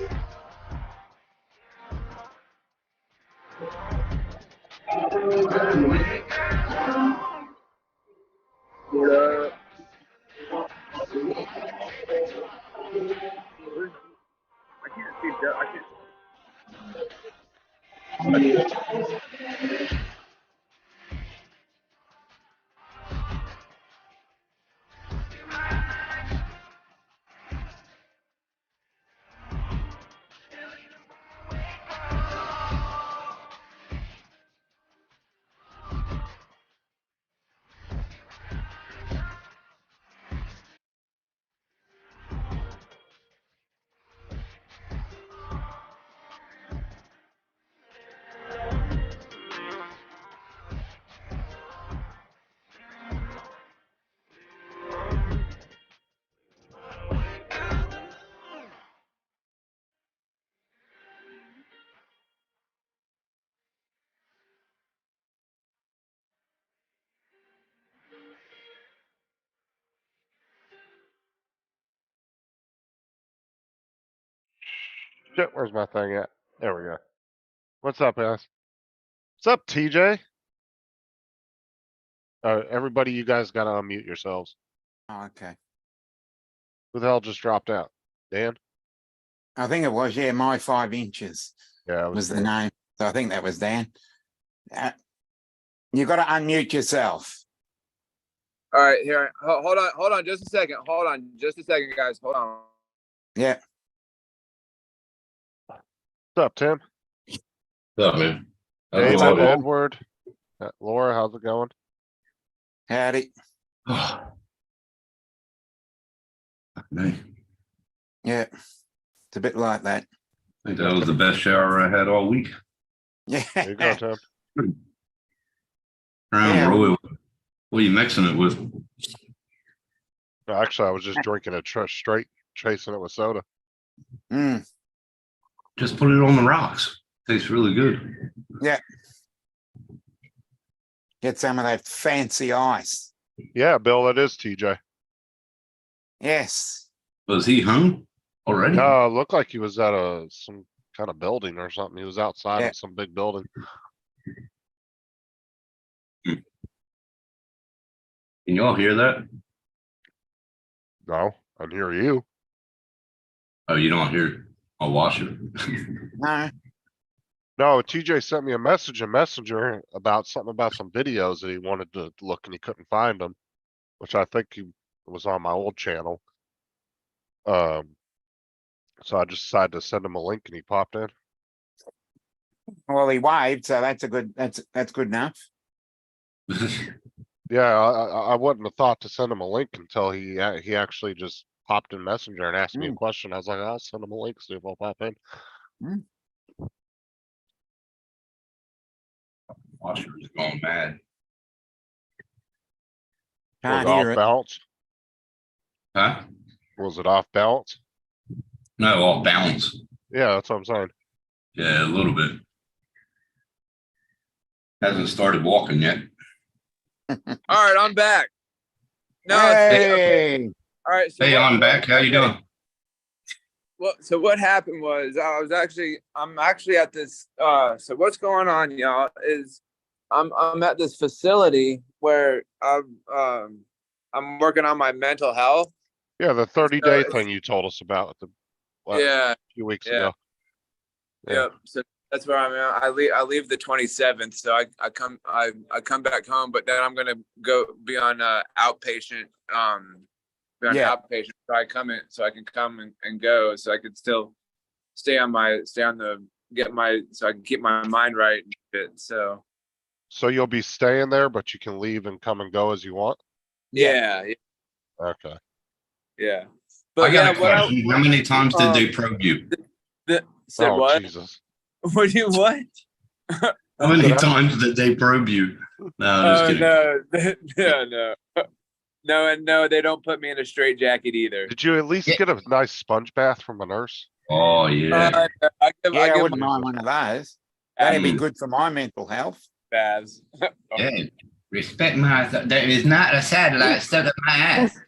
I can't see. I can't. Shit, where's my thing at? There we go. What's up, guys? What's up, TJ? Everybody, you guys gotta unmute yourselves. Oh, okay. Who the hell just dropped out? Dan? I think it was, yeah, my 5 inches Yeah, was the name. So I think that was Dan. You got to unmute yourself. All right, here. Hold on, just a second. Hold on, just a second, guys. Hold on. Yeah. What's up, Tim? What's up, man? How's David, it going? Edward, Laura, how's it going? Howdy. Me. Yeah. It's a bit like that. I think that was the best shower I had all week. Yeah. There you go, Tim. Yeah. Roy, what are you mixing it with? No, actually, I was just drinking it straight, chasing it with soda. Mm, Just put it on the rocks. Tastes really good. yeah. Get some of that fancy ice. Yeah, Bill, that is TJ. Yes. Was he hung already? Looked like he was at some kind of building or something. He was outside Yeah. of some big building. Can y'all hear that? No, I can hear you. Oh, you don't hear it. I'll watch it. No. No, TJ sent me a message in Messenger about something about some videos that he wanted to look and he couldn't find them, which I think he was on my old channel. So I just decided to send him a link and he popped in. Well, he waved, so that's a good. That's good enough. Yeah, I wouldn't have thought to send him a link until he actually just popped in Messenger and asked me a question. I was like, I'll send him a link, see if I'll pop in. Washer is going mad. Was Can't it off hear it. balance? Huh? Was it off balance? No, off balance. Yeah, that's what I'm saying. Yeah, a little bit. Hasn't started walking yet. All right, I'm back. No, Hey. all right. So Hey, I'm back. How you doing? So what happened was I'm actually at this. So what's going on, y'all? Is I'm at this facility where I'm working on my mental health. Yeah, the 30-day it's- thing you told us about a Yeah. few weeks Yeah. ago. Yep. So that's where I'm at. I leave the 27th. So I come back home, but then I'm gonna go be on outpatient. Yeah. Outpatient. So I can come and go. So I could still so I can keep my mind right and shit. So So you'll be staying there, but you can leave and come and go as you want? yeah. Okay. Yeah. I got a what question. How many times did they probe you? Said Oh, what? Jesus. What do you what? How many times did they probe you? No, I'm just kidding. No, no, they don't put me in a straight jacket either. Did you at least Yeah. get a nice sponge bath from a nurse? Oh, yeah. I Yeah, I give wouldn't mind one of those. That'd be good for my mental health. baths. Yeah. Respect my, there is not a satellite stuck in my ass.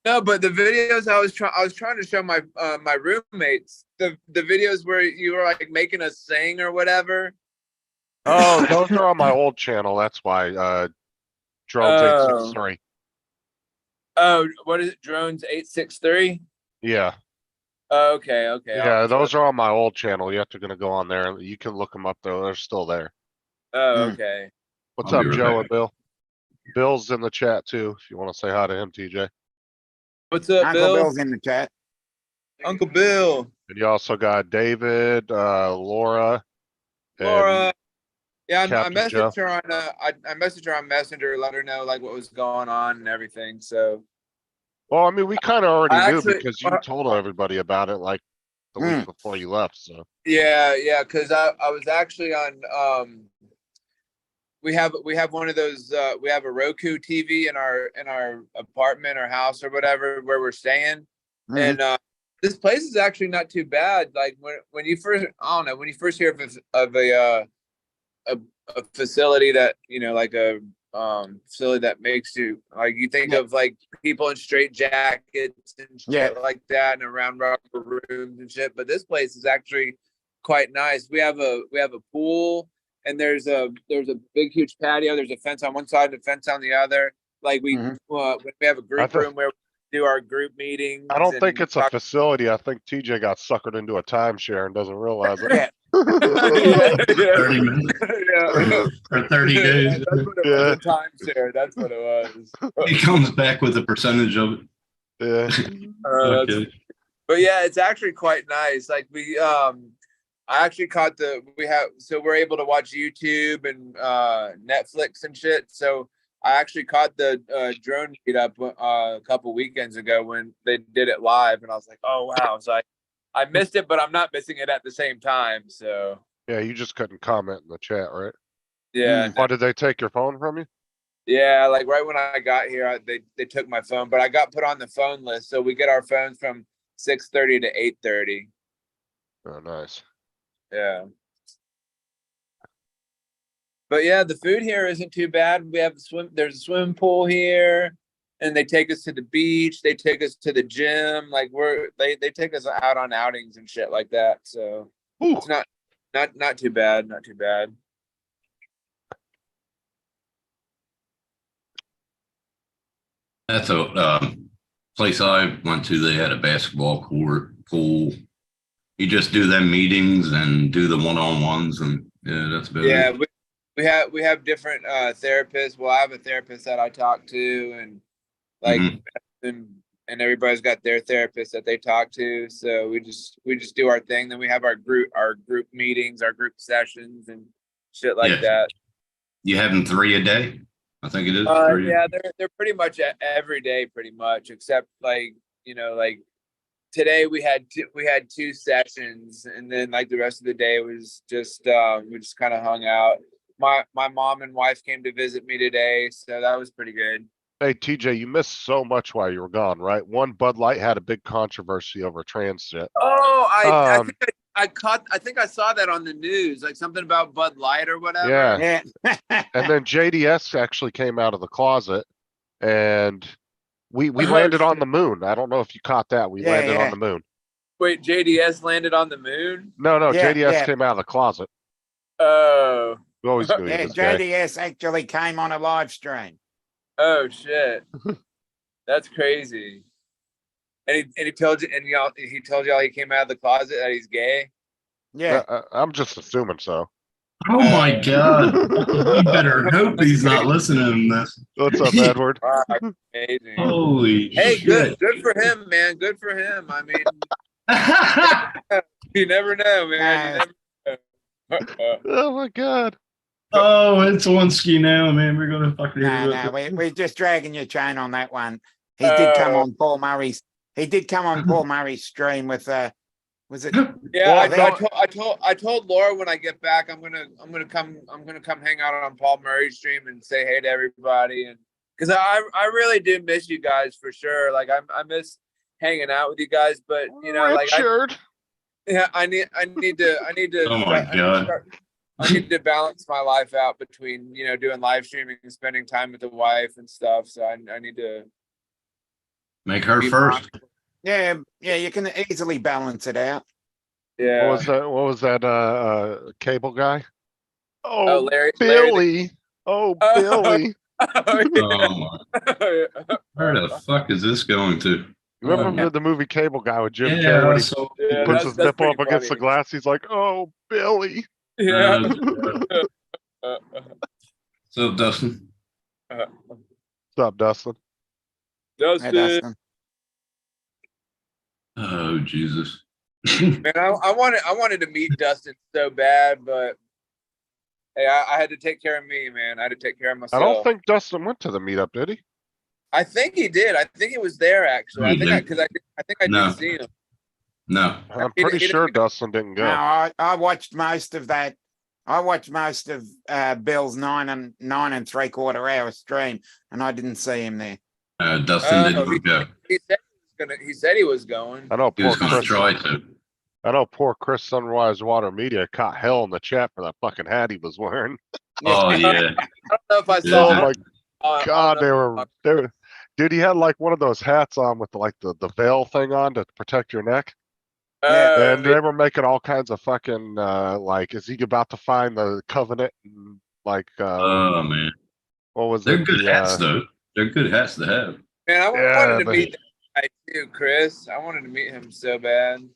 No, but the videos I was trying to show my my roommates the videos where you were like making us sing or whatever. Oh, those are on my old channel. That's why. Drones eight Oh. six three. Oh, what is it? Drones 863? Yeah, Okay, okay. yeah. Those are on my old channel. You have to gonna go on there. You can look them up though. They're still there. Oh, Hmm. okay. What's I'll up, be right Joe back. and Bill? Bill's in the chat too. If you want to say hi to him, TJ. What's up, Uncle Bill? Bill's in the chat. Uncle Bill. And you also got David, Laura, and Laura. Yeah, I Captain Joe. messaged her on I messaged her on Messenger, let her know like what was going on and everything. So Well, I mean, we kind of already I knew actually because you told everybody about it like the week Hmm. before you left. So yeah, because I was actually on we have one of those we have a Roku TV in our apartment or house or whatever where we're staying. Hmm. And this place is actually not too bad. Like when you first I don't know, when you first hear of a facility that, you know, like a facility that makes you like you think Yeah. of like people in straight jackets and shit Yeah. like that and around rubber rooms and shit. But this place is actually quite nice. We have a pool and there's a big huge patio. There's a fence on one side and a fence on the other. Like Mhm. when we have a group thought- room where we do our group meetings. I don't think and it's a talk- facility. I think TJ got suckered into a timeshare and doesn't realize it. Yeah. yeah, 30 minutes yeah. or 30 days. That's what it was. A timeshare. That's what it was. He comes back with a percentage of it. Yeah. That's- Okay. but yeah, it's actually quite nice. Like I actually caught so we're able to watch YouTube and Netflix and shit. So I actually caught the drone meetup a couple weekends ago when they did it live, and I was like, oh wow. So I missed it, but I'm not missing it at the same time. So Yeah, you just couldn't comment in the chat, right? yeah, Why did they take your phone from you? yeah. Like right when I got here, they took my phone, but I got put on the phone list. So we get our phones from 6:30 to 8:30. Oh, nice. Yeah. But yeah, the food here isn't too bad. We have there's a swimming pool here, and they take us to the beach, they take us to the gym. Like they take us out on outings and shit like that. So Ooh. it's not too bad, not too bad. That's a place I went to. They had a basketball court, pool. You just do them meetings and do the one-on-ones, and yeah, that's about Yeah, it. we have different therapists. Well, I have a therapist that I talk to, and like Mhm. and everybody's got their therapist that they talk to. So we just do our thing. Then we have our group meetings, our group sessions and shit like Yeah. that. You have them 3 a day? I think it is. 3. Yeah, they're pretty much every day, pretty much, except like, you know, like today we had two sessions, and then like the rest of the day was just we just kind of hung out. My mom and wife came to visit me today, so that was pretty good. Hey, TJ, you missed so much while you were gone, right? One, Bud Light had a big controversy over transit. Oh, Um, I think I saw that on the news, like something about Bud Light or whatever. Yeah. Yeah. And then JDS actually came out of the closet and we Oh, landed on shit. the moon. I don't know if you caught that. We Yeah, landed yeah. on the moon. Wait, JDS landed on the moon? No, Yeah, JDS yeah. came out of the closet. Oh, We always knew he Yeah, was gay. JDS actually came on a live stream. oh shit. That's crazy. And he told you, and he told y'all he came out of the closet that he's gay. Yeah. I'm just assuming so. Oh my God. You better hope he's not listening to this. What's up, Edward? Wow, amazing. Holy Hey, shit. good for him, man. Good for him. I mean, you never know, man. You never know. Oh my God. Oh, it's Linsky now, man. We're gonna fucking No, we're just dragging your chain on that one. He did come on Paul Murray's. He did come on Paul Murray's stream with was it? Yeah, Well, I told Laura when I get back, I'm gonna come hang out on Paul Murray's stream and say hey to everybody, and because I really do miss you guys for sure. Like I miss hanging out with you guys, but you know, like Richard. I need to. Oh my God. I need to balance my life out between, you know, doing live streaming and spending time with the wife and stuff. So I need to Make her Be first. Yeah, yeah, you can easily balance it out. What Yeah. was that? What was that? Cable guy? Oh, Oh, Larry. Billy. Oh, Oh, Billy. oh, yeah. Oh, my- where the fuck is this going to? Remember the movie Cable Guy with Jim Carrey Yeah, when he so Yeah, puts that's his nipple pretty up against the funny. glass? He's like, "Oh, Billy." Yeah. uh, so Dustin. Uh, What's up, Dustin? Hey, Dustin, Dustin. Oh Jesus. man, I wanted to meet Dustin so bad, but hey, I had to take care of me, man. I had to take care of I don't myself. think Dustin went to the meetup, did he? I think he did. I think he was there actually. No, I he think I didn't. because I think I No. did see him. No. I'm He pretty didn't sure even- Dustin didn't No, go. I watched most of that. I watched most of Bill's 9 and 3/4 hour stream, and I didn't see him there. Dustin didn't go. He said he was gonna. He said he was going. I know He poor was gonna Chris. try to. I know poor Chris Sunrise Water Media caught hell in the chat for that fucking hat he was wearing. Oh yeah. I don't know if I Yeah. saw. Oh my I don't God, know. they were. Dude, he had like one of those hats on with like the veil thing on to protect your neck. And they were making all kinds of fucking like, is he about to find the covenant? And like, Oh man. what was They're it? good The hats though. They're good hats to have. Man, I Yeah, wanted to but- meet that guy too, Chris. I wanted to meet him so bad.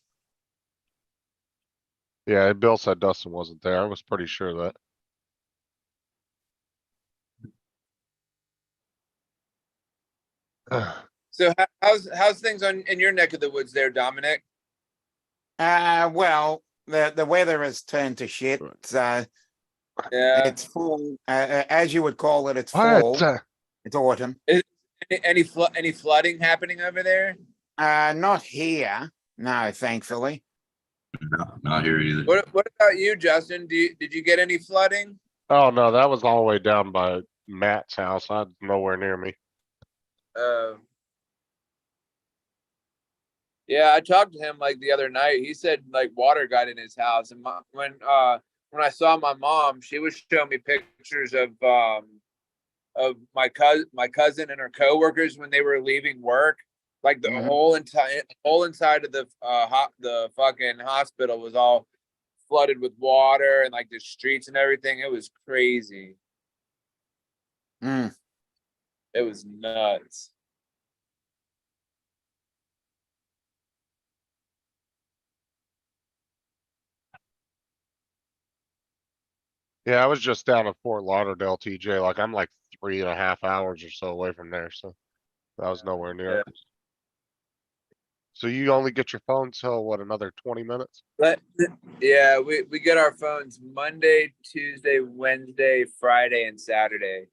yeah, Bill said Dustin wasn't there. I was pretty sure of that. So how's things on in your neck of the woods there, Dominic? Well, the weather has turned to shit. So Yeah. it's fall, as you would call it. It's What? fall. It's autumn. Any flooding happening over there? Not here. No, thankfully. No, not here either. What about you, Justin? Did you get any flooding? Oh no, that was all the way down by Matt's house. Nowhere near me. Yeah, I talked to him like the other night. He said like water got in his house, and when I saw my mom, she was showing me pictures of my cousin and her coworkers when they were leaving work. Like the Mhm. whole inside of the fucking hospital was all flooded with water, and like the streets and everything. It was crazy. Mm. It was nuts. Yeah, I was just down in Fort Lauderdale, TJ. Like I'm like 3.5 hours or so away from there, so that was nowhere near Yeah. it. So you only get your phone till what, another 20 minutes? Yeah, we get our phones Monday, Tuesday, Wednesday, Friday, and Saturday.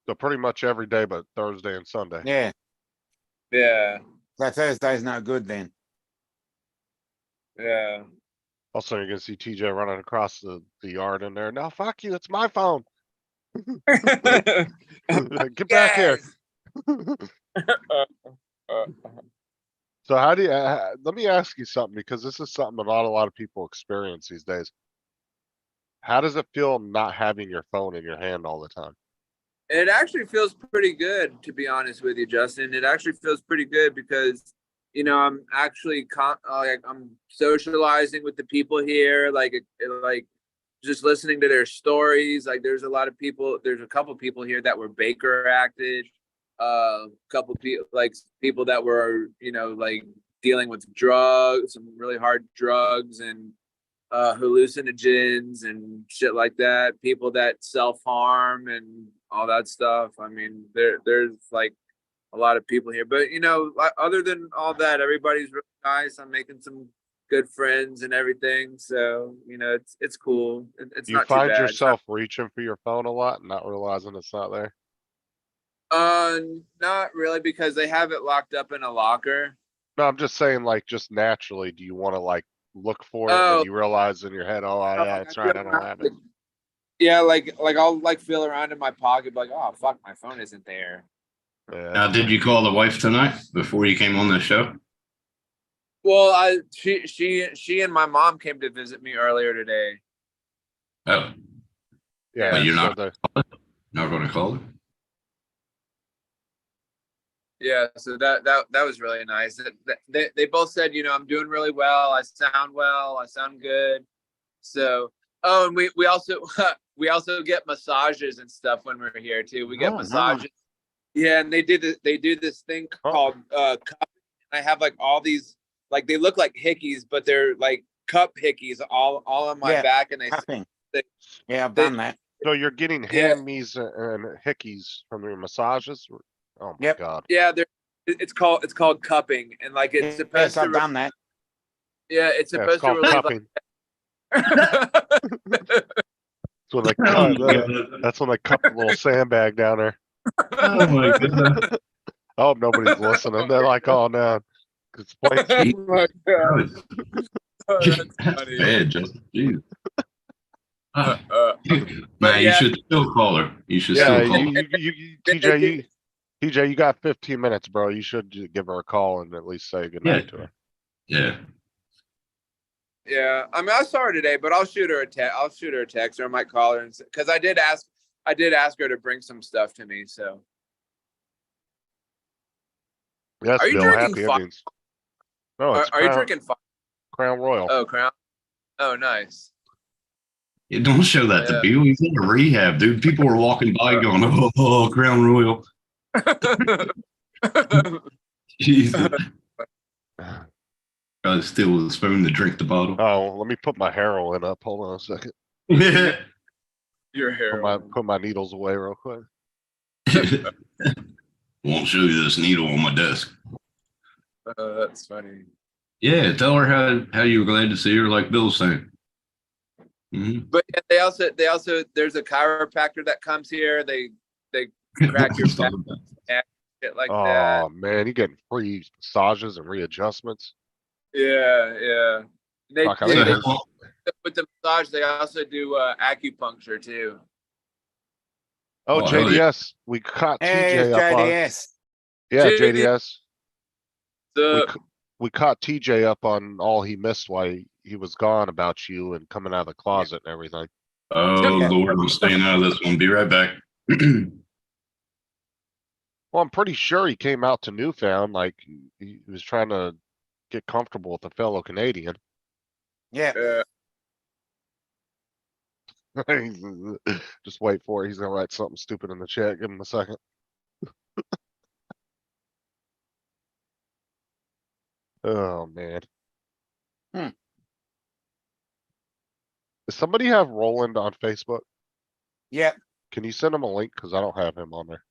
So pretty much every day but Thursday and Sunday. Yeah. Yeah, So Thursday's no good then. yeah. Also, you're gonna see TJ running across the yard in there. No, fuck you, it's my phone. Get back here. So how do you, let me ask you something, because this is something not a lot of people experience these days. How does it feel not having your phone in your hand all the time? It actually feels pretty good, to be honest with you, Justin. It actually feels pretty good because, I'm actually like I'm socializing with the people here, like just listening to their stories. Like there's a couple people here that were Baker acted, couple people that were, like dealing with drugs, some really hard drugs and hallucinogens and shit like that. People that self-harm and all that stuff. I mean, there's like a lot of people here, but other than all that, everybody's really nice. I'm making some good friends and everything, so it's cool. It's Do you not too find bad. yourself reaching for your phone a lot and not realizing it's not there? Not really, because they have it locked up in a locker. No, I'm just saying, like, just naturally, do you want to like look for it Oh. when you realize in your head, oh yeah, it's right, I don't have it. Yeah, like I'll like feel around in my pocket, like, oh fuck, my phone isn't there. Yeah. Now, did you call the wife tonight before you came on the show? Well, she and my mom came to visit me earlier today. Oh, Yeah, But you're so not- the- not going to call her. Yeah, so that was really nice. They both said, you know, I'm doing really well. I sound good. So, oh, and we also we also get massages and stuff when we're here too. We get Oh, nice. massages. Yeah, and they do this thing Oh. called cup. I have like all these, like they look like hickeys, but they're like cup hickeys all on my Yeah, back, and they Cupping. they- Yeah, I've they- done that. So you're getting Yeah. hammies and hickeys from your massages? Oh my Yep. god. yeah, it's called cupping, and like it's Yes, supposed to I've done that. yeah, it's Yeah, it's supposed to called relieve. cupping. That's when they cut, that's when they cut the little sandbag down there. Oh my goodness. I hope nobody's listening. They're like, oh no. It's plain Oh my God. Oh, that's That's funny. bad, Justin. Jeez. Ah, But Nah, you yeah. should still call her. You should Yeah, still call her. TJ, you got 15 minutes, bro. You should give her a call and at least say goodnight to her. Yeah. Yeah, I mean, I saw her today, but I'll shoot her a text. I'll shoot her a text, or I might call her, and because I did ask her to bring some stuff to me. So, Yes, Are you Bill, drinking happy fi- endings. No, it's are you Crown, drinking? Crown Royal. Oh, Crown. Oh, nice. Yeah, don't show that to Yeah. Bill. He's in a rehab, dude. People are walking by going, oh, Crown Royal. Jesus. Gotta steal the spoon to drink the bottle. Oh, let me put my heroin up. Hold on a second. Your hair. Put my needles away real quick. Won't show you this needle on my desk. That's funny. Yeah, tell her how you were glad to see her, like Bill's saying. Mhm. But yeah, they also there's a chiropractor that comes here. They crack your back, shit like that. Oh man, you getting free massages and readjustments. Yeah. They Fuck, I do. mean, They, it's- with the massage, they also do acupuncture too. Oh, Oh, hell JDS, we caught Hey, TJ it's up on. JDS. Yeah, JD. JDS. The We caught TJ up on all he missed while he was gone about you and coming out of the closet and everything. Oh, Yeah. Lord, I'm staying out of this one. Be right back. Well, I'm pretty sure he came out to Newfound, like he was trying to get comfortable with a fellow Canadian. Yeah. Just wait for it. He's gonna write something stupid in the chat. Give him a second. Oh man. Hmm. Does somebody have Roland on Facebook? Yep. Can you send him a link? Cause I don't have him on there.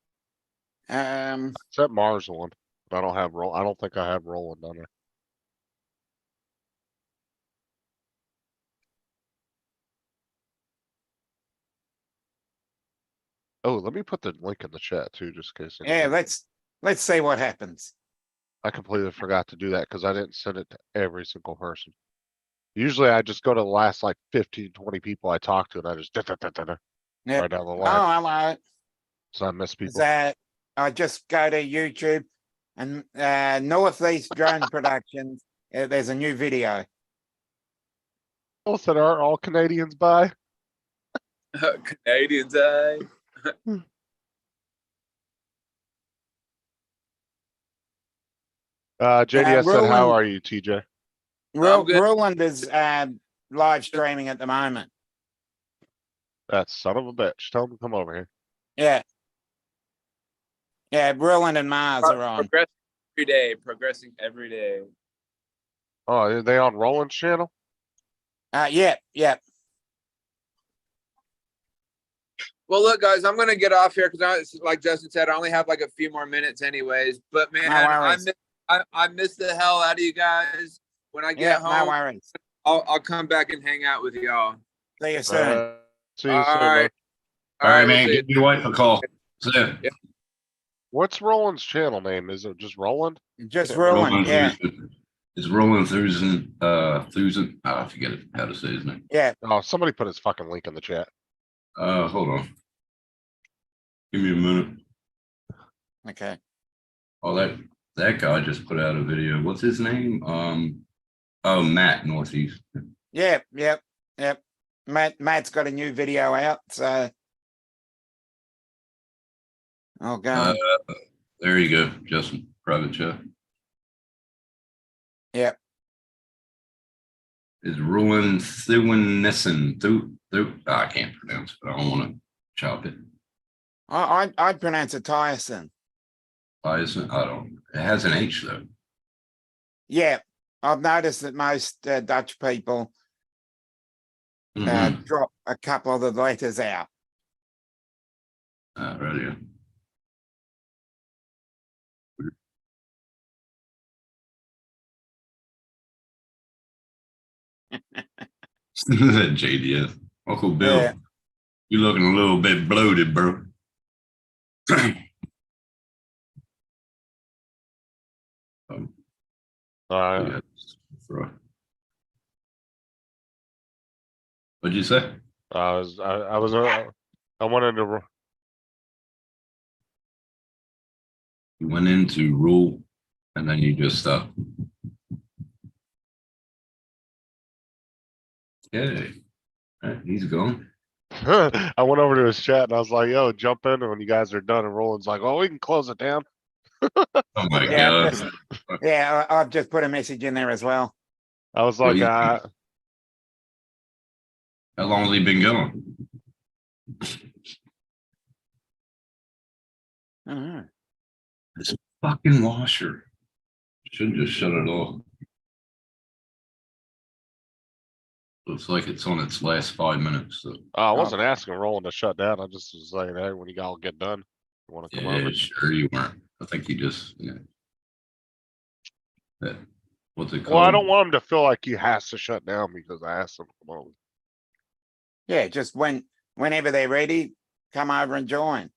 It's that Mars one. But I don't have I don't think I have Roland on there. Oh, let me put the link in the chat too, just in case. Yeah, anybody- let's see what happens. I completely forgot to do that because I didn't send it to every single person. Usually I just go to the last like 15, 20 people I talk to and I just Yep. right down the Oh, line. hello. So I miss Is people. that I just go to YouTube and Northeast Drone Productions. There's a new video. Both that are all Canadians buy. Canadians, eh? JDS said, how Roland- are you, TJ? good. Roland is live streaming at the moment. That son of a bitch. Tell him to come over here. Yeah. Yeah, Roland and Mars are on. Progressing every day. Oh, are they on Roland's channel? Yeah. Well, look, guys, I'm gonna get off here because, like Justin said, I only have like a few more minutes, anyways. But man, No worries. I miss the hell out of you guys. When I Yeah, get no home, worries. I'll come back and hang out with y'all. See you soon. See you All soon, right. bud. All right, we'll man. see you. Give your wife a call. See ya. What's Roland's channel name? Is it just Roland? Just Yeah, Roland, yeah. Thusen. It's Roland Thusen. Thusen. I forget how to say his name. Yeah. Oh, somebody put his fucking link in the chat. Hold on. Give me a minute. Okay. Oh, that guy just put out a video. What's his name? Oh, Matt Northeast. Yep. Matt's got a new video out, so I'll go. There you go, Justin, private chat. Yep. Is Ruin Thuinissen, I can't pronounce it, I don't wanna chop it. I'd pronounce it Tyson. Why isn't, I don't, it has an H though. Yeah, I've noticed that most Dutch people Mhm. drop a couple of the letters out. Right here. JDS, Uncle Bill, Yeah. you looking a little bit bloated, bro. Yeah. What'd you say? I wanted to, You went into rule and then you just stopped. Okay. All right, he's gone. I went over to his chat and I was like, yo, jump in when you guys are done. And Roland's like, oh, we can close it down. Oh my Yeah, god. I've just put a message in there as well. I was Well, like, How long has he been going? Mhm. This fucking washer. Should just shut it off. Looks like it's on its last 5 minutes. So I wasn't asking Roland to shut down. I just was saying, hey, when you all get done, you want to come over. yeah, sure you weren't. I think you just what's it called? Well, I don't want him to feel like he has to shut down because I asked him to come over. Yeah, just whenever they're ready, come over and join.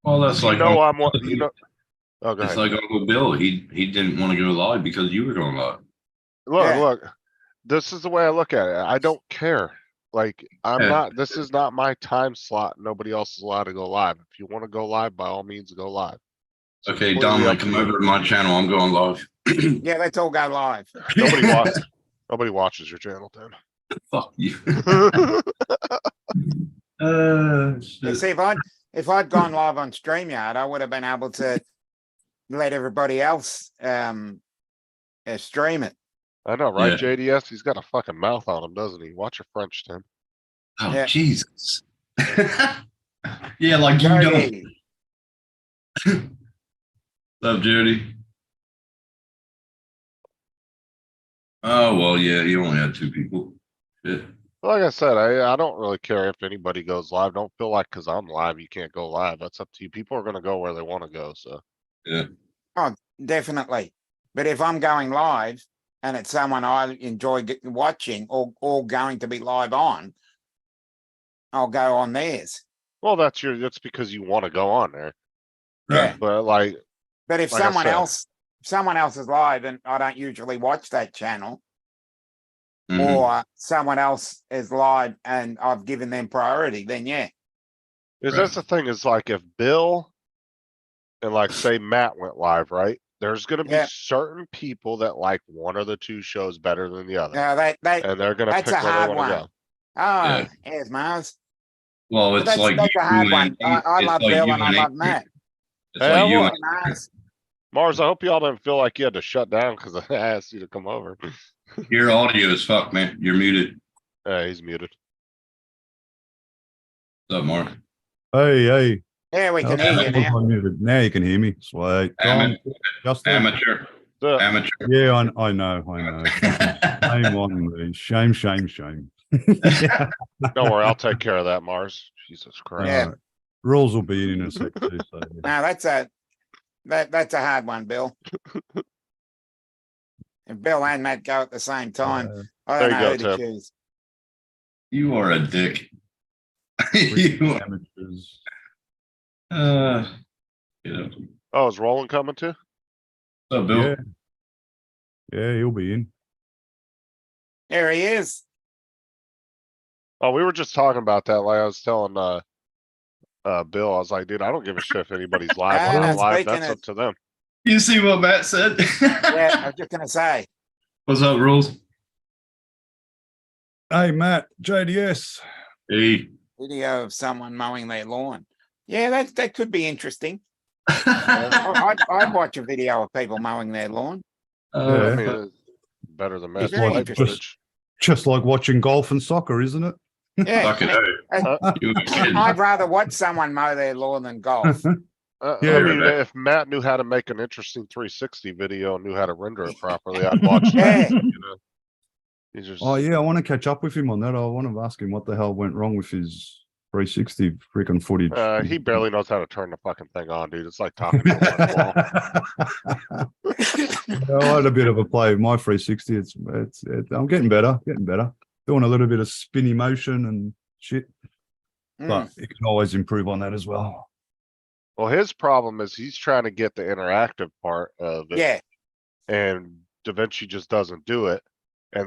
Well, that's You like know, Uncle you know. Oh, go it's ahead. like Uncle Bill. He didn't want to go live because you were going live. Look, this is the way I look at it. I don't care. Like, Yeah. this is not my time slot. Nobody else is allowed to go live. If you want to go live, by all means, go live. It's Okay, completely Dominic, up to come you. over to my channel. I'm going live. Yeah, let's all go live. Nobody watches your channel, Tim. Fuck you. You Shit. see, if I'd gone live on StreamYard, I would have been able to let everybody else stream it. I know, right, Yeah. JDS? He's got a fucking mouth on him, doesn't he? Watch your French, Tim. Oh, Yeah. Jesus. Yeah, like you Jody, don't. Love Jody. Oh, well, yeah, you only had 2 people. Shit. Like I said, I don't really care if anybody goes live. Don't feel like because I'm live, you can't go live. That's up to you. People are gonna go where they want to go. So Yeah. oh, definitely. But if I'm going live and it's someone I enjoy watching or going to be live on, I'll go on theirs. well, that's because you want to go on there. Yeah. But like But if Like I someone else is live and I don't usually watch that channel, Mhm. or someone else is live and I've given them priority, then yeah. is Right. that's the thing is like if Bill and like say Matt went live, right? There's gonna be Yeah. certain people that like one of the 2 shows better than the other. And They're gonna that's pick a where they hard want to one. go. Oh, here's Mars. Well, But it's like that's a hard one. I love Bill and I love Matt. It's Hey, like I you want- and Mars. Mars, I hope y'all didn't feel like you had to shut down because I asked you to come over. your audio is fucked, man. You're muted. He's muted. What's up, Mark? Hey. Yeah, we can How's hear you that? now. Now you can hear me. Sweet. Tom, Justin. Amateur. So, Amateur. Yeah, I know. Shame on me. Shame. don't worry, I'll take care of that, Mars. Jesus Christ. Yeah. Rules will be in a sec too. So, yeah. No, that's a hard one, Bill. If Bill and Matt go at the same time, I don't There you know who go, to Tim. choose. You are a dick. Freaking you are, amateurs. you know. Oh, is Roland coming too? What's up, Bill? Yeah. Yeah, he'll be in. There he is. Oh, we were just talking about that. Like I was telling Bill, I was like, dude, I don't give a shit if anybody's live or not live. speaking That's of- up to them. You see what Matt said? Yeah, I was just gonna say. What's up, Rules? Hey, Matt, JDS. Hey. Video of someone mowing their lawn. Yeah, that could be interesting. I'd watch a video of people mowing their lawn. I Yeah. mean, it's better than It's Matt's very live interesting. footage. Just like watching golf and soccer, isn't it? Yeah, Fucking A. You were kidding. I'd rather watch someone mow their lawn than golf. Yeah, I mean, right. if Matt knew how to make an interesting 360 video and knew how to render it properly, I'd watch Yeah. that. You know, he's just Oh yeah, I want to catch up with him on that. I want to ask him what the hell went wrong with his 360 freaking footage. he barely knows how to turn the fucking thing on, dude. It's like talking to a wall. I had a bit of a play with my 360. I'm getting better, doing a little bit of spinny motion and shit, but Mm. you can always improve on that as well. Well, his problem is he's trying to get the interactive part of it, Yeah, and DaVinci just doesn't do it.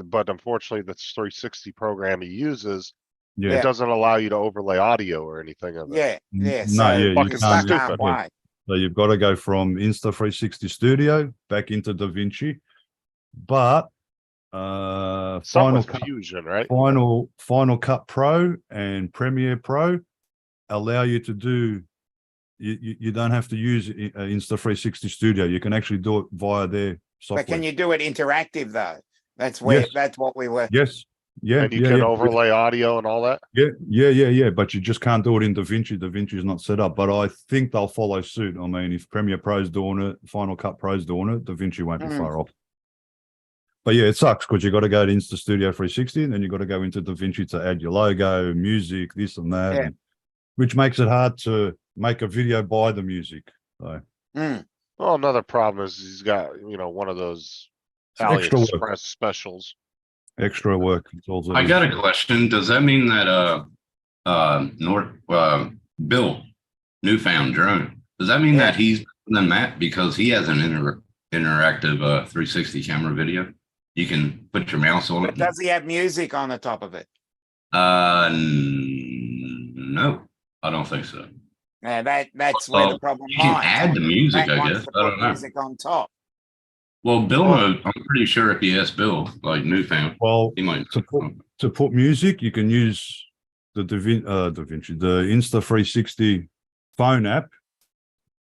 But unfortunately, the 360 program he uses, Yeah, it doesn't allow you to overlay audio or anything of it. yeah, yeah. No, So yeah, you you're can't stuck do it. halfway. so you've got to go from Insta360 Studio back into DaVinci, but Some Final with Cut, Fusion, right? Final Cut Pro and Premiere Pro allow you to do. You don't have to use Insta360 Studio. You can actually do it via their software. But can you do it interactive though? That's where Yes. that's what we were. Yes. Yeah. And you yeah, can yeah. overlay audio and all that. Yeah. But you just can't do it in DaVinci. DaVinci is not set up. But I think they'll follow suit. I mean, if Premiere Pro's doing it, Final Cut Pro's doing it, DaVinci won't be Mm. far off. But yeah, it sucks because you got to go to Insta Studio 360 and then you got to go into DaVinci to add your logo, music, this and that, Yeah. which makes it hard to make a video by the music. So Mm. Well, another problem is he's got, one of those extra work. AliExpress specials. extra work. It's also I got a question. Does that mean that Bill Newfound Drone, does that mean that he's better than Matt because he has an interactive 360 camera video? You can put your mouse on But it. does he have music on the top of it? No, I don't think so. Yeah, that's where Well, the problem You can lies. add the music, Matt I wants guess. to I put don't know. music on top. Well, Bill, Well- I'm pretty sure if you ask Bill, like Newfound, well, he might. to put music, you can use the DaVinci, the Insta360 phone app,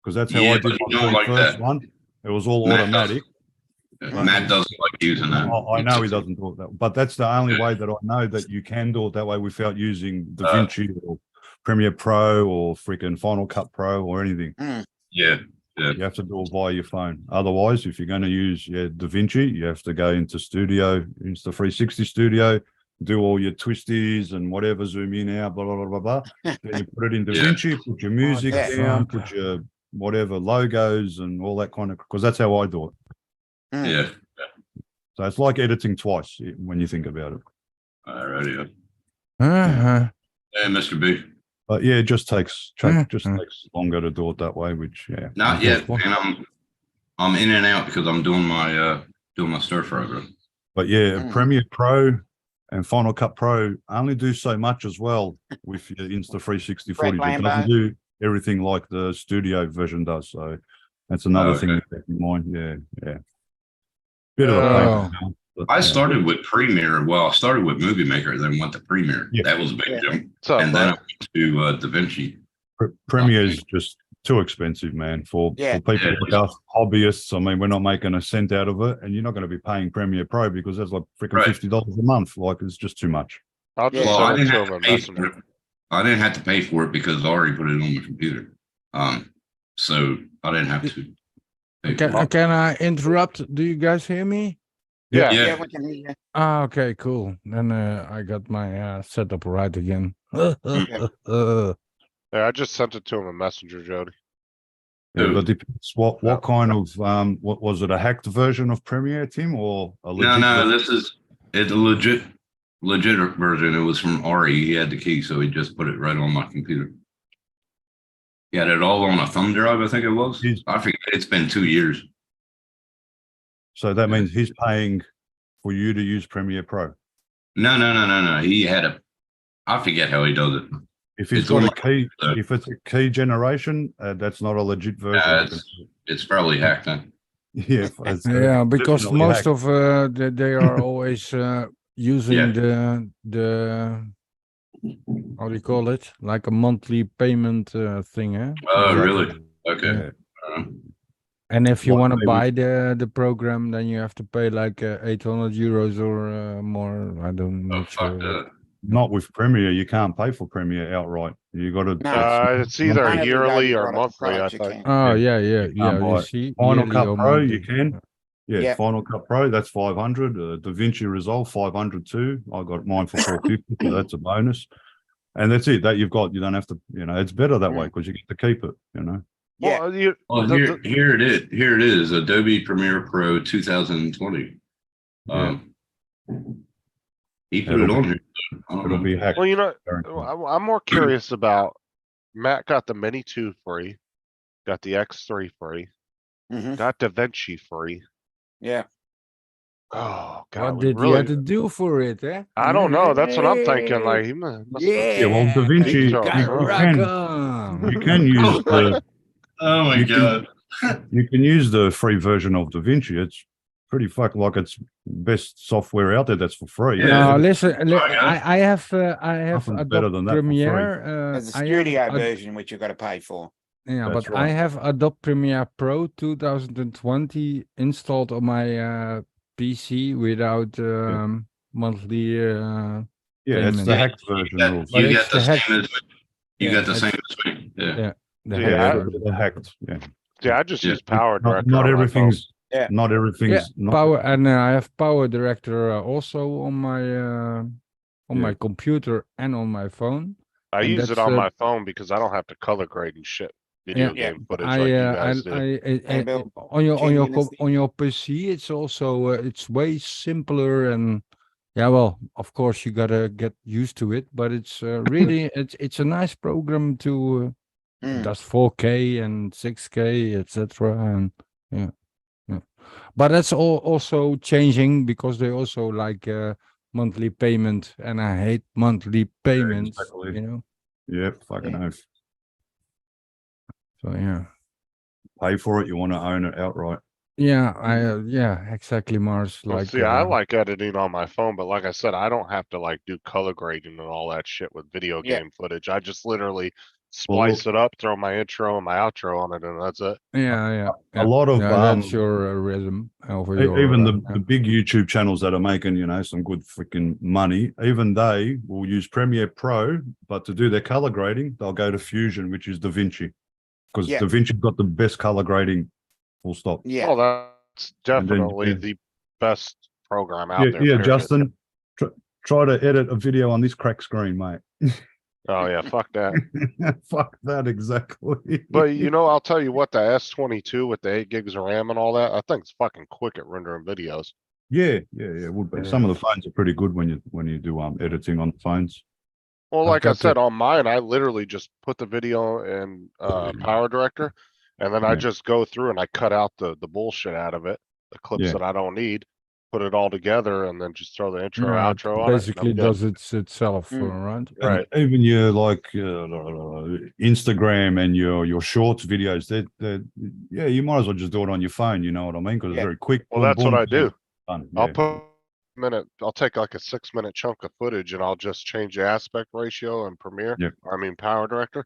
because that's how Yeah, I but did you my don't very like first that. one. It was all Matt automatic. Matt doesn't like using that. I know he doesn't do it that, but that's the only way that I know that you can do it that way without using DaVinci or Premiere Pro or freaking Final Cut Pro or anything. Yeah. You have to do it via your phone. Otherwise, if you're going to use DaVinci, you have to go into Studio, Insta360 Studio, do all your twisties and whatever, zoom in, out, blah, blah, blah, blah, blah. Then you put it in DaVinci, put your music yeah. down, put your whatever logos and all that kind of, because that's how I do it. Yeah. So it's like editing twice when you think about it. Alrighty. Uh-huh. Hey, Mr. B. But yeah, it just takes Mhm. longer to do it that way, which Not yet, unfortunately. and I'm in and out because I'm doing my stir fry, bro. But yeah, Mm. Premiere Pro and Final Cut Pro only do so much as well with your Insta360 Brett footage. It Lambo. doesn't do everything like the studio version does. So that's another thing Okay. to keep in mind. Yeah. Bit of a Oh. pain. But, I yeah. started with Premiere. Well, I started with Movie Maker, then went to Premiere. Yeah. That was a big Yeah. jump. What's up, And then I bud? went to DaVinci. Premiere is just too expensive, man, for people Yeah. like us, hobbyists. I mean, we're not making a cent out of it, and you're not going to be paying Premiere Pro because that's like freaking Right. $50 a month. Like, it's just too much. I'll just Yeah. Well, I send it didn't to have him to in pay for Messenger. it. I didn't have to pay for it because I already put it on my computer. So I didn't have to. Pay for it. Can I interrupt? Do you guys hear me? Yeah. Yeah. Yeah, we can hear you. Ah, okay, cool. Then I got my setup right again. Yeah, I just sent it to him in Messenger, Jody. Yeah, Who? but depends what kind of what was it, a hacked version of Premiere, Tim, or a legit No, version? it's a legit version. It was from Ari. He had the key, so he just put it right on my computer. He had it all on a thumb drive, I think it was. He's- I forget. It's been 2 years. So that means he's paying for you to use Premiere Pro. No. He had a. I forget how he does it. If he's It's got a almost- key, uh, if it's a key generation, that's not a legit version. It's probably hacked. Then. Yeah, it's, Yeah, because definitely most hacked. of they are always using the how do you call it? Like a monthly payment thing, eh? Oh, Exactly. really? Okay. Yeah. And if you What want to maybe- buy the program, then you have to pay like 800 euros or more. I don't Oh, not fuck sure. that. Not with Premiere, you can't pay for Premiere outright. You got to. No. It's either Only if you go yearly to or product- monthly, I products you think. can. Oh Yeah, yeah, you can't you buy it. see, Final yearly Cut or Pro, you monthly. can. Yeah, Yeah. Final Cut Pro, that's 500. DaVinci Resolve 500 too. I got mine for 450, so that's a bonus. And that's it. That you've got. You don't have to. It's better that way Mm. because you get to keep it. Yeah. Well, you, Well, here it is. Here it is. Adobe Premiere Pro 2020. He put it It'll on be- here. I don't It'll know. be hacked. well, guaranteed. I'm more curious about, Matt got the Mini 2 free, got the X3 free, Hmm. got DaVinci free. Yeah. Oh, God, What we did you really, have to do for it, eh? I don't know. That's what I'm thinking. Like, Hey, he must have yeah, well, DaVinci, you got can- rock on. You can use the. Oh my You can- God. You can use the free version of DaVinci. It's pretty it's best software out there that's for free. Yeah. No, listen. yeah. I have Nothing's better Adobe than that for free. Premiere. There's a I have studio version which you've got to pay for. Yeah, That's but I right. have Adobe Premiere Pro 2020 installed on my PC without monthly. Yeah, it's the payment. hacked version Yeah, rules. But you it's got the the hack- same as you Yeah, got the it's- same as me. Yeah. Yeah. The Yeah, hack I- version. The hacked. Yeah. Yeah, I just Yeah. use Power Not, Director. not on my everything's. Yeah. Not everything's. not, Power, and I have Power Director also on my computer and on my phone. phone. I and use it that's, on my phone because I don't have to color grade and shit video Yeah. game footage like you guys do. Bill, On your genuineness. on your PC, it's also it's way simpler and yeah. Well, of course you gotta get used to it, but it's really it's a nice program to Mm. does 4K and 6K, etc. And yeah. But that's all also changing because they also like monthly payment, and I hate monthly payments. exactly. Yep, fucking Yeah. oath. So yeah. Pay for it. You want to own it outright. Yeah, yeah, exactly, Mars. Well, Like see, I like editing on my phone, but like I said, I don't have to like do color grading and all that shit with video Yeah. game footage. I just literally Well, splice it up, throw my intro and my outro on it, and that's it. yeah. A lot of that's your rhythm over your even the yeah. big YouTube channels that are making some good freaking money, even they will use Premiere Pro, but to do their color grading, they'll go to Fusion, which is DaVinci, because Yeah. DaVinci got the best color grading. Full stop. Yeah. Oh, that's And then, definitely yeah. the best program out Yeah, there. yeah, period. Justin, try to edit a video on this crack screen, mate. Oh yeah, fuck that. Fuck that exactly. But I'll tell you what, the S22 with the 8 gigs of RAM and all that, I think it's fucking quick at rendering videos. yeah, it would be. Some of the phones are pretty good when you do editing on phones. Well, I've like I got said, the- on mine, I literally just put the video in Power Director, and then I Yeah. just go through and I cut out the bullshit out of it, the clips Yeah. that I don't need, put it all together, and then just throw the intro, Yeah, it outro on basically it. and I'm does itself, Mm. right? And Right. even your Instagram and your shorts videos, yeah, you might as well just do it on your phone. You know what I mean? Because it's Yeah. very quick. Well, boom, that's what boom, I do. done. I'll Yeah. put I'll take like a 6-minute chunk of footage and I'll just change the aspect ratio in Premiere. Yep. I mean Power Director.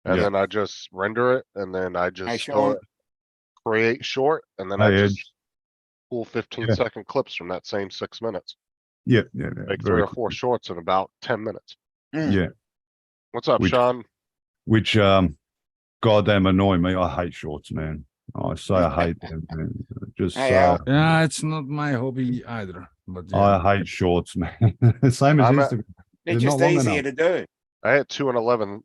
And Yeah. then I just render it and then I Hey, just Sean. create short and then Hey, I Ed. just pull 15-second clips from that same 6 minutes. Yeah. Make very 3 or 4 shorts in about 10 minutes. Mm. Yeah. What's up, Which- Sean? Which goddamn annoy me. I hate shorts, man. I say I hate them, man. Just Hey, Al. Yeah, it's not my hobby either. But yeah. I hate shorts, man. Same as I'm at- Instagram. They're They're just not long easier enough. to do. I had 211 Yeah,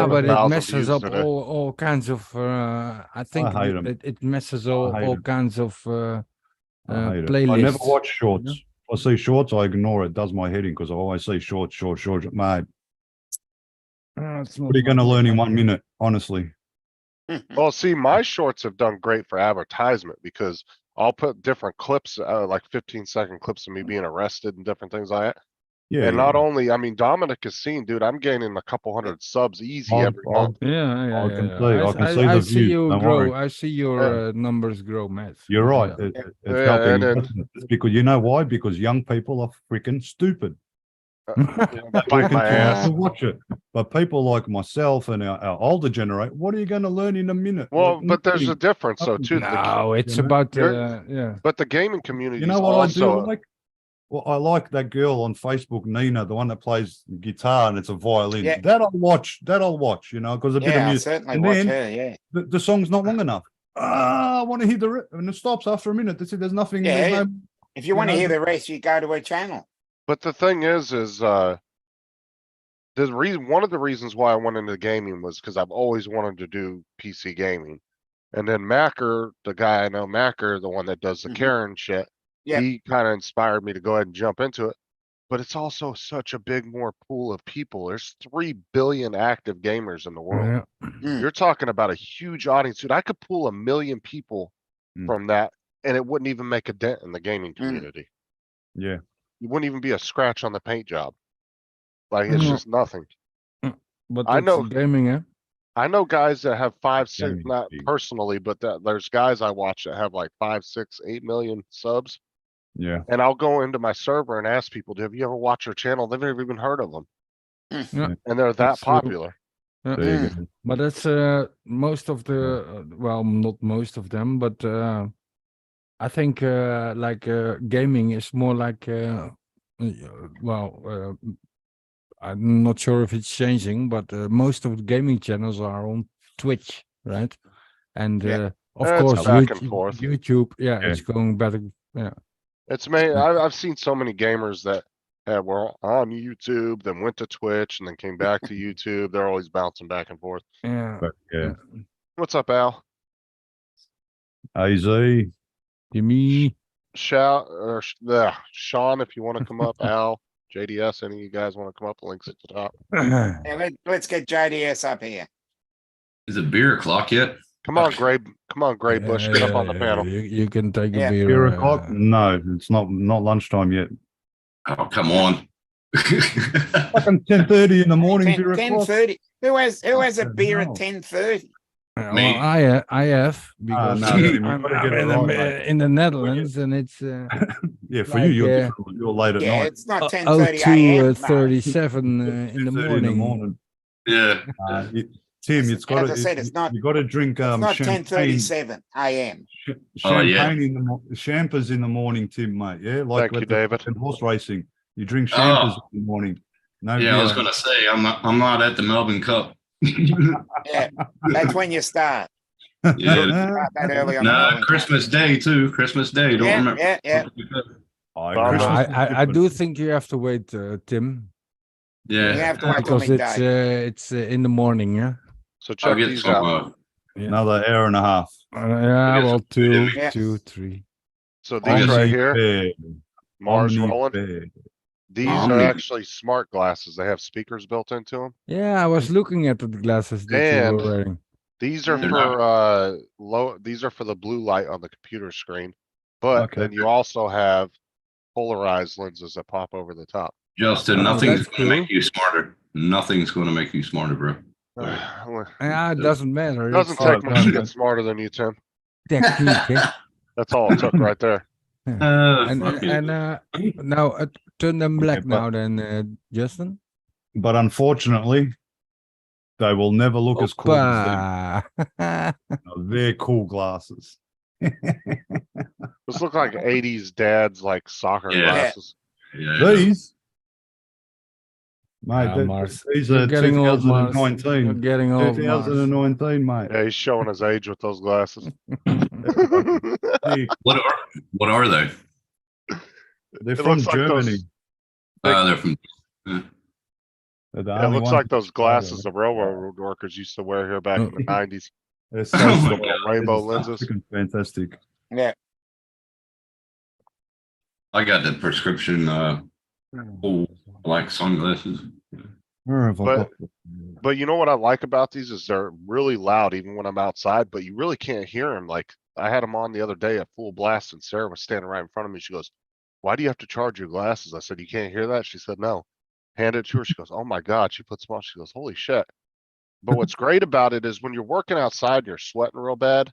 but it 211,000 messes views up today. all kinds of. I think hate 'em. it messes I all hate 'em. kinds of I hate it. playlists. I never watch shorts. If I see shorts, I ignore it. Does my head in because I always see shorts. Mate, It's what are you going to learn in 1 minute? Honestly. Well, see, my shorts have done great for advertisement because I'll put different clips, like 15-second clips of me being arrested and different things like that. Yeah. And not only, I mean, Dominic has seen, dude, I'm gaining a couple hundred subs easy I'll- every month. Yeah, I can see- I can see I the see views, you don't grow. worry. I see your numbers grow, Matt. You're right. Yeah. It's Yeah, helping. and then- It's because you know why? Because young people are freaking stupid. bite my ass. To watch it. But people like myself and our older generation, what are you going to learn in a minute? Well, Like, but there's a nothing. difference though too. No, it's you know, about you're- yeah. But the gaming community You know is what I do also like? Well, I like that girl on Facebook, Nina, the one that plays guitar and it's a violin. Yeah. That I'll watch, you know, because a bit of Yeah, I'll music. certainly And watch then her, yeah. the song's not long enough. I want to hear the and it stops after a minute. That's it. There's nothing. Yeah, there's no, If you want to know, hear the rest, you go to her channel. But the thing is the reason, one of the reasons why I went into gaming was because I've always wanted to do PC gaming. And then Macker, the guy I know, Macker, the one that does the Mhm. Karen shit, Yep. he kind of inspired me to go ahead and jump into it. But it's also such a big more pool of people. There's 3 billion active gamers in the world. Yeah. Mm. You're talking about a huge audience, dude. I could pull 1 million people Mm. from that, and it wouldn't even make a dent in the gaming community. yeah. You wouldn't even be a scratch on the paint job. Like it's No. just nothing. But I that's know- gaming, eh? I know guys that have 5, 6, Gaming not big. personally, but there's guys I watch that have like 5, 6, 8 million subs. Yeah. And I'll go into my server and ask people, have you ever watched their channel? They've never even heard of them. Yeah. And they're that That's true. popular. There you go. But that's most of the well, not most of them, but I think gaming is more like I'm not sure if it's changing, but most of the gaming channels are on Twitch, right? And Yeah. of It's course, back and forth. YouTube, yeah, Yeah. it's going better. Yeah, It's I've seen so many gamers that were on YouTube, then went to Twitch, and then came back to YouTube. They're always bouncing back and forth. yeah. But yeah. What's up, Al? AZ. Jimmy, Shout or Sean, if you want to come up, Al, JDS, any of you guys want to come up? Links at the top. Yeah, let's get JDS up here. Is it beer o'clock yet? Come on, Gray. Come on, Gray Bush. Get up on the panel. You can take Yeah. a beer. 4 o'clock? No, it's not lunchtime yet. Oh, come on. Fucking 10:30 in the morning. 0 o'clock. 10:30. Who has a Fucking beer hell. at 10:30? Me. Well, I have because no, Tim, I'm, you've gotta get I'm it in, right, the, mate. in the Netherlands, and it's Yeah, for Like, you, you're different. You're late at Yeah, night. it's not 10:30 a.m. no. 37 in the 10:30 morning. Yeah. Tim, it's got As I said, it's not- You got to drink It's not champagne. 10:37 a.m. Oh, yeah. Champagne in the champers in the morning, Tim, mate. Yeah, like Thank you, with the David. fucking horse racing. You drink champers in the morning. No Yeah, I was beer. gonna say I'm not at the Melbourne Cup. Yeah, that's when you start. Yeah. Start that early on the No, Melbourne Cup. Christmas Day too. Christmas Day. Don't Yeah, remember. yeah. Oh, No, Christmas I, is I different. do think you have to wait, Tim, You Yeah. have to wait till because midday. it's in the morning. Yeah. So I'll check get these some. out. Another hour and a half. Yeah. Yes, Well, two, yeah. 2, 3. So I these guess- right here, Omni-Fair. Mars rolling. Omni-Fair. These are Omni. actually smart glasses. They have speakers built into them. Yeah, I was looking at the glasses that you And- were wearing. These are They're for these are for the blue light on the computer screen. But Okay. then you also have polarized lenses that pop over the top. Justin, Oh, nothing's that's gonna cool. make you smarter. Nothing's gonna make you smarter, bro. Yeah, it doesn't matter. Doesn't It's take much to all get smarter than you, Tim. technique. eh? That's all it took right there. And Fuck it. now turn them black but- now, then Justin. But unfortunately, they will never look as cool as them. Oppa. They're cool glasses. Those look like 80s dads like soccer Yeah. glasses. Yeah. These, mate, Yeah, Mars. these You're are getting old, Mars. You're 2019. getting old, Mars. 2019, mate. Yeah, he's showing his age with those glasses. They're, What are they? they're It from looks like Germany. those- They're from. They're the It only looks ones like that- those glasses the railroad workers used to wear here back in the 90s. They're so Oh my soft. God. Rainbow They're lenses. freaking fantastic. Yeah. I got the prescription black sunglasses. Where have I But- got them? But you know what I like about these is they're really loud even when I'm outside, but you really can't hear them. Like I had them on the other day at full blast and Sarah was standing right in front of me. She goes, "Why do you have to charge your glasses?" I said, "You can't hear that?" She said, "No." Hand it to her. She goes, "Oh my God." She puts them on. She goes, "Holy shit." But what's great about it is when you're working outside and you're sweating real bad,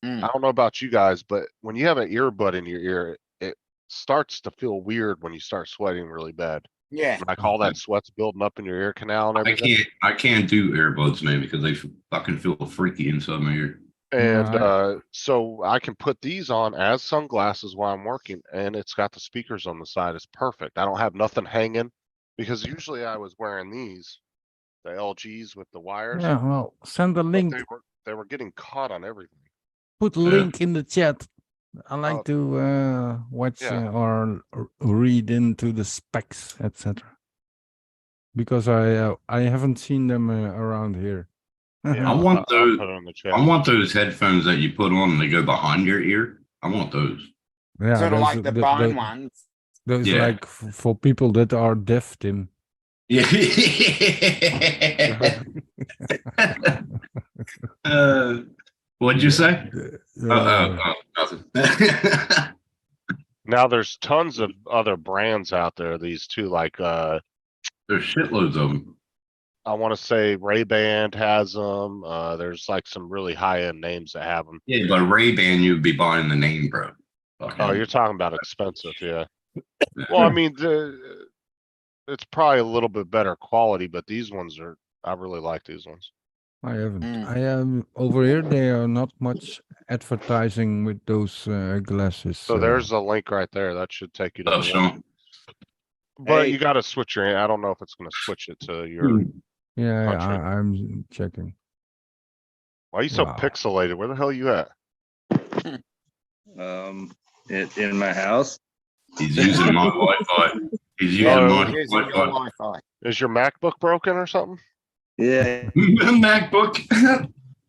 Mm. I don't know about you guys, but when you have an earbud in your ear, it starts to feel weird when you start sweating really bad. Yeah. Like all that sweat's building up in your ear canal and everything. I can't do earbuds, man, because they fucking feel freaky inside my ear. And Right. so I can put these on as sunglasses while I'm working, and it's got the speakers on the side. It's perfect. I don't have nothing hanging because usually I was wearing these, the LGs with the wires. Yeah, well, send a But link. they were getting caught on everything. Put a Yeah. link in the chat. I like Oh, to watch yeah. or read into the specs, etc. Because I haven't seen them around here. Yeah, I want I'll those. put it in the chat. I want those headphones that you put on and they go behind your ear. I want those. Yeah, Sort of those, like the bone ones. those Yeah. like for people that are deaf, Tim. Yeah. What'd you say? Nothing. Now there's tons of other brands out there. These two, like There's shitloads of them. I want to say Ray-Ban has them. There's like some really high-end names that have them. Yeah, but Ray-Ban, you'd be buying the name, bro. Oh, you're talking about expensive, yeah. Well, I mean, it's probably a little bit better quality, but these ones are. I really like these ones. I haven't. Mm. I am over here. They are not much advertising with those glasses. So there's a link right there. That should take you to. Oh, The one. Sean. But Hey. you got to switch your. I don't know if it's going to switch it to your. yeah, country. I'm checking. Why are you so Wow. pixelated? Where the hell are you at? In my house. He's using my Wi-Fi. He's using Oh, my Using your Wi-Fi. Wi-Fi. Is your MacBook broken or something? Yeah. MacBook.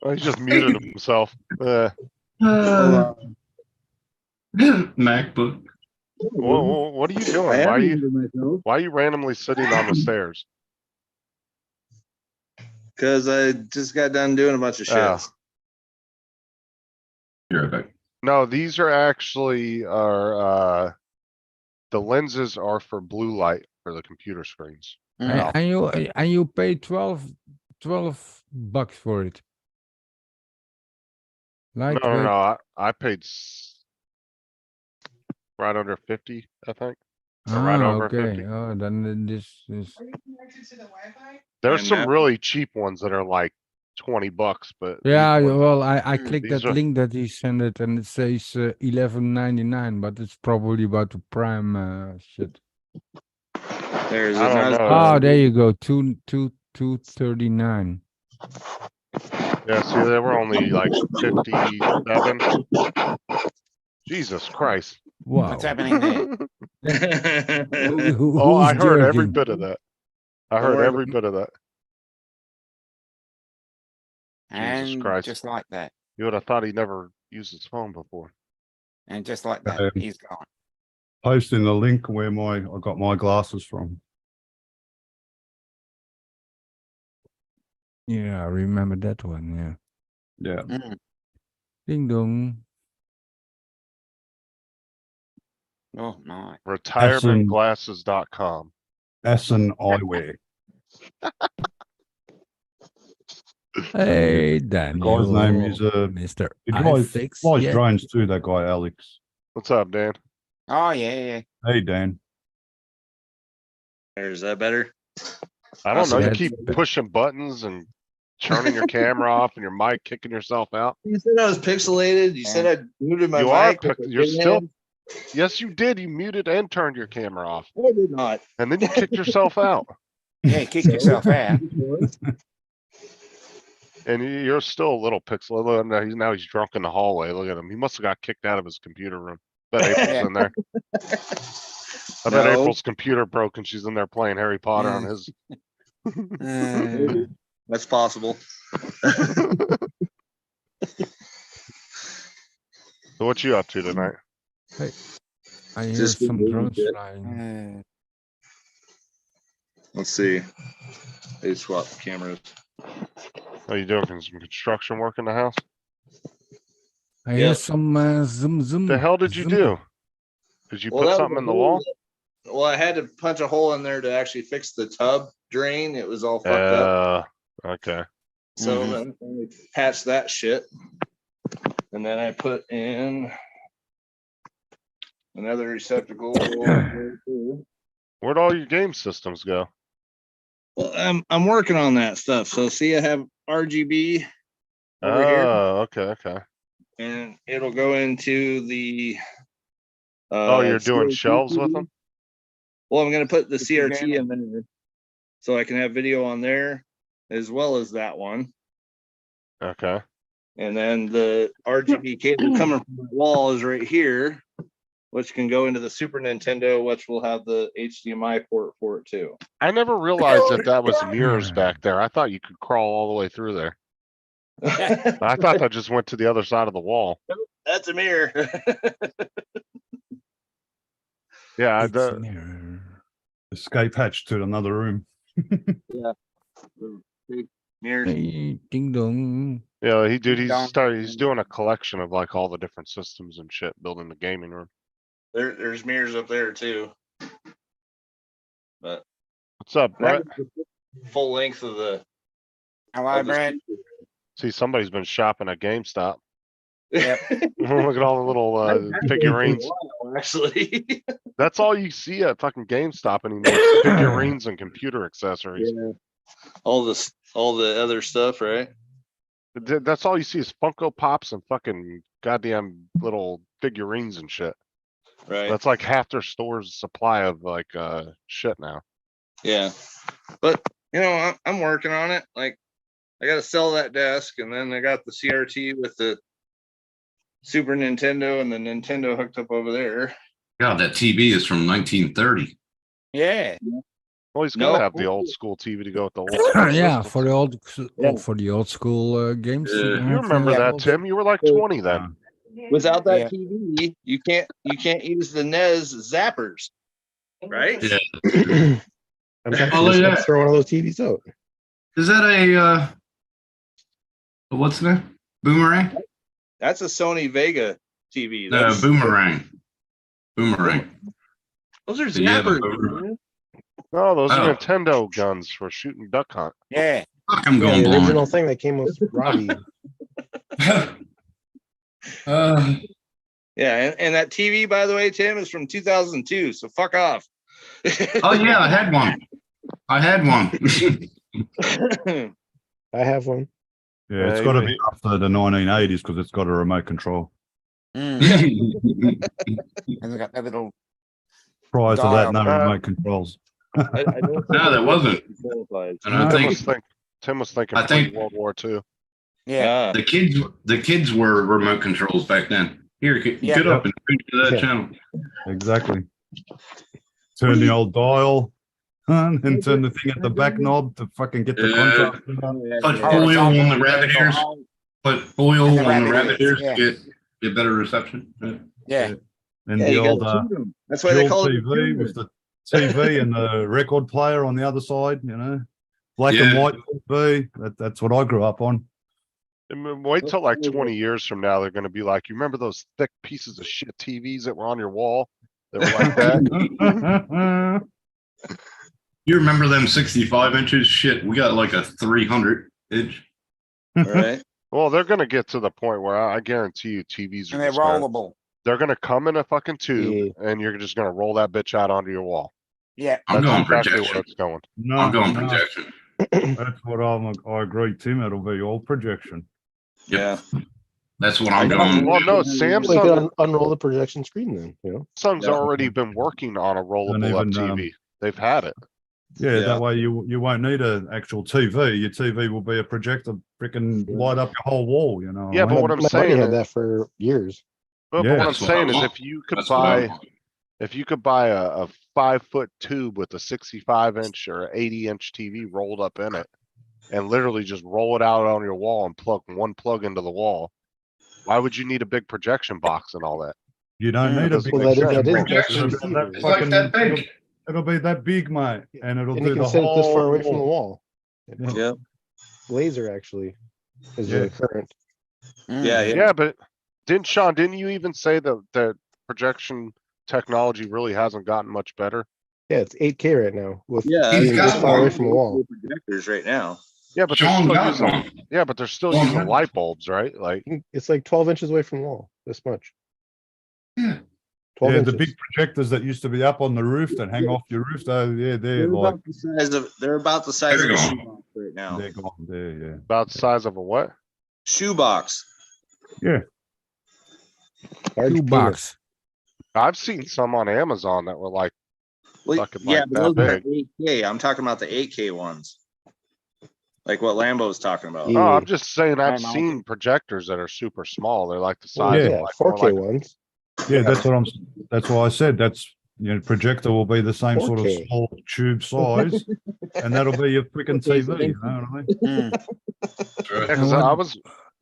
Oh, he just muted himself. MacBook. What are you doing? Why are you randomly sitting on the stairs? Because I just got done doing a bunch of shit. Oh. You're right back. No, these are actually the lenses are for blue light for the computer screens. Mm. And you pay 12 bucks for it. Like No. I paid right under 50, I think. Or right over okay. 50. Oh, then this is There's And some that- really cheap ones that are like 20 bucks, but these yeah. ones- Well, I Mm, clicked these that are- link that he sent it, and it says $11.99, but it's probably about the Prime shit. There's I don't another. know. Oh, there you go. 239. Yeah, see, they were only like 57. Jesus Christ. Wow. What's happening there? Oh, I Who's heard every jerking? bit of that. I Don't heard worry every bit of that. And Christ. just like that. You would have thought he never used his phone before. And just like that, Um, he's gone. Posting the link where I got my glasses from. Yeah, I remember that one. Yeah. Yeah. Mm. Ding dong. Oh, my. Retirementglasses.com. Essen Eyewear. Hey, Daniel. Guy's name is Mr. he flies iFix. flies Yeah. drones too, that guy Alex. What's up, Dan? Oh, yeah. Hey Dan. Is that better? I don't know. You That's keep bad. pushing buttons and turning your camera off and your mic kicking yourself out. You said I was pixelated. You said I muted my You are mic. with a you're big still. hand. Yes, you did. You muted and turned your camera off, I did not. and then you kicked yourself out. Yeah, kick yourself out. And you're still a little pixel. Now he's drunk in the hallway. Look at him. He must have got kicked out of his computer room. Bet April's Yeah. in there. I bet No. April's computer broke and she's in there playing Harry Potter on his. That's possible. So what you up to tonight? I hear Just some moving drones shit. flying. Let's see. They swapped the cameras. Are you doing some construction work in the house? I hear Yep. some zoom zoom. The hell did you zoom. do? Did you Well, put that was something a in the hole wall? Well, I had to punch a hole in there to actually fix the tub drain. It was all fucked up. Okay. So Mhm. then we patched that shit. And then I put in another receptacle. Where'd all your game systems go? Well, I'm working on that stuff. So see, I have RGB over here, Oh, okay. and it'll go into the. Oh, you're doing CRT shelves with TV. them? Well, I'm gonna put the Put your CRT game in there, so I can have video on there as well as that one. Okay. And then the RGB cable coming from the wall is right here, which can go into the Super Nintendo, which will have the HDMI port for it too. I never realized that that was mirrors back there. I thought you could crawl all the way through there. I thought that just went to the other side of the wall. That's a mirror. Yeah, It's a mirror. Escape hatch to another room. Mirrors. Hey, ding dong. yeah, Ding dong. he's doing a collection of like all the different systems and shit, building the gaming room. There's mirrors up there too. But What's up, Brett? full length of the. Hello, of the Brett. See, somebody's been shopping at GameStop. Yep. Look at all the little figurines. Actually. That's all you see at fucking GameStop anymore. is Figurines and computer accessories. Yeah. All the other stuff, right? That's all you see is Funko Pops and fucking goddamn little figurines and shit. Right. That's like half their store's supply of like shit now. Yeah. But you know, I'm working on it. Like I gotta sell that desk, and then I got the CRT with the Super Nintendo and the Nintendo hooked up over there. God, that TV is from 1930. Yeah. Well, he's gonna No. have the old school TV to go with the old school Yeah, systems. for the old Yeah. for the old school games. Yeah. you You have, remember Yeah. that, Tim? You were like 20 then. Without that Yeah. TV, you can't use the NES zappers, right? Yeah. I'm trying Oh, to just yeah. throw one of those TVs out. Is that a what's that? Boomerang? That's a Sony Vega TV. No, That's, boomerang. Boomerang. those are So you have a zappers. boomerang? man. No, those are Oh. Nintendo guns for shooting duck hunt. Yeah. Fuck, I'm Yeah, going the original blind. thing that came with Robbie. Yeah, and that TV, by the way, Tim, is from 2002. So fuck off. Oh yeah, I had one. I had one. I have one. Yeah, it's Yeah, got to you- be after the 1980s because it's got a remote control. Mm. And they got that little. Prior to that, no Dial. remote controls. I don't think No, there wasn't. qualified. And I Tim think was, Tim was thinking I think- World War II. Yeah. Ah, the kids were remote controls back then. Here, Yeah. get up and turn to that Yeah. channel. Exactly. Turn the old dial on and turn the thing at the back knob to fucking get the Yeah. contrast. Put Oh, it's oil on on the the rabbit ears. oh, Put oil And on the the rabbit rabbit ears, ears to get better reception. Yeah. And yeah, the you old gotta tune 'em. That's why they dual call it a TV tuner. with the TV and the record player on the other side, you know, black and Yeah. white TV. That's what I grew up on. And then wait till like 20 years from now, they're gonna be like, you remember those thick pieces of shit TVs that were on your wall? That were like that? You remember them 65 inches? Shit, we got like a 300 inch. All right. Well, they're gonna get to the point where I guarantee you TVs And are they're just gonna, rollable. they're gonna come in a fucking tube Yeah. and you're just gonna roll that bitch out onto your wall. Yeah. I'm That's going exactly where projection. it's going. No, I'm going no, projection. that's what I agree, Tim. It'll be all projection. Yeah. That's what I'm going. Well, no, Well, you could Samsung, unroll the projection screen then, you know? Samsung's Yeah. already been working on a rollable up even, TV. They've had it. Yeah, Yeah. that way you won't need an actual TV. Your TV will be a projector, freaking light up your whole wall. You know. Yeah, but My- what I'm my buddy saying had is- that for years. But Yeah. what I'm That's what I saying is want. if you could That's what I buy, want. if you could buy a 5-foot tube with a 65-inch or 80-inch TV rolled up in it and literally just roll it out on your wall and plug one plug into the wall, why would you need a big projection box and all that? You don't Mm. need a big Well, that is- projection that is box. just It'll be receiver. that It's like that fucking- big. It'll be that big, mate, and it'll And do you the can set it this far whole away from the wall. wall. Yeah. Laser actually is Yeah. the current. Mm. Yeah. Yeah, but didn't you even say that the projection technology really hasn't gotten much better? Yeah, it's 8K right now with Yeah. He's being got this far away one. from the wall. Projectors right now. Yeah, but they're Sean still got using, one. yeah, but they're still Well, using huh? light bulbs, right? Like, It's like 12 inches away from the wall, this much. Yeah. 12 Yeah, inches. the big projectors that used to be up on the roof that hang off your roof, though, yeah, they're like, They're about the size of They're a gone. shoebox right now. they're gone there, yeah. About the size of a what? Shoebox. Large Two penis. bucks. I've seen some on Amazon that were like, Well, Fucking yeah, like but that those are 8K. I'm talking about the 8K ones. Like what Lambo's talking about. Yeah. oh, I'm just saying I've Hey, Mike. seen projectors that are super small. They're like the Well, size Yeah. of yeah, like, 4K more like ones. Yeah, that's why I said that's, you know, projector will be the same sort of 4K. small tube size, and that'll be your freaking 4K 's TV, you know what I mean? Mm. Yeah, And 'cause what- I was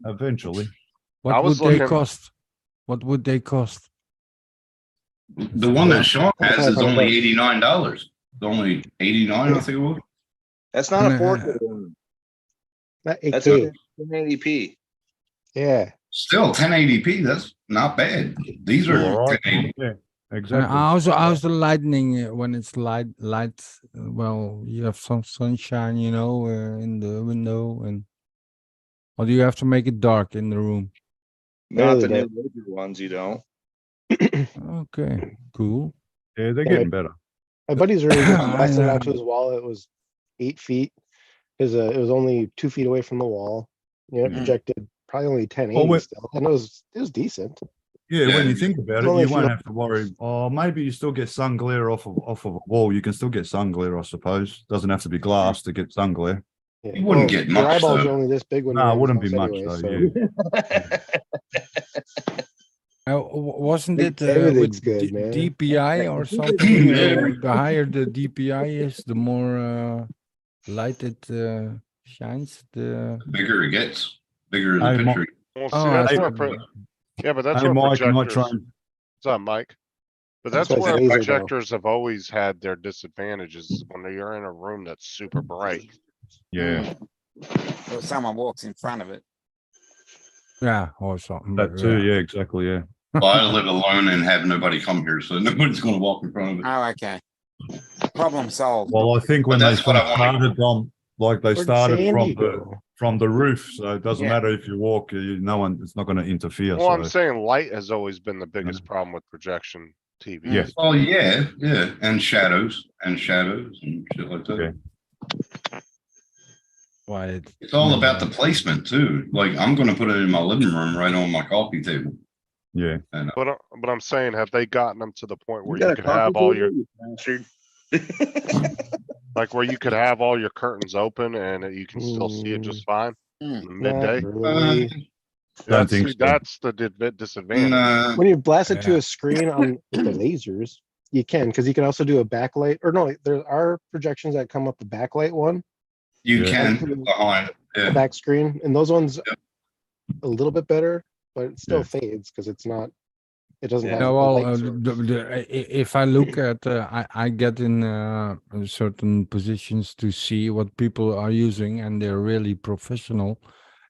Eventually. What was would they looking- cost? What would they cost? The one that Sean has is only $500. $89. It's only 89, I think it was. That's not a And, 4K one. Not That's 8K. a 1080p. Yeah. Still 1080p, that's not bad. These All are right. 1080. Yeah, exactly. How's the lightning when it's light? Well, you have some sunshine, you know, in the window, and or do you have to make it dark in the room? Not the Barely new Laser ones, you don't. Okay, cool. Yeah, they're Yeah, getting better. My buddy's room just I blasted know. out to his wall. It was 8 feet. Because it was only 2 feet away from the wall. You know, Mhm. projected probably only 1080 Well, still. And it was decent. Yeah, when Yeah. you think about it, Only you if you won't don't- have to worry. Oh, maybe you still get sun glare off of a wall. You can still get sun glare, I suppose. Doesn't have to be glass to get sun glare. Yeah. You wouldn't get Your much, eyeballs though. are only this big when No, you're it in wouldn't his be house much anyway, though. so- Yeah. Wasn't it Everything's with good, man. DPI or something? The higher the DPI is, the more light it shines. The The bigger it gets, bigger Hey, the Mo- picture. well, see, Oh, that's I where see. yeah, but that's Hey, where Mike, you might projectors. try and What's up, Mike? But That's that's why it's where laser now. projectors have always had their disadvantages when you're in a room that's super bright. yeah, Or someone walks in front of it. yeah, or something. that too. Yeah, exactly. Yeah. Well, I live alone and have nobody come here, so nobody's gonna walk in front of it. Oh, okay. Problem solved. Well, I think when But they that's what I first wanted. started on, like they Where'd started Sandy from go? the roof, so it doesn't Yeah. matter if you walk. No one, it's not going to interfere. Well, I'm So saying light has always been the biggest problem with projection TVs. Yes. Oh, yeah, yeah, and shadows and shit like that. Okay. Why? It's all about the placement too. Like I'm gonna put it in my living room right on my coffee table. yeah, And But I'm saying, have they gotten them to the point where got you a could coffee have all your, table, you bastard? like where you could have all your curtains open and you can still see it just fine Mm. in the Not midday? really. Don't think see, so. That's the disadvantage. nah, When you blast it to Yeah. a screen on with the lasers, you can, because you can also do a backlight, or no, there are projections that come up a backlight one, you Yeah. can behind. Yeah. back screen, and those ones a little bit better, but it still Yeah. fades because it's not, it doesn't Yeah. have. No, the well, light source. if I look at, I get in certain positions to see what people are using, and they're really professional,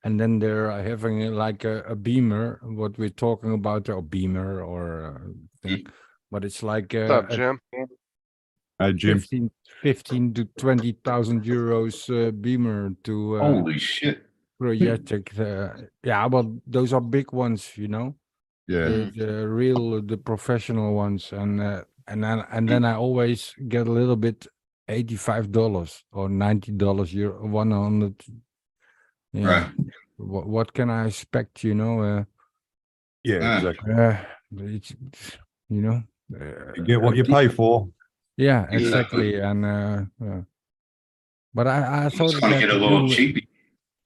and then they're having like a beamer, what we're talking about, or beamer or thing, but it's like What's up, a Jim? hey Jim. 15 to 20,000 euros beamer to Holy shit. projectic. Yeah, well, those are big ones, you know. Yeah, The real, the professional ones, and then I always get a little bit $85 or $90 euro 100. Yeah. Right. What can I expect? You know. yeah, Ah. exactly. It's, you know. You get what you pay for. Yeah, exactly, and but I I'm thought just gonna that get a little you- cheapy.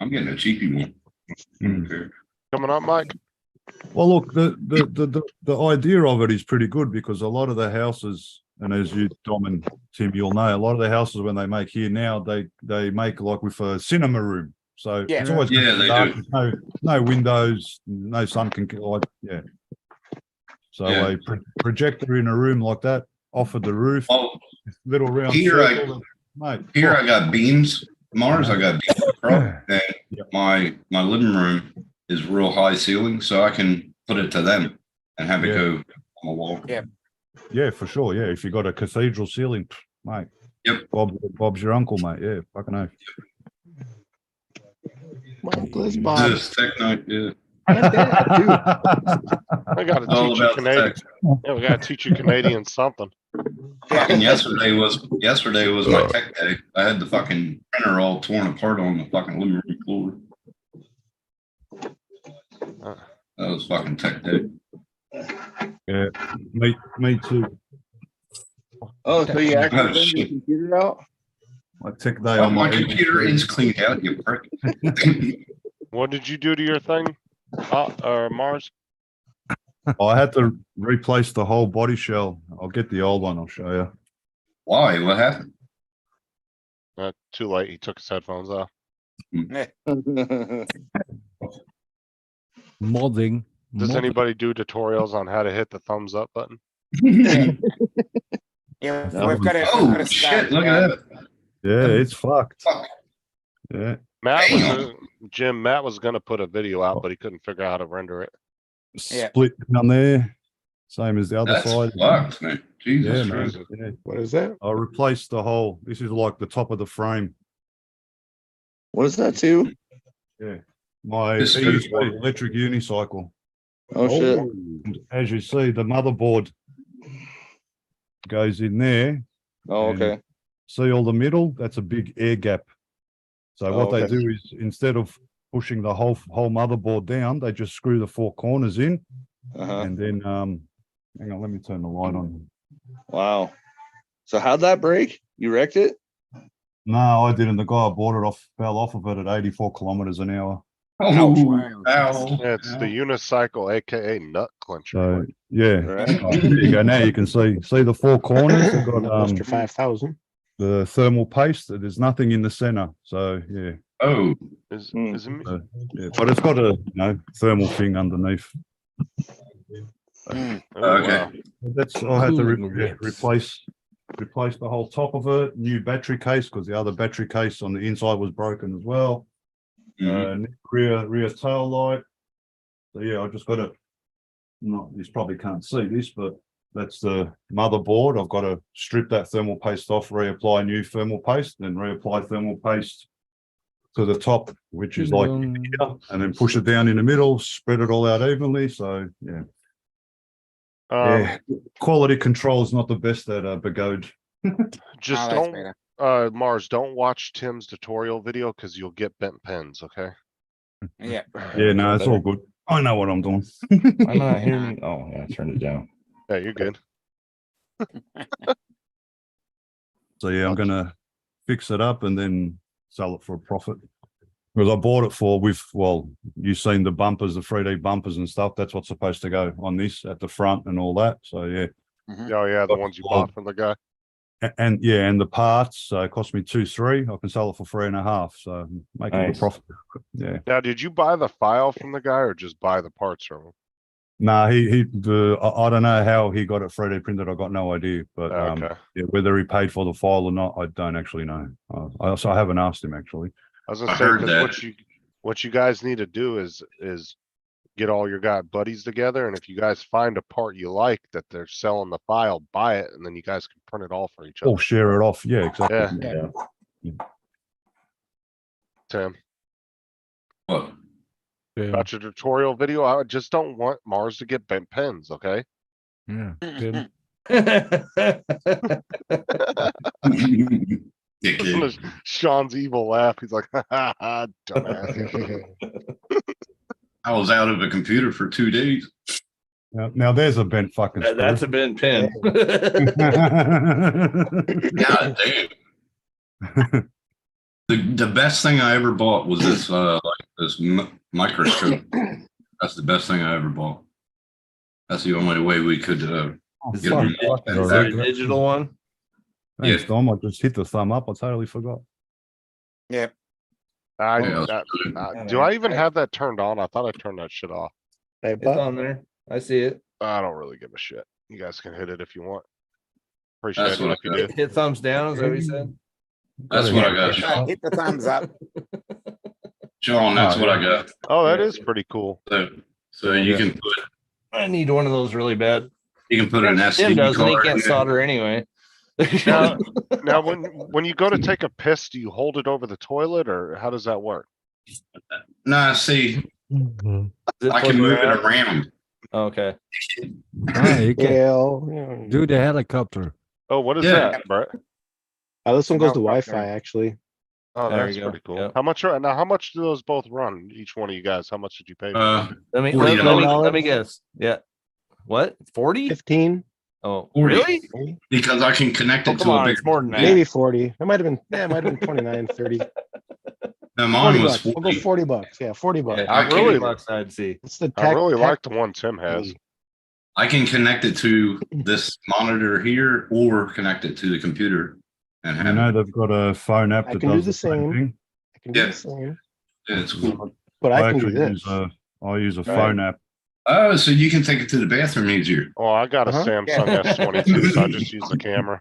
I'm getting a cheapy one. Mm. Okay. Coming up, Mike? Well, look, the idea of it is pretty good because a lot of the houses, and as you, Dom and Tim, you'll know, a lot of the houses when they make here now, they make like with a cinema room. So Yeah. it's always Yeah, they dark, do. no windows, no sun can like yeah. So Yeah. a projector in a room like that, off of the roof, Well, little round Here I- circle, mate. here I got beams, Mars, I got beams across, and Yep. my living room is real high ceiling, so I can put it to them and have it Yeah. go on the wall. Yeah. Yeah, for sure. Yeah, if you got a cathedral ceiling, mate. Yep. Bob's your uncle, mate. Yeah, fucking oath. Marvelous Bob. This tech night, yeah. I gotta All teach you about the Canadian. text. Yeah, we gotta teach you Canadian something. Fucking yesterday was my tech day. I had the fucking printer all torn apart on the fucking living room floor. Uh, That was fucking tech day. Yeah, me too. Oh, so you actually Oh, bring your shit. computer out? My tech day Oh, on my my computer is cleaned out, you prick. What did you do to your thing? Mars? I had to replace the whole body shell. I'll get the old one. I'll show you. Why? What happened? Too late. He took his headphones off. Modding. Does anybody do tutorials on how to hit the thumbs up button? Yeah, we've got to. Oh, shit, look at that. Yeah, it's fucked. Fuck. Yeah, Matt Damn. Matt was gonna put a video out, but he couldn't figure out how to render it. Yeah. split down there, same as the other That's side. fucked, man. Jesus Yeah, man. Christ. Yeah. What is that? I replaced the whole. This is like the top of the frame. What is that too? Yeah, my This is EUC good. electric unicycle. Oh shit. And as you see, the motherboard goes in there. Oh, And okay. See all the middle? That's a big air gap. So Oh, what they okay. do is instead of pushing the whole motherboard down, they just screw the four corners in, Uh-huh. and then hang on, let me turn the light on. Wow. So how'd that break? You wrecked it? No, I didn't. The guy I bought it off fell off of it at 84 kilometers an hour. Oh, Wow. ow. Yeah, it's the unicycle, aka nut clencher. So yeah, Right. oh, there you go. Now you can see the four corners. They've got Buster 5,000. the thermal paste. There's nothing in the center. So yeah, Oh, Is Hmm. is it me? yeah, but it's got a thermal thing underneath. Mm. Oh, okay. wow. That's I had to Cooling ribs. replace the whole top of it, new battery case because the other battery case on the inside was broken as well. Mhm. Rear tail light. So yeah, I just got to. No, you probably can't see this, but that's the motherboard. I've got to strip that thermal paste off, reapply new thermal paste, then reapply thermal paste to the top, which is like here, and then push it down in the middle, spread it all out evenly. So yeah. Yeah, quality control is not the best at Begode. Just Oh, that's don't, better. Mars, don't watch Tim's tutorial video because you'll get bent pens, okay? Yeah. Yeah, no, it's all good. I know what I'm doing. I'm not hearing you. Oh, yeah, I turned it down. Yeah, you're good. So yeah, I'm gonna fix it up and then sell it for a profit. Because I bought it for you've seen the bumpers, the 3D bumpers and stuff. That's what's supposed to go on this at the front and all that. So yeah, Oh, yeah, the ones you bought from the guy. and the parts. So it cost me 2-3. I can sell it for 3.5. So I'm making a Nice. profit. Yeah. Now, did you buy the file from the guy or just buy the parts from him? Nah, I don't know how he got it 3D printed. I got no idea, but Okay. yeah, whether he paid for the file or not, I don't actually know. I haven't asked him actually. I was gonna I say, heard 'cause that. what you guys need to do is get all your guy buddies together, and if you guys find a part you like that they're selling the file, buy it, and then you guys can print it all for each Or other. share it off. Yeah, exactly. Yeah. Yeah. Tim, what? Yeah. about your tutorial video, I just don't want Mars to get bent pens, okay? Yeah. Tim. Dickhead. Sean's evil laugh. He's like, ha ha ha, dumbass. I was out of a computer for 2 days. Now there's a bent fucking. That's a bent pin. God damn. The best thing I ever bought was this microscope. That's the best thing I ever bought. That's the only way we could Is get it rid a of that. digital one? Thanks, Yeah. Dom. I just hit the thumb up. I totally forgot. Do Yeah, I even have that turned on? I thought I turned that shit off. Hey, It's Buck, on there. I see it. I don't really give a shit. You guys can hit it if you want. Appreciate That's it what if you I do. Hit thumbs down, is that what you said? That's what I got, Sean. Hit the thumbs up. Sean, that's what I got. Oh, that is pretty cool. So you can put I need one of those really bad. an Tim SD doesn't, he card. can't in it. solder anyway. Now, when you go to take a piss, do you hold it over the toilet or how does that work? Nah, see, Does I flip can move it around? around. Okay. Ah, you can Scale, you know. do the helicopter. Oh, what is Yeah. that, Brett? This one goes to Now- Wi-Fi, actually. Oh, There that's you go. pretty cool. Yep. How much are, now, how much do those both run? Each one of you guys, how much did you pay? for Uh, Let me, $40. let me guess. Yeah. What? 40? 15, Oh, 40. really? maybe, because I can connect Oh, it come to a on, big. it's more than that. maybe 40. It might have been, yeah, it might have been 29, 30. No, 40 mine was bucks. We'll go 40. 40 bucks. Yeah, 40 bucks. Yeah, I I really can't- bucks I'd see. It's the I tech. really tech- like the one Tim has. I can connect it to this monitor here or connect it to the computer and You have know, it. they've got a phone app I that can do does the the same same. thing. I can do Yeah. the same, It's cool. but I can do actually this. I use a phone app. Oh, so you can take it to the bathroom easier. Oh, I got a Uh-huh. Samsung S22, so I just use the camera.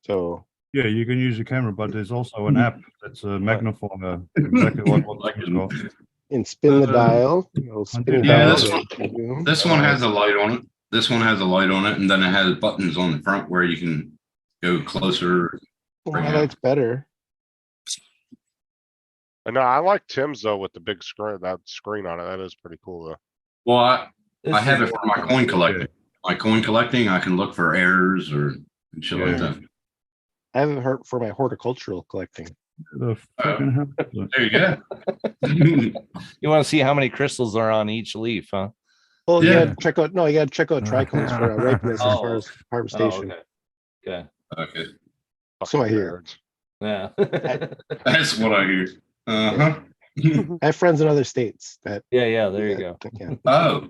So Yeah, you can use a camera, but there's also an app that's a magnifier, exactly like what Tim's got. and spin the Uh, dial. Little spinning Yeah, dial. this one- Boom. This one has a light on it. This one has a light on it, and then it has buttons on the front where you can go closer. My light's better. And no, I like Tim's though with the big screen, that screen on it. That is pretty cool though. Well, I This have is- it for my coin collecting. My coin collecting, I can look for errors or and shit like Yeah. that. I have it hurt for my horticultural collecting. The fucking hell? There you go. You want to see how many crystals are on each leaf, huh? Well, you Yeah. gotta check out. No, you gotta check out trichomes for ripeness as far as Oh, harvestation. okay. Okay. Okay, So I Fucking hear. nerds. Yeah. that's what I hear. Uh-huh. I have friends in other states that. Yeah, there you go. Yeah. Oh,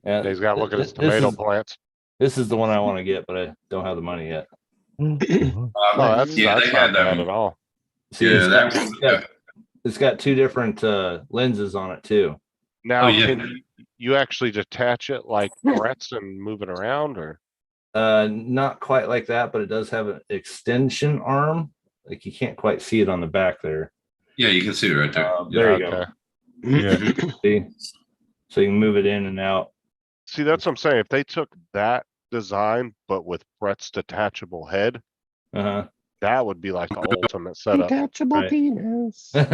Yeah. He's got to look at his This tomato is- plants. This is the one I want to get, but I don't have the money yet. Oh, that's, yeah, that's they not got that bad one. at all. See, Yeah, it's that got- one- it's got- it's got two different lenses on it too. Now, Oh, yeah. can you actually detach it like Brett's and move it around, or? Not quite like that, but it does have an extension arm. Like you can't quite see it on the back there. Yeah, you can see it right there. There you Okay. go. See? So you can move it in and out. See, that's what I'm saying. If they took that design, but with Brett's detachable head, Uh that would be like the ultimate setup. Detachable Right. penis. huh.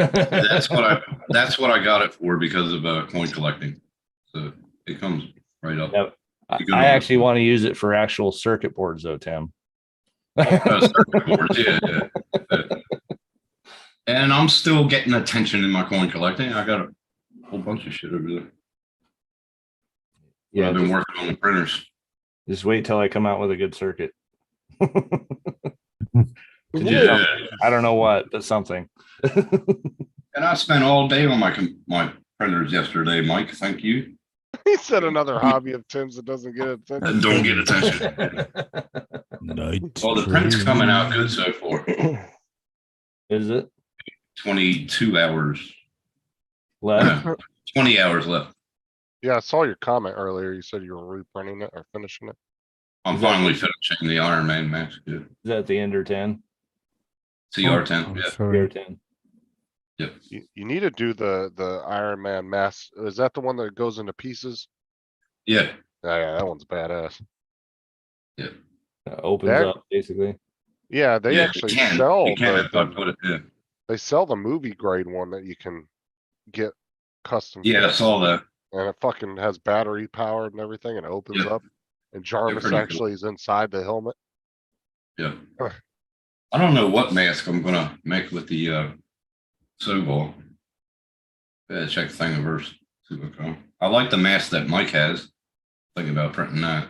That's what I got it for because of coin collecting. So it comes right up. Yep. You go I to- actually want to use it for actual circuit boards though, Tim. Circuit boards, yeah. And I'm still getting attention in my coin collecting. I got a whole bunch of shit over there. Yeah, I've been just, working on the printers. just wait till I come out with a good circuit. Yeah, I don't know what, but something. and I spent all day on my printers yesterday, Mike. Thank you. He said another hobby of Tim's that doesn't get attention. That don't get attention. Night. Well, the print's coming out good so far. Is it 22 hours. left? 20 hours left. Yeah, I saw your comment earlier. You said you were reprinting it or finishing it. I'm finally finishing the Iron Man match. Good. Is that the Ender 10? CR10. Yeah. Sorry. Ender 10. You need to do the Iron Man mask. Is that the one that goes into pieces? Yeah. Yeah, that one's badass. Opens That- up basically. Yeah, they Yeah, actually you can. sell You can if I the, put it in. they sell the movie grade one that you can get custom. Yeah, I fit, saw that. And it fucking has battery powered and everything and it opens Yeah. up. And Jarvis pretty cool. actually is inside the helmet. Yeah. I don't know what mask I'm gonna make with the Sobol. Yeah, check Thingiverse. See what comes. I like the mask that Mike has. Thinking about printing that.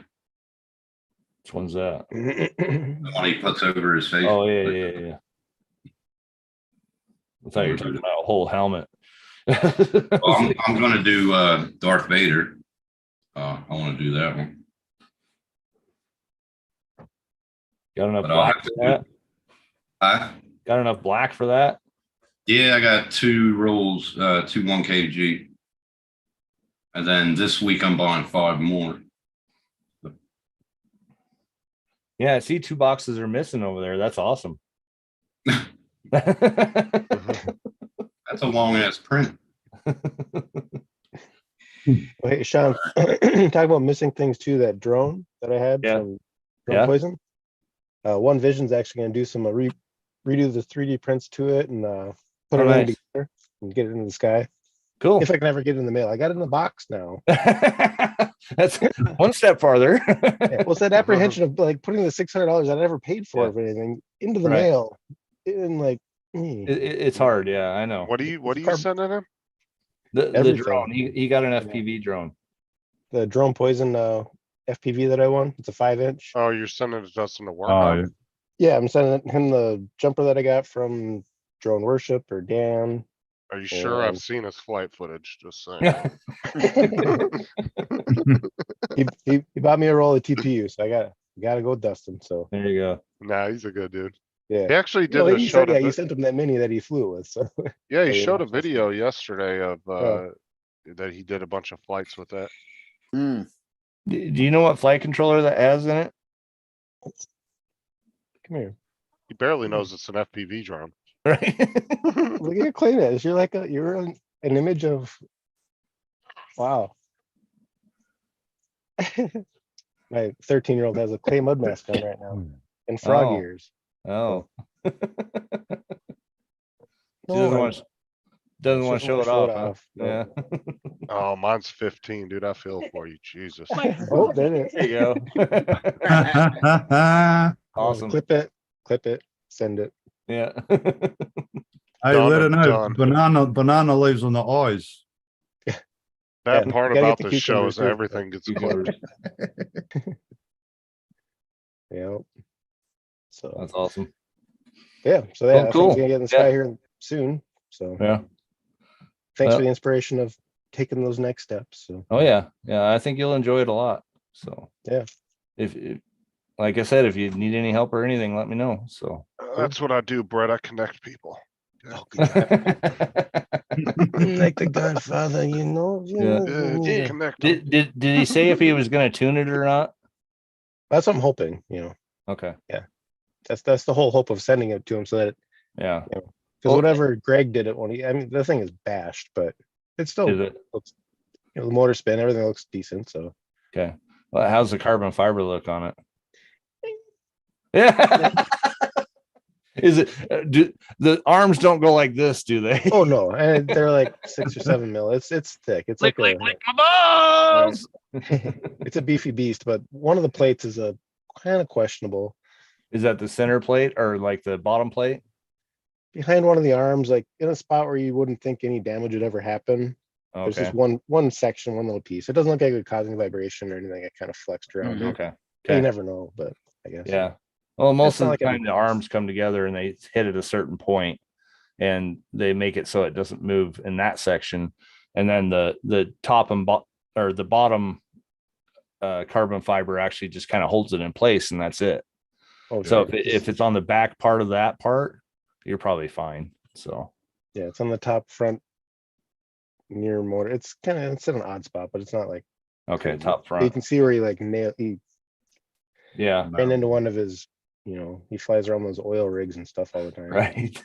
Which one's that? The one he puts over his face. Oh yeah. I thought you were talking about a whole helmet. Well, I'm gonna do Darth Vader. I want to do that one. Got enough But I'll black have for to that? Huh? Got enough black for that? Yeah, I got 2 rolls, 2 1 kg. And then this week I'm buying 5 more. Yeah, I see 2 boxes are missing over there. That's awesome. That's a long ass print. Hey, Sean, talk about missing things too. That drone that I had Yeah. from Drone Yeah. Poison. One Vision's actually going to do some redo the 3D prints to it and put Oh, everything nice. together and get it into the sky. Cool. if I can ever get it in the mail. I got it in the box now. That's one step farther. Yeah, well, it's that apprehension of like putting the $600 I never paid for Yeah. of anything into the Right. mail, and like It's hard. Yeah, I know. What are you carb- sending him? The everything. drone. He got an FPV drone. the Drone Poison FPV that I won. It's a 5-inch. Oh, you're sending it to Dustin to work Oh, on? yeah. Yeah, I'm sending him the jumper that I got from Drone Worship or Dan. Are you sure? I've and- seen his flight footage, just saying. he bought me a roll of TPU, so I gotta go with Dustin. So There you go. Nah, he's a good dude. yeah. He actually No, did a he show said, yeah, to, you sent him that mini that he flew with. So yeah, he you showed know, a video yesterday of, that he did a bunch of flights with that. Hmm. Do you know what flight controller that has in it? come here. He barely knows it's an FPV drone. Right. Look at your clay nets. You're an image of. Wow. My 13-year-old has a clay mud mask on right now and frog Oh. ears. Oh. She No, doesn't want to show it off. Huh? off. No. Yeah. Oh, mine's 15, dude. I feel for you, Jesus. Oh, there it There is. you go. Awesome. Clip it, send it. Yeah. Hey, Done let her and know. done. Banana leaves on the eyes. That Yeah, part you gotta about get the this show cucumbers is too. everything gets clipped. Yeah. So That's awesome. yeah, so yeah, Cool, I think cool. it's gonna get in the Yeah. sky here soon. So Yeah. thanks Well- for the inspiration of taking those next steps. So Oh yeah. Yeah. I think you'll enjoy it a lot. So yeah. if like I said, if you need any help or anything, let me know. So That's what I do, Brett. I connect people. Like the Godfather, you know. Yeah. Just connect 'em. Did he say if he was gonna tune it or not? That's what I'm hoping, you know. Okay. That's the whole hope of sending it to him so that Yeah. because Well- whatever Greg did it when I mean the thing is bashed, but it's still Is it? looks, you know, the motor spin, everything looks decent. So Okay. Well, how's the carbon fiber look on it? Yeah. Is it do the arms don't go like this, do they? oh no, and they're like 6 or 7 mil. It's thick. It's like lick my balls. it's a beefy beast, but one of the plates is a kind of questionable. Is that the center plate or like the bottom plate? Behind one of the arms, like in a spot where you wouldn't think any damage would ever happen. There's Okay. just one section, one little piece. It doesn't look like it would cause any vibration or anything. It kind of flexed around it. Okay. You Okay. never know, but I guess. Yeah. Well, most not of like the time everything the arms come together and they hit at a certain point and they make it so it doesn't move in that section. And then the top and or the bottom carbon fiber actually just kind of holds it in place and that's it. Oh, So sure. if it's on the back part of that part, you're probably fine. So Yeah, it's on the top front near motor. It's in an odd spot, but it's not like okay, top you front. can see where he Yeah. ran into one of his, you know, he flies around those oil rigs and stuff all the time. Right.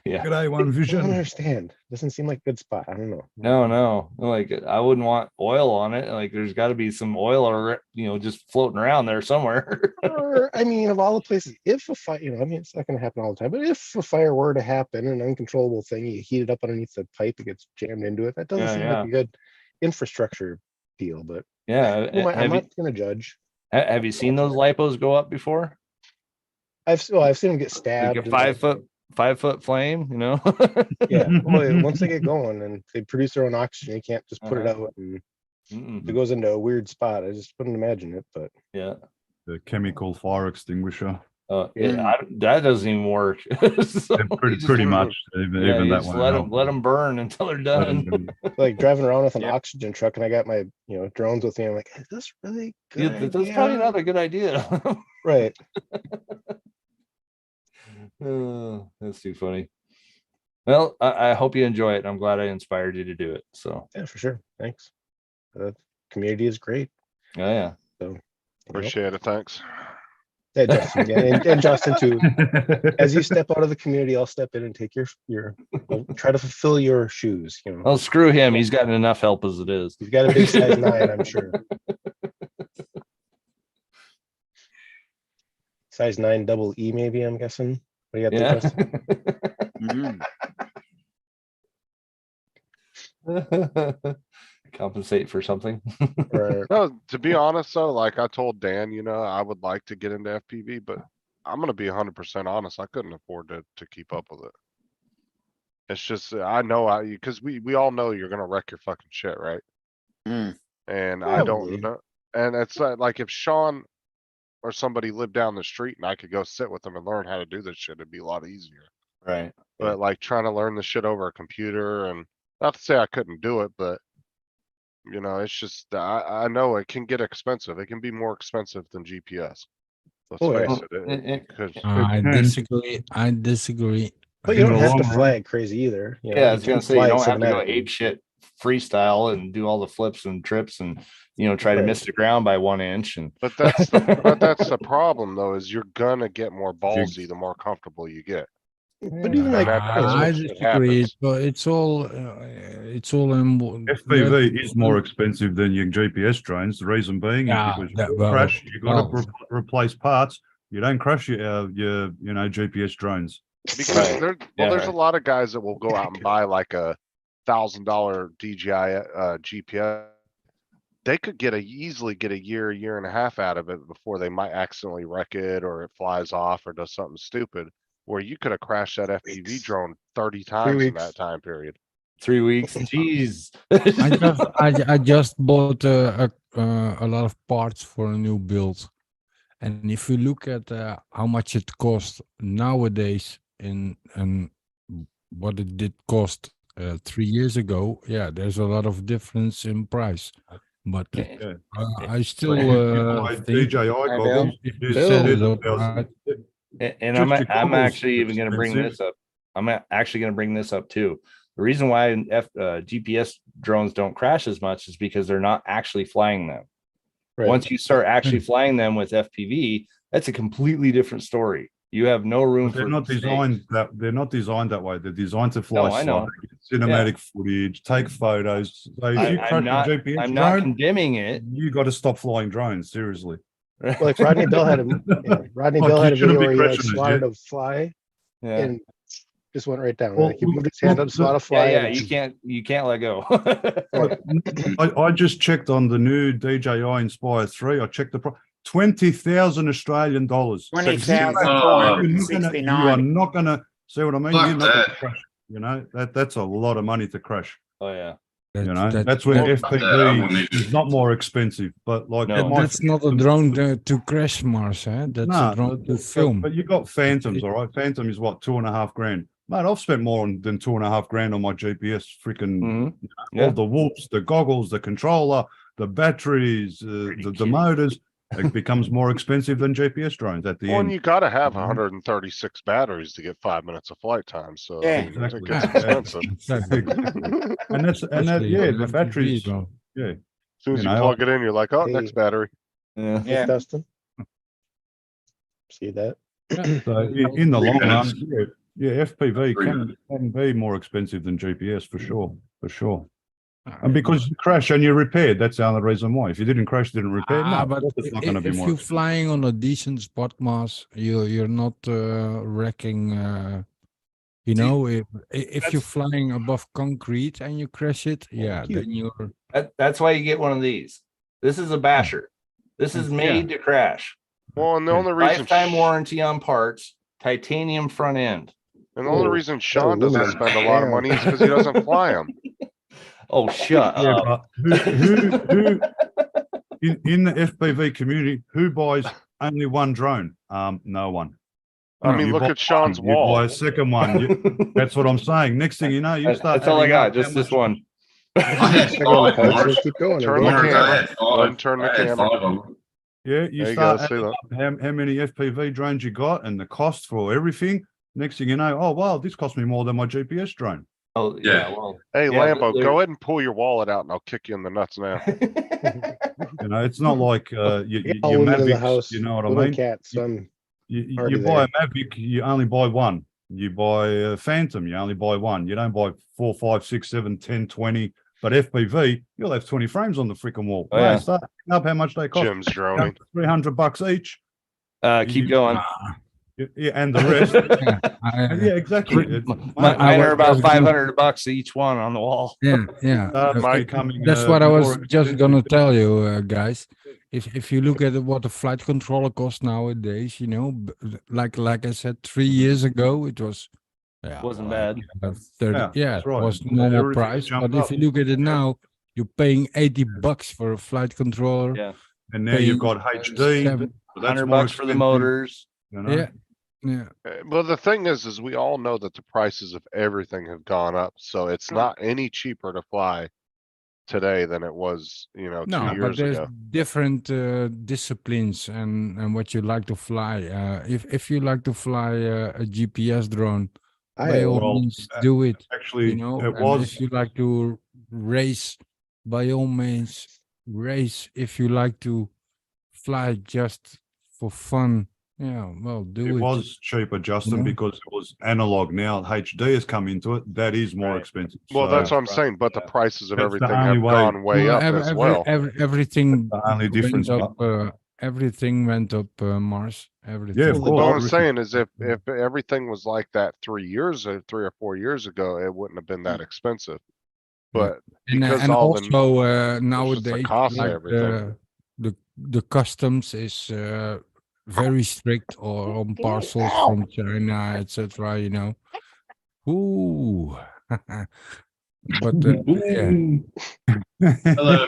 Yeah. G'day, One I don't Vision. understand. Doesn't seem like a good spot. I don't know. No. Like I wouldn't want oil on it. Like there's got to be some oil or just floating around there somewhere. Or, I mean, of all the places, if a fire, you know, I mean, it's not going to happen all the time, but if a fire were to happen, an uncontrollable thing, you heat it up underneath the pipe, it gets jammed into it. That doesn't Yeah, seem yeah. like a good infrastructure deal, but Yeah. I'm not going to judge. Have you seen those lipos go up before? I've seen them get Like stabbed. a and 5 foot flame, yeah. Boy, once they get going and they produce their own oxygen, you can't just put it Uh-huh. out and Mm-mm. it goes into a weird spot. I just couldn't imagine it, but Yeah. The chemical fire extinguisher. That doesn't even work. So Yeah, you pretty, just- pretty much. Even, Yeah, even you that just one. let them burn until they're done. like driving around with an Yeah. oxygen truck and I got my, you know, drones with me. I'm like, is this really Yeah, good? that's probably not a good idea. Right. That's too funny. Well, I hope you enjoy it. I'm glad I inspired you to do it. So, Yeah, for sure. Thanks. The community is great. oh yeah. You know. Appreciate it. Thanks. Yeah, Justin, yeah, and Justin too. As you step out of the community, I'll step in and take your I'll try to fulfill your shoes. You know, Oh, screw him. He's gotten enough help as it is. you've got a big size 9, I'm sure. Size 9 double E, maybe. I'm guessing. What do you got there, Yeah. Justin? Compensate for something. Right. No, to be honest though, like I told Dan, I would like to get into FPV, but I'm gonna be 100% honest. I couldn't afford to keep up with it. It's just, I know cause we all know you're gonna wreck your fucking shit, right? Mm. And I Probably. don't know. And it's like if Sean or somebody lived down the street and I could go sit with them and learn how to do this shit, it'd be a lot easier. Right. But like trying to learn the shit over a computer, and not to say I couldn't do it, but it's just, I know it can get expensive. It can be more expensive than GPS. Let's Oh, yeah. face it. 'Cause I can. disagree. I disagree. But you In don't the have to long fly run- it crazy either. You know, Yeah, I you was gonna can say, you fly it don't have to go cinematically. ape shit freestyle and do all the flips and trips and, try to Right. miss the ground by 1 inch and. But that's the problem though, is you're gonna get more ballsy the more comfortable you get. But even like, that- you know, I shit disagree. happens. So it's all in FPV is more expensive than your GPS drones. The reason being Yeah, is because that- you well, crash, you got well. to replace parts. You don't crash your GPS drones. Because Right. there's Yeah. a lot of guys that will go out and buy like a $1,000 DJI GPS. They could easily get a year and a half out of it before they might accidentally wreck it, or it flies off or does something stupid, where you could have crashed that FPV Weeks. drone 30 times in weeks. that time period. 3 weeks. Jeez. I just bought a lot of parts for a new build, and if you look at how much it costs nowadays and what it did cost 3 years ago, yeah, there's a lot of difference in price. But Yeah. I still My think DJI goggles. you is said Bill. it alright. And Just I'm your goggles actually even going to bring expensive. this up. I'm actually going to bring this up too. The reason why GPS drones don't crash as much is because they're not actually flying them. Right. Once you start actually flying them with FPV, that's a completely different story. You have no room They're for not mistakes. designed that way. They're designed to fly No, I know. slow, cinematic footage, take photos. So if you crash I'm not, a GPS I'm not drone, condemning it. you got to stop flying drones. Seriously. Like Rodney Bell had a Rodney Like, Bell you had a shouldn't video be where he like crashing it, swatted yeah. a fly Yeah. and just went right down. Well, Like he moved his hand up, swat a Yeah, fly. yeah, and you can't let go. I just checked on the new DJI Inspire 3. I checked the price. 20,000 Australian dollars. So you're not gonna- You are not going to see what I mean. Fuck You're not gonna that. crash. That's a lot of money to crash. Oh yeah. That's where I wouldn't FPV is even- not more expensive, but like No. That's not a drone to crash, Mars. That's Nah, a drone to but- film. But you got Phantoms, all right. Phantom is what, 2.5 grand. Mate, I've spent more than 2.5 grand on my GPS. Freaking Mhm. all Yeah. the whoops, the goggles, the controller, the batteries, the motors. It becomes more expensive than GPS drones at the Well, and end. you gotta have Mhm. 136 batteries to get 5 minutes of flight time, so. Yeah, I mean, exactly. it gets Yeah. expensive. Exactly. And that's Especially yeah, on the MTV, batteries. bro. Yeah, As soon as You you know, plug it in, you're like, oh, Hey. next battery. Yeah. Yeah. Dustin. See that? so in the long run, minutes. yeah, FPV 3 can be more expensive than GPS for sure. And because you crash and you repaired, that's the only reason why. If you didn't crash, didn't repair, no, But it's not going to be if more. you're expensive. flying on a decent spot, Mars, you're not wrecking. If you're flying above concrete and you crash it, yeah, cute. then you're. That's why you get one of these. This is a basher. This is made to crash. Well, and the only reason. Lifetime warranty on parts, titanium front end. And the only Whoa, reason Sean doesn't aluminum. spend a lot of money is because he doesn't fly them. Oh, shut Yeah, up. but who in the FPV community, who buys only one drone? No one. I mean, You look buy at Sean's one, you wall. buy a second one. That's what I'm saying. Next thing you know, you start. That's all I adding got. up how Just this much- one. I had Check on the 5, pipes, Mars. so keep going. Turn Go the ahead. Mars, I camera. had 5. Go ahead and turn the I had camera. 5 of them. Yeah, you There you start go, see adding that. up how many FPV drones you got and the cost for everything. Next thing you know, oh wow, this cost me more than my GPS drone. Oh, Yeah. yeah. Well, Hey, Yeah, but Lambo, they're- go ahead and pull your wallet out and I'll kick you in the nuts now. You know, it's not like I your got women in the Mavics. house. You know what I little mean? cats. So I'm You already buy a Mavic, you only buy one. You buy a Phantom, you only buy one. You don't buy 4, 5, 6, 7, 10, 20. But FPV, you'll have 20 frames on the freaking wall. Oh, yeah. Start picking up how much they cost. Jim's droning. $300 each. keep going. Yeah, and the rest. Yeah, Yeah, exactly. It's- I Mine are was about just gonna- 500 bucks each one on the wall. yeah. Mike, becoming, That's what I more was just gonna expensive. tell you, guys. If you look at what a flight controller costs nowadays, you know, like I said, 3 years ago, it was Wasn't like, bad. 30, Yeah, yeah, that's it right. was normal Everything's price. jumped But if up. you look at it Yeah. now, you're paying 80 bucks for a flight controller. Yeah. And now you've paying, got HD. seven- but that's $100 more for the expensive, motors. you know? Yeah, yeah. Well, the thing is we all know that the prices of everything have gone up, so it's not any cheaper to fly today than it was, you know, No, 2 but years there's ago. different disciplines and what you like to fly. If you like to fly a GPS drone, by all Well, means do it. Actually, You know, it and was, if you like to race, by all means race. If you like to fly just for fun, yeah, well, it do it. was cheaper, Justin, know? because it was analog. Now HD has come into it. That is more Right. expensive. Well, that's So what I'm saying, but the prices of That's the everything only have way. gone way Well, up as well. everything the only difference. went up. Everything went up, Mars. Everything. Yeah, of Well, course. what I'm everything. saying is if everything was like that 3 or 4 years ago, it wouldn't have been that expensive. But because and all the also just the nowadays, cost of like everything. the customs is very strict or on parcels from China, etc. You know. Ooh. But yeah, Hello.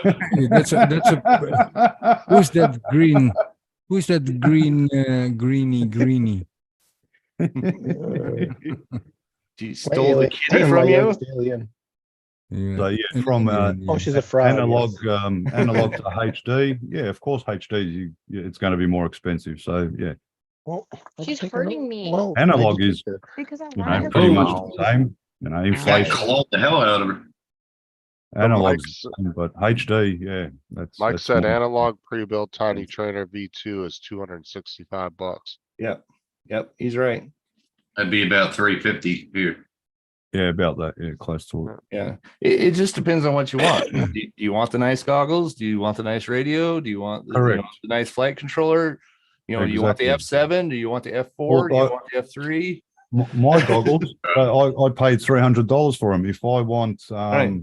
that's a who's that green? Who's that green greeny? She My stole the alien- kitty my from you. youngest alien. Yeah. So yeah, from Oh, she's a frog. analog yes. analog to HD. Yeah, of course HD. It's going to be more expensive. So yeah, Well, I She's think I know- hurting me. well, Analog why'd you is- take her? Because I you wanted know, to pretty much go. the same. You know, I inflation. clawed the hell out of her. Analog's Mike's- the same, but HD, yeah, that's. Mike that's said more- analog pre-built tiny trainer V2 is $265. Yep. Yep. He's right. That'd be about 350 here. Yeah, about that. Yeah, close to it. Yeah. It just depends on what you want. Do you want the nice goggles? Do you want the nice radio? Do you want Correct. the nice flight controller? You know, do you want the Exactly. F7? Do you want the F4? Well, Do you I- want the F3? My goggles, I paid $300 for them. If I want, Right.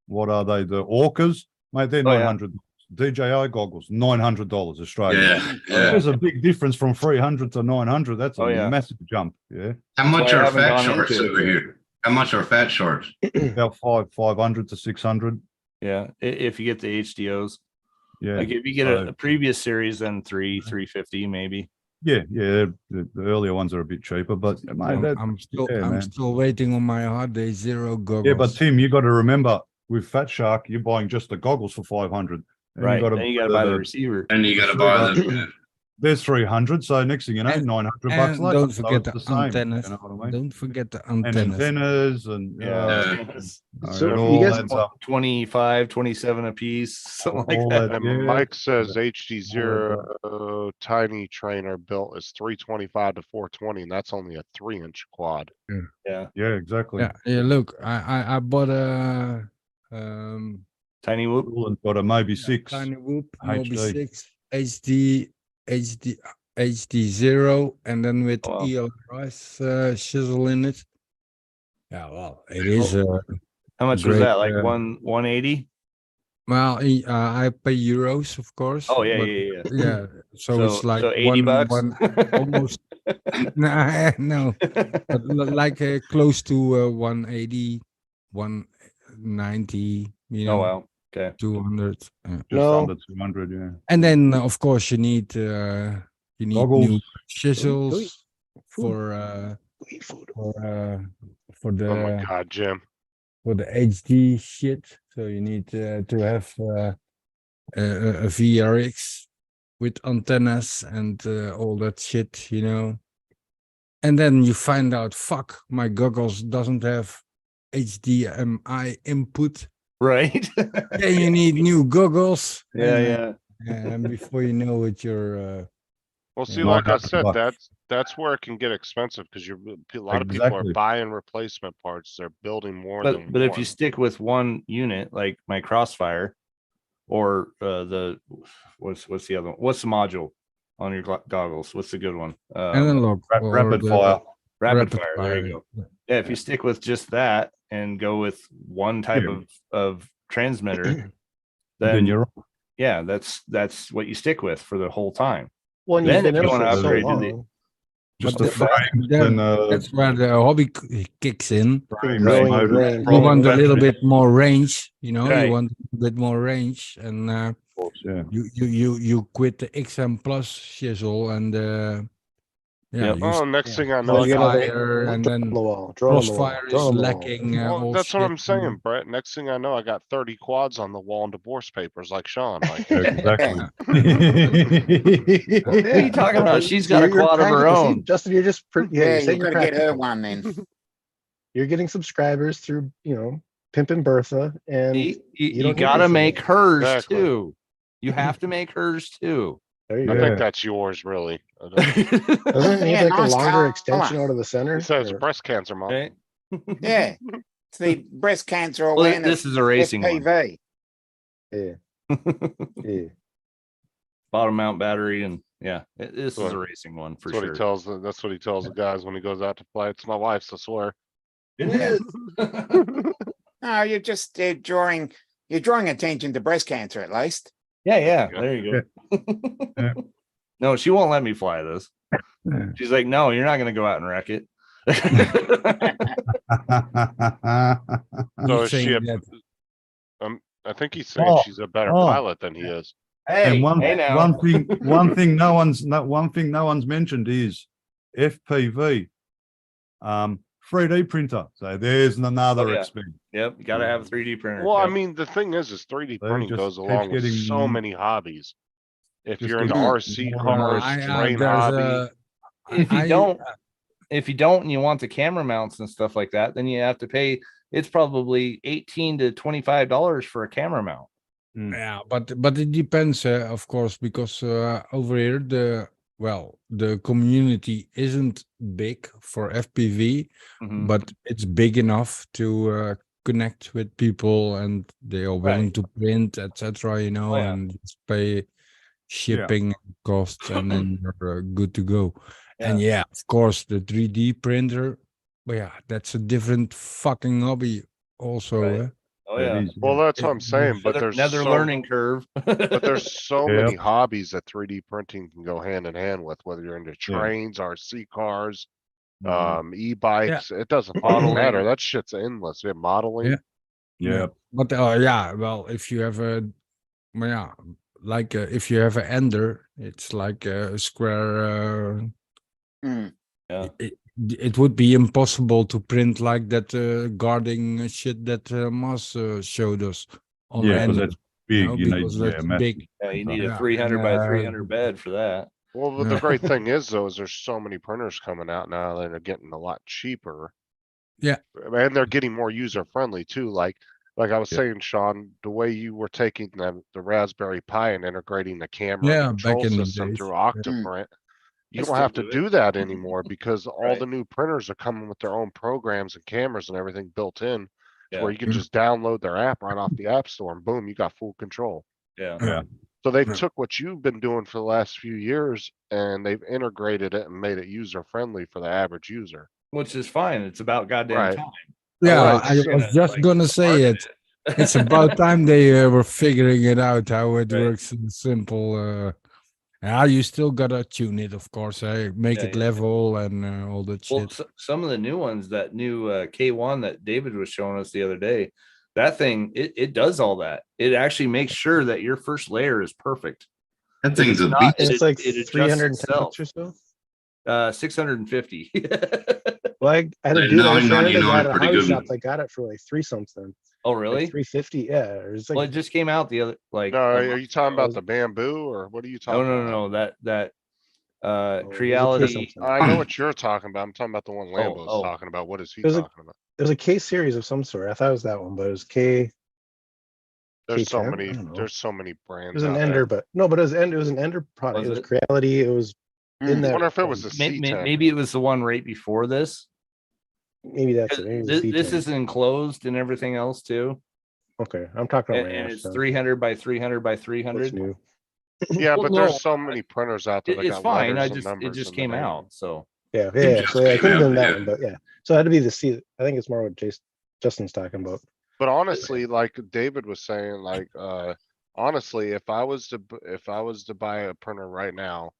what are they? The Orcas, mate, they're Oh, yeah. $900. DJI goggles, $900 Australian. Yeah, So yeah. There's a big difference from 300 to 900. That's a Oh, yeah. massive jump. Yeah, How much why I are haven't fat gone sharks into it over yet. here? How much are fat sharks? about 500 to 600. Yeah. If you get the HDOs, Yeah, like if you get so- a previous series, then 350 maybe. yeah. The earlier ones are a bit cheaper, but mate, that, I'm still yeah, I'm man. still waiting on my hard day zero goggles. yeah. But Tim, you got to remember with Fat Shark, you're buying just the goggles for 500. And Right. gotta Then you got to buy the receiver. And you gotta buy the, There's 300, so next thing you know, And- 900 bucks and later. don't So forget it's the same, antennas. You know what I mean? Don't forget the And antennas. antennas and Yeah. So it you all guys- adds up. 25, 27 a piece, something like All that. And Yeah. Mike says HD0 tiny trainer built is 325 to 420, and that's only a 3-inch quad. Yeah. Yeah, exactly. Yeah. Look, I bought a Tiny whoop. Cool, and got a maybe 6. tiny whoop Mobi HD. 6 HD0, and then with Wow. ELRS shizzle in it. Yeah, well, it is. How much was Great, that? Like 180. 180? Well, I pay euros, of course. Oh yeah, but yeah. yeah. So it's like 80 bucks. almost. Nah, no, but like close to 180, 190. You know, Oh wow. Okay. 200. Just No. under 200, yeah. And then of course you need new Goggles. chisels for Eat food. for the Oh my God, Jim. for the HD shit. So you need to have a VRX with antennas and all that shit, you know. And then you find out, fuck, my goggles doesn't have HDMI input. Right. Then you need new goggles. Yeah, yeah. And before you know it, you're Well, see, Yeah. like I 900 said, bucks. that's where it can get expensive because a lot of people Exactly. are buying replacement parts. They're building more than But if you one. stick with one unit, like my Crossfire, or the what's the other one? What's the module on your goggles? What's the good one? Analog. or Rapid the fire. Rapid fire. There you go. Yeah, if you stick with just that and go with one type Yeah. of transmitter, Then then you're yeah, that's what you stick with for the whole time. Well, and Then you've if been you in it wanna for so upgrade to the- long. just But a frame then and that's where the hobby kicks in. frame growing motor. grain. You want a little Battery, bit more range, you know, Right. you want a bit more range, and of course, yeah. you quit the XM Plus shizzle and yeah, Yep. you Oh, stick next thing I know, Well, I you got, gotta Crossfire, and drone on then the wall, drone on the wall, Crossfire drone is on the wall. lacking well, all that's what shit, I'm saying, Brett. Next thing I know, I got 30 quads on the wall and divorce papers like Sean. Like, Yeah, exactly. What are you talking about? She's got a You're quad of her practically- see, own. Justin, you're just yeah, Yeah, you're you saying you're gotta get her practical. one then. You're getting subscribers through, pimping Bertha, and You, you don't need gotta this make anymore. hers Exactly. too. You have to make hers too. there you I go. think that's yours, really. Doesn't it need Yeah, like a nice longer color. extension out of the center? He says or- breast cancer, mom. Right? Yeah, it's the breast cancer Well, awareness. this is a racing one. FPV. Yeah, yeah. Bottom mount battery, and yeah, this is Well, a racing one for That's what sure. he tells. That's what he tells the guys when he goes out to play. It's my wife's, I swear. It is. No, you're just drawing attention to breast cancer at least. Yeah, yeah. Yeah. There you go. Yeah. No, she won't let me fly this. Yeah. She's like, no, you're not going to go out and wreck it. You So is saying she a- that I think he's saying Oh, she's a better oh. pilot than he is. Hey, And one, hey now. one thing no one's mentioned is FPV, 3D printer. So there's another Oh, yeah. expense. Yep, you got to have a 3D printer. Well, I Yep. mean, the thing is 3D They printing just goes keeps along with so getting- many hobbies. If Just you're into getting RC more and more cars, I, train there's hobby. if you I- don't and you want the camera mounts and stuff like that, then you have to pay. It's probably $18 to $25 for a camera mount. Yeah, but it depends, of course, because over here the community isn't big for FPV, Mhm. but it's big enough to connect with people, and they are willing Right. to print, etc. You know, Oh, yeah. and just pay shipping costs, and then you're good to go. And yeah, of course, the 3D printer, but yeah, that's a different fucking hobby, also. Right. Oh It yeah, is, Well, that's what I'm It- saying. But there's another so, learning curve. but there's so Yeah. many hobbies that 3D printing can go hand in hand with, whether you're into Yeah. trains, RC cars, Mhm. e-bikes. It doesn't Modeling. fucking matter. That shit's endless. Yeah, modeling. Yeah. Yeah. But yeah, well, if you have if you have an ender, it's like a square. Mm. Yeah. It would be impossible to print like that guarding shit that Moss showed us on Yeah, because Ender, that's big. know, You need because that's massive. big. Yeah, you need a Yeah, 300 by and, 300 bed for that. Well, the Yeah. great thing is though, is there's so many printers coming out now that are getting a lot cheaper. Yeah. And they're getting more user friendly too. Like I was Yeah. saying, Sean, the way you were taking the Raspberry Pi and integrating the camera Yeah, and back control in the system days. through Yeah. Octoprint, you I don't have to still do it. do that anymore because all Right. the new printers are coming with their own programs and cameras and everything built in. To Yeah. where you can Mm. just download their app right off the app store and boom, you got full control. Yeah. Yeah. So they Yeah. took what you've been doing for the last few years and they've integrated it and made it user friendly for the average user. Which is fine. It's about goddamn Right. time. Yeah, Otherwise, I you're was gonna, just like, gonna say market it. It's about time they were figuring it out how it Right. works in simple. Yeah, you still gotta tune it, of course. Make Yeah, it yeah. level and all that Well, shit. some of the new ones, that new K1 that David was showing us the other day, that thing, it does all that. It actually makes sure that your first layer is perfect. That thing's a not- beast. And it's like it adjusts 310 itself. bucks or so. 650. Well, I had a The dude I was sharing, they 999 got a pretty hobby good shop. one. They got it for like three something. Oh, Like really? 350. Yeah. It was Well, like it just came out the other, like, No, a are month you talking ago. about the bamboo or what are you No, talking no, about? no, no. That it was a Creality. something. I know what you're talking about. I'm talking about the one Lambo's oh. talking about. What is he It was a- talking about? it was a K series of some sort. I thought it was that one, but it was K. There's so K10? many. I don't know. There's so many It brands. was an out there. Ender, but no, but it was an Ender product. Was it was it? Creality. It was in Mm. that. I wonder if it was a Maybe, C10. maybe it was the one right before this. Maybe that's it. Maybe it was This C10. is enclosed and everything else too. Okay. I'm talking about And my it's stuff. 300 by 300 by What's 300. new? Yeah, Well, but no, there's so many printers out there that it's got fine. letters and It numbers just in the came name. out. So Yeah, It yeah. just So I came couldn't have out, done that yeah. one, but yeah. So it had to be the C. I think it's more what Justin's talking about. But honestly, like David was saying, like, honestly, if I was to buy a printer right now,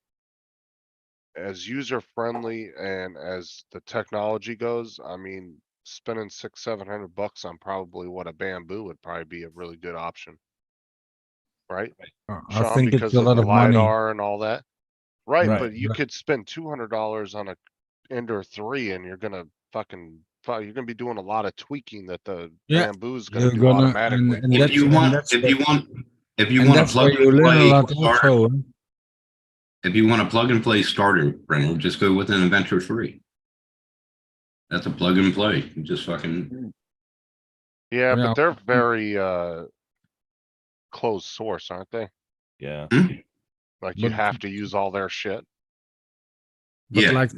as user friendly and as the technology goes, I mean, spending $600-700 on probably what a Bamboo would probably be a really good option. Right? I Sean, think it's because a of lot the of money. LiDAR and all that. Right, Right. but you could spend $200 on a Ender 3 and you're gonna be doing a lot of tweaking that the Yeah, Bamboo is gonna you're do gonna, automatically. and If that's, you and want, that's, if you want, if you and want to that's where plug you and learn a play lot starter, also. Huh? if you want a plug and play starter printer, just go with an Inventor 3. That's a plug and play. You just fucking, Yeah, Yeah. but they're very closed source, aren't they? yeah. Like you But- have to use all their shit. But Yeah. like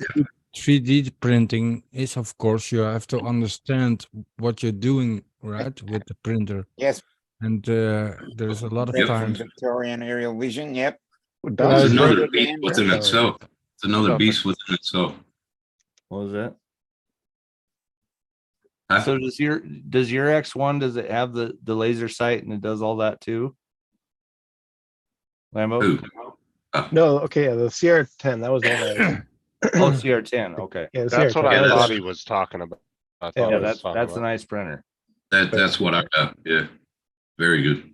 3D printing is, of course, you have to understand what you're doing, right, with the printer. Yes, And there's a lot of print from times. Victorian aerial vision, yep. it's Those are another good beast damn within prints. itself. It's another Nothing. beast within itself. What was that? Huh? So does your X1, does it have the laser sight and it does all that too? Lambo? Who? No, okay, yeah, the CR10. That was the one. Oh, CR10. Okay. Yeah, the That's what CR10. I Yeah, thought that's- he was talking about. I Yeah, thought Yeah, he was talking that's a about. nice printer. That's what I got. Yeah. Very good.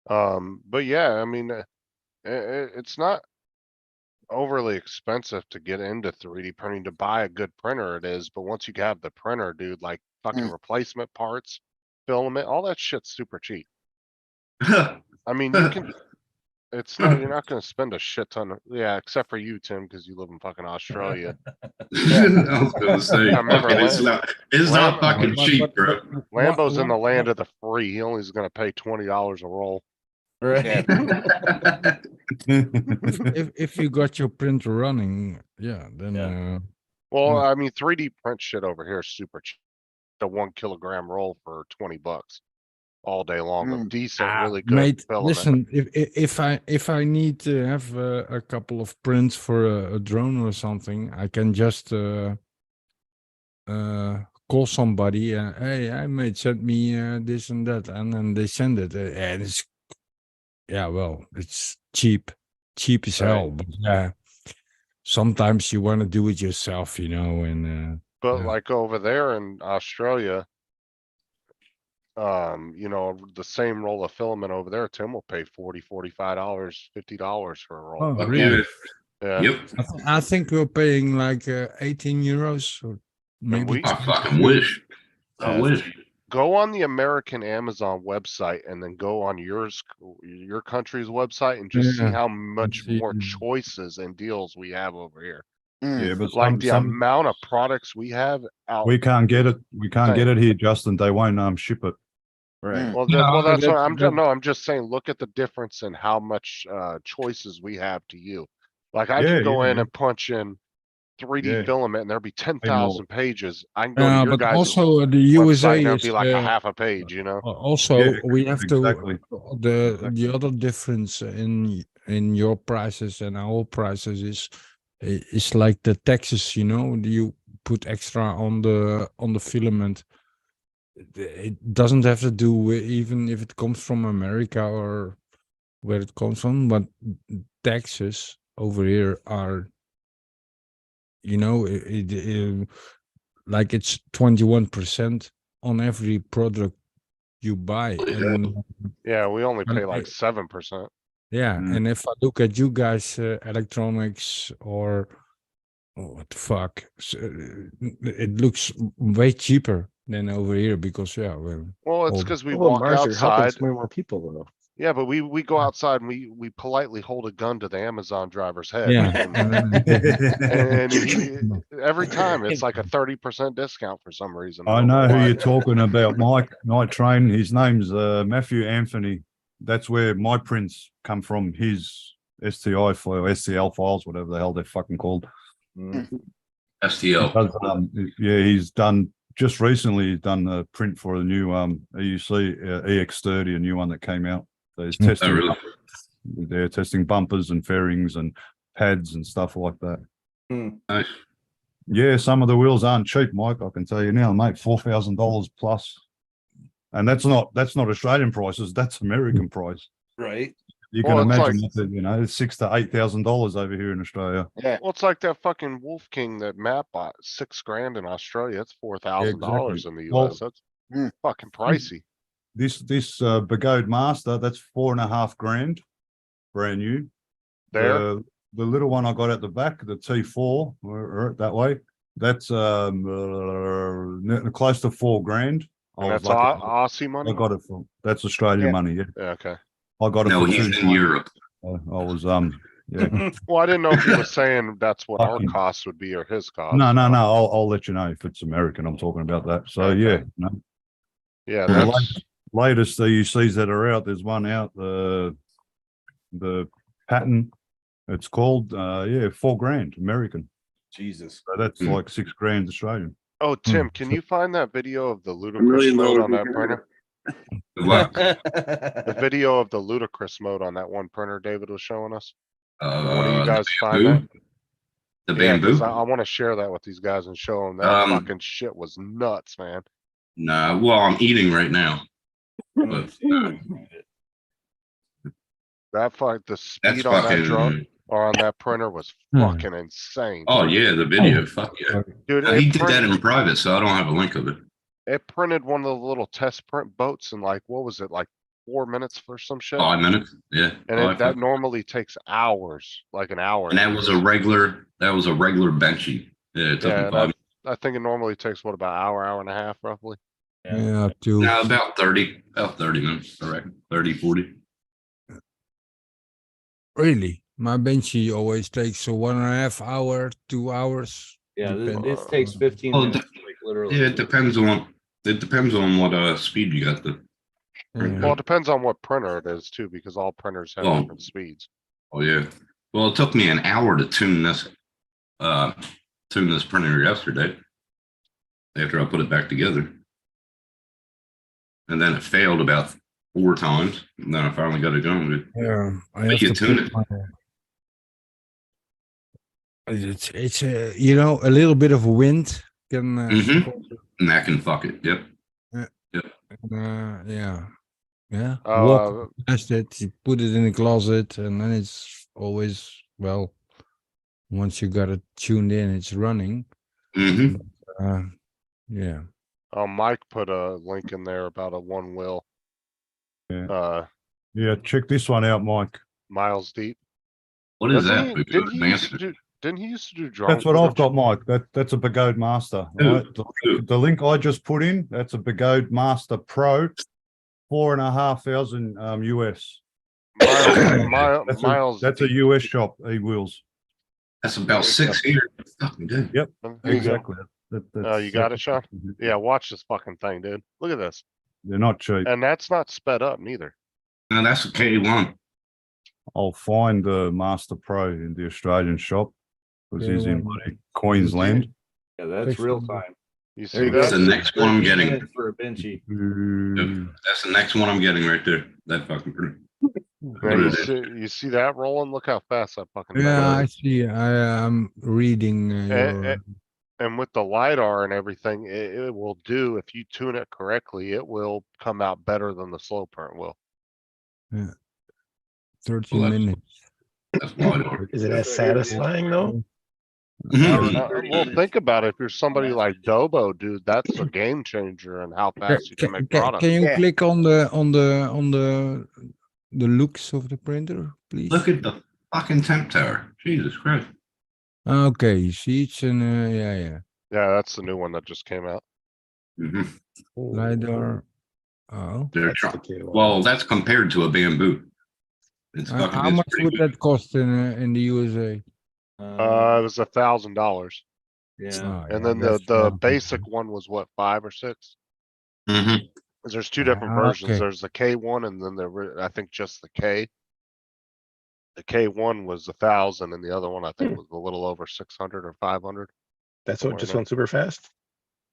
But yeah, I mean, it's not overly expensive to get into 3D printing. To buy a good printer it is, but once you have the printer, dude, like fucking replacement parts, filament, all that shit's super cheap. I mean, you can, it's not, you're not gonna spend a shit ton of, yeah, except for you, Tim, because you live in fucking Australia. I was gonna say, I remember fucking, it's Lam- not fucking But- cheap, bro. Lambo's in the land of the free. He only is gonna pay $20 a roll. Right. if you got your printer running, yeah, then Yeah. Well, Mm. I mean, 3D print shit over here is super cheap. The 1 kilogram roll for $20 all day long of decent, really good mate, filament. listen, if I need to have a couple of prints for a drone or something, I can just call somebody. Hey, I mate, send me this and that, and then they send it, and it's well, it's cheap as Right. hell. But sometimes you want to do it yourself, you know, and But yeah. like over there in Australia, you know, the same roll of filament over there, Tim will pay $40-45, $50 for a roll. Oh, Fuck really? Yeah. Yep. I think we're paying like 18 euros or maybe. we- I fucking wish. I wish. Go on the American Amazon website and then go on your country's website and just see Yeah. how much see. more choices and deals we have over here. Yeah, but Like some, the some amount of products we have out. we can't get it. We can't get Same. it here, Justin. They won't ship it. Right. Well, No, well, that's what that- I'm just saying, look at the difference in how much choices we have to you. Like I Yeah, can go yeah, in yeah. and punch in 3D Yeah. filament and there'll be 10,000 pages. I can go to your but guys' also the website USA and there'll is be like a half a page, you know? also Yeah, we have exactly. to the other difference in your prices and our prices is like the taxes, you know, you put extra on the filament. It doesn't have to do with even if it comes from America or where it comes from, but taxes over here are, you know, like it's 21% on every product you buy. And Yeah, we only And pay like I- 7%. yeah, Mm. and if I look at you guys, electronics or what the fuck, it looks way cheaper than over here because well, Well, it's Oh. because we Well, walk Mars, you're helping outside. so many more people though. Yeah, but we go outside and we politely hold a gun to the Amazon driver's head. yeah, And every time it's like a 30% discount for some reason. I don't know who why. you're talking about, Mike. Night Train. His name's Matthew Anthony. That's where my prints come from. His STI file, STL files, whatever the hell they're fucking called. STL. Yeah, he's done just recently. He's done a print for a new EUC EX30, a new one that came out. There's Hmm. testing. Oh, really? They're testing bumpers and fairings and pads and stuff like that. Nice. Yeah, some of the wheels aren't cheap, Mike. I can tell you now, mate. $4,000 plus, and that's not Australian prices. That's American price. Right. You can Well, it's imagine, what you know, it's $6,000 to $8,000 over here in Australia. Yeah. Well, it's like that fucking Wolf King that Matt bought, $6,000 in Australia. It's $4,000 in the Well, US. That's Mm. fucking pricey. This Begode Master, that's $4,500, brand new. There, The little one I got at the back, the T4, or that way, that's close to $4,000. I and was that's lucky. Aussie I money. got it from, that's Australian Yeah. money. Yeah, Yeah, okay. I got it No, for he's in Europe. I was yeah. Well, I didn't know if he was saying that's what our Fucking- cost would be or his cost. No. I'll let you know if it's American. I'm talking about that. So Okay. yeah, no. Yeah, The that's latest EUCs that are out, there's one out, the pattern, it's called, $4,000 American. Jesus. So that's Hmm. like $6,000 Australian. Oh, Tim, can you find that video of the ludicrous mode on that printer? What? The video of the ludicrous mode on that one printer David was showing us. One of you The guys find that? bamboo? The Yeah, 'cause bamboo? I want to share that with these guys and show them that fucking shit was nuts, man. Nah, well, I'm eating right now. But That the that's speed on that drone fucking. or on that printer was Hmm. fucking insane. Oh yeah, the video. Fuck yeah. Dude, He it did that printed, in private, so I don't have a link of it. it printed one of the little test print boats in like, what was it, like 4 minutes for some shit? 5 minutes. Yeah. And that normally takes hours, like an hour. And that was a regular benchy. Yeah, it took Yeah, me 5 I think it normally takes what, about hour and a half roughly? Yeah, to No, about 30 minutes, I reckon. 30, 40. really. My benchy always takes a 1.5 hour, 2 hours. Yeah, Depend- this takes 15 Oh, minutes, like literally. Yeah, it depends on what speed you got the. Yeah. Well, it depends on what printer it is too, because all printers have Oh. different speeds. Oh yeah. Well, it took me an hour to tune this printer yesterday. After I put it back together. And then it failed about 4 times. And then I finally got it going with it. Yeah, I But have you to tune put it. my- It's you know, a little bit of wind can Mhm. cause it. And that can fuck it. Yep. Yeah. Oh, Walk past it, you put it in the closet, and then it's always, well, once you got it tuned in, it's running. Mm-hmm. Yeah. Mike put a link in there about a one wheel. Yeah. Yeah, check this one out, Mike. Miles deep. What is Doesn't that? he- Because Didn't he used to do drone? That's what I've footage? got, Mike. That's a Begode Master. Who? Right? The link I just put in, that's a Begode Master Pro, $4,500 US. Miles. That's a deep. US shop, e-wheels. That's about 6 here. Fucking good. Yep, There you go. exactly. Oh, you got it, Sean? Yeah, watch this fucking thing, dude. Look at this. They're not cheap. And that's not sped up neither. No, that's a K1. I'll find the Master Pro in the Australian shop because he's in Yeah. bloody Queensland. Yeah, that's real time. You see That's that? the next one I'm getting. For a benchy. That's the next one I'm getting right there. That fucking pretty. Yeah, you see that rolling? Look how fast that fucking thing Yeah, I is. see. I'm reading your. And with the LiDAR and everything, it will do, if you tune it correctly, it will come out better than the slow print will. 30 Well, that's- minutes. That's LiDAR. Is it as satisfying though? Mhm. Well, think about it. If you're somebody like Dobo, dude, that's a game changer and how fast you can make product. Can you Yeah. click on the looks of the printer, please? Look at the fucking temp tower. Jesus Christ. Okay, you see it's an yeah. Yeah, that's the new one that just came out. Mhm. LiDAR. Oh. They're That's the trying. key one. Well, that's compared to a bamboo. It's fucking. How it's much pretty would good. that cost in the USA? It was $1,000. Yeah. Oh, And yeah, then that's the not- basic one was what, 5 or 6? Mhm. 'Cause there's 2 different Ah, versions. okay. There's the K1 and then I think just the K. The K1 was 1,000 and the other one I think was a little over 600 or 500. That's what Why just not? went super fast.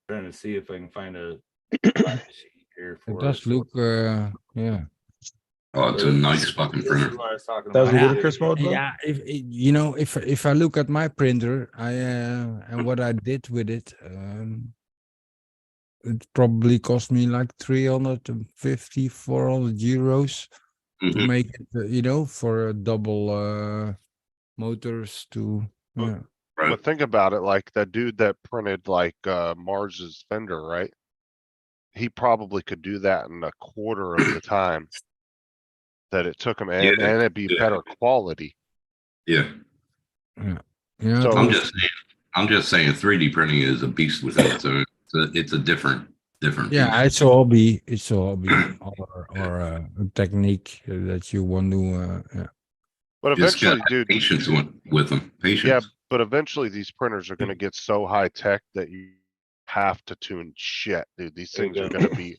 Trying to see if I can find a. here It for does us. look yeah. Oh, it's a nice fucking This is printer. what I was talking That was about. ludicrous mode, though? Yeah, you know, if I look at my printer, and what I did with it, it probably cost me like 350, 400 euros to Mhm. make it, you know, for a double motors to. Yeah. Right. But think about it, like that dude that printed like Mars's fender, right? He probably could do that in a quarter of the time that it took him, and Yeah, it'd be yeah. better quality. Yeah, Yeah, So- I'm just saying 3D printing is a beast within its own. It's a different yeah, beast. it's a hobby. It's a hobby or a technique that you want to. Yeah. But You just gotta eventually, have dude, patience with them. Patience. yeah, but eventually these printers are gonna get so high tech that you have to tune shit, dude. These There you things are go. gonna be,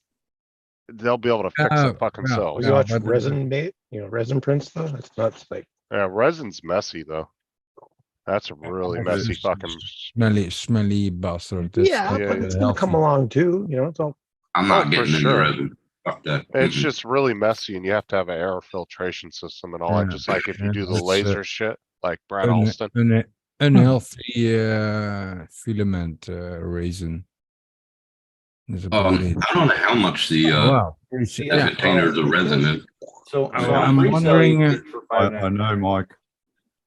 they'll be able to fix Yeah, it fucking yeah. selves. You watch but- resin bait, resin prints though. It's nuts. Like Yeah, resin's messy though. That's a really messy fucking, smelly bastard. That's yeah, not, yeah, but yeah. it's gonna come healthy. along too. It's all. I'm Oh, not for getting into sure. resin. Fuck that. it's Mm-mm. just really messy and you have to have an air filtration system and all that, Yeah, just like if you yeah, do the that's, laser shit, like Brad un- Alston. unhealthy filament resin. That's about it. I don't know how much the Wow. the Yeah. containers of resin is. So I'm on pre-sale, you wondering, get it for I $5.99. know, Mike.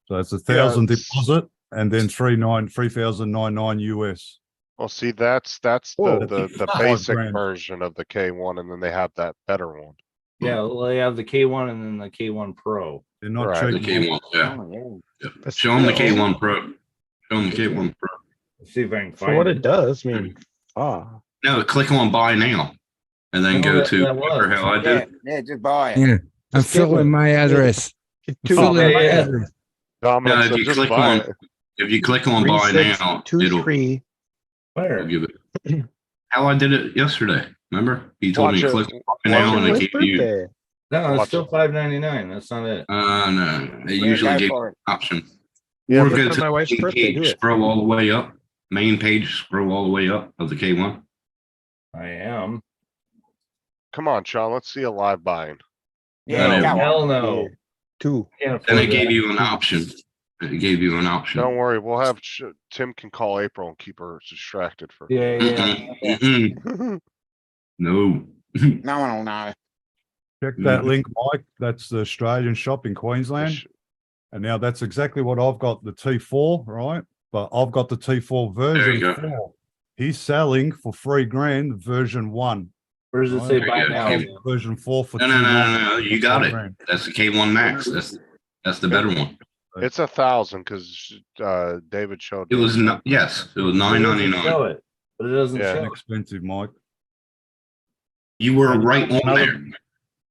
So it's 1,000 it's- deposit and then 3,099 US. Well, see, that's Whoa. the $5 basic grand. version of the K1, and then they have that better one. Yeah, well, they have the K1 and then the K1 Pro. They're not Right. The cheap. K1, yeah. Yeah. That's Show them the still- K1 Pro. Show them the K1 Pro. Let's see if I can For find what it. it does, No, click on buy now, and then Oh, go that- to that was. how I Yeah, do. yeah, just buy it. Yeah. I'm Just give filling it- my address. two, Filling my yeah. address. Dominic if said, you just click buy on- it. If you click on buy now, it'll 3 Where? give it. How I did it yesterday. Remember? He told me to Watch click it. buy now, and it When's gave you. birthday? No, it's Watch still it. $5.99. That's not it. No, it Yeah, usually go gives for it. option. Yeah, Or but go for to my the wife's main birthday, do page, it. scroll all the way up. Main page, scroll all the way up of the K1. I am. Come on, Sean, let's see a live buying. Yeah, No, go on. Hell no. 2. Can't Then afford it gave that. you an option. It gave you an option. Don't worry, we'll have, Tim can call April and keep her distracted for. Yeah, yeah. Mm-mm, mm-mm. No. No one will know. Check that Mhm. link, Mike. That's the Australian shop in Queensland. And now that's exactly what I've got, the T4, right? But I've got the T4 There you version go. 4. He's selling for $3,000 version 1. Where does it Right. say There buy you go. now? Okay. Version 4 for No, no, no, $2,900. no, you got it. $3,000. That's the K1 Max. That's the better one. It's 1,000, cause, David showed. It me. was not, yes, it was It doesn't $9.99. show it, but it doesn't Yeah. show it. Expensive, Mike. You were right on Another- there.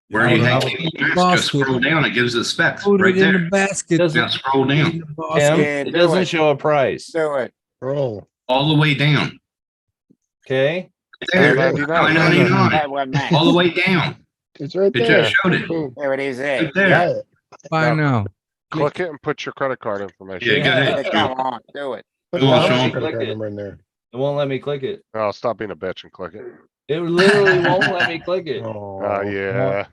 Where know you had another- K1 Max, just Basket. scroll down, it gives the specs Put right it in there. the basket. Doesn't- Now scroll In down, the Tim, basket. Yeah, it do doesn't it. show a price. Do it. Roll. all the way down. Okay. There, $9.99. $9.99, That one match. all the way down. It's right It there. just showed it. Boom. There it is there. Right there. Got it. Buy No. now. Click it and put your credit card information. Yeah, go ahead. Go on, do it. Put Come on, Dom's Sean. credit card Click it. number in there. It won't let me click it. Oh, stop being a bitch and click it. It literally won't let me click it. Oh, Yeah.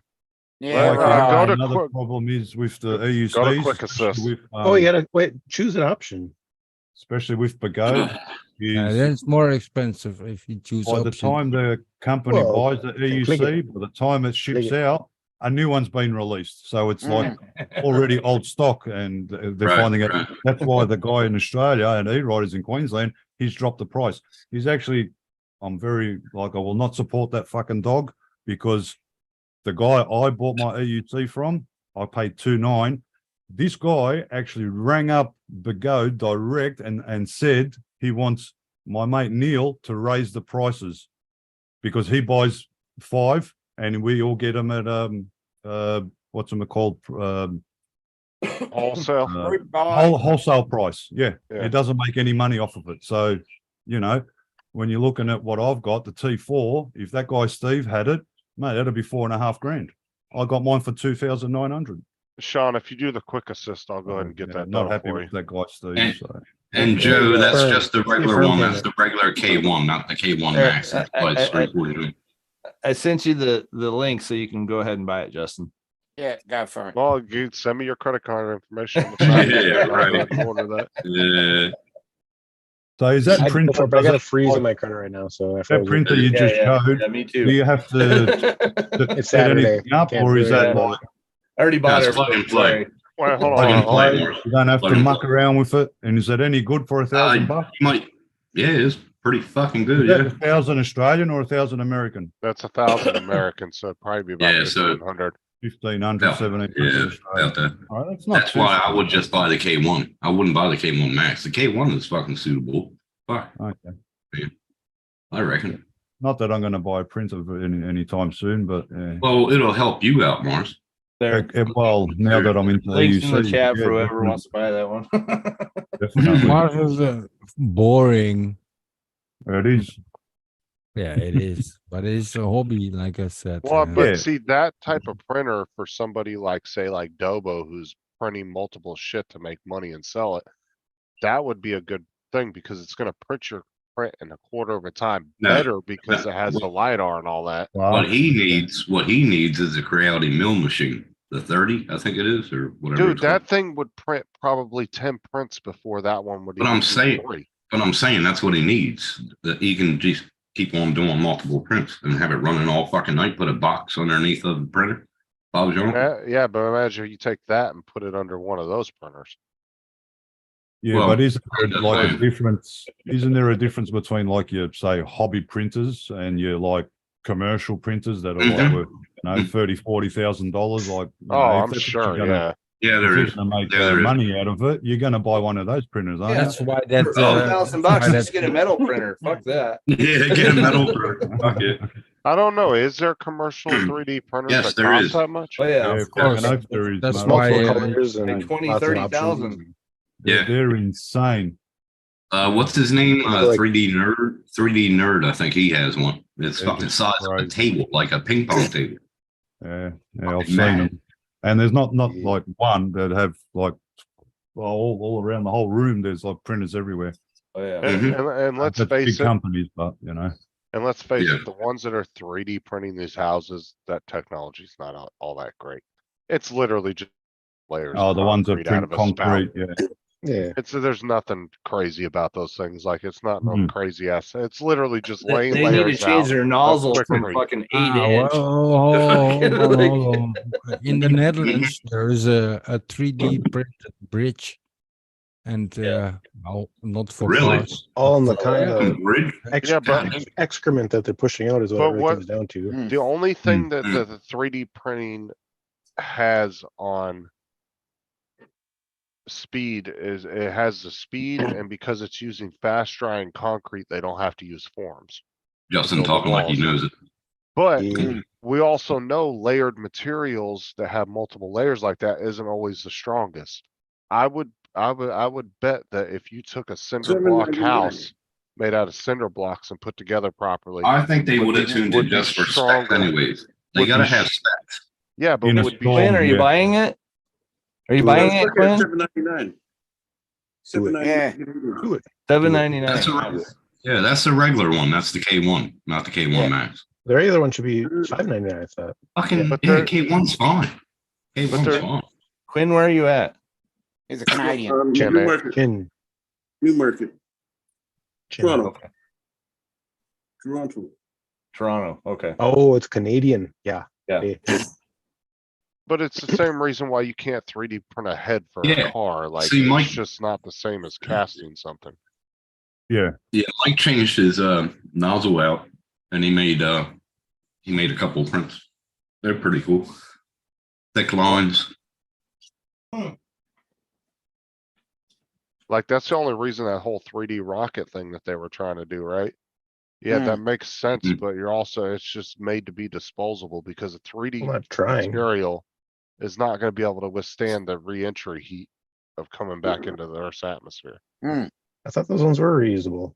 Yeah, Like, right. go to Another quick- problem is with the EUCs. Go to quick especially assist. with, Oh, you gotta wait. Choose an option. especially with Begode. Yeah, is that's more expensive if you choose by the option. time the company Well, buys the click EUC, it. by the time it ships Click it. out, a new one's been released. So it's like already old stock, and they're Right, finding it. right. That's why the guy in Australia and E-Riders in Queensland, he's dropped the price. He's actually, I'm very like, I will not support that fucking dog because the guy I bought my EUT from, I paid 2.9. This guy actually rang up Begode direct and said he wants my mate Neil to raise the prices because he buys 5 and we all get them at what's them called Wholesale. Group buy. wholesale price. Yeah, Yeah. it doesn't make any money off of it. So you know, when you're looking at what I've got, the T4, if that guy Steve had it, mate, that'd be $4,500. I got mine for 2,900. Sean, if you do the quick assist, I'll go ahead and get Yeah, that not done happy for you. with that guy Steve. And- So. And Joe, that's Firm. just the regular Firm one. That's payment. the regular K1, not the K1 Max. That's why it's $349. I sent you the link so you can go ahead and buy it, Justin. Yeah, go for it. Well, you send me your credit card information. on the Yeah, side, and I'll go right. ahead and order that. Yeah, So is that I'd go printer? for it, but I does got a it freeze like on my credit right now, so I that froze it. printer you just showed? me Do too. you have to It's set Saturday. anything up, Can't or do is that anything about like I already bought That's it. plug and play. Wait, hold plug on. and hold on. play? Morris. You don't have Plug to and muck play. around with it. And is it any good for $1,000 bucks? You might, yeah, it's pretty fucking good, Is that yeah. 1,000 Australian or 1,000 American? That's 1,000 American, so it'd probably be about Yeah, so- 1,500. 1,500, About- 1,700 Yeah, Australian. about that. All right, that's not That's too why I bad. would just buy the K1. I wouldn't buy the K1 Max. The K1 is fucking suitable. Fuck, Okay. I reckon. Not that I'm going to buy a printer anytime soon, but Well, it'll help you out, Mars. There. well, now that I'm into Links in the AUC, chat yeah, for whoever definitely- wants to buy that one. definitely. Mars is boring. It is. Yeah, it is, but it's a hobby, like I said. Well, but Yeah. see, that type of printer for somebody like, say, like Dobo, who's printing multiple shit to make money and sell it, that would be a good thing because it's going to print your print in a quarter of a time No, better because no. it has the LiDAR and all that. Wow. What he needs is a Creality mill machine. The 30, I think it is, or whatever. Dude, it's called. that thing would print probably 10 prints before that one would But even I'm do saying- 3. But I'm saying that's what he needs. That he can just keep on doing multiple prints and have it running all fucking night. Put a box underneath of the printer. Bob's your uncle. Yeah, but imagine you take that and put it under one of those printers. Yeah, Well, but isn't there that's like a fine. difference? Isn't there a difference between like your say hobby printers and your like commercial printers that are like Mhm. worth, $30,000-$40,000? Like, you Oh, know, if I'm that's what sure, you're gonna- yeah. Yeah, if there you're is. gonna make Yeah, there is. money out of it, you're gonna buy one of those printers, aren't That's why that. For $1,000 bucks, just get a metal printer. Fuck that. Yeah, get a metal printer. Fuck it. I don't know. Is there commercial 3D printers Yes, that there cost is. that much? Oh yeah, you? of course. I know there is, That's mate. why, Multiple uh, colors and Like 20, lots of 30,000. options. Yeah. They're insane. What's his name? Like- 3D Nerd. 3D Nerd. I think he has one. It's Yeah, fucking just size of a crazy. table, like a ping pong table. Yeah, I've Fucking seen mad. them. And there's not Yeah. like one that have like all around the whole room. There's like printers everywhere. Oh yeah. And, Mhm. and let's That's big face it, companies, but you know, and let's face Yeah. it, the ones that are 3D printing these houses, that technology's not all that great. It's literally just layers. of the ones that concrete out print of a spout. concrete. Yeah, Yeah. There's nothing crazy about those things. Like it's not no Mhm. crazy ass. It's literally just They, laying they need to layers change out. their nozzle from quickly. fucking 8 Ah, inch. hold on. In the Netherlands, there is a 3D printed bridge, and well, not for Really? cars. All in the kind of Bridge? Yeah, but excrement that they're pushing out is what But it really what- comes down to. the only thing that Mm. the 3D printing has on speed is it has the speed, and because it's using fast drying concrete, they don't have to use forms. Justin build the talking like he walls. knows it. But Yeah. we also know layered materials that have multiple layers like that isn't always the strongest. I would bet that if you took a cinder block house made out of cinder blocks and put together properly, I think they would have be- tuned would it be just for specs stronger. anyways. They Would be gotta sh- have specs. yeah, but In a would be storm. Quinn, are you Yeah. buying it? Are you buying it, Quinn? Do it. Yeah. Do it. $7.99. That's a, yeah, that's the regular one. That's the K1, not the K1 Yeah. Max. The regular one should be $5.99, I thought. Fucking, But yeah, they're- K1's fine. K1's they're- fine. Quinn, where are you at? He's a Canadian. Can New they- market, Chin. new market, Chin. Toronto, Okay. Toronto. Toronto. Okay. Oh, it's Canadian. Yeah. Yeah. But it's the same reason why you can't 3D print a head for Yeah. a car. Like See, it's Mike- just not the same as casting something. yeah. Yeah, Mike changed his nozzle out and he made a couple of prints. They're pretty cool. Thick lines. Like that's the only reason that whole 3D rocket thing that they were trying to do, right? Yeah, that makes sense, Mm. but you're also, it's just made to be disposable because a 3D I'm not trying. material is not gonna be able to withstand the re-entry heat of coming back into the Earth's atmosphere. I thought those ones were reusable.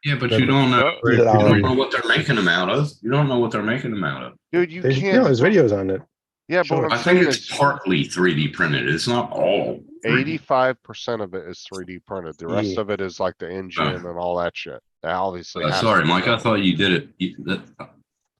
Yeah, but you don't know. No, You don't Um, know what they're making them out of. You don't know what they're making them out of. Dude, you There's, can't. there's videos on it. Yeah, but what I I'm think saying it's is partly 3D printed. It's not all. 3D. 85% of it is 3D printed. The rest Yeah. of it is like the engine and all that shit. Now, obviously. has to Sorry, be Mike. I done. thought you did it.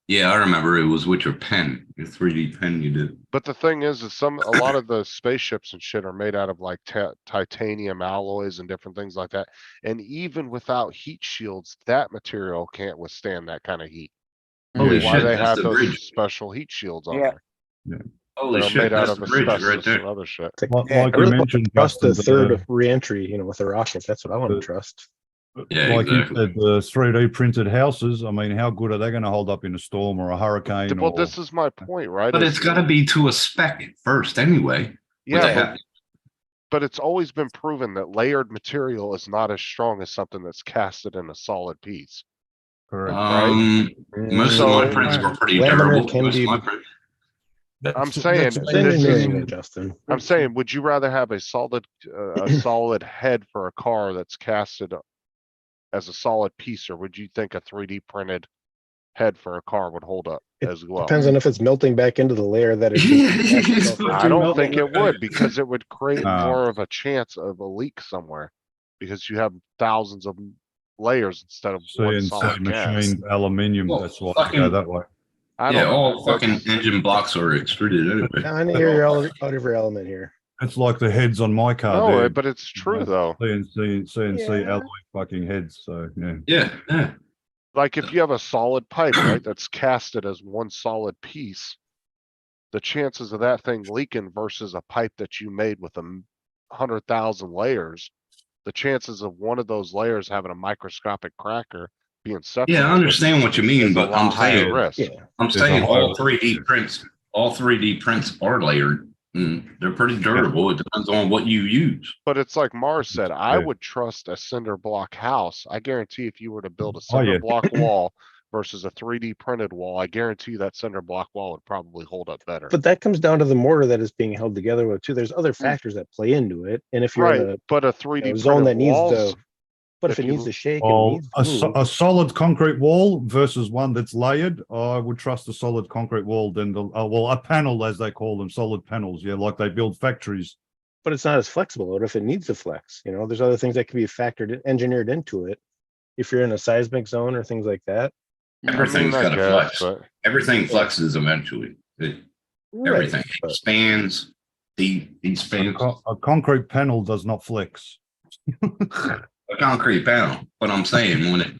Yeah, I remember it was with your pen, your 3D pen you did. But the thing is a lot of the spaceships and shit are made out of like titanium alloys and different things like that. And even without heat shields, that material can't withstand that kind of heat. Holy That's why shit, they that's have the those bridge. special heat shields on Yeah. there. Holy That are shit, made out that's of the bridge right asbestos there. and other shit. It's Like, I like you really want mentioned, to trust the Justin, third reentry, with a rocket. That's what I want to trust. Yeah, like exactly. you said, the 3D printed houses. I mean, how good are they going to hold up in a storm or a hurricane? Well, or this is my point, right? But is- it's gotta be to a spec first anyway. with the Yeah, ha- but it's always been proven that layered material is not as strong as something that's casted in a solid piece. correct? Most of So my it- prints were pretty Laminar durable. can Most of be- my print- I'm saying, It's this engineering, is, though, Justin. I'm saying, would you rather have a solid head for a car that's casted as a solid piece, or would you think a 3D printed head for a car would hold up It as well? Depends on if it's melting back into the layer that it's. It's I don't think it would, because it would create Ah. more of a chance of a leak somewhere. Because you have thousands of layers instead of one CNC solid cast. machined aluminium. Well, That's why I go fucking- that way. I Yeah, don't all know. fucking That's- engine blocks are extruded anyway. I hear you're out of your element here. It's like the heads on my car. No, they're but it's true Yeah. though. CNC Yeah. alloy fucking heads. So yeah. Yeah. Like if you have a solid pipe, right, that's casted as one solid piece, the chances of that thing leaking versus a pipe that you made with 100,000 layers, the chances of one of those layers having a microscopic cracker being separated. Yeah, I understand what you mean, is a but I'm lot higher saying, risk. Yeah. I'm There's a saying all whole- 3D prints are layered. And they're pretty durable. It depends on what you use. But it's like Mars said, I Yeah. would trust a cinder block house. I guarantee if you were to build a Oh, cinder yeah. block wall versus a 3D printed wall, I guarantee you that cinder block wall would probably hold up better. But that comes down to the mortar that is being held together with too. There's other factors that play into it. And if you're in Right, but a 3D zone that printed needs walls, to, but if if it you- needs to shake and Well, needs to move, a solid concrete wall versus one that's layered, I would trust a solid concrete wall than a panel, as they call them, solid panels. Yeah, like they build factories. but it's not as flexible. What if it needs to flex? There's other things that can be engineered into it. If you're in a seismic zone or things like that. Everything's I got to guess, flex. but- Everything flexes eventually. Everything But expands, expands. A concrete panel does not flex. A concrete panel. But I'm saying when it,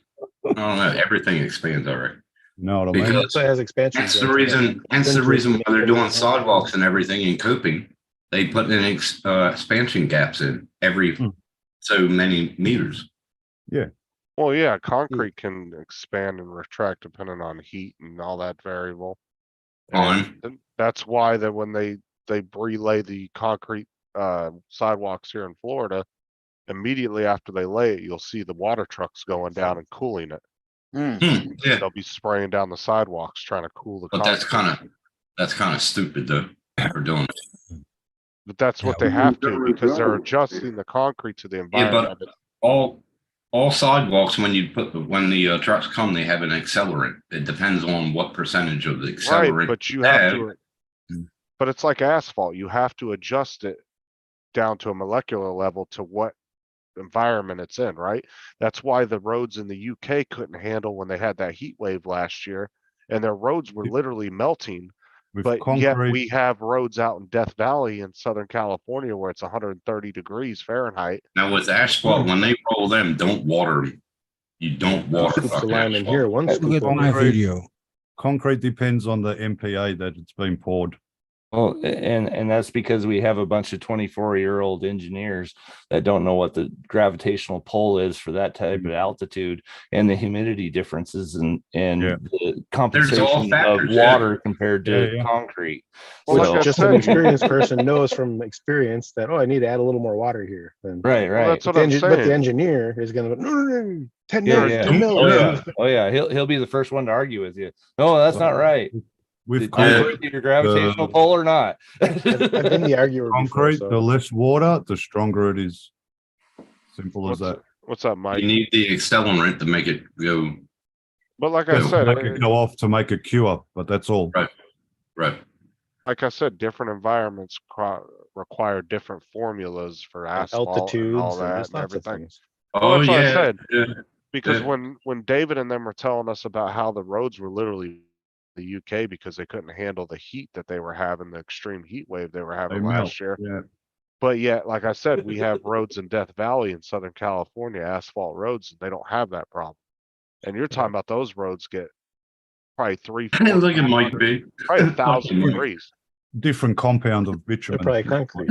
I don't know, everything expands already. Know what I mean? Because also has expansion. That's the joints. reason. That's the Centric reason why they're doing and- sidewalks and everything in coping. They put in expansion gaps in every Hmm. so many meters. Well, yeah, concrete can expand and retract depending on heat and all that variable. On And that's why that when they relay the concrete sidewalks here in Florida, immediately after they lay it, you'll see the water trucks going down and cooling it. yeah, They'll be spraying down the sidewalks trying to cool the but concrete. that's kind of stupid though for doing it. But that's what they have to, because they're adjusting the concrete to the Yeah, environment. but all sidewalks when the trucks come, they have an accelerant. It depends on what percentage of the Right, accelerant. but you have have. to, but it's like asphalt, you have to adjust it down to a molecular level to what environment it's in, right? That's why the roads in the UK couldn't handle when they had that heat wave last year, and their roads were literally melting. With But yet concrete, we have roads out in Death Valley in Southern California where it's 130 degrees Fahrenheit. Now with asphalt, when they roll them, don't water them. You don't water. Scoops of fucking lime in asphalt. here. One Look scoop at of my Concrete. video. concrete depends on the MPA that it's been poured. Well, and that's because we have a bunch of 24-year-old engineers that don't know what the gravitational pull is for that type of altitude and the humidity differences and Yeah. the compensation of factors, yeah. water compared to Yeah. concrete. Well, Which like I just an said- experienced person knows from experience that, I need to add a little more water here. And Right, Well, right. that's what the I'm but the saying. engineer is going to go, no, 10 Yeah, mils, yeah. 10 mils. Oh yeah. Oh yeah. He'll be the first one to argue with you. No, that's not right. With Did concrete, you your gravitational pull or not? I've been the arguer before. concrete, So. the less water, the stronger it is. Simple as that. What's up, Mike? You need the accelerant to make it go But like I Yeah, said, Make it go off to make a cure, but that's all. right. like I said, different environments require different formulas for asphalt and Altitudes all and that there's and lots of everything. things. Oh that's what I yeah. said. yeah. Because Yeah. when David and them were telling us about how the roads were literally the UK because they couldn't handle the heat that they were having, the extreme heat wave they were They having melt, last year. yeah. But yet, like I said, we have roads in Death Valley in Southern California, asphalt roads, and they don't have that problem. And you're talking about those roads get probably 3, 4, Look at Mike B. probably 1,000 Mike. degrees. Different compound of They're bitumen. probably concrete.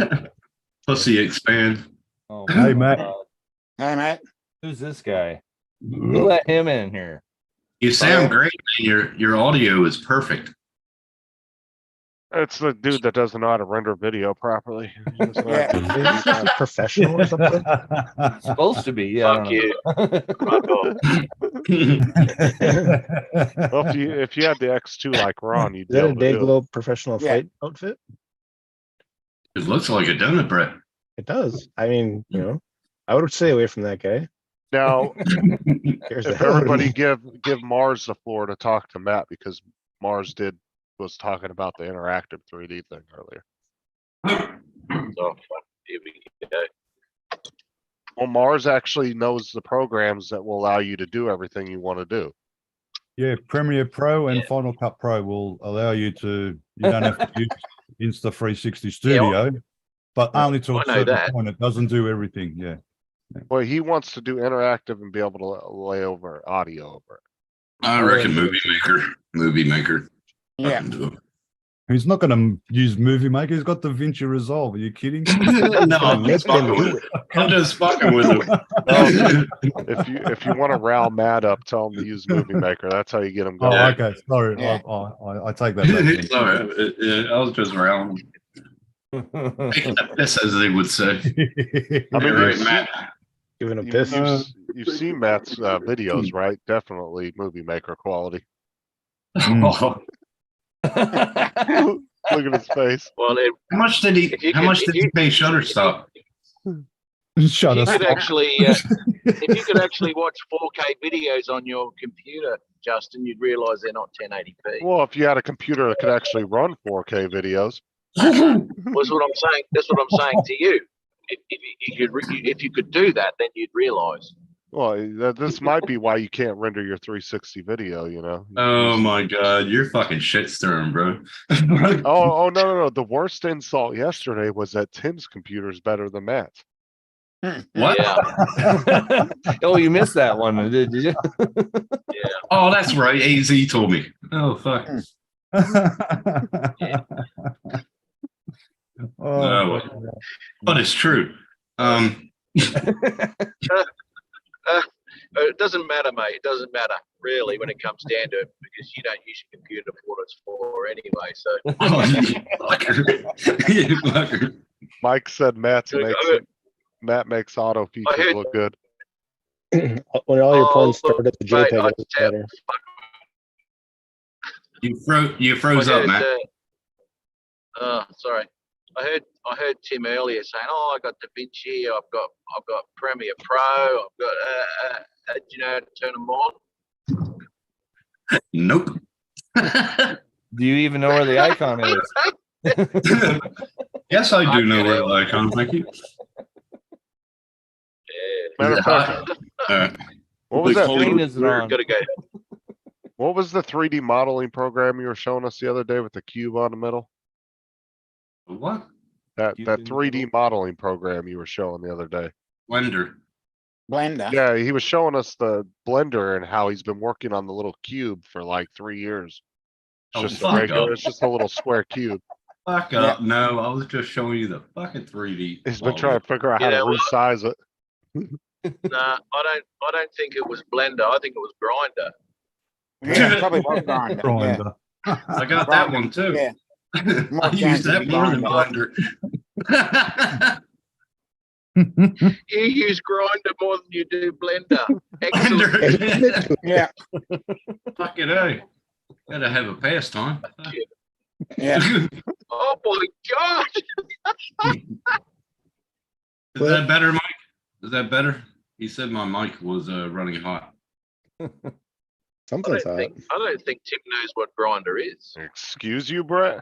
Pussy expand. Oh, Hey, my Matt. God. Hey, mate. Who's this guy? Who let him in here? You sound great, man. Your audio is perfect. It's the dude that doesn't know how to render video properly. He doesn't know how to do Is he video. professional or something? Supposed to be, yeah. Fuck you. Fuck off. Well, if you had the X2 like Ron, you'd Is be that a able to do it. Dayglow professional Yeah. fight outfit? It looks like it, doesn't it, Brett? It does. I mean, you know, I would stay away from that guy. Now, Scares the if hell out of everybody me. give Mars the floor to talk to Matt, because Mars was talking about the interactive 3D thing earlier. Oh, fuck. Here we go. Well, Mars actually knows the programs that will allow you to do everything you want to do. Yeah, Premiere Pro and Final Cut Pro will allow you to, you don't have to use Insta360 Studio, but only to I a know certain that. point. It doesn't do everything, yeah. Well, he wants to do interactive and be able to lay over audio over it. I reckon Movie Maker. Yeah. He's not going to use Movie Maker. He's got DaVinci Resolve. Are you kidding? No, I'm Make just them fucking do with it. him. I'm just fucking with him. If you want to rile Matt up, tell him to use Movie Maker. That's how you get him Oh, going. okay. Sorry. Yeah. I take that back. then. Sorry, yeah, I was just around. Taking the piss, as they would say. I mean, You're right, Matt. Giving a You- piss. you've seen Matt's videos, right? Definitely Movie Maker quality. Oh, Look at his face. Well, how much did he? If you How could- much if did you- he pay Shutterstock? Shut you us. could actually, if you could actually watch 4K videos on your computer, Justin, you'd realize they're not 1080p. Well, if you had a computer that could actually run 4K videos, Was what I'm saying. That's what I'm saying to you. If you could do that, then you'd realize. well, this might be why you can't render your 360 video, you know? Oh my god, you're fucking shit stirring, bro. Oh, no. The worst insult yesterday was that Tim's computer is better than Matt's. What? Yeah. Oh, you missed that one, did you? Oh, that's right. AZ told me. Oh fuck. Oh, But it's true. It doesn't matter, mate. It doesn't matter really when it comes down to it because you don't use your computer for what it's for anyway. So Oh, you fucker. You fucker. Mike said I Matt makes auto features heard- look good. When all your porn Oh, started, the mate, JPEG I is tell- better. You froze up, Matt. Sorry. I heard Tim earlier saying, "Oh, I got DaVinci. I've got Premiere Pro. I've got do you know how to turn them on?" Nope. Do you even know where the icon is? Yes, I do know where the icon. Thank you. Matter Is of it fact, hot? what was that? What screen is it on? Gotta go. What was the 3D modeling program you were showing us the other day with the cube on the middle? What? That Cube in the 3D middle? modeling program you were showing the other day. Blender. Blender. Yeah, he was showing us the Blender and how he's been working on the little cube for like 3 years. It's Oh, just a fuck regular, up. it's just a little square cube. Fuck up. No, I was just showing you the fucking 3D. He's been model. trying to figure out how You to know what? resize it. Nah, I don't think it was Blender. I think it was Grinder. Yeah, probably was Grinder. Yeah. Grinder. I got that one too. Yeah. I More use chance that of more than Grinder. Blender. You use Grinder more than you do Blender. Excellent. Blender. Yeah. Fucking A. Gotta have a pastime. Yeah. Oh my God! Is that better, Mike? Is that better? He said my mic was running hot. I Something's don't hot. think Tim knows what Grinder is. Excuse you, Brett?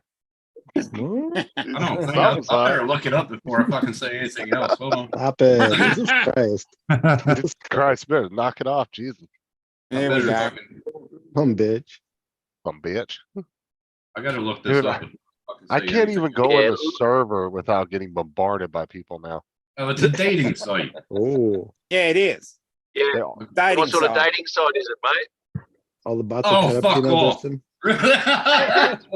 Hmm? I don't think Something's I hot. better look it up before I fucking say anything else. Hold on. Stop it. Jesus Christ. Jesus Christ, better knock it off, Jesus. I There we better go. fucking- Dumb bitch. Some bitch. I gotta look this Dude, up. I can't even go in the server without getting bombarded by people now. Oh, it's a dating site. Oh, Yeah, it is. They Yeah. all- Dating What sort of site. dating site is it, mate? all the bots Oh, are cut up, fuck you know, off. Justin.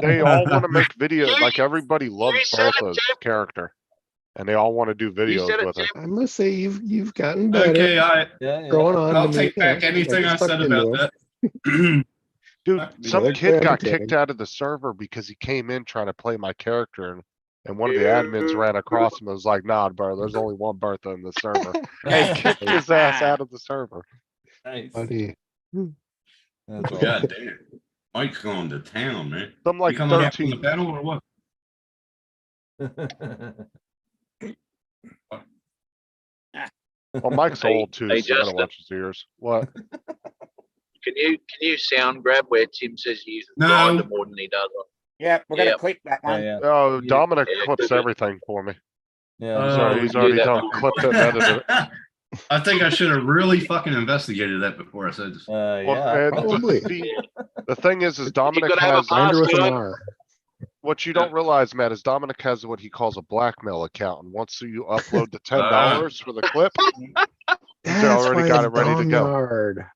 They all want to make videos. You- Like everybody loves said it, Bertha's Tim. character, and they all want to do You videos said it, with her. Tim. I must say you've gotten better. Okay, Growing on. I'll to take me, you know, back anything get I stuck said into about them. that. Dude, Fuck me. some they're kid got gravitating. kicked out of the server because he came in trying to play my character, and one of the admins ran across him and was like, "Nah, bro, there's only one Bertha in the server." And kicked his ass out of the server. Nice. Buddy. That's awesome. God damn. Mike's going to town, man. Some You like coming up from 13. the panel or what? Well, Mike's Hey- old too, hey, so you gotta Justin. watch his ears. What? Can you sound grab where Tim says he uses No. grinder more than he does on? Yeah, we're gonna Yep. clip that one. Yeah, Oh, Dominic Yeah, clips good. everything for me. yeah. Oh, Sorry, he's do already that done one. clipped it and edited it. I think I should have really fucking investigated that before I said this. Well, Yeah. and Probably. see, the thing is You Dominic gotta have a has Grinder with an password. R. what you don't realize, Matt, is Dominic has what he calls a blackmail account, and once you upload the $10 for the clip, That's already why got it's it ready to go. Domnard.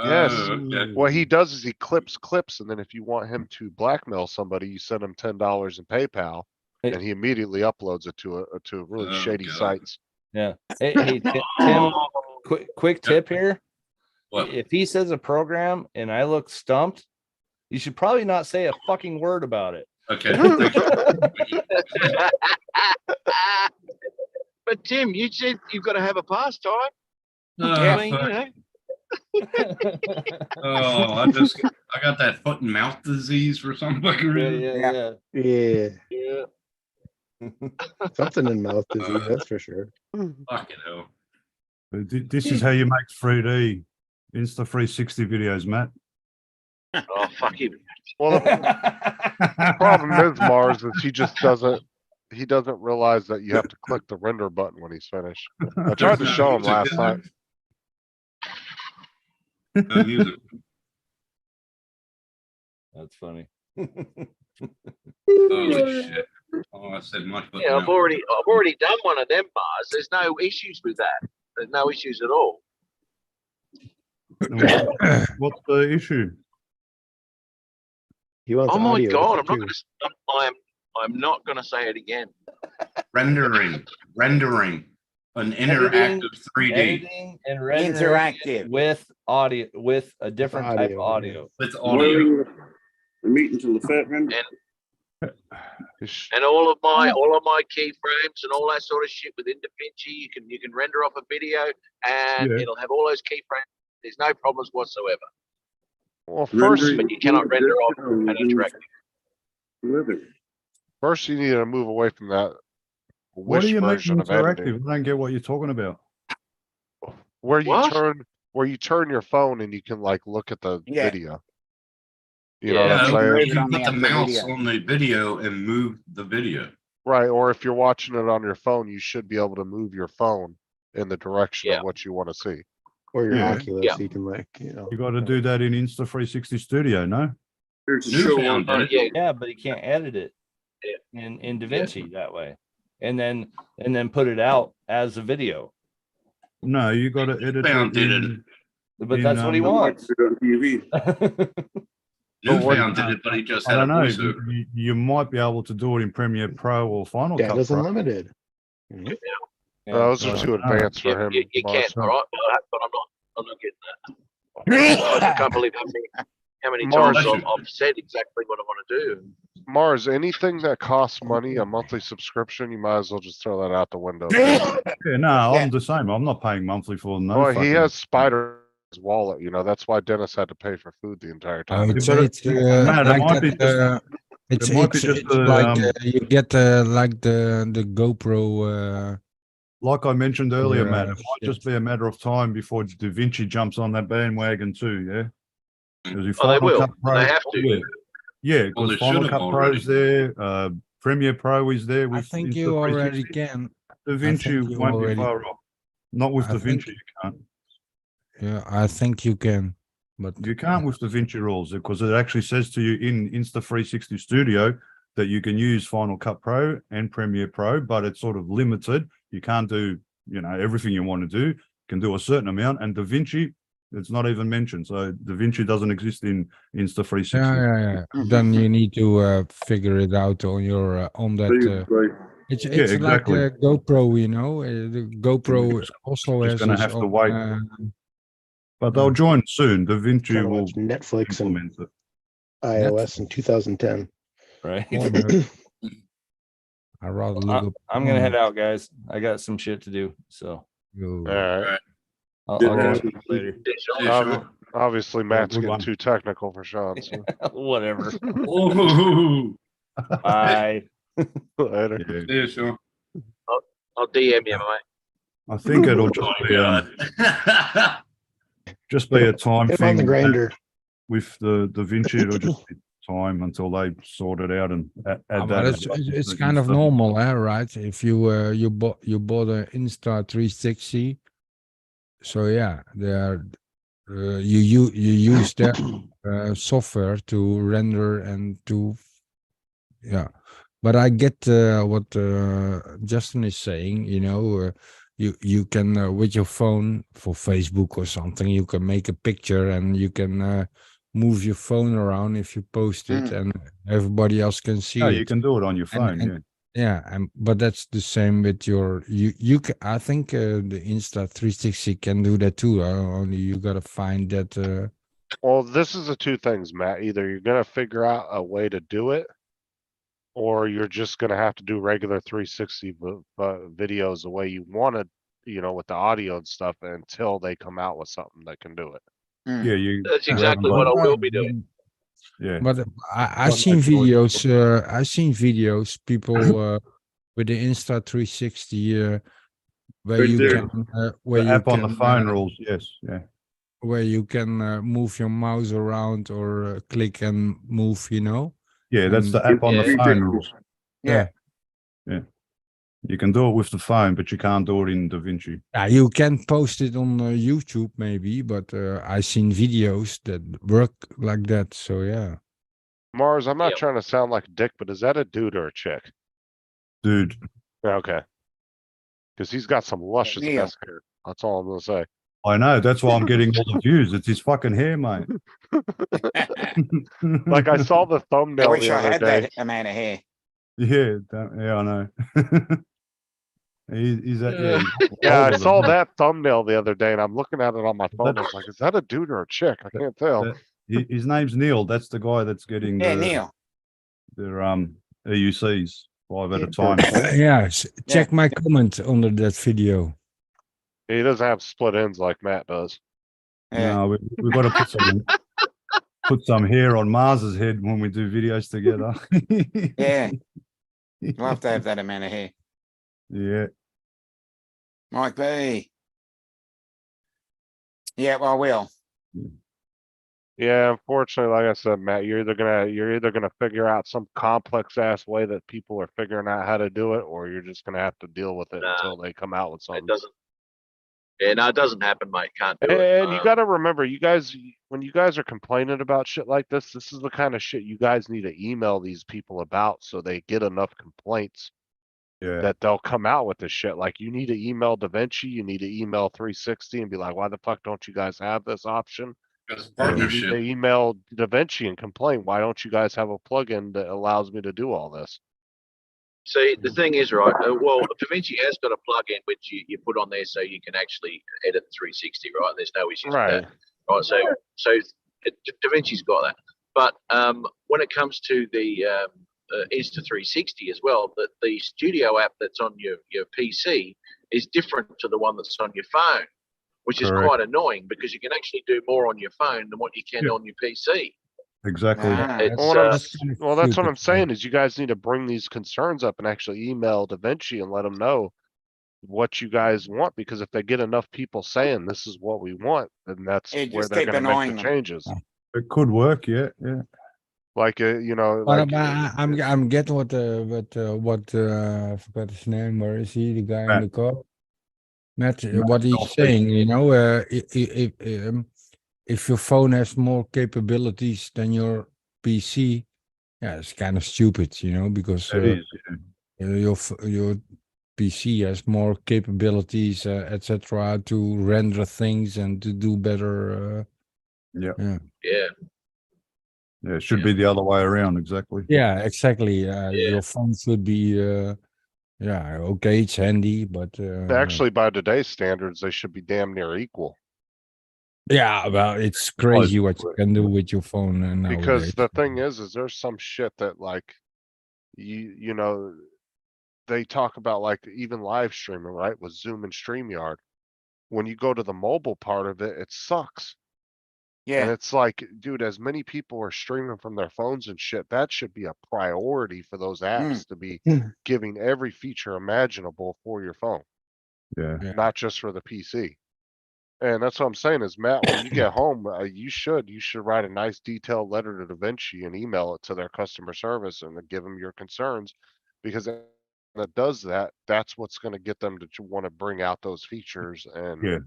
Yes. Oh, okay. what he does is he clips clips, and then if you want him to blackmail somebody, you send him $10 in PayPal, Hey. and he immediately uploads it to a really Oh, shady God. sites. Yeah. Hey, Tim, quick tip here. What? If he says a program and I look stumped, you should probably not say a fucking word about it. Okay. Thank you. But Tim, you said you've got to have a pastime. Oh, I mean, fuck. you know. Oh, I got that foot and mouth disease for some fucking reason. Yeah. Yeah, Yeah. something in mouth disease, that's for sure. Fucking hell. This is how you make 3D Insta 360 videos, Matt. Oh, fuck him. Well, the problem is Mars is he doesn't realize that you have to click the render button when he's finished. I tried to show him last night. No music. That's funny. Holy shit. Oh, I said my foot. Yeah, and I've mouth. already done one of them bars. There's no issues with that. There's no issues at all. What's the issue? He wants Oh my audio god, with it, too. I'm not gonna say it again. Rendering an interactive 3D Editing and rendering Interactive. with audio, with a different type of Audio, yeah. audio. with audio. The meat until the fat render. He's- And all of my keyframes and all that sort of shit within DaVinci, you can render off a video and Yeah. it'll have all those keyframes. There's no problems whatsoever. Well, first, But you cannot render off an interactive. first you need to move away from that What do wish you make version of editing, interactive? I don't get what you're talking about. where you What? turn your phone and you can like look at the Yeah. video. You know Yeah, what I'm you saying? can On the put the actual mouse video. on the video and move the video. Right, or if you're watching it on your phone, you should be able to move your phone in the direction Yeah. of what you want to see. Or your Yeah. Oculus, Yeah. you can like, You got to do that in Insta 360 Studio, no? There's a show on. Newfound did it. Yeah, Yeah, but you can't edit it in DaVinci that way, and then put it out as a video. No, you got to edit Newfound it did it. in, But that's what he In, wants. On TV. Newfound did it, but he just I had a don't know. voiceover. You might be able to do it in Premiere Pro or Final Cut Data's Pro. unlimited. Mhm. Yeah. Those are I too don't know. advanced for him. you Mars. can, all right, but I'm not getting that. I can't believe how many Mars, times I've said exactly what I want to do. Mars, anything that costs money, a monthly subscription, you might as well just throw that out the window. Yeah, no, Yeah. I'm the same. I'm not paying monthly for no. Well, he fucking- has Spider's wallet, that's why Dennis had to pay for food the entire time. It's but it's Matt, it like might be that, just- it's it might be it's, just it's a, like you get like the GoPro. Like I mentioned earlier, Yeah, Matt, it might shit. just be a matter of time before DaVinci jumps on that bandwagon too. Yeah. Because if Oh, they Final will. Cut Pro- They have to. Yeah, yeah, Well, because they Final should've Cut already. Pro's there, Premiere Pro is there. I With think Insta you already 360. can. DaVinci you won't be already- far off. Not with I think- DaVinci, you can't. Yeah, I think you can. But You can't with DaVinci rules because it actually says to you in Insta360 Studio that you can use Final Cut Pro and Premiere Pro, but it's sort of limited. You can't do, everything you want to do. You can do a certain amount, and DaVinci, it's not even mentioned. So DaVinci doesn't exist in Insta360. yeah. Then you need to figure it out on your on that. It's like exactly. GoPro, the GoPro Just- also just has gonna its have to own, wait. But they'll join soon. DaVinci Trying to will watch Netflix and implement it. iOS in 2010. Right. oh, no. I rather look up. I'm gonna head out, guys. I got some shit to do. So Yo. Alright. I'll Yeah. catch you later. Obviously, Matt's good getting one. too technical for Sean. So. Whatever. Ooh. Bye. Later. Yeah. Yeah, sure. I'll DM you, mate. I think it'll just Oh, be, God. just be a time Get on the thing grinder. with the DaVinci. It'll just be time until they sort it out and add But that. it's, it's kind of normal, right? If you you bought an Insta360, so yeah, there you use that software to render and to But I get what Justin is saying. You can with your phone for Facebook or something, you can make a picture and you can move your phone around if you post it, and everybody else can see No, it. you can do it on your phone. But that's the same with your I think the Insta360 can do that too. Only you gotta find that. Well, this is the two things, Matt. Either you're gonna figure out a way to do it, or you're just gonna have to do regular 360 videos the way you wanted, with the audio and stuff until they come out with something that can do it. Yeah, you. That's exactly what I will be doing. Yeah. But I seen videos. I seen videos. People with the Insta360 where you can where The you app on can the phone rules. Yes. Yeah. where you can move your mouse around or click and move. Yeah, that's the app on the Yeah. phone rules. Yeah. You can do it with the phone, but you can't do it in DaVinci. Yeah, you can post it on YouTube maybe, but I seen videos that work like that. So yeah. Mars, I'm not Yep. trying to sound like a dick, but is that a dude or a chick? Dude, Okay. Because he's got some luscious Yeah. chest hair. That's all I'm gonna say. I know. That's why I'm getting all the views. It's his fucking hair, mate. Like I saw the I thumbnail wish the I other had day. that amount of hair. Yeah, I know. He's that. Yeah, Yeah, I older saw than me. that thumbnail the other day, and I'm looking at it on my phone. I was like, "Is that a dude or a chick?" I can't tell. His name's Neil. That's the guy that's getting Yeah, Neil. their EUCs 5 at a time. Check my comment under that video. He doesn't have split ends like Matt does. Yeah. No, we've got to put some hair on Mars's head when we do videos together. Yeah. We'll have to have that amount of hair. Yeah. Mike B. Yeah, well, I will. Yeah, unfortunately, like I said, Matt, you're either gonna figure out some complex ass way that people are figuring out how to do it, or you're just gonna have to deal with it Nah. until they come out with It something. doesn't. Yeah, no, it doesn't happen, mate. Can't do it. And you gotta remember, you guys, when you guys are complaining about shit like this is the kind of shit you guys need to email these people about so they get enough complaints Yeah. that they'll come out with this shit. Like you need to email DaVinci, you need to email 360 and be like, why the fuck don't you guys have this option? That's And you need to partnership. email DaVinci and complain, why don't you guys have a plugin that allows me to do all this? See, the thing is, right? Well, DaVinci has got a plug-in which you put on there so you can actually edit 360, right? There's no issues with Right. that, right? So DaVinci's got that. But when it comes to the Insta360 as well, the studio app that's on your PC is different to the one that's on your phone, which is Correct. quite annoying because you can actually do more on your phone than what you can Yeah. on your PC. Exactly. Ah, It's, Well, what I'm, kind of well, that's what I'm stupid, saying is you guys need to bring these concerns up and actually email DaVinci and let them know what you guys want, because if they get enough people saying this is what we want, then that's Yeah, where just they're keep gonna make annoying the them. changes. It could work. Yeah. Yeah. Like, But like, I'm getting what I forgot his name. Where is he? The guy in Matt. the car. Matt, Matt what he's Dolphy. saying, if your phone has more capabilities than your PC, yeah, it's kind of stupid, you know, because It is. your PC has more capabilities, etc., to render things and to do better. Yeah. Yeah. Yeah. Yeah, it should be the other way around, exactly. Yeah, exactly. Your phone should be, yeah, okay, it's handy, but Actually, by today's standards, they should be damn near equal. yeah, well, it's crazy what you can do with your phone nowadays. Because the thing is there's some shit that like, you know, they talk about like even live streaming, right? With Zoom and StreamYard. When you go to the mobile part of it, it sucks. And Yeah, it's like, dude, as many people are streaming from their phones and shit, that should be a priority for those apps to be giving every feature imaginable for your phone, Yeah. not just for the PC. And that's what I'm saying is, Matt, when you get home, you should write a nice detailed letter to DaVinci and email it to their customer service and then give them your concerns, because that does that. That's what's going to get them to want to bring out those features Yeah.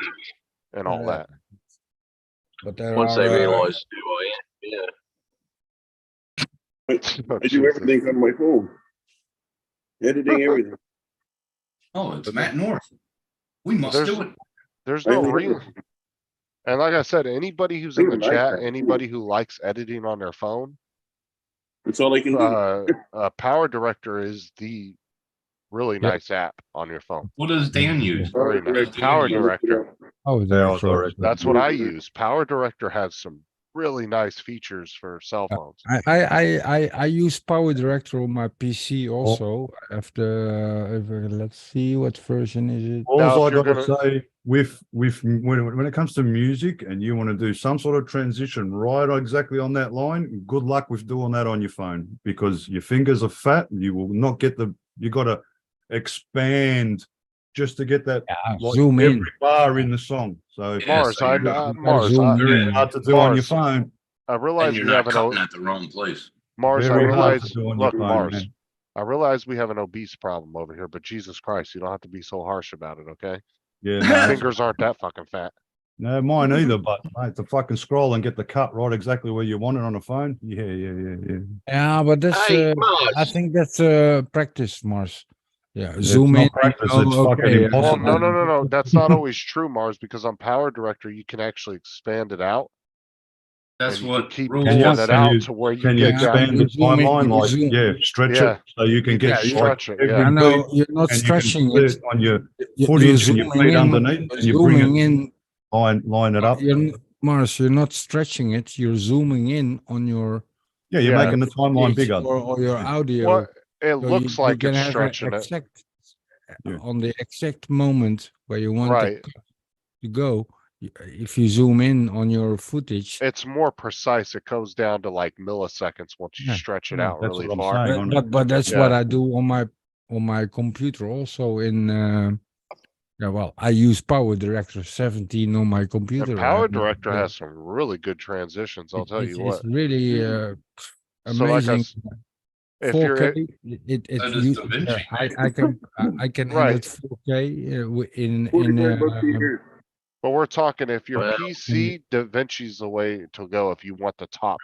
and all that. But there Once are, they realize who I am, yeah. Oh, I do Jesus. everything on my phone. Editing everything. Oh, it's Matt North. We must do it. There's I no only reason. have And like I said, anybody who's in the Even I chat, can. anybody who likes editing on their phone, That's all I can do. Power Director is the really Yeah. nice app on your phone. What does Dan use? Very nice. Power Director. oh, Power there's Director. That's what I use. Power Director has some really nice features for cell phones. I use Power Director on my PC also. I have the let's see what version is it. Now, Also, if I you're gotta gonna- say, with when it comes to music and you want to do some sort of transition right exactly on that line, good luck with doing that on your phone, because your fingers are fat. You will not get you got to expand just to get that Zoom every in. bar in the song. So Mars, so you're- Mars, zoom very in. hard to do on your Mars. phone. I And realize you're we not have cutting at the wrong place. Mars, I Very hard realize, to do on look, your phone, Mars, man. I realize we have an obese problem over here, but Jesus Christ, you don't have to be so harsh about it, okay? Yeah, My no, fingers aren't that fucking fat. no, mine either. But mate, to fucking scroll and get the cut right exactly where you want it on a phone. Yeah. Yeah, but that's Hey, I Mars. think that's practice, Mars. Yeah, It's zoom not in. practice, oh, it's fucking okay, Well, impossible. no. That's not always true, Mars, because on Power Director, you can actually expand it out. That's and you what keep rules Can you- pulling are. it can out you- to where you Can you get down. expand the you zoom in, timeline? you Like, zoom. yeah, stretch Yeah. it so you can get Yeah, like stretch it, every yeah. I know beat, you're not and you can stretching put it. it on your You're footage and your zooming feet in, underneath, and you bring zooming it, in. line it up. Mars, you're not stretching it. You're zooming in on your Yeah, you're Yeah. making the timeline pitch bigger. or your audio. What it So looks you like can it's have an stretching it, exact Yeah. on the exact moment where you want right? to go. If you zoom in on your footage, It's more precise. It goes down to like milliseconds once you Yeah, stretch it yeah, out that's really what I'm far. saying. but that's what Yeah. I do on my computer also in yeah, well, I use Power Director 17 on my computer. And Power and, Director has some really good transitions. I'll tell you what. It's really So like amazing. if you're 4K. It So does you, DaVinci, I can Right. edit 4K in 45 bucks a year. but we're talking if your Well, PC, DaVinci's the way to go if you want the top.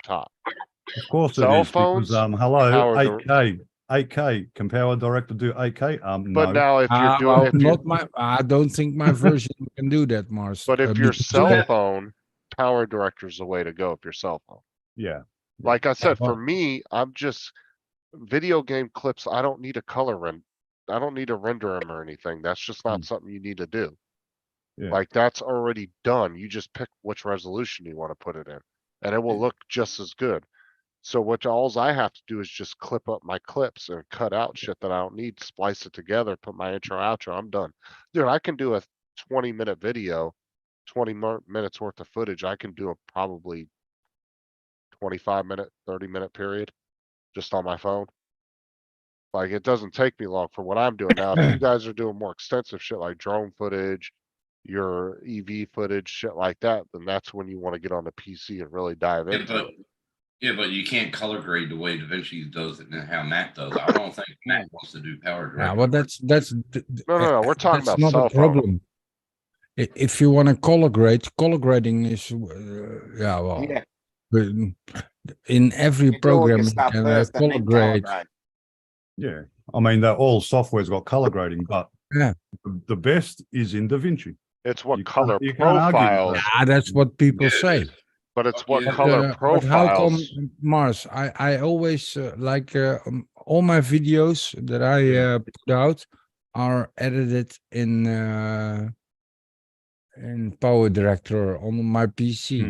Of course it Cell is, because phones, hello, Power 8K. Can Power Director do 8K? But No. now if you're doing well, if you're, not my. I don't think my version can do that, Mars. but if your because, cell phone, Power Director's the way to go if your cell phone. Yeah. Like I said, for well- me, I'm just video game clips. I don't need a I don't need to render them or anything. That's just not something you need to do. Yeah. Like that's already done. You just pick which resolution you want to put it in and it will look just as good. So what alls I have to do is just clip up my clips and cut out shit that I don't need, splice it together, put my intro, outro. I'm done. Dude, I can do a 20-minute video, 20 minutes worth of footage. I can do a probably 25-minute, 30-minute period just on my phone. Like it doesn't take me long for what I'm doing now. If you guys are doing more extensive shit like drone footage, your EV footage, shit like that, then that's when you want to get on the PC and really dive into it. But you can't color grade the way DaVinci does it and how Matt does. I don't think Matt wants to do Power Director. Yeah, well, that's No, we're talking that's about not cell a phone. problem. if you want to color grading is yeah, well, Yeah, but in every you do all program your you stuff can first and color then color grade. grade. Yeah, I mean, that all software's got color grading, but Yeah. the best is in DaVinci. It's what You can't- color you can't argue with profiles, that. Ah, that's what people Yeah, it say. is. but it's what Yeah. color But how come, profiles. Mars? I always like all my videos that I put out are edited in Power Director on my PC,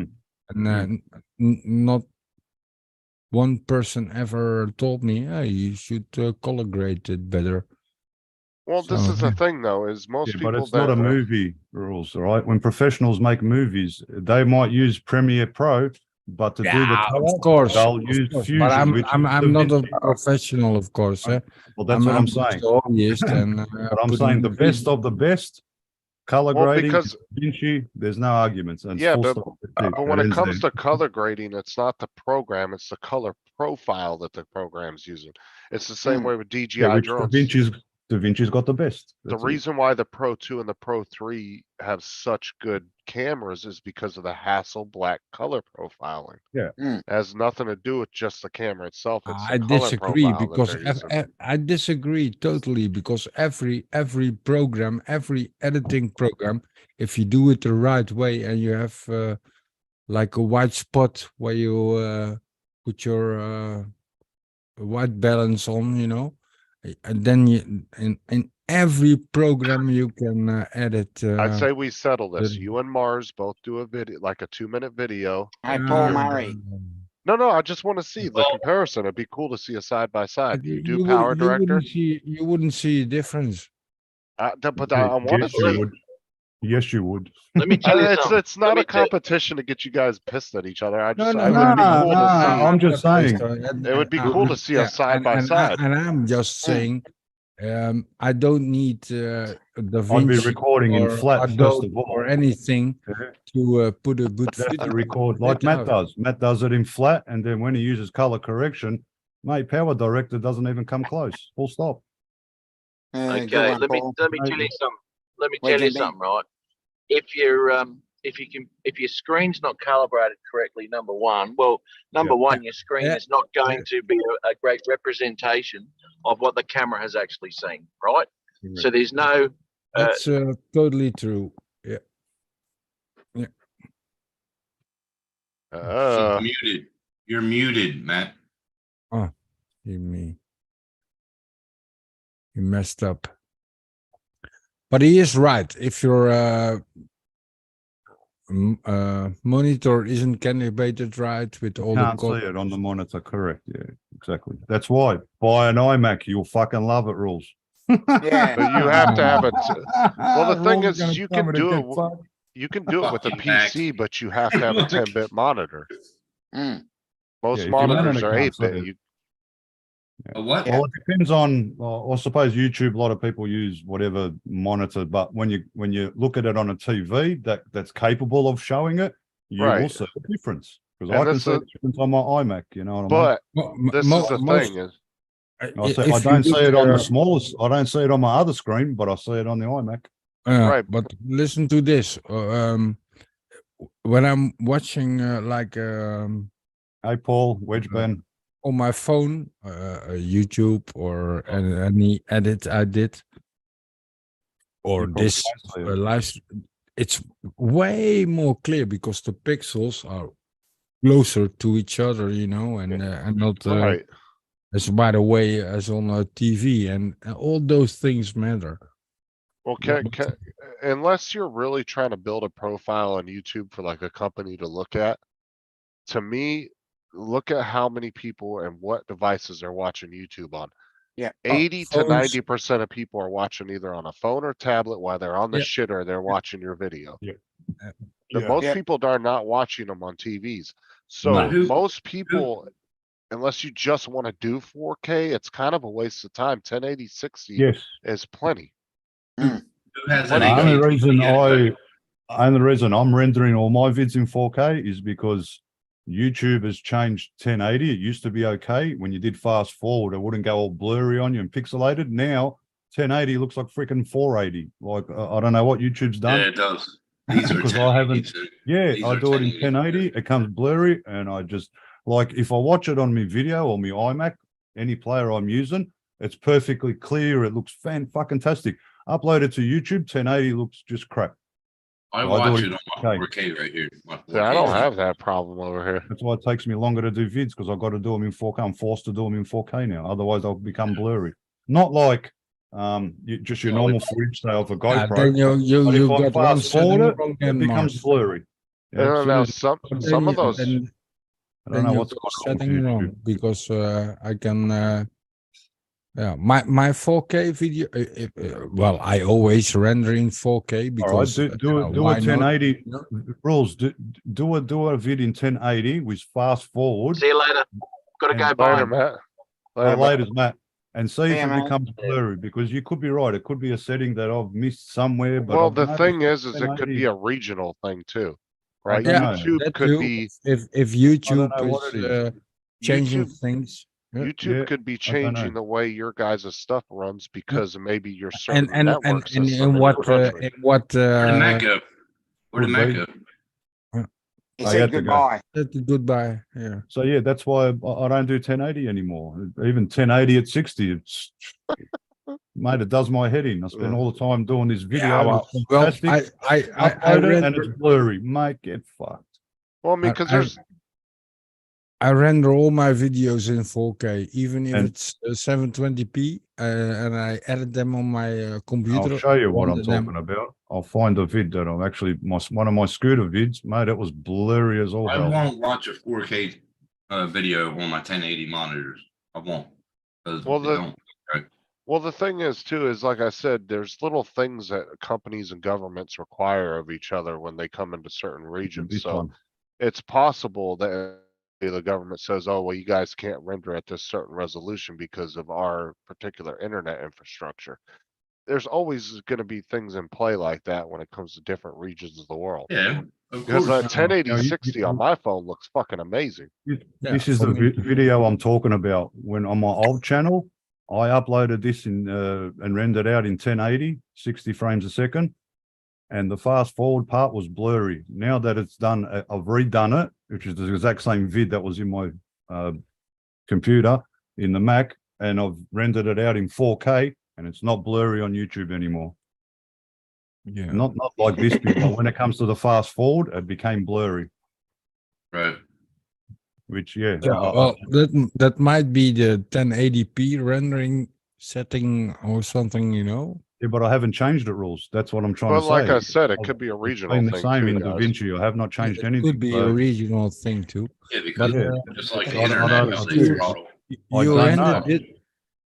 Hmm. and not one person ever told me, "Hey, you should color grade it better." Well, this So, is the thing though, is most Yeah, people but it's that not a are- movie rules, all right? When professionals make movies, they might use Premiere Pro, but to do the yeah, color, of course, they'll of use course. Fusion, But I'm which I'm is I'm not a DaVinci. professional, of course. Well, that's what I'm just saying. a hobbyist, and But I'm saying the best of the best, color Well, grading, because- DaVinci, there's no arguments. And it's Yeah, full but, stop. but when That it ends comes there. to color grading, it's not the program, it's the color profile that the program's using. It's the same Mm. way with Yeah, DJI which drones. DaVinci's got the best. The That's it. reason why the Pro 2 and the Pro 3 have such good cameras is because of the Hasselblad color profiling. Yeah. Mm. It has nothing to do with just the camera itself. It's I the color disagree profile that because they're using. I disagree totally because every program, every editing program, if you do it the right way and you have like a white spot where you put your white balance on, and then you in every program you can edit. I'd say we settle this. the- You and Mars both do a video, like a 2-minute video. Hey, Paul uh, Murray. No, I just want to see the comparison. It'd be cool to see a side by side. but You do would- Power Director. you wouldn't see a difference. But I want to Yes, you see. would. Yes, you would. Let me tell you It's something. it's not Let me a tell- competition to get you guys pissed at each other. I No, just, no, it no, would be no, cool no, to see. I'm just saying. It would be cool to see a side by side. And I'm just saying, I don't need Da I'd be Vinci recording in or flat first Adobe of all. or anything Yeah. to put a good That's to video. record like it Matt out. does. Matt does it in flat, and then when he uses color correction, mate, Power Director doesn't even come close. Full stop. Good Okay, one, let me Paul. tell you something. Let me Wait, tell you Jimmy. something, right? If your screen's not calibrated correctly, number one, Yeah. one, your screen Yeah. is not going to be a great representation of what the camera has actually seen, right? So there's no That's totally true. Yeah. Muted. You're muted, Matt. He messed up. But he is right. If your monitor isn't calibrated right with all Can't the see it on the monitor, correct? Yeah, exactly. That's why. Buy an iMac, you'll fucking love it, rules. Yeah. But you have to have it. Well, the thing Rules is, gonna you come can with a do good it. fuck. You can do it with a Fucking Mac. PC, but you have to have a 10-bit monitor. Mm. Most Yeah, if you run monitors it, are can't see 8-bit. it. You, A what? Well, it depends on, I suppose YouTube, a lot of people use whatever monitor, but when you look at it on a TV that's capable of showing it, you will Right. see the difference. Because And I can that's see the- the difference on my iMac, you know what I mean? but this is the thing is, I don't see it on the smallest, I don't see it on my other screen, but I see it on the iMac. Right. But listen to this. When I'm watching Hey, Paul, Wedge Ben. on my phone, YouTube or any edit I did, or You probably this can't see it. live, it's way more clear because the pixels are closer to each other, and not right. as wide away as on a TV, and all those things matter. Well, unless you're really trying to build a profile on YouTube for like a company to look at, to me, look at how many people and what devices they're watching YouTube on. Yeah. 80 to phones. 90% of people are watching either on a phone or tablet while they're on the Yeah. shitter, they're watching your video. Yeah. But Yeah. most Yeah. people are not watching them on TVs. So But who- most people, unless you just want to do 4K, it's kind of a waste of time. 1080 60 Yes. is plenty. Who has The an only HD? reason Yeah, only reason I'm rendering all my vids in 4K is because YouTube has changed 1080. It used to be okay. When you did fast forward, it wouldn't go all blurry on you and pixelated. Now 1080 looks like freaking 480. Like I don't know what YouTube's Yeah, done. it does. These are Because I haven't. 1080s. Yeah, These I are do it in 1080s. 1080. It comes blurry, and I just like if I watch it on my video or my iMac, any player I'm using, it's perfectly clear. It looks fantastic. Upload it to YouTube, 1080 looks just crap. I I do watch it it in on my 4K. 4K right here. My Yeah, I don't 4K. have that problem over here. That's why it takes me longer to do vids because I've got to do them in 4K. I'm forced to do them in 4K now. Otherwise, I'll become blurry. Not like just your No, normal footage, say off a Yeah, GoPro. then you But if I got one fast forward setting it, wrong, it then becomes Mars. blurry. Yeah, as Yeah, soon now as- some But some of then- those. then- I don't then know you what's got going on with setting wrong YouTube. because I can yeah my 4K video well I always render in 4K All right, because do a why not? 1080 No. rules. Do a vid in 1080 with fast forward. See you later. Gotta go. And Bye. Later, Matt. Later, Matt. Later, Matt, and see if Yeah, it mate. becomes blurry because you could be right. It could be a setting that I've missed somewhere. But Well, I've the noticed thing that is it could 1080 be a regional thing too, I right? don't know. YouTube that could too. be if YouTube know what is it is. changing YouTube. things. Yeah. YouTube Yeah, could be I don't know. changing the way your guys' stuff runs because of maybe your certain And network system in in your what country. Where did Matt go? Where did Would Matt be. go? He I said had to go. goodbye. goodbye. Yeah. So yeah, that's why I don't do 1080 anymore. Even 1080 at 60, it's mate, it does my head in. I spend all the time doing this video. Yeah, well, it's well, fantastic. I Upload it and render, it's blurry. Mate, get fucked. Well, I mean, because I- there's I render all my videos in 4K, even if And- it's 720p, and I edit them on my computer. I'll show you what I'm render them- talking about. I'll find a vid that I'm actually one of my scooter vids, mate. It was blurry as all I hell. won't watch a 4K video on my 1080 monitors. I won't. 'Cause Well, it the- don't- Well, the thing is too, is like I said, there's little things that companies and governments require of each other when they come into certain regions. This So one. it's possible that the government says, oh, well, you guys can't render at this certain resolution because of our particular internet infrastructure. There's always gonna be things in play like that when it comes to different regions of the world. Yeah, of Because course. 1080 Now, you- 60 on my phone looks fucking amazing. This is the video I'm talking about. When on my old channel, I uploaded this in and rendered out in 1080, 60 frames a second. And the fast forward part was blurry. Now that it's done, I've redone it, which is the exact same vid that was in my computer in the Mac, and I've rendered it out in 4K, and it's not blurry on YouTube anymore. Yeah. Not like this, but when it comes to the fast forward, it became blurry. Right. Which yeah, Yeah, well, that might be the 1080p rendering setting or something, you know. yeah, but I haven't changed the rules. That's what I'm trying But to like say. I said, it I've- could be a It's regional been thing the same too, in guys. DaVinci. I have not changed It anything. could be a so regional thing too. Yeah, because Yeah. just like the I don't- I internet, don't- how I they do- throttle. I You don't rendered know. it.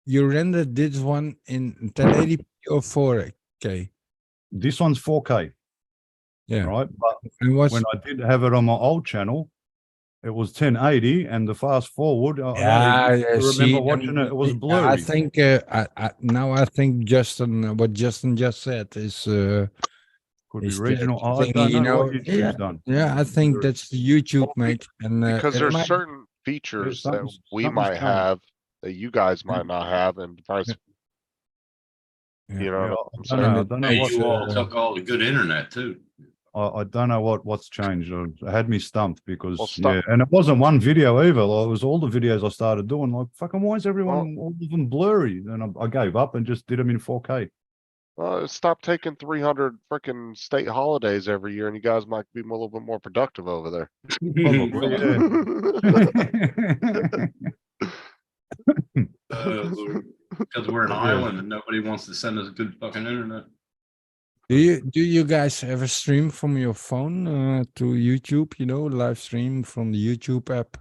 You rendered this one in 1080p or 4K. This one's 4K, Yeah. right? But And what's when I did have it on my old channel, it was 1080, and the fast forward. I remember see, watching it. It was I blurry. think I think Justin, what Justin just said is Could be is the regional. I thing, don't you know know, what YouTube's yeah. done. Yeah, I think that's the YouTube, mate. And Because it there's might- certain features that something's- we something's might coming. have that you guys might not have and vice, Yeah. you know, Yeah, what I'm I saying? don't know Hey, what. you all took all the good internet too. I don't know what's changed. It had me stumped because Well, stuff- yeah, and it wasn't one video either. Like, it was all the videos I started doing. Like, fucking, why is everyone all of them blurry? And I gave up and just did them in 4K. Stop taking 300 frickin' state holidays every year and you guys might be a little bit more productive over there. Because we're an island and nobody wants to send us good fucking internet. Do you guys ever stream from your phone to YouTube? You know, live stream from the YouTube app.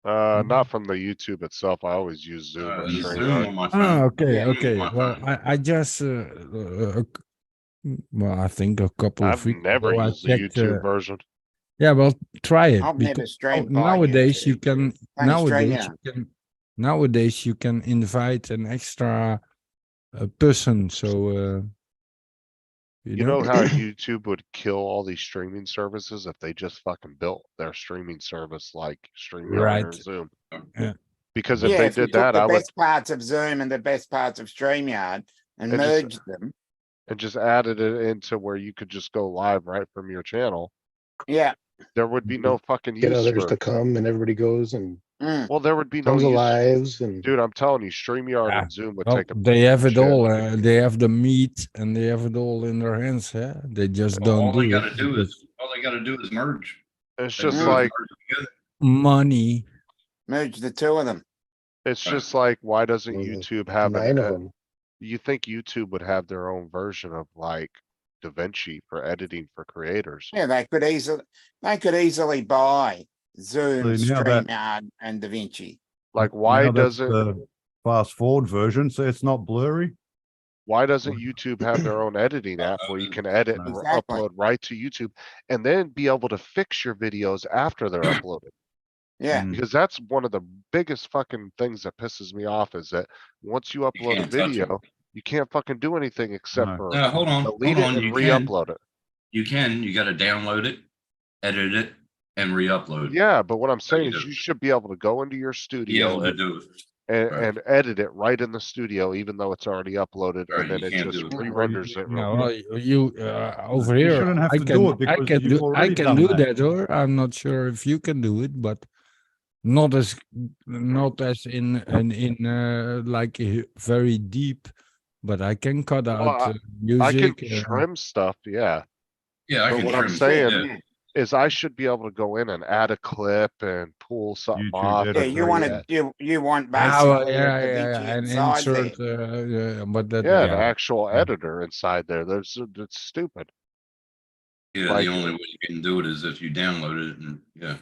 Not from the YouTube itself. I always use Zoom or Zoom StreamYard. on my phone. Oh, okay, Zoom on okay. my Well, phone. I just well, I think a couple of I've weeks never ago I used the checked, YouTube version. yeah, well, try it. I've never because streamed by nowadays you YouTube. can Only StreamYard. nowadays you can invite an extra person. So You know how YouTube would kill all these streaming services if they just fucking built their streaming service like StreamYard or Right. Zoom? Because if Yeah, they if you did took that, the I would, best parts of Zoom and the best parts of StreamYard and And just- merged them. and just added it into where you could just go live right from your channel, Yeah. there would be no fucking Get use others for to it. come and everybody goes and Mm. Well, there would be no tons of use. lives and Dude, I'm telling you, StreamYard Yeah. and Zoom would Well, take a they have it shit. all. They have the meat and they have it all in their hands. Yeah, they just don't All they do gotta it do because is, all they gotta do is merge. It's They just both like, merge together. money. Merge the two of them. it's Right. just like, why doesn't There's YouTube have 9 of an, them. you think YouTube would have their own version of like DaVinci for editing for creators? Yeah, they could easily buy Zoom, So now that- StreamYard, and DaVinci. Like, why Now that's doesn't, the fast forward version, so it's not blurry? why doesn't YouTube have their own editing app where you can edit and Exactly. upload right to YouTube and then be able to fix your videos after they're uploaded? Yeah. Mm. Because that's one of the biggest fucking things that pisses me off is that once you upload a can't touch 'em. video, you can't fucking do anything except No. for No, hold on, delete hold it on, and you can, re-upload it. you gotta download it, edit it, and re-upload. Yeah, but what I'm So saying you is do. you should be able to go into your Be studio able to do it. and, right. and edit it right in the studio, even though it's already uploaded, Right, and then you it can't just do it. re-renders it. real No, quick. well, you over You here. shouldn't have I to can, do it I because can you've do. I already can done do that. that, or I'm not sure if you can do it, but not as in like very deep. But I can cut Well, out I music. can trim stuff, yeah. Yeah, I But can what I'm trim. saying Yeah. is I should be able to go in and add a clip and pull something YouTube off. editor, Yeah, and you re- want yeah. to you want Ah, well, basically yeah, a yeah, DaVinci yeah, and inside there. insert. Yeah, but that. Yeah, an yeah. actual Yeah. editor inside there. That's stupid. Yeah, Like- the only way you can do it is if you download it and, yeah.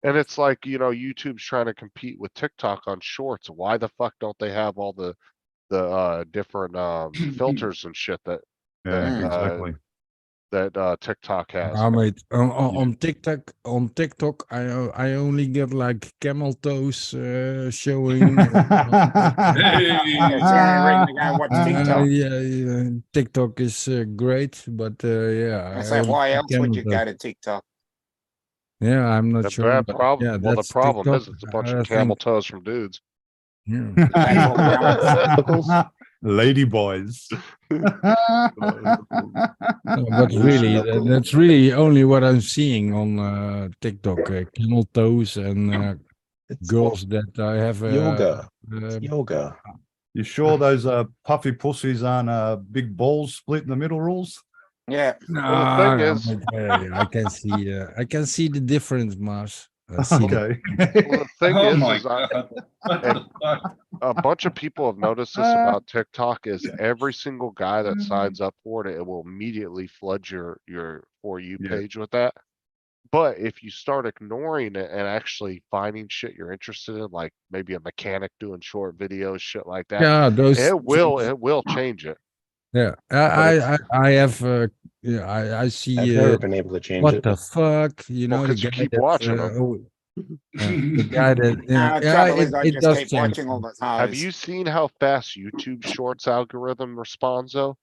And it's like, YouTube's trying to compete with TikTok on shorts. Why the fuck don't they have all the different filters and shit that Yeah, Mm. exactly. TikTok has? Mate, on TikTok, I only get like camel toes showing. Hey! Yeah, it's the only reason to go watch TikTok. Yeah, TikTok is great, but yeah. I say, only why see else would you camel go toes. to TikTok? Yeah, I'm not The sure. bad but problem. yeah, Well, the that's problem is TikTok. it's a bunch I of camel think, toes from dudes. yeah. That's all camels. Lady boys. No, but really, that's really only what I'm seeing on TikTok. Camel toes and girls that I have. Yoga. Yoga. You sure those puffy pussies aren't big balls split in the middle rules? Yeah. Well, the thing No, is- but, I can see the difference, Mars. I see the- Okay. Well, the thing Oh is my I- God. What the fuck? a bunch of people have noticed this about TikTok is every single guy that signs up for it, it will immediately flood your For You Yeah. page with that. But if you start ignoring it and actually finding shit you're interested in, like maybe a mechanic doing short videos, shit like that, Yeah, those. it will change it. Yeah, But I have. Yeah, I see. I've never been able to change What it. the fuck? You Well, know, the 'cause you guy keep that, watching 'em. the guy that. No, the Yeah, trouble it, is I it just does keep change. watching all the Have time. you seen how fast YouTube Shorts algorithm responds though?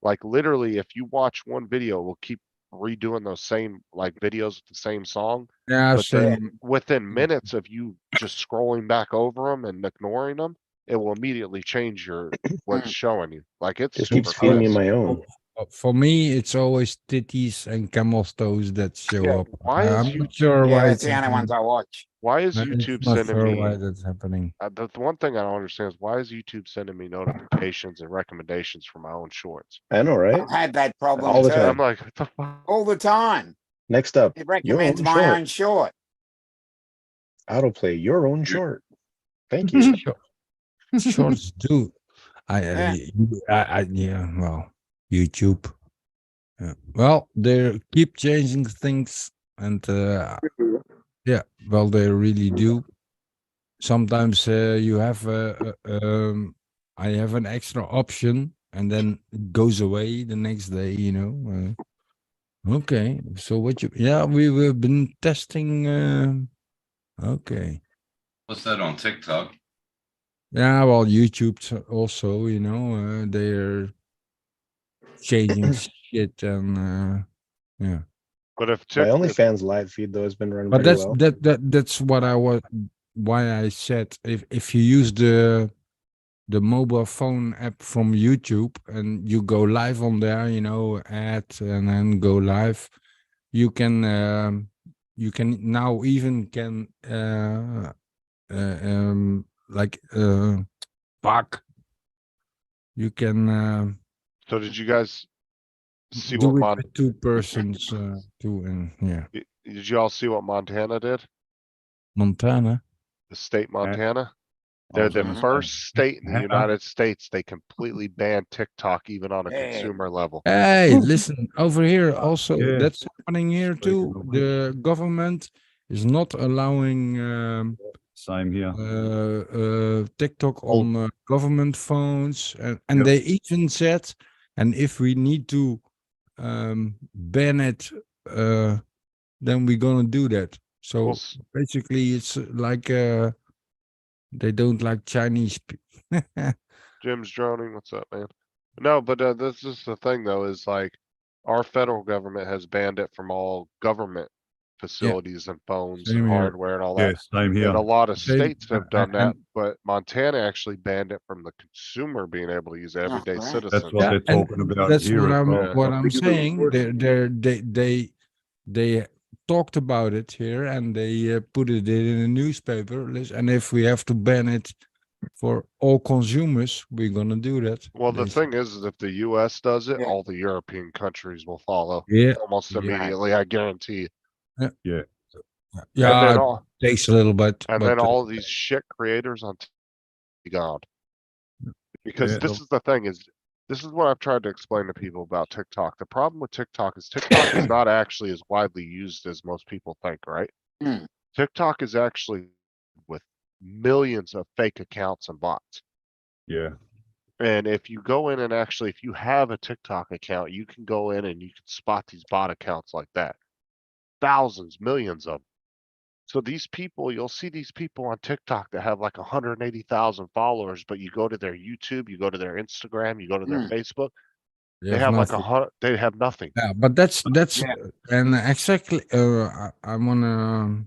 Like literally, if you watch one video, we'll keep redoing those same like videos with the same song. Yeah, But same. then within minutes of you just scrolling back over them and ignoring them, it will immediately change your what's showing you. Like it's Just super keeps feeding me fast. my own. For me, it's always titties and camel's toes that show Yeah, up. why is I'm you- not sure Yeah, why that's it's the only ones happening. I watch. Why is I'm YouTube not sending sure me? why that's happening. The one thing I don't understand is why is YouTube sending me notifications and recommendations for my own shorts? I know, right? I've had that problem All the too. time. I'm like, what the fuck? All the time. Next up, It your recommends own my short. own short. Autoplay your own short. Thank you. Shorts do. Yeah. Yeah, well, YouTube. Yeah. Well, they keep changing things and yeah, well, they really do. Sometimes you have I have an extra option and then it goes away the next day, you know. Okay, so yeah, we've been testing. Okay. What's that on TikTok? Yeah, well, YouTube also, you know, they're changing shit and yeah. But if My Tik, OnlyFans live feed though has been running But pretty that's well. that's what I was why I said if you use the mobile phone app from YouTube and you go live on there, you know, add and then go live, you can now even can like fuck, you can so did you guys see do what it with two persons too, and yeah, did you all see what Montana did? Montana. The state Montana? I They're was the gonna say, first state in the Hannah. United States, they completely banned TikTok even on a Yeah. consumer level. Hey, listen, over here also, Yeah. that's happening here too. Speaking of The government is not allowing Same here. TikTok Oh. on government phones, and Yep. they even said, and if we need to ban it, then we're gonna do that. So Well, basically, it's like they don't like Chinese people. Jim's droning. What's up, man? No, but this is the thing though, is like our federal government has banned it from all government facilities and phones Same and here. hardware and all Yeah, that. same here. And a lot of Same, states have done that, and- but Montana actually banned it from the consumer being able to use it, everyday right. citizens. That's what they're and talking about that's here what as I'm well. what I I'm think it was saying. important. They talked about it here, and they put it in a newspaper. And if we have to ban it for all consumers, we're gonna do that. Well, the They said. thing is if the US does it, Yeah. all the European countries will follow Yeah, almost yeah. immediately, I guarantee. yeah, then it all- takes a little bit, And but then all of these shit creators on God. Because Yeah. this is the thing is, this is what I've tried to explain to people about TikTok. The problem with TikTok is TikTok is not actually as widely used as most people think, right? Hmm. TikTok is actually with millions of fake accounts and bots. Yeah. And if you go in and actually, if you have a TikTok account, you can go in and you can spot these bot accounts like that. Thousands, millions of them. So these people, you'll see these people on TikTok that have like 180,000 followers, but you go to their YouTube, you go to their Instagram, you go to their Facebook, they have like nothing. they have nothing. Yeah, but that's Yeah. and exactly. I wanna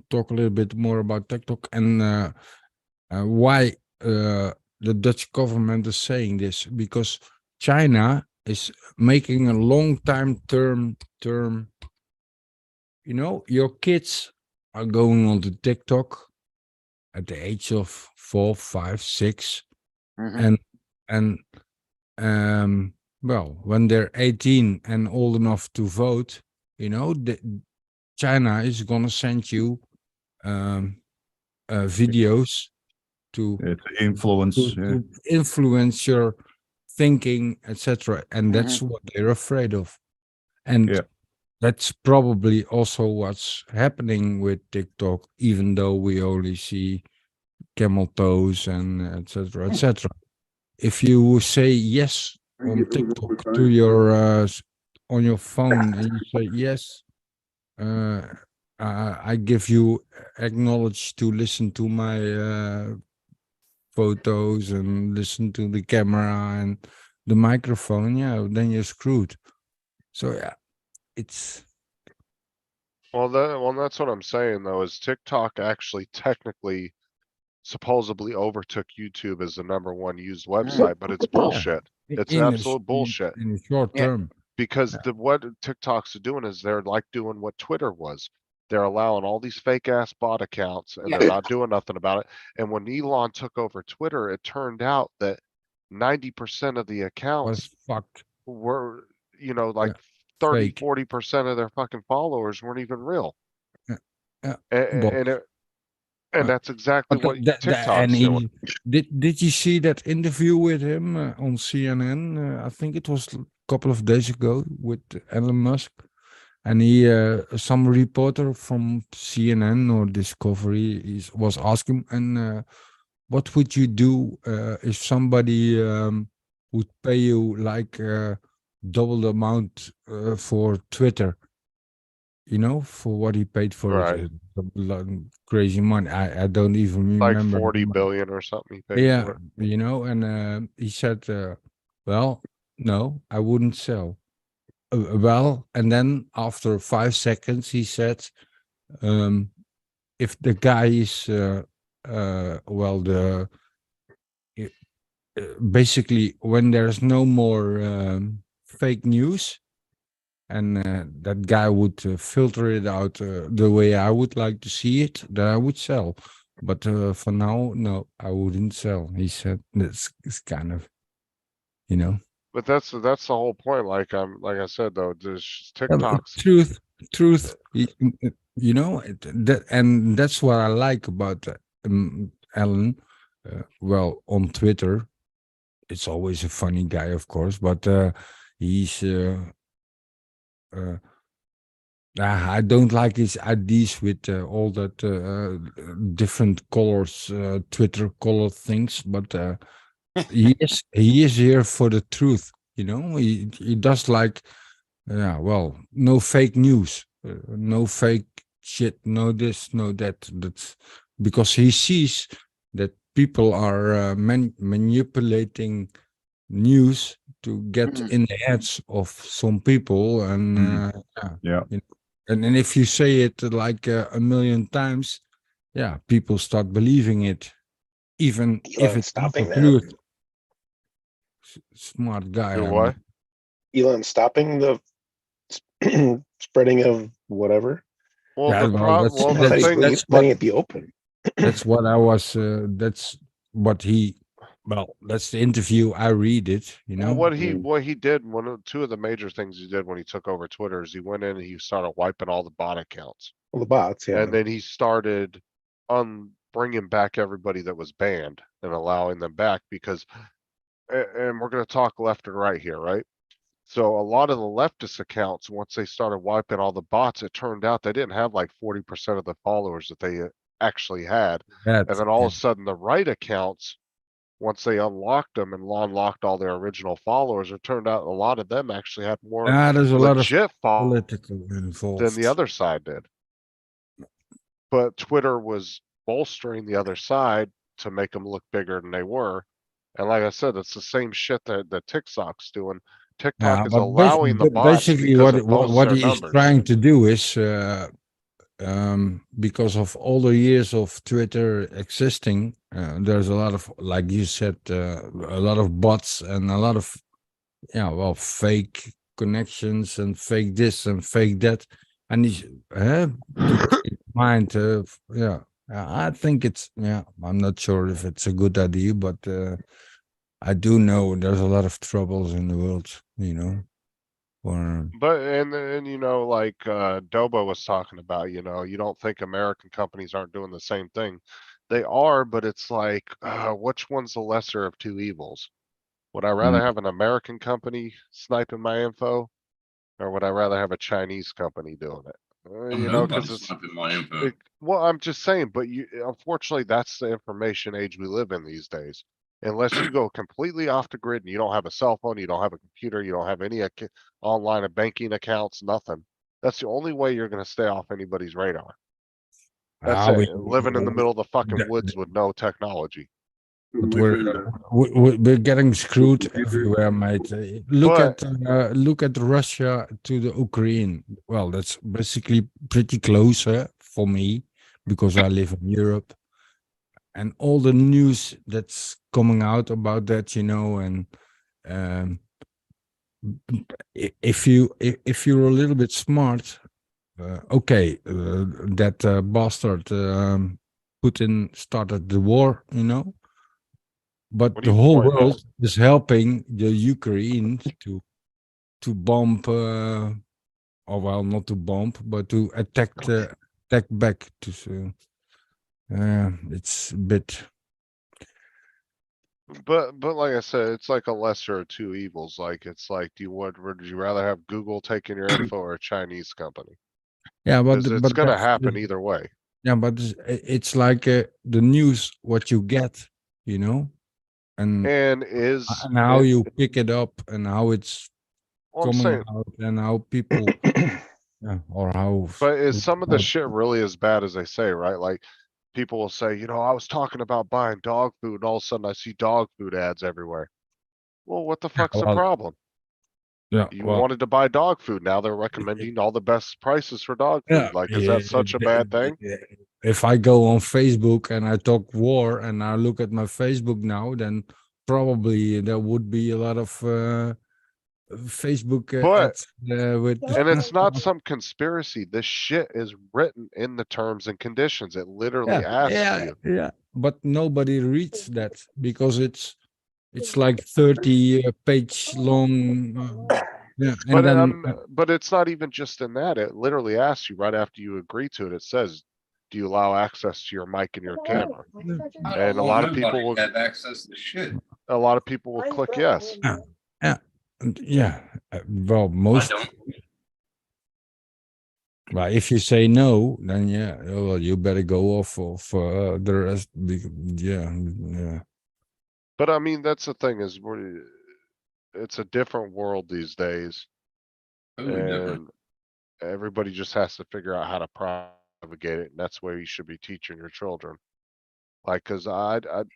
talk a little bit more about TikTok and why the Dutch government is saying this, because China is making a long term. You know, your kids are going on to TikTok at the age of 4, 5, 6, Mhm. and well, when they're 18 and old enough to vote, you know, China is gonna send you videos to Yeah, to influence. to influence your thinking, etc. And that's what they're afraid of. And Yeah. that's probably also what's happening with TikTok, even though we only see camel toes and etc. etc. If you say yes on TikTok to your on your phone and you say yes, I give you acknowledge to listen to my photos and listen to the camera and the microphone, yeah, then you're screwed. So yeah, it's Well, that's what I'm saying though, is TikTok actually technically supposedly overtook YouTube as the #1 used website, but it's bullshit. It's in absolute bullshit. in the short Yeah. term. Because what TikTok's doing is they're like doing what Twitter was. They're allowing all these fake ass bot accounts and Yeah. they're not doing nothing about it. And when Elon took over Twitter, it turned out that 90% of the Was accounts fucked. were, you know, like Yeah. 30, Fake. 40% of their fucking followers weren't even real. Yeah. And that's exactly But what and TikTok's doing. did you see that interview with him on CNN? I think it was a couple of days ago with Elon Musk, and he some reporter from CNN or Discovery was asking, and what would you do if somebody would pay you like double the amount for Twitter? You know, for what he paid for Right. it, crazy money. I don't even Like remember. 40 billion or something he paid Yeah, for it. you know, and he said, well, no, I wouldn't sell. well, and then after 5 seconds, he said, if the guy is, well, basically when there's no more fake news, and that guy would filter it out the way I would like to see it, then I would sell. But for now, no, I wouldn't sell. He said that's it's kind of, you know. But that's the whole point. Like I said though, there's Yeah, but TikToks. truth, you know, and that's what I like about Alan. Well, on Twitter, it's always a funny guy, of course, but he's. I don't like his ideas with all that different colors, Twitter color things, but he is here for the truth. You know, he does like, yeah, well, no fake news, no fake shit, no this, no that. That's because he sees that people are manipulating news to get in the heads of some people, and Yeah. you know, and if you say it like a million times, yeah, people start believing it, even if Elon it's not stopping the that. truth. Smart guy. Do I what? mean. Elon stopping the spreading of whatever. Well, Yeah, the well, that's well, I the thought he's thing, letting it be open. that's what I was. That's what he. Well, that's the interview. I read it. You know. what he did, two of the major things he did when he took over Twitter is he went in and he started wiping all the bot accounts. Well, the bots, yeah. And then he started bringing back everybody that was banned and allowing them back because, and we're going to talk left and right here, right? So a lot of the leftist accounts, once they started wiping all the bots, it turned out they didn't have like 40% of the followers that they actually had. And then all of a sudden the right accounts, once they unlocked them and unlocked all their original followers, it turned out a lot of them actually had more there's a lot of legit followers political involved. than the other side did. But Twitter was bolstering the other side to make them look bigger than they were. And like I said, it's the same shit that TikTok's doing. TikTok is but allowing the bots basically because what it boosts their he is numbers. trying to do is because of all the years of Twitter existing, there's a lot of, like you said, a lot of bots and a lot of, well, fake connections and fake this and fake that, and he's mind. I think it's, I'm not sure if it's a good idea, but I do know there's a lot of troubles in the world, you know. But and you know, like Dobo was talking about, you know, you don't think American companies aren't doing the same thing. They are, but it's like, which one's the lesser of two evils? Would I rather have an American company sniping my info, or would I rather have a Chinese company doing it? You know, because it's my info. well, I'm just saying, but unfortunately, that's the information age we live in these days. Unless you go completely off the grid and you don't have a cell phone, you don't have a computer, you don't have any online banking accounts, nothing. That's the only way you're going to stay off anybody's radar. That's it. Living in the middle of the fucking woods with no technology. But we're getting screwed everywhere, mate. Look at Russia to the Ukraine. Well, that's basically pretty close for me because I live in Europe, and all the news that's coming out about that, you know, and if you're a little bit smart, that bastard Putin started the war, you know. But the whole world is helping the Ukraine to bomb, or well, not to bomb, but to attack back. To it's a bit. But like I said, it's like a lesser of two evils. Like it's like, would you rather have Google taking your info or a Chinese company? Yeah, but it's gonna happen either way. Yeah, but it's like the news what you get, you know. And how you pick it up and how it's coming out and how people or how. But is some of the shit really as bad as they say, right? Like people will say, you know, I was talking about buying dog food and all of a sudden I see dog food ads everywhere. Well, what the fuck's the problem? Yeah. You Well, wanted to buy dog food. Now they're recommending all the best prices for dog yeah. food. Like, is that such a bad thing? If I go on Facebook and I talk war and I look at my Facebook now, then probably there would be a lot of Facebook But- ads with. And it's not some conspiracy. This shit is written in the terms and conditions. It literally asks you. Yeah. But nobody reads that because it's like 30 page long. Yeah, and But, then but it's not even just in that. It literally asks you right after you agree to it. It says, do you allow access to your mic and your camera? And a lot of people will, have access to shit. a lot of people will click yes. yeah, well, I most. don't. But if you say no, then yeah, well, you better go off of the rest. Yeah. But I mean, that's the thing is it's a different world these days. Totally different. And everybody just has to figure out how to propagate it. And that's where you should be teaching your children. Like, cause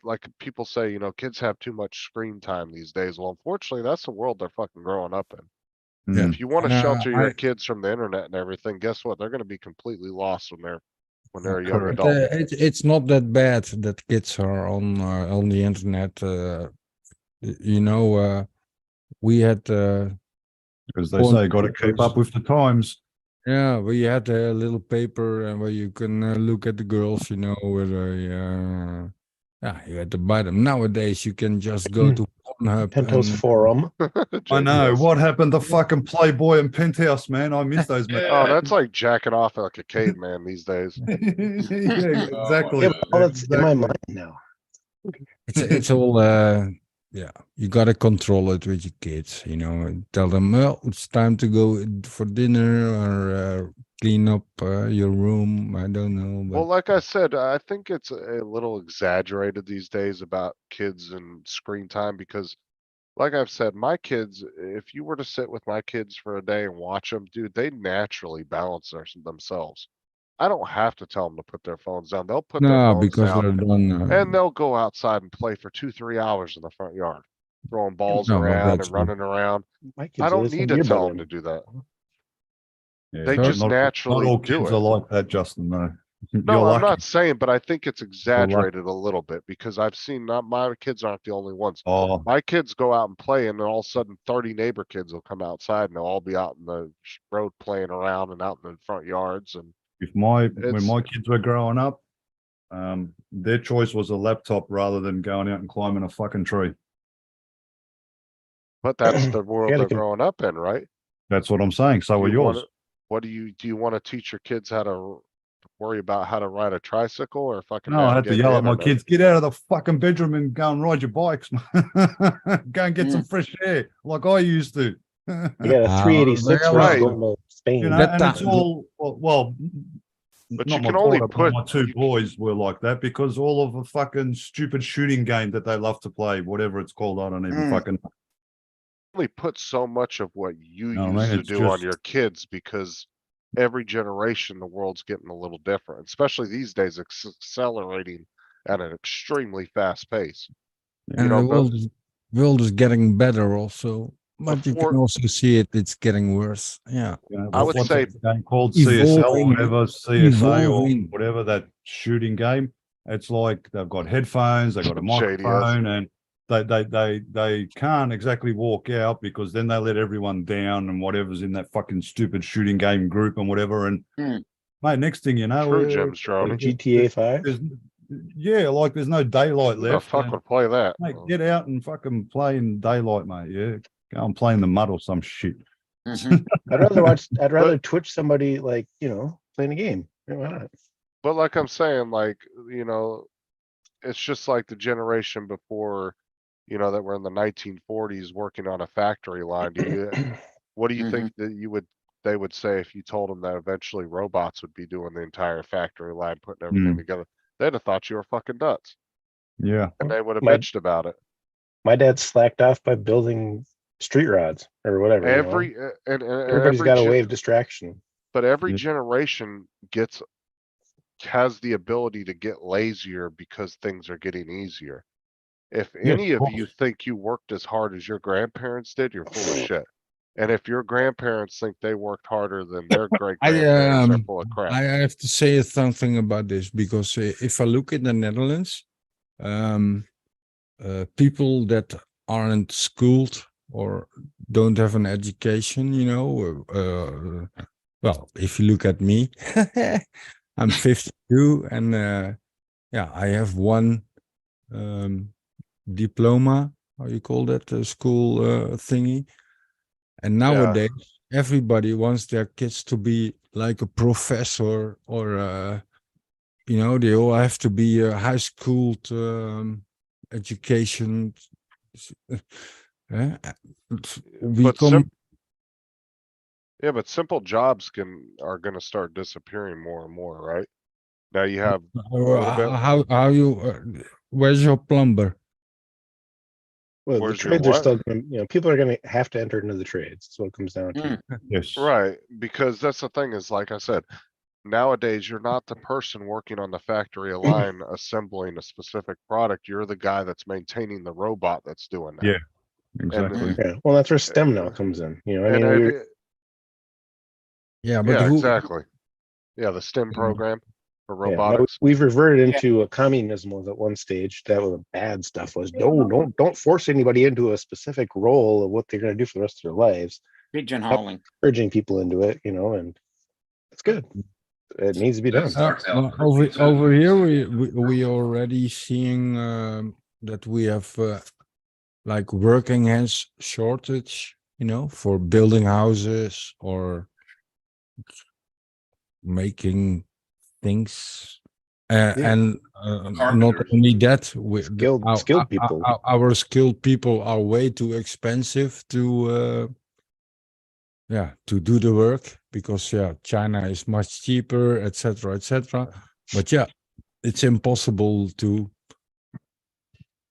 like people say, you know, kids have too much screen time these days. Well, unfortunately, that's the world they're fucking growing up in. Yeah. If you want to And, shelter your kids from the internet and everything, guess what? They're going to be completely lost when they're a young Correct. adult. It's not that bad that kids are on the internet. You know, we had Because they say got to keep up with the times. yeah, we had a little paper and where you can look at the girls. You know, whether yeah, you had to buy them. Nowadays, you can just go to Pornhub. Pentos and- Forum. I know. JPS. What happened to fucking Playboy and Penthouse, man? I miss those. Oh, that's like jacking off like a caveman these days. yeah, exactly. Yeah, but all that's in my Exactly. mind now. it's all yeah, you gotta control it with your kids, you know, and tell them, well, it's time to go for dinner or clean up your room. I don't know, but Well, like I said, I think it's a little exaggerated these days about kids and screen time because like I've said, my kids, if you were to sit with my kids for a day and watch them, dude, they naturally balance themselves. I don't have to tell them to put their phones down. They'll put their no, phones because down they're done. and they'll go outside and play for 2-3 hours in the front yard, throwing balls No, but around that's and running around. My kids I are don't listening need to to your tell them brother. to do that. Yeah, They not- just not naturally all do kids it. are like that, Justin. No, No, You're I'm lucky. not saying, but I think it's exaggerated a little bit because I've seen not my kids aren't the only ones. Oh, My kids go out and play and then all of a sudden 30 neighbor kids will come outside and they'll all be out in the road playing around and out in the front yards and when It's- my kids were growing up, their choice was a laptop rather than going out and climbing a fucking tree. but that's the world Yeah, they they're can- growing up in, right? That's what I'm saying. So Do are you wanna- yours. What do you want to teach your kids how to worry about how to ride a tricycle or fucking No, I had to navigate yell the at my internet? kids, get out of the fucking bedroom and go and ride your bikes. Go and get some Mm. fresh air like I used to. You got a Ah, 386 well, versus right. going to Spain. You know, That and it's time- all well. But Not you my can only daughter, but put- my two you- boys were like that because all of the fucking stupid shooting game that they love to play, whatever it's called, I don't even fucking. Only put so much of what you No, used man, to it's do on just- your kids because every generation the world's getting a little different, especially these days accelerating at an extremely fast pace. and know, the but- world is getting better also, but you can Before- also see it's getting worse. Yeah. You know, I would what's say that game called CSL, evolving- whatever CSA evolving. or whatever that shooting game. It's like they've got headphones, they've got a Shady, yes. microphone, and they can't exactly walk out because then they let everyone down and whatever's in that fucking stupid shooting game group and whatever. And mate, next thing you know, True, Jim's Droney. GTA 5. yeah, like there's no daylight Who the left. fuck and, would play that? mate, get out and fucking play in daylight, mate. Yeah, go and play in the mud or some shit. I'd rather Twitch somebody like, playing a game. Yeah, why not? But like I'm saying, like, it's just like the generation before, that were in the 1940s working on a factory line. What do you think that they would say if you told them that eventually robots would be doing the entire factory line, putting everything together? They'd have thought you were fucking nuts Yeah. and they would have My- bitched about it. My dad slacked off by building street rods or whatever. Everybody's Everybody's got a way of distraction. But every Yeah. generation has the ability to get lazier because things are getting easier. If Yeah, any of of you course. think you worked as hard as your grandparents did, you're full of shit. And if your grandparents think they worked harder than their great I grandparents, they're full of crap. I have to say something about this because if I look in the Netherlands, people that aren't schooled or don't have an education, you know, well, if you look at me, I'm 52 and yeah, I have one diploma, how you call that, school thingy. And nowadays, everybody wants their kids to be like a professor or, you know, they all have to be a high school education. Yeah, but simple jobs are gonna start disappearing more and more, right? Now you have a little bit. How you, where's your plumber? Well, the Where's your trades are what? still, you know, people are gonna have to enter into the trades. That's what it comes down to. Yes. Right, because that's the thing is, like I said, nowadays you're not the person working on the factory line assembling a specific product. You're the guy that's maintaining the robot that's doing that. Yeah, exactly. Yeah, well, that's where STEM now comes in. You know, I And mean, if it- Yeah, but yeah, who, exactly. Yeah, the STEM program for yeah, now robotics. we've reverted into a communism at one stage. That was the bad stuff. Was no, don't force anybody into a specific role of what they're going to do for the rest of their lives. Pigeonholing. Urging people into it, you know, and it's good. It needs to be done. over here we already seeing that we have like working hands shortage, you know, for building houses or making things. And not only that, skilled people. Our skilled people are way too expensive to yeah, to do the work because yeah, China is much cheaper, etc., etc. But yeah, it's impossible to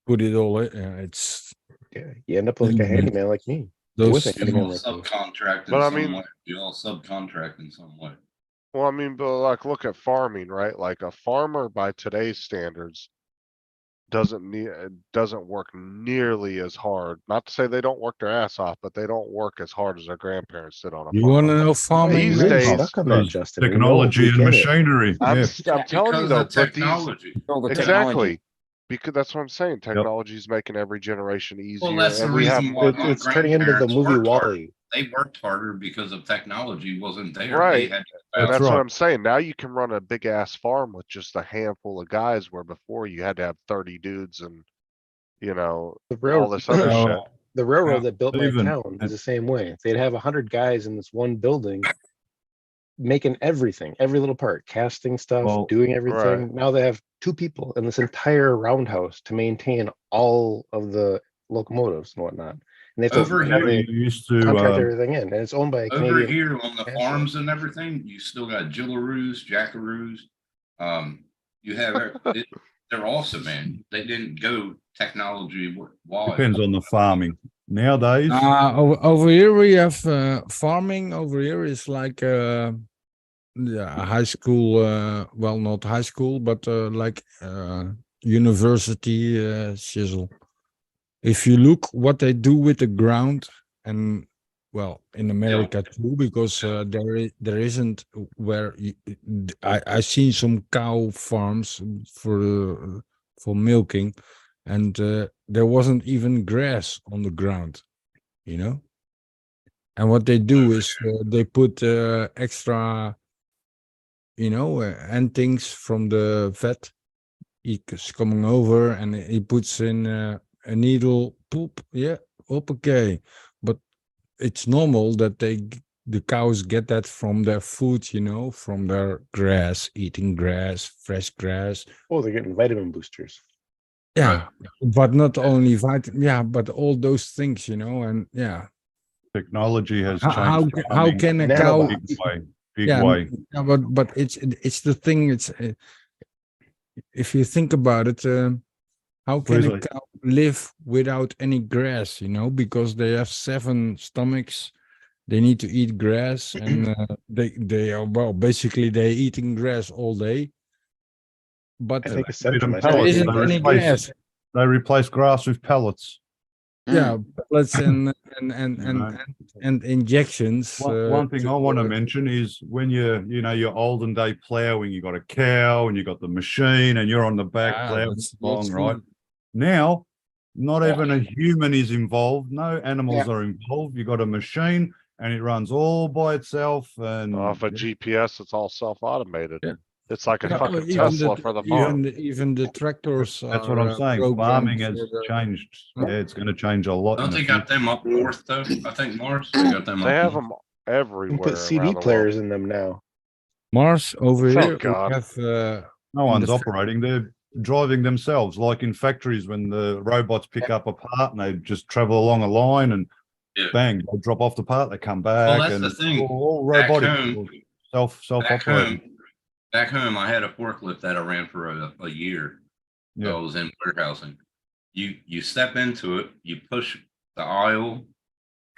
put it all in. It's Yeah, you end up like a handyman like me. Those- With a You handyman all like me. subcontract in But I some mean- way. You all subcontract in some way. Well, I mean, but like, look at farming, right? Like a farmer by today's standards doesn't work nearly as hard. Not to say they don't work their ass off, but they don't work as hard as their grandparents did on a You farm. want to know farming? These You're days- stuck on that, Those Justin. We know, Technology we and get it. machinery. I'm Yeah. telling you Because though, of but these technology. All the technology. exactly because that's what I'm saying. Technology is making every generation easier. Well, that's the and we have reason why my It's turning into the grandparents movie worked harder. Wall-E. They worked harder because of technology wasn't there. Right. They had And that's right. what I'm saying. Now you can run a big ass farm with just a handful of guys, where before you had to have 30 dudes and you know The all railroad, this other Oh. shit. the railroad that built my even- town is the same way. They'd have 100 guys in this one building making everything, every little part, casting stuff, Well, doing everything. Now they have 2 people in this entire roundhouse to maintain all of the locomotives and whatnot. And they have to Over here, they You used to, contract everything in, and it's owned by a over Canadian. here on the National. farms and everything, you still got Jillaroos, Jackaroos. You have they're awesome, man. They didn't go technology wise. depends on the farming. Nowadays, Over here we have farming. Over here is like yeah, high school. Well, not high school, but like university shizzle. If you look what they do with the ground, and well, in America too, because there isn't where I seen some cow farms for milking, and there wasn't even grass on the ground, you know. And what they do is they put extra, you know, and things from the vet. He's coming over and he puts in a needle, poop, yeah, okay. But it's normal that the cows get that from their food, you know, from their grass, eating grass, fresh grass. Oh, they're getting vitamin boosters. Yeah, but not only yeah, but all those things, you know, and yeah. technology has How changed. how can a cow? Nanobots. Big way, big Yeah, way. yeah, but it's the thing. It's if you think about it, how can a Really? cow live without any grass? You know, because they have 7 stomachs. They need to eat grass, and they are, well, basically they're eating grass all day. But I think it's Feed them centralized. there pellets. isn't any grass. They replace grass with pellets. yeah, pellets and Right. and injections. One thing to, I want to mention is when you're olden day plowing, you got a cow and you got the machine and you're on the back Yeah, plowing that's along, right? good. Now, not Yeah. even a human is involved. No animals Yeah. are involved. You got a machine and it runs all by itself. And Off a GPS, it's all self-automated. Yeah. It's like a Yeah, fucking even Tesla for the farm. even the tractors that's what are I'm saying. programmed Farming has for the- changed. Yeah. Yeah, it's going to change a lot. Don't in the they got future. them up north though? I think Mars, they got them They up have north. them You can everywhere put CD around the world. players in them now. Mars over Oh, here. God. We have No in one's the operating. They're driving themselves, like in factories when the robots pick up a part and they just travel along a line and Yeah. bang, they drop off the part, they come back, that's and the thing. all Back robotic, home- all Back self-operating. home, I had a forklift that I ran for a year. So Yeah. I was in warehousing. You step into it, you push the aisle,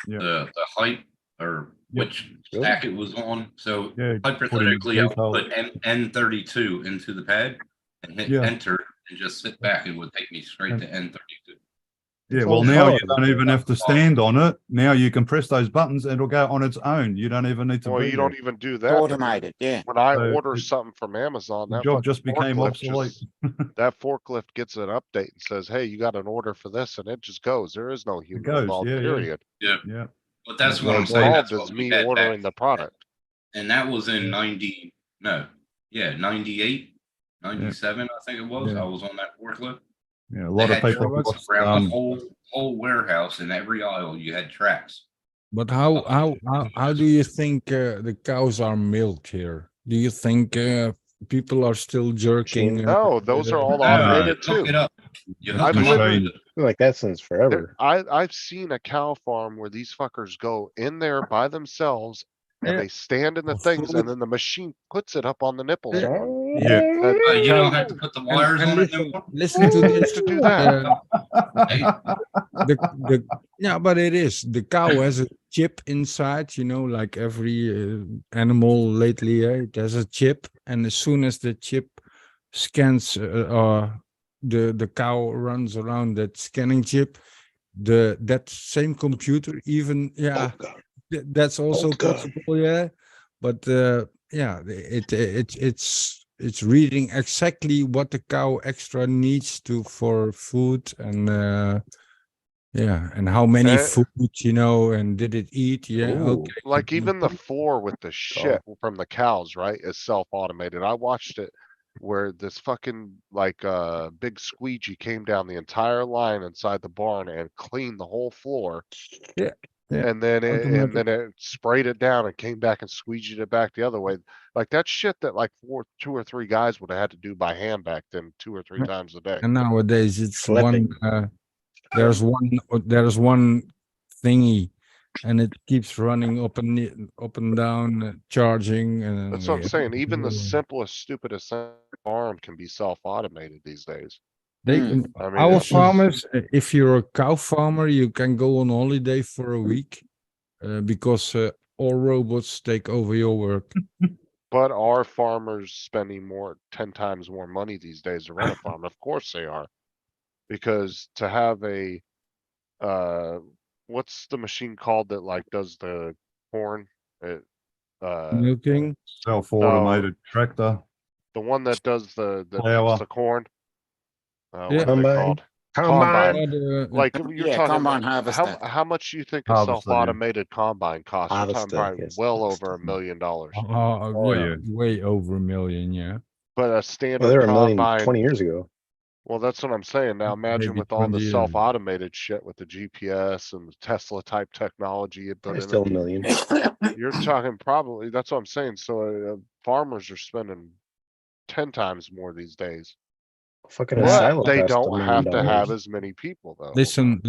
Yeah. the height or Yep. which Really? stack it was on. So Yeah, hypothetically, I would detail. put N32 into the pad and hit Yeah. enter and just sit back. It would take me straight to N32. Yeah, It's well, all now you powered. don't even have to stand on it. Now you can press those buttons and it'll go on its own. You don't even need to Well, be you there. don't even do It's that. but automated. Yeah. When I So order it- something from Amazon, The that job fucking just became forklift obsolete. that forklift gets an update and says, "Hey, you got an order for this," and it just goes. There is no human goes, involved. yeah, yeah. Period. Yeah. But that's Yeah, what I'm robotic. saying. That's Involved what is we me had ordering back, the product. and that was in Yeah. 98, 97, I think it was. Yeah. I was on that forklift. Yeah, a They lot of had people tracks lost, around the whole warehouse. In every aisle, you had tracks. But how do you think the cows are milked here? Do you think people are still jerking? No, those are all No, automated you hook too. it up. You It's hook them up. machine. to I feel like that since forever. I've seen a cow farm where these fuckers go in there by themselves and Yeah. they stand in the Of things food. and then the machine puts it up on the nipples Yeah. for them. Yeah. You don't have to put the wires on it anymore. Listen to this. To do that. Hey, The yeah, but it is the cow has a chip inside. You know, like every animal lately, it has a chip, and as soon as the chip scans, the cow runs around that scanning chip. That same computer, even Oh, God. that's also God. possible, yeah. But yeah, it's reading exactly what the cow extra needs to for food and yeah, and how many Eh. food, you know, and did it eat? Yeah, Ooh. okay. Like even the Mhm. floor with the shit from the cows, right, is self-automated. I watched it where this fucking like big squeegee came down the entire line inside the barn and cleaned the whole floor. Yeah, yeah, And then automatic. it sprayed it down and came back and squeegeed it back the other way. Like that shit that like two or three guys would have had to do by hand back then 2 or 3 Yeah. times a day. And nowadays it's Flipping. there's one thingy, and it keeps running up and down, charging, and That's what I'm saying. Even the Yeah. simplest, stupidest farm can be self-automated these days. They, I mean, our it's just- farmers, if you're a cow farmer, you can go on holiday for a week because all robots take over your work. But are farmers spending 10 times more money these days to run a farm? Of course they are. Because to have a, what's the machine called that like does the corn? Milking. Self-automated tractor. The one that does that Flour. picks the corn. Yeah. What are they Combine. called? Combine. Like you're Yeah, talking, combine harvester. how much do you think a Harvester, yeah. self-automated combine costs? You're talking Harvester, probably yes, well harvester. over $1 million. Oh, Yeah, yeah. way over $1 million, yeah. But a Well, standard they were $1 million combine, 20 years ago. well, that's what I'm saying. Now imagine Maybe with all the 20 years. self-automated shit with the GPS and the Tesla type technology you put Probably in still it. $1 million. You're talking probably, that's what I'm saying. So farmers are spending 10 times more these days. Fucking Well, asylum They costs $1 don't million. have to have as many people though. Listen.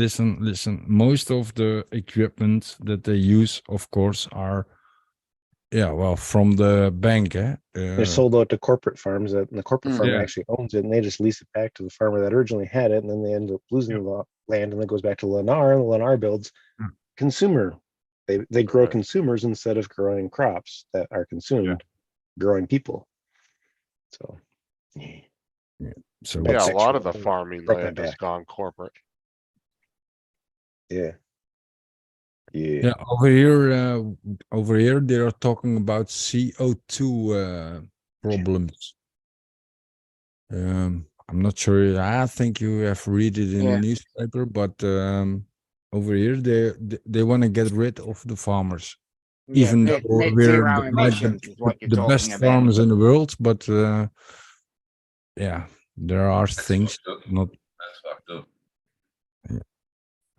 Most of the equipment that they use, of course, are, yeah, well, from the bank, eh? They're sold out to corporate farms and the corporate farmer Yeah. actually owns it and they just lease it back to the farmer that originally had it and then they end up losing the land and then it goes back to Lennar and Lennar builds Hmm. consumer. They grow Right. consumers instead of growing crops that are consumed, growing people. So So Yeah, a lot of sexual. the farming Broke my land has back. gone corporate. Yeah. Yeah. Yeah, over here they are talking about CO2 problems. I'm not sure. I think you have read it in the Yeah. newspaper, but over here they want to get rid of the farmers, Yeah, even net, though net we're zero like emissions is what you're the talking best about. farmers in the world. But yeah, there are That's things fucked up. not. That's fucked up.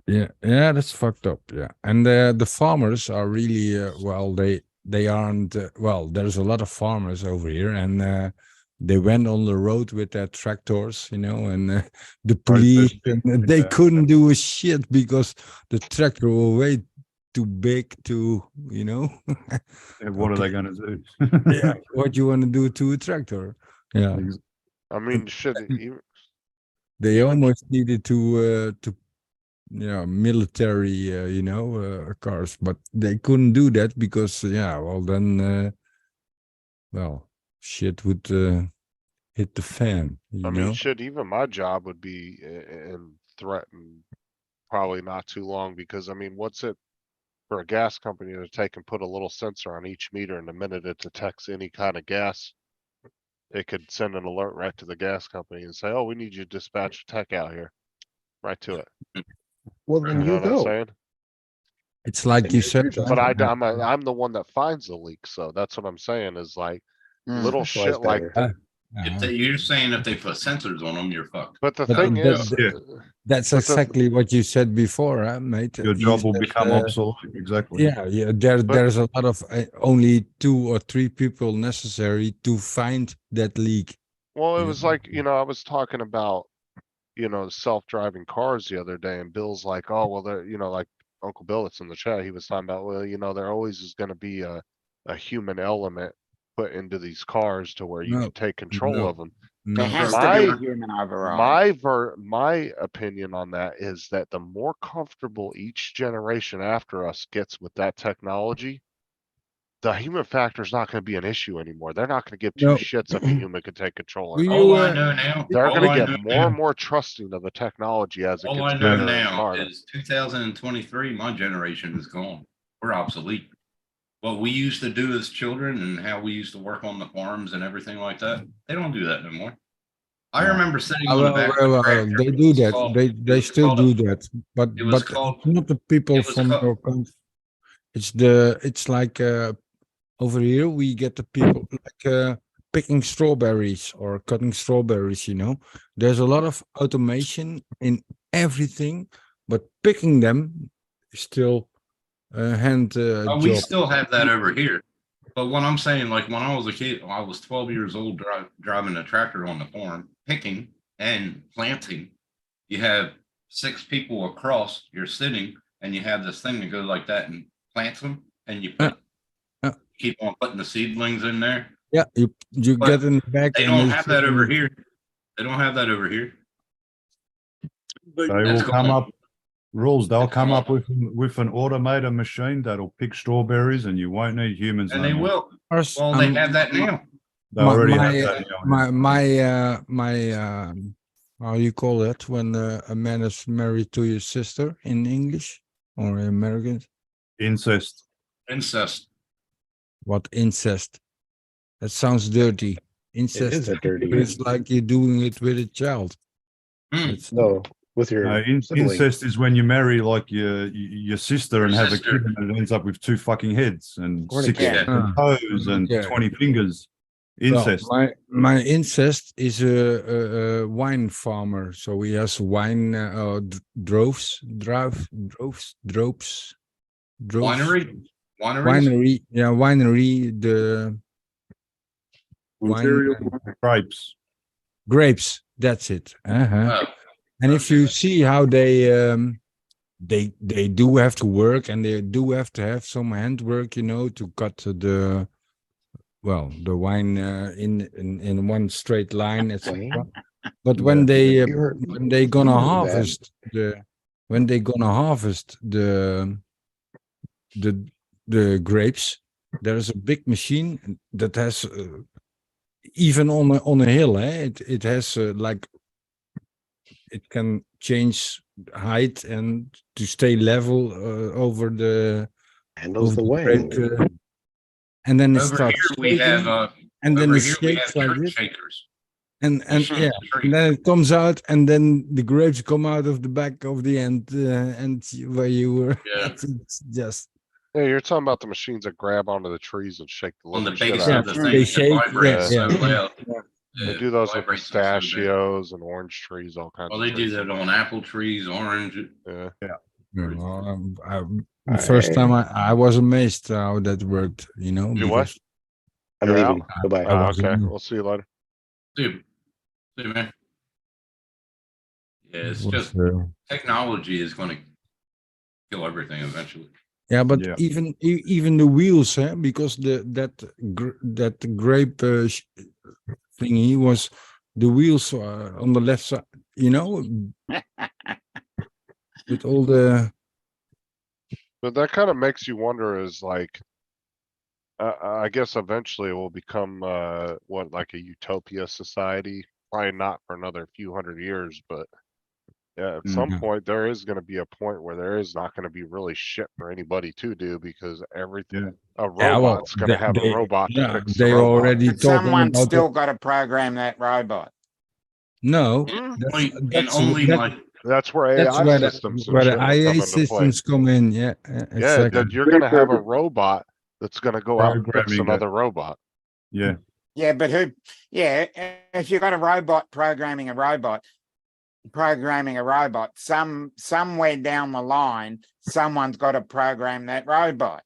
Yeah, that's fucked up. Yeah, and the farmers are really well. They aren't well. There's a lot of farmers over here, and they went on the road with their tractors, you know, and the police. And they couldn't do a shit because the tractor was way too big to, you know. Yeah, what are Okay. they going to do? Yeah, what you want to do to a tractor? Yeah, I mean, shit, they even- almost needed to military cars, but they couldn't do that because well then shit would hit the fan, you I know. mean, shit, even my job would be in threatened probably not too long because I mean, what's it for a gas company to take and put a little sensor on each meter, and the minute it detects any kind of gas, it could send an alert right to the gas company and say, "Oh, we need you to dispatch a tech out here." Right to it. Well, then You know you what I'm go. saying? It's like And you do your said, job. But I'm the one that finds the leak, so that's what I'm saying is like little Specialize shit like better. that. You're saying if they put sensors on them, you're fucked. But the But thing is, that's but the- exactly what you said before, mate. Your You job will said, become obsolete. Exactly. Yeah. But- There's a lot of only 2 or 3 people necessary to find that leak. well, it Yeah. was like, I was talking about, self-driving cars the other day, and Bill's like, "Oh, well, they're, like Uncle Bill that's in the chat, he was talking about, well, there always is gonna be a human element put into these cars to where you No, can take control no. of them." There No. has to be a human override. My opinion on that is that the more comfortable each generation after us gets with that technology, the human factor is not gonna be an issue anymore. They're not gonna give 2 No. shits if a human could take control of We it. All I were- know now, They're all gonna I get know more now- and more trusting of the technology as it all gets I know better and now smarter. is 2023, my generation is gone. We're obsolete. What we used to do as children and how we used to work on the farms and everything like that, they don't do that no more. I remember sitting on the back of the tractor. they do that. Called- They it was still called do a- that. But it was but called- it's not the people it was from called- your country. It's like over here we get the people like picking strawberries or cutting strawberries, you know. There's a lot of automation in everything, but picking them is still a hand We job. still have that over here. But what I'm saying, like when I was a kid, I was 12 years old driving a tractor on the farm, picking and planting. You have 6 people across, you're sitting, and you have this thing that goes like that and plants them, and you put, keep on putting the seedlings in there. Yeah, you But get in the back. They and don't they have that sit over in- here. They don't have that over here. They That's will come gone. up rules. They'll It's come up gone. with an automated machine that'll pick strawberries, and you won't need humans. And no they more. will. First, Well, they have that now. They already my, have that. now. my how you call that when a man is married to your sister in English or American? Incest. Incest. What incest? That sounds dirty. Incest is a dirty- It's like you're doing it with a child. Hmm. It's No, with your sibling. Incest is when you marry like your sister and Your have sister. a kid, and it ends up with 2 fucking heads and 6 Fornication. fucking toes and Yeah. 20 fingers. Well, Incest. my incest is a wine farmer, so he has wine droves. Winery. Wineries. Winery, yeah, winery. The wine Ontario. grapes. That's it. Oh, And if you see how they do have to work, and they do have to have some handwork, you know, to cut the wine in one straight line, etc. But when they gonna Bad. harvest the grapes, there's a big machine that has even on a hill, it has like it can change height and to stay level over the Handles the grape, wing. and then it Over starts here, we have, shaking, and then over it here, we have shakes like church this, shakers. and Machine yeah, tree. and then it comes out, and then the grapes come out of the back of the end, and where you were. Yeah. It's just Yeah, you're talking about the machines that grab onto the trees and shake the On the living shit base out of of the it. thing, they it shake, vibrates yeah, so yeah. loud. They It do those with vibrates them so bad. pistachios and orange trees, all kinds Well, of they do trees. that on apple trees, orange. Yeah. The first time I was amazed how that worked, you know. You what? because I'm You're leaving. out? Goodbye. I was Okay, in- we'll see you later. Dude, see, man. Yeah, it's was, just technology is going to kill everything eventually. yeah, but Yeah. even the wheels, because that grape thingy was the wheels on the left side, you know, with all the But that kind of makes you wonder is like, I guess eventually it will become, what, like a utopia society? Probably not for another few hundred years, but yeah, at some Mhm. point there is gonna be a point where there is not gonna be really shit for anybody to do because everything, a yeah, well, robot's gonna have a robot to yeah, fix the they robot. already But talking someone's about still got to program that robot. no, And that's only that- like That's where that's AI where the systems and where the shit will come IA into play. systems come in. Yeah, Yeah, exactly. that you're gonna have a robot that's gonna go out and fix Programming it. another robot. Yeah. Yeah, but who? Yeah, if you got a robot programming a robot, somewhere down the line, someone's got to program that robot.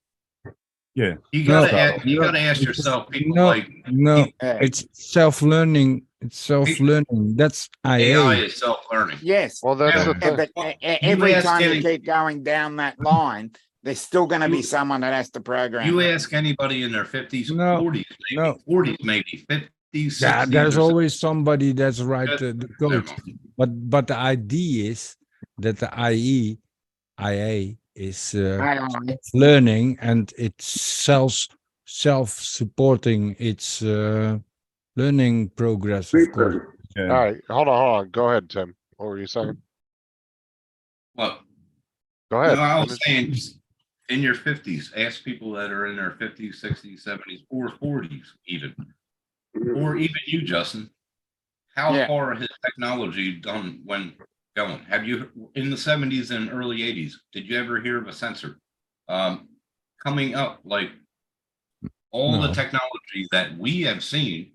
Yeah. you No, gotta ask yourself, people no, like no, Yeah. it's self-learning. It's self-learning. That's AI IA. is self-learning. Yes. Well, that's Yeah. the Yeah, thing. but You every ask time you any- keep going down that line, there's still going to be You- someone that has to program. You it. ask anybody in their 50s, No, 40s, maybe no. 40s, maybe 50s, 60s. Yeah, there's or always somebody that's right something. the code. But the idea is that the IA is AI. learning and it's self-supporting its learning progress, of course. All right, hold on. Go ahead, Tim. What were you saying? What? Go No, ahead. I was finish. saying, in your 50s, ask people that are in their 50s, 60s, 70s, or 40s even, or even you, Justin. How Yeah. far has technology done when going? Have you, in the 70s and early 80s, did you ever hear of a sensor coming up? Like all the No. technology that we have seen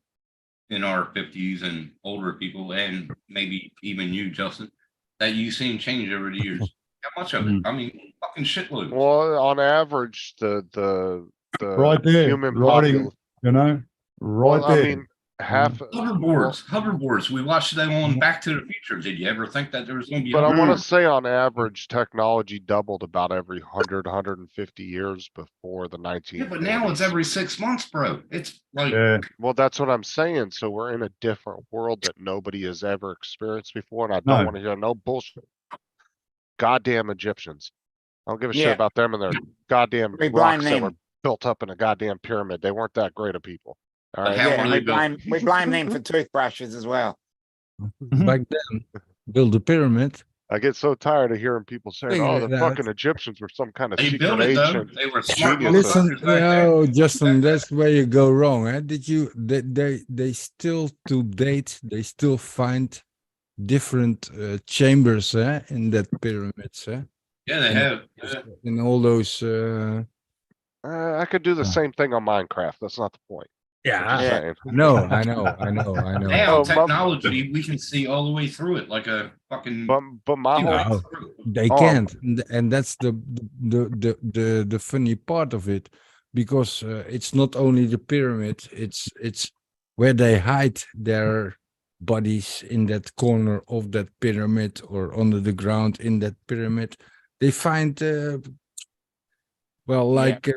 in our 50s and older people, and maybe even you, Justin, that you've seen change over the years. How much of it? I mean, fucking shitloads. Well, on average, the Right there, human riding, popul- you know, right well, there. I mean, half. Hoverboards. We watched them on Back to the Future. Did you ever think that there was going to be? But I want to hoverboards? say on average, technology doubled about every 150 years before the 1940s. Yeah, but now it's every 6 months, bro. It's like, Yeah. Well, that's what I'm saying. So we're in a different world that nobody has ever experienced before, and I don't No. want to hear no bullshit. Goddamn Egyptians. I don't give a shit Yeah. about them and their goddamn We blame rocks that them. were built up in a goddamn pyramid. They weren't that great of people. All But right. how Yeah, were and they built? we blame them for toothbrushes as well. Back then, build a pyramid. I get so tired of hearing people saying, Figure "Oh, it the out. fucking Egyptians were some kind of They secret built it though. ancient They were smart geniuses." Listen, motherfuckers back then. no, Justin, that's where you go wrong. They still to date they still find different chambers in that pyramids. Yeah, they in, have. Yeah. in all those. I could do the same thing on Minecraft. That's not the point. I'm just Yeah. saying. No, I know. Now Oh, my- technology, we can see all the way through it like a fucking. But my whole No, they Oh. can't, and that's the funny part of it, because it's not only the pyramid; it's where they hide their bodies in that corner of that pyramid or under the ground in that pyramid. They find, well, Yeah. like Good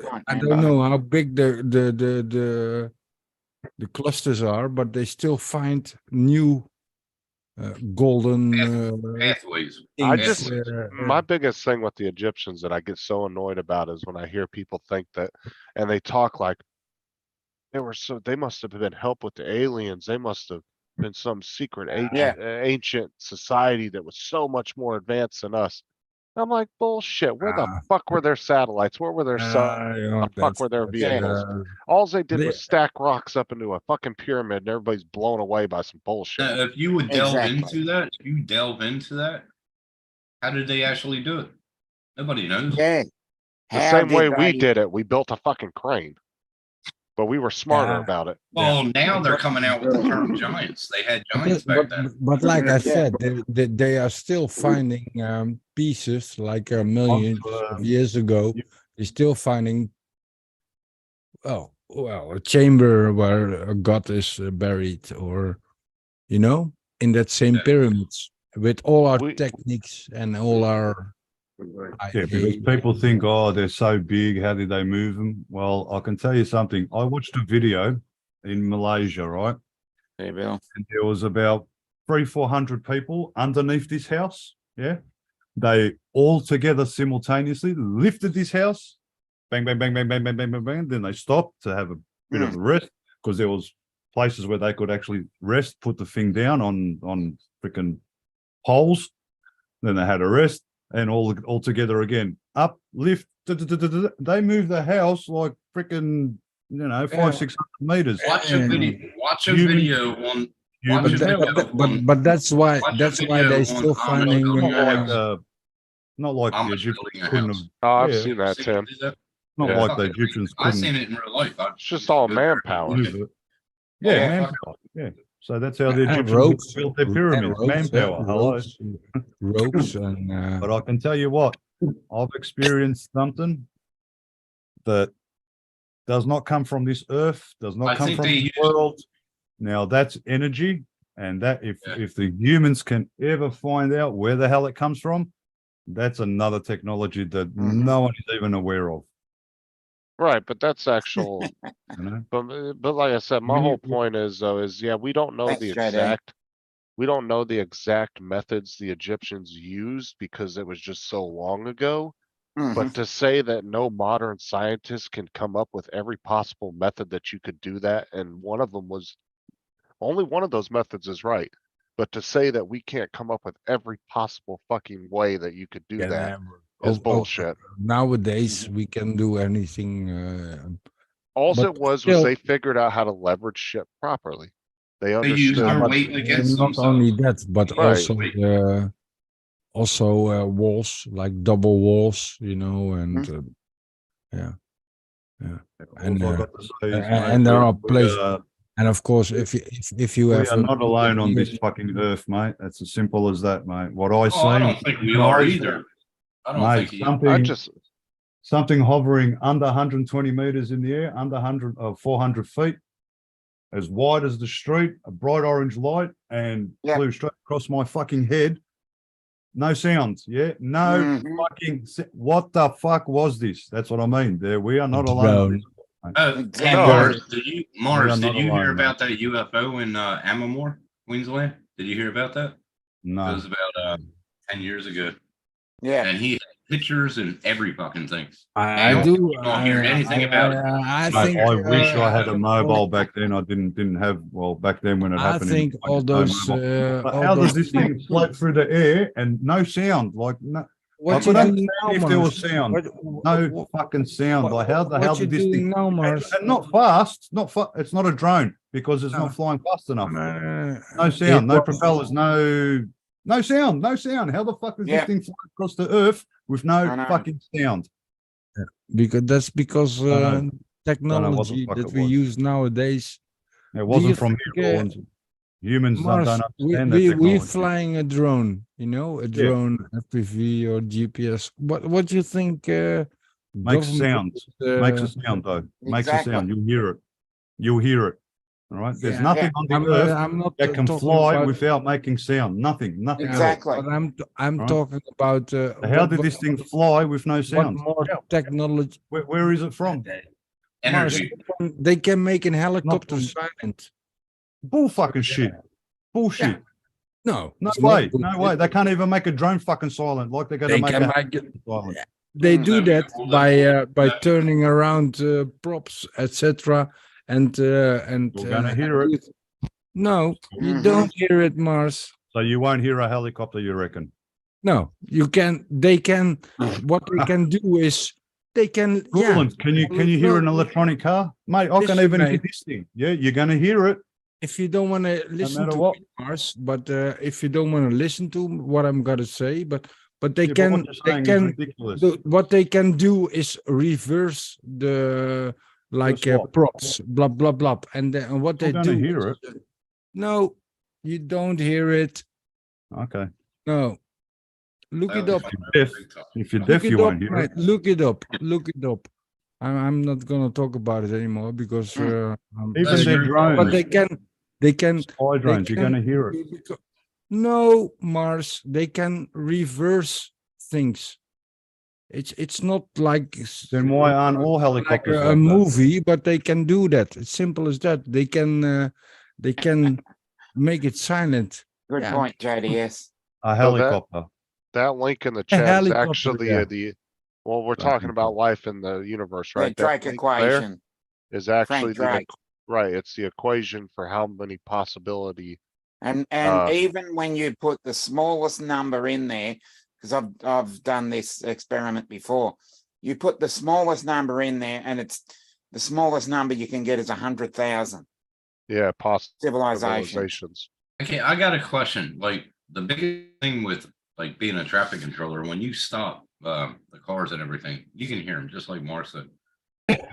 point, I man. don't know how big the clusters are, but they still find new golden pathways. I things, just my biggest thing with the Egyptians that I get so annoyed about is when I hear people think that, and they talk like they must have been helped with the aliens. They must have in some secret Yeah. ancient society that was so much more advanced than us. I'm like, bullshit. Where the fuck were their satellites? Where were their suns? you know, The fuck were their that's, vehicles? uh, All they did they- was stack rocks up into a fucking pyramid and everybody's blown away by some bullshit. If you would delve Exactly. into that, if you delve into that, how did they actually do it? Nobody knows. Yeah. The How same way we they- did it, we built a fucking crane. But we were smarter Yeah. about it. Well, now they're coming out with the term giants. They had giants back then. But like I Yeah. said, they are still finding pieces like a million of years ago. They're still finding, well, a chamber where a god is buried, or you know, in that same Yeah. pyramids with all our We- techniques and all our. Yeah, because people think, oh, they're so big. How did they move them? Well, I can tell you something. I watched a video in Malaysia, right? Hey, Bill. And there was about 300-400 people underneath this house. Yeah. They all together simultaneously lifted this house. Bang, bang, bang, bang, bang, bang, bang, bang, bang. Then they stopped to have a bit of a rest because there was places where they could actually rest, put the thing down on freaking poles. Then they had a rest. And all together again, up, lift. They moved the house like freaking, 500-600 meters. Watch a video. Watch a Human- video on. Human- Watch a video. But that's why Watch a that's why video they on still Amish finding. building Not like Amish the Egyptians building a couldn't house. have. Oh, I've Yeah. seen that, Tim. Not Yeah. like the Egyptians I seen couldn't it in real life. It's just all manpower. move it. Yeah, Yeah. manpower. Yeah. So that's how the And Egyptians ropes, built their and pyramids. ropes, Manpower. Hello. ropes and But I can tell you what, I've experienced something that does not come from this earth, does not I come think from they this use- world. Now that's energy, and that Yeah. if the humans can ever find out where the hell it comes from, that's another technology that no one is even aware of. Right, but that's actual, You know? but like I said, my We- whole point is though, yeah, we don't know Thanks, the Dre. exact. We don't know the exact methods the Egyptians used because it was just so long ago. Mhm. But to say that no modern scientist can come up with every possible method that you could do that, and one of them was, only one of those methods is right. But to say that we can't come up with every possible fucking way that you could do that is bullshit. Nowadays we can do anything. Alls but it was still- they figured out how to leverage shit properly. They They use understood. our what- weight against Not only themselves. that, but Right. also walls, like double walls, and And, All I got to say is, and mate, there are we places, are- and of course, if you We have are not alone on this years- fucking earth, mate. It's as simple as that, mate. What I see. Oh, I don't think we are either. I don't Mate, think. something hovering under 120 meters in the air, under 400 feet, as wide as the street, a bright orange light, and Yeah. flew straight across my fucking head. No sounds, yeah, no Mhm. fucking. What the fuck was this? That's what I mean. There, we are not alone. drone. Hey, Exactly. Mars, We Mars, are did not you hear alone, about that UFO in Amamore, Queensland? Did you hear about that? It No, was about 10 years ago. Yeah. And he had pictures and every fucking thing. I You do. don't hear anything about it. I Mate, think. I wish I had a all- mobile back then. I didn't have. Well, back then when it I happened. think all those. But all how does those this thing float through the air and no sound? Like no. What I you could doing understand now, if there Mars? was sound. What- No what- fucking sound. Like how the what hell you did this doing thing? now, Mars? And not fast. Not it's not a drone because it's No. not flying fast enough. Uh, No sound. No was- propellers. No sound. No sound. How the fuck does Yeah. this thing fly across the earth with I no know. fucking sound? because know. Don't know what the technology fuck that it we was. use nowadays. It wasn't you from think, here. Roland. Humans Mars, don't we, understand we, that we're technology. flying a drone, a drone, FPV or GPS. What do you think? Makes government sound. would, Makes a sound though. Makes a Exactly. sound. You'll hear it. You'll hear it. All right. There's Yeah. nothing Yeah. on the I'm, earth I'm not that can talking fly about- without making sound. Nothing. Nothing. at all. Exactly. But I'm Right. talking about. How did this thing fly with no What sound? more technology? Where is it from? Mars, Energy. they can make an helicopter from- silent. Bull fucking shit. Bullshit. No, No it's not way. good. No way. They can't even make a drone fucking silent like they're gonna They make can a make it. silent. They do that Well, by that- turning around props, etc. And We're gonna hear it. No, you Mhm. don't hear it, Mars. So you won't hear a helicopter, you reckon? No, you can. They can. What they can do is they can. Yeah. Roland, can you hear an No, electronic car? Mate, I can Listen, even hear mate. this thing. Yeah, you're gonna hear it. If you don't want to listen matter to what. me, Mars, but if you don't want to listen to what I'm gonna say, but they Yeah, but can. what you're They saying is can. ridiculous. What they can do is reverse the like Reverse what? props, blah blah blah, and then what they You're gonna do. hear it. No, you don't hear it. Okay. No, look it up. If you're Look deaf, it you up, won't hear mate. it. Look it up. Look it up. I'm not gonna talk about it anymore because Even That's their your- drones, but they can spy drones, you're gonna hear it. No, Mars, they can reverse things. It's not like Then why aren't all like helicopters a like that? movie, but they can do that. It's simple as that. They can make it silent. Good Yeah. point, JDS. A helicopter. That link in the chat is helicopter, actually yeah. well, we're talking about life in the universe, The right? That Drake link there equation. is actually Frank Drake. right. It's the equation for how many possibility. And Uh, even when you put the smallest number in there, because I've done this experiment before, you put the smallest number in there, and it's the smallest number you can get is 100,000 Yeah, civilizations. civilizations. Okay, I got a question. Like the big thing with like being a traffic controller, when you stop the cars and everything, you can hear them just like Mark said.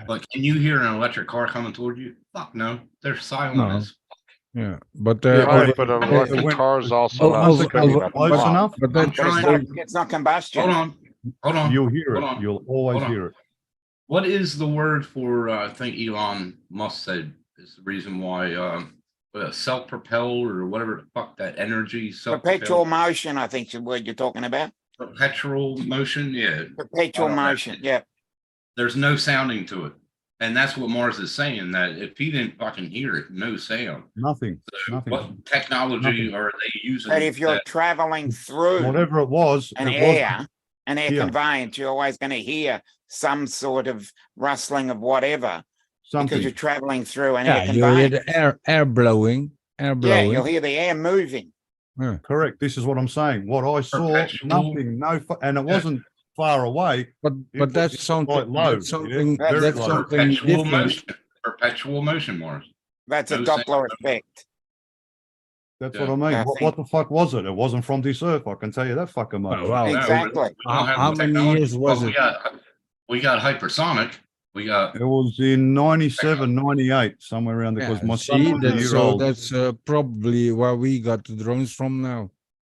But can you hear an electric car coming toward you? Fuck no, they're silent No. as Yeah, but Right, but an electric when- car is also Oh, not oh, spinning oh, at the Close top. enough, but I'm that, But trying. it's not combustion. Hold on. you'll hear Hold it. on. You'll always Hold on. hear it. What is the word for? I think Elon Musk said is the reason why self-propelled or whatever the fuck that energy Perpetual motion, I think is the word you're talking about. perpetual motion. Yeah, Perpetual I don't know. motion. Yeah. there's no sounding to it, and that's what Mars is saying. That if he didn't fucking hear it, no sound. Nothing. So Nothing. what technology Nothing. are they using? But if you're that- traveling through Whatever it was, an it was air here. conveyance, you're always going to hear some sort of rustling of whatever because something. you're traveling through an yeah, air you hear conveyance. the air blowing, Yeah, blowing. you'll hear the air moving. Correct. This is what I'm saying. What I saw, Perpetual. nothing, and it Yeah. wasn't far away. But It that's was something. quite low, That's yeah, something. very That's low. something perpetual different. motion. Perpetual motion, Mars. That's a No sound. Doppler effect. That's Yeah. what I mean. I What think- the fuck was it? It wasn't from this earth. I can tell you that fucking much. Oh, wow. No, Exactly. we don't have How the many technology. years was Well, it? We got hypersonic. We got It was in 97, 98, somewhere around there, because Yeah, my see, son was a that's year old. that's probably where we got the drones from now.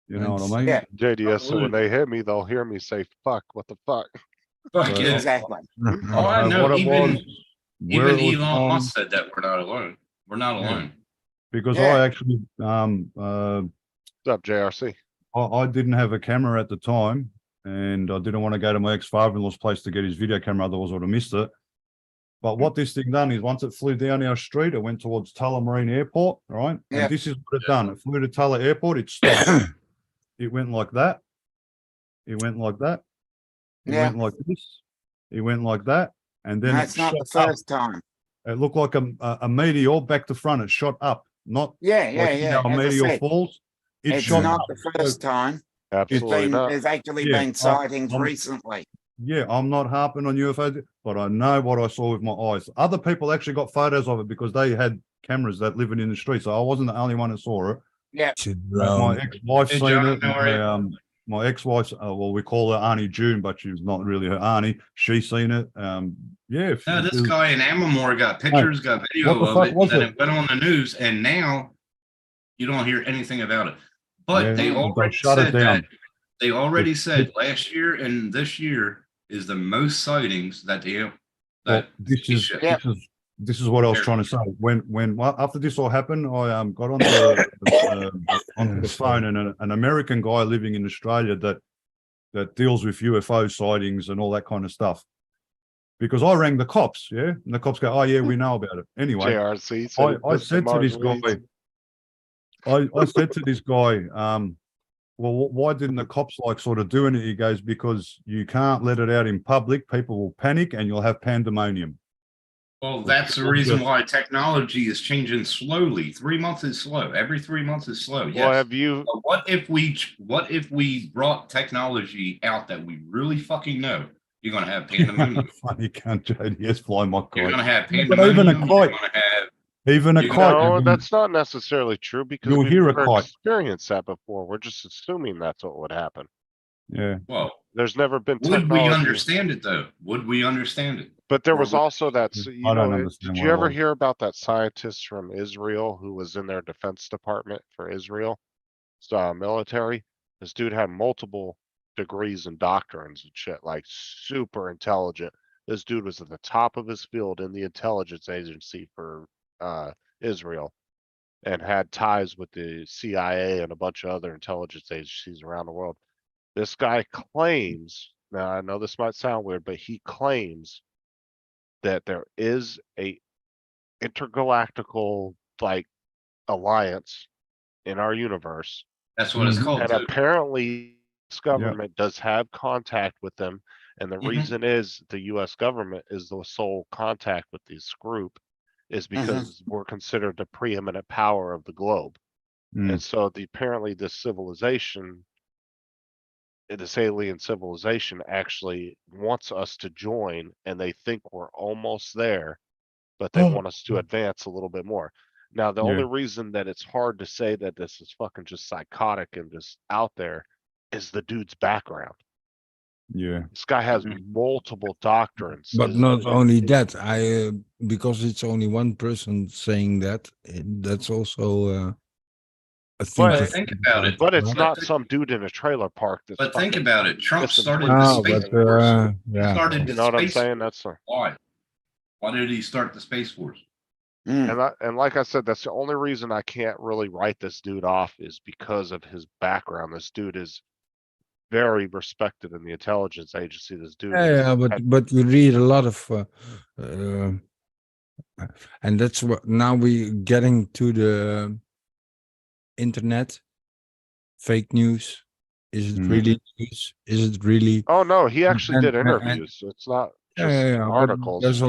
You know what that's- I mean? Yeah. JDS, so when they hit me, they'll hear me say, fuck, what the fuck? fuck Right. yeah. Exactly. Oh, I know. What it Even was, where even it was Elon from, Musk said that we're not alone. We're not Yeah. alone. because Yeah. I actually What's up, JRC? I didn't have a camera at the time, and I didn't want to go to my ex-father-in-law's place to get his video camera, otherwise I would have missed it. But what this thing done is once it flew down our street, it went towards Tullamarine Airport, right? Yeah. And this is what it done. It flew to Tulla Airport, it stopped. It went like that. It went like that. It Yeah. went like this. It went like that. And then That's it not the shot up. first time. It looked like a meteor back to front. It shot up, not Yeah, yeah, like, you yeah. know, a As I meteor said, falls. It it's shot not up. the first time. Absolutely not. There's actually Yeah, been sightings I'm- recently. Yeah, I'm not harping on UFOs, but I know what I saw with my eyes. Other people actually got photos of it because they had cameras that living in the street. So I wasn't the only one that saw it. Yeah. My ex-wife Hey, seen John, it. how are you? My ex-wife's, well, we call her Auntie June, but she's not really her auntie. She's seen it. Yeah. No, this it- guy in Amamore got pictures, got video what the of fuck it, was and then it? it went on the news, and now you don't hear anything about it. But Yeah, they they already shut it said down. that. They already It- said last year and this year is the most sightings that they Well, that this is shit. Yeah. this is what I was Here. trying to say. Well, after this all happened, I got onto onto the phone, and an American guy living in Australia that deals with UFO sightings and all that kind of stuff. Because I rang the cops, yeah, and the cops go, "Oh yeah, we know about it." Anyway, JRC. I said to this guy, I said to this guy, well, why didn't the cops like sort of doing it? He goes, because you can't let it out in public. People will panic and you'll have pandemonium. Well, that's the reason why technology is changing slowly. 3 months is slow. Every 3 months is slow. Well, Yes. have you, But what if we brought technology out that we really fucking know? You're gonna have pandemonium. Funny cunt, JDS fly my You're kite. gonna have Yeah, pandemonium. but even a You're kite, gonna have even a you kite. no, you're gonna- that's not necessarily true because You'll we've hear a never kite. experienced that before. We're just assuming that's what would happen. Yeah. well. There's never been Would we technology. understand it though? Would we understand it? But there Or was would- also that, you I don't know, understand did why you ever why- hear about that scientist from Israel who was in their defense department for Israel? Military. This dude had multiple degrees and doctrines and shit, like super intelligent. This dude was at the top of his field in the intelligence agency for Israel and had ties with the CIA and a bunch of other intelligence agencies around the world. This guy claims, now I know this might sound weird, but he claims that there is a intergalactical like alliance in our universe, That's what it's Mhm. called. and too. apparently this government does have contact with them. And the Mhm. reason is the US government is the sole contact with this group is because we're considered the preeminent power of the globe. Mm. And so apparently this civilization, this alien civilization actually wants us to join and they think we're almost there, but they want us to advance a little bit more. Now, the Yeah. only reason that it's hard to say that this is fucking just psychotic and just out there is the dude's background. Yeah. This guy has multiple doctrines. But His- not only that, because it's only one person saying that, that's also a thing. But to think about it. But it's right? not some dude in a trailer park that's But think fucking about it. Trump missing started three the No, fingers. Space but Force. He yeah. started the You know what I'm Space saying? Force. That's Why? Why did he start the Space Force? and like I said, that's the only reason I can't really write this dude off is because of his background. This dude is very respected in the intelligence agency. This dude is Yeah, but you read a lot of, and that's what now we getting to the internet, fake news. Is it Mhm. really news? Is it really? Oh no, he actually did and- interviews. It's not Yeah, just yeah, but articles. there's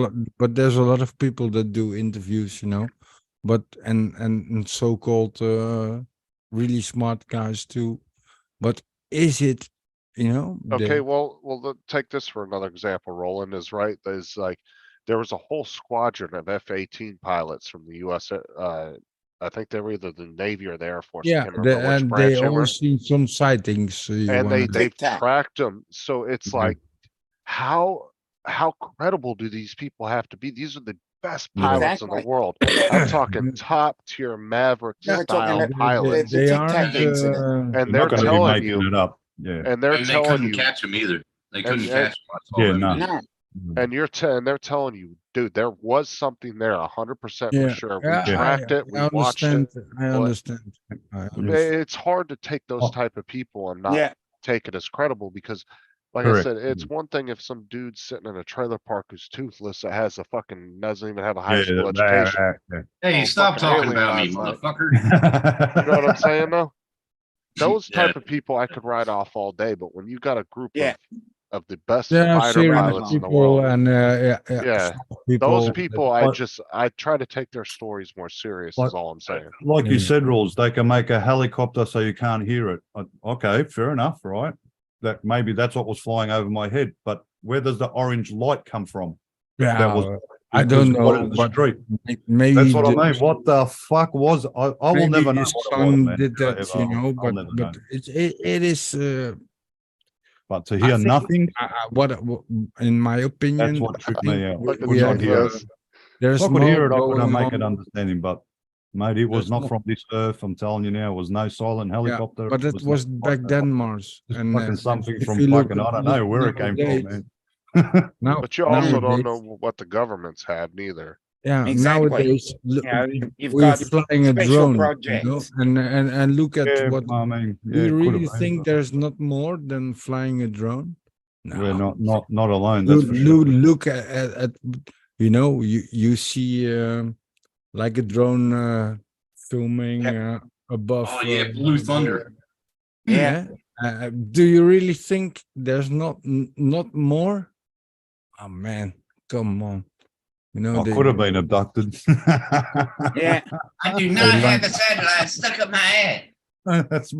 a lot of people that do interviews, you know, but and so-called really smart guys too. But is it, you know? Okay, well, take this for another example. Roland is right. There's like there was a whole squadron of F-18 pilots from the U.S. I think they were either the Navy or the Air Force. I Yeah, can't remember which and branch they they were. all seen some sightings. You And wanna- they've Tic-tac. tracked them. So it's Yeah. like, how credible do these people have to be? These are the best Yeah. pilots in the Exactly. world. I'm talking top tier Maverick No, we're talking style about pilots. they Tic aren't. Tac incident. And They're they're not going to be telling making you, it up. Yeah. and they're And they telling couldn't you, catch him either. They couldn't and- catch him. I saw Yeah, that no. video. No, and they're telling you, dude, there was something there 100% for Yeah, sure. We yeah, tracked it, we I watched it. understand. I understand. I understand. It's hard to take those Oh. type of people and not yeah, take it as credible because like Correct. I said, it's one thing if some dude's sitting in a trailer park who's toothless that has a fucking doesn't even have a high school education. Hey, Oh, stop fucking talking alien about me, last night. motherfucker. You know what I'm saying though? Those Yeah. type of people I could write off all day, but when you got a group Yeah. of the best Yeah, fighter serious pilots in the people world, and Yeah, smart people. those people But- I try to take their stories more serious But- is all I'm saying. Like you Yeah. said, rules, they can make a helicopter so you can't hear it. Okay, fair enough, right? That maybe that's what was flying over my head, but where does the orange light come from? Yeah, That was I don't because what know, in the but street. maybe That's what I the- mean. What the fuck was? I will maybe never know. his What it was, son man. did that, Ever. you know. I'll But never but know. it is. But to I hear think- nothing, What in my opinion, that's what I tripped think me out. Like the we Trump have, does. there's If I could more hear it, I could going make it on. understanding, but mate, it was There's not no- from this earth. I'm telling you now, it was no silent helicopter. But it was back then, Mars. Just And fucking something if from you look fucking, I at don't know where it came from, nowadays- man. Now, But you also don't nowadays- know what the governments have neither. Yeah, Exactly. nowadays look, yeah, you've we're got flying a special drone, projects. you know, and look at Yeah, what. I mean, Do yeah, you it could really have been, think but there's not more than flying a drone? No. we're not alone. That's Look, for sure. look at you know, you see like a drone filming above. Oh yeah, Blue Thunder. Yeah. Do you really think there's not more? Oh man, come on. You know, I could have been abducted. Yeah. I do not have a satellite stuck up my ass. That's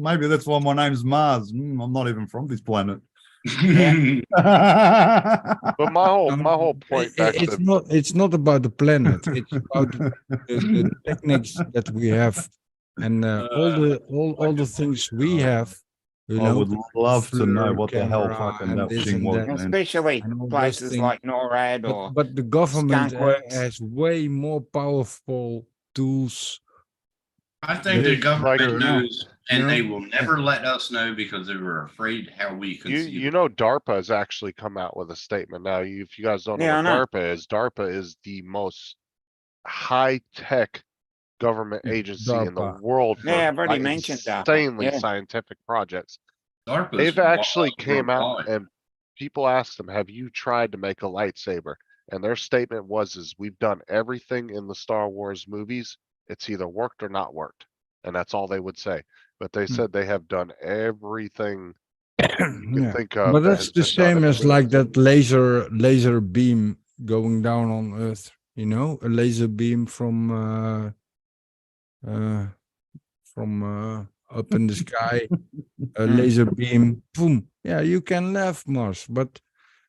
why my name's Mars. I'm not even from this planet. But my whole point back It's to it's not about the planet. It's about the techniques that we have, and all the things we have. You I know, would love to know FLIR what the hell camera fucking and that this thing and was, that. man. Especially I know those places things. like NORAD or But the government Skunkworks. has way more powerful tools. I think the Yeah, government like- knows, and Yeah. they will never let us know because they were afraid how we you, conceive. you know, DARPA has actually come out with a statement now. If you guys don't know Yeah, what I know. DARPA is the most high-tech government Yeah, agency in the DARPA. world for Yeah, I've already like mentioned DARPA, insanely yeah. scientific projects. DARPA's They've actually came out worldwide. and people asked them, have you tried to make a lightsaber? And their statement was, we've done everything in the Star Wars movies. It's either worked or not worked. And that's all they would say. But they said they have done everything you can Yeah. think of. But that that's has the been done same in as the like movies. that laser beam going down on Earth. You know, a laser beam from up in the sky, a laser beam, boom. Yeah, you can laugh, Mars, but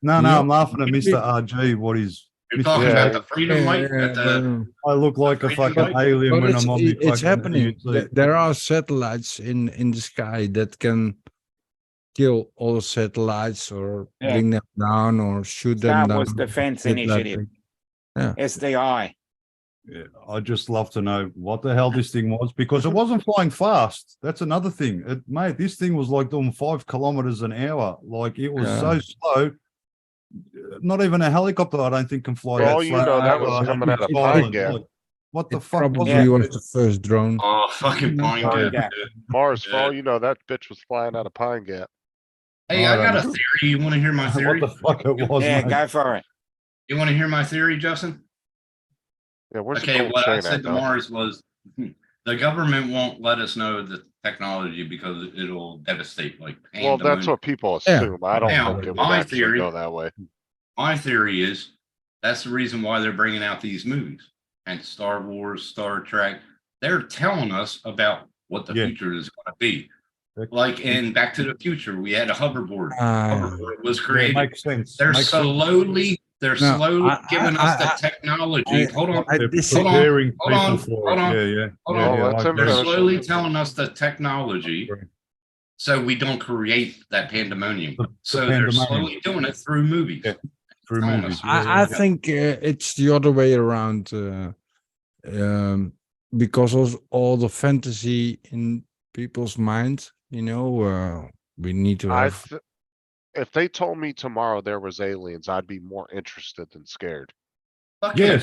No, You no, know, I'm laughing at it- Mr. RG. What is? You're talking Yeah. about the freedom light at the, I look like a Freedom fucking light? alien when it's, I'm on the it's fucking happening. PhD. There are satellites in the sky that can kill all satellites or Yeah. bring them down or shoot Star them down. Wars Defense shit like Initiative, that. SDI. Yeah, I just love to know what the hell this thing was because it wasn't flying fast. That's another thing. Mate, this thing was like doing 5 kilometers an hour. Like it was so slow. Not even a helicopter, I don't think, can fly For that all you slow. know, that was I'd coming be out of silent, Pine Gap. like, what the It fuck was probably it? was the first drone. oh, fucking Pine Yeah. Gap. Yeah. Mars, for Yeah. all you know, that bitch was flying out of Pine Gap. Hey, I I got don't a theory. You want to hear my What theory? the fuck it was, Yeah, mate. go for it. You want to hear my theory, Justin? Yeah, where's the Okay, gold what I chain said at, to though? Mars was the government won't let us know the technology because it'll devastate like Well, that's pandemonium. what people Yeah. assume. I don't Now, think it would my actually theory- go that way. My theory is that's the reason why they're bringing out these movies and Star Wars, Star Trek. They're telling us about what the Yeah. future is going to be. That- Like in Back to the Future, we had a hoverboard. Hoverboard was Yeah, it created. makes sense. They're Makes sense. they're No, slowly I- giving I- us the technology. Hold on. I They're disagree. preparing hold people on, for hold it. on, Yeah, yeah. hold yeah, on. yeah, Let I them They're agree. finish. slowly telling us the technology Agree. so we don't create that pandemonium. The So they're pandemonium. slowly doing it through movies. Yeah. Through Telling movies. us. Yeah, yeah, I yeah. think it's the other way around because of all the fantasy in people's minds. You know, we need to I have. if they told me tomorrow there was aliens, I'd be more interested than scared. Fuck Yeah, yeah. I'd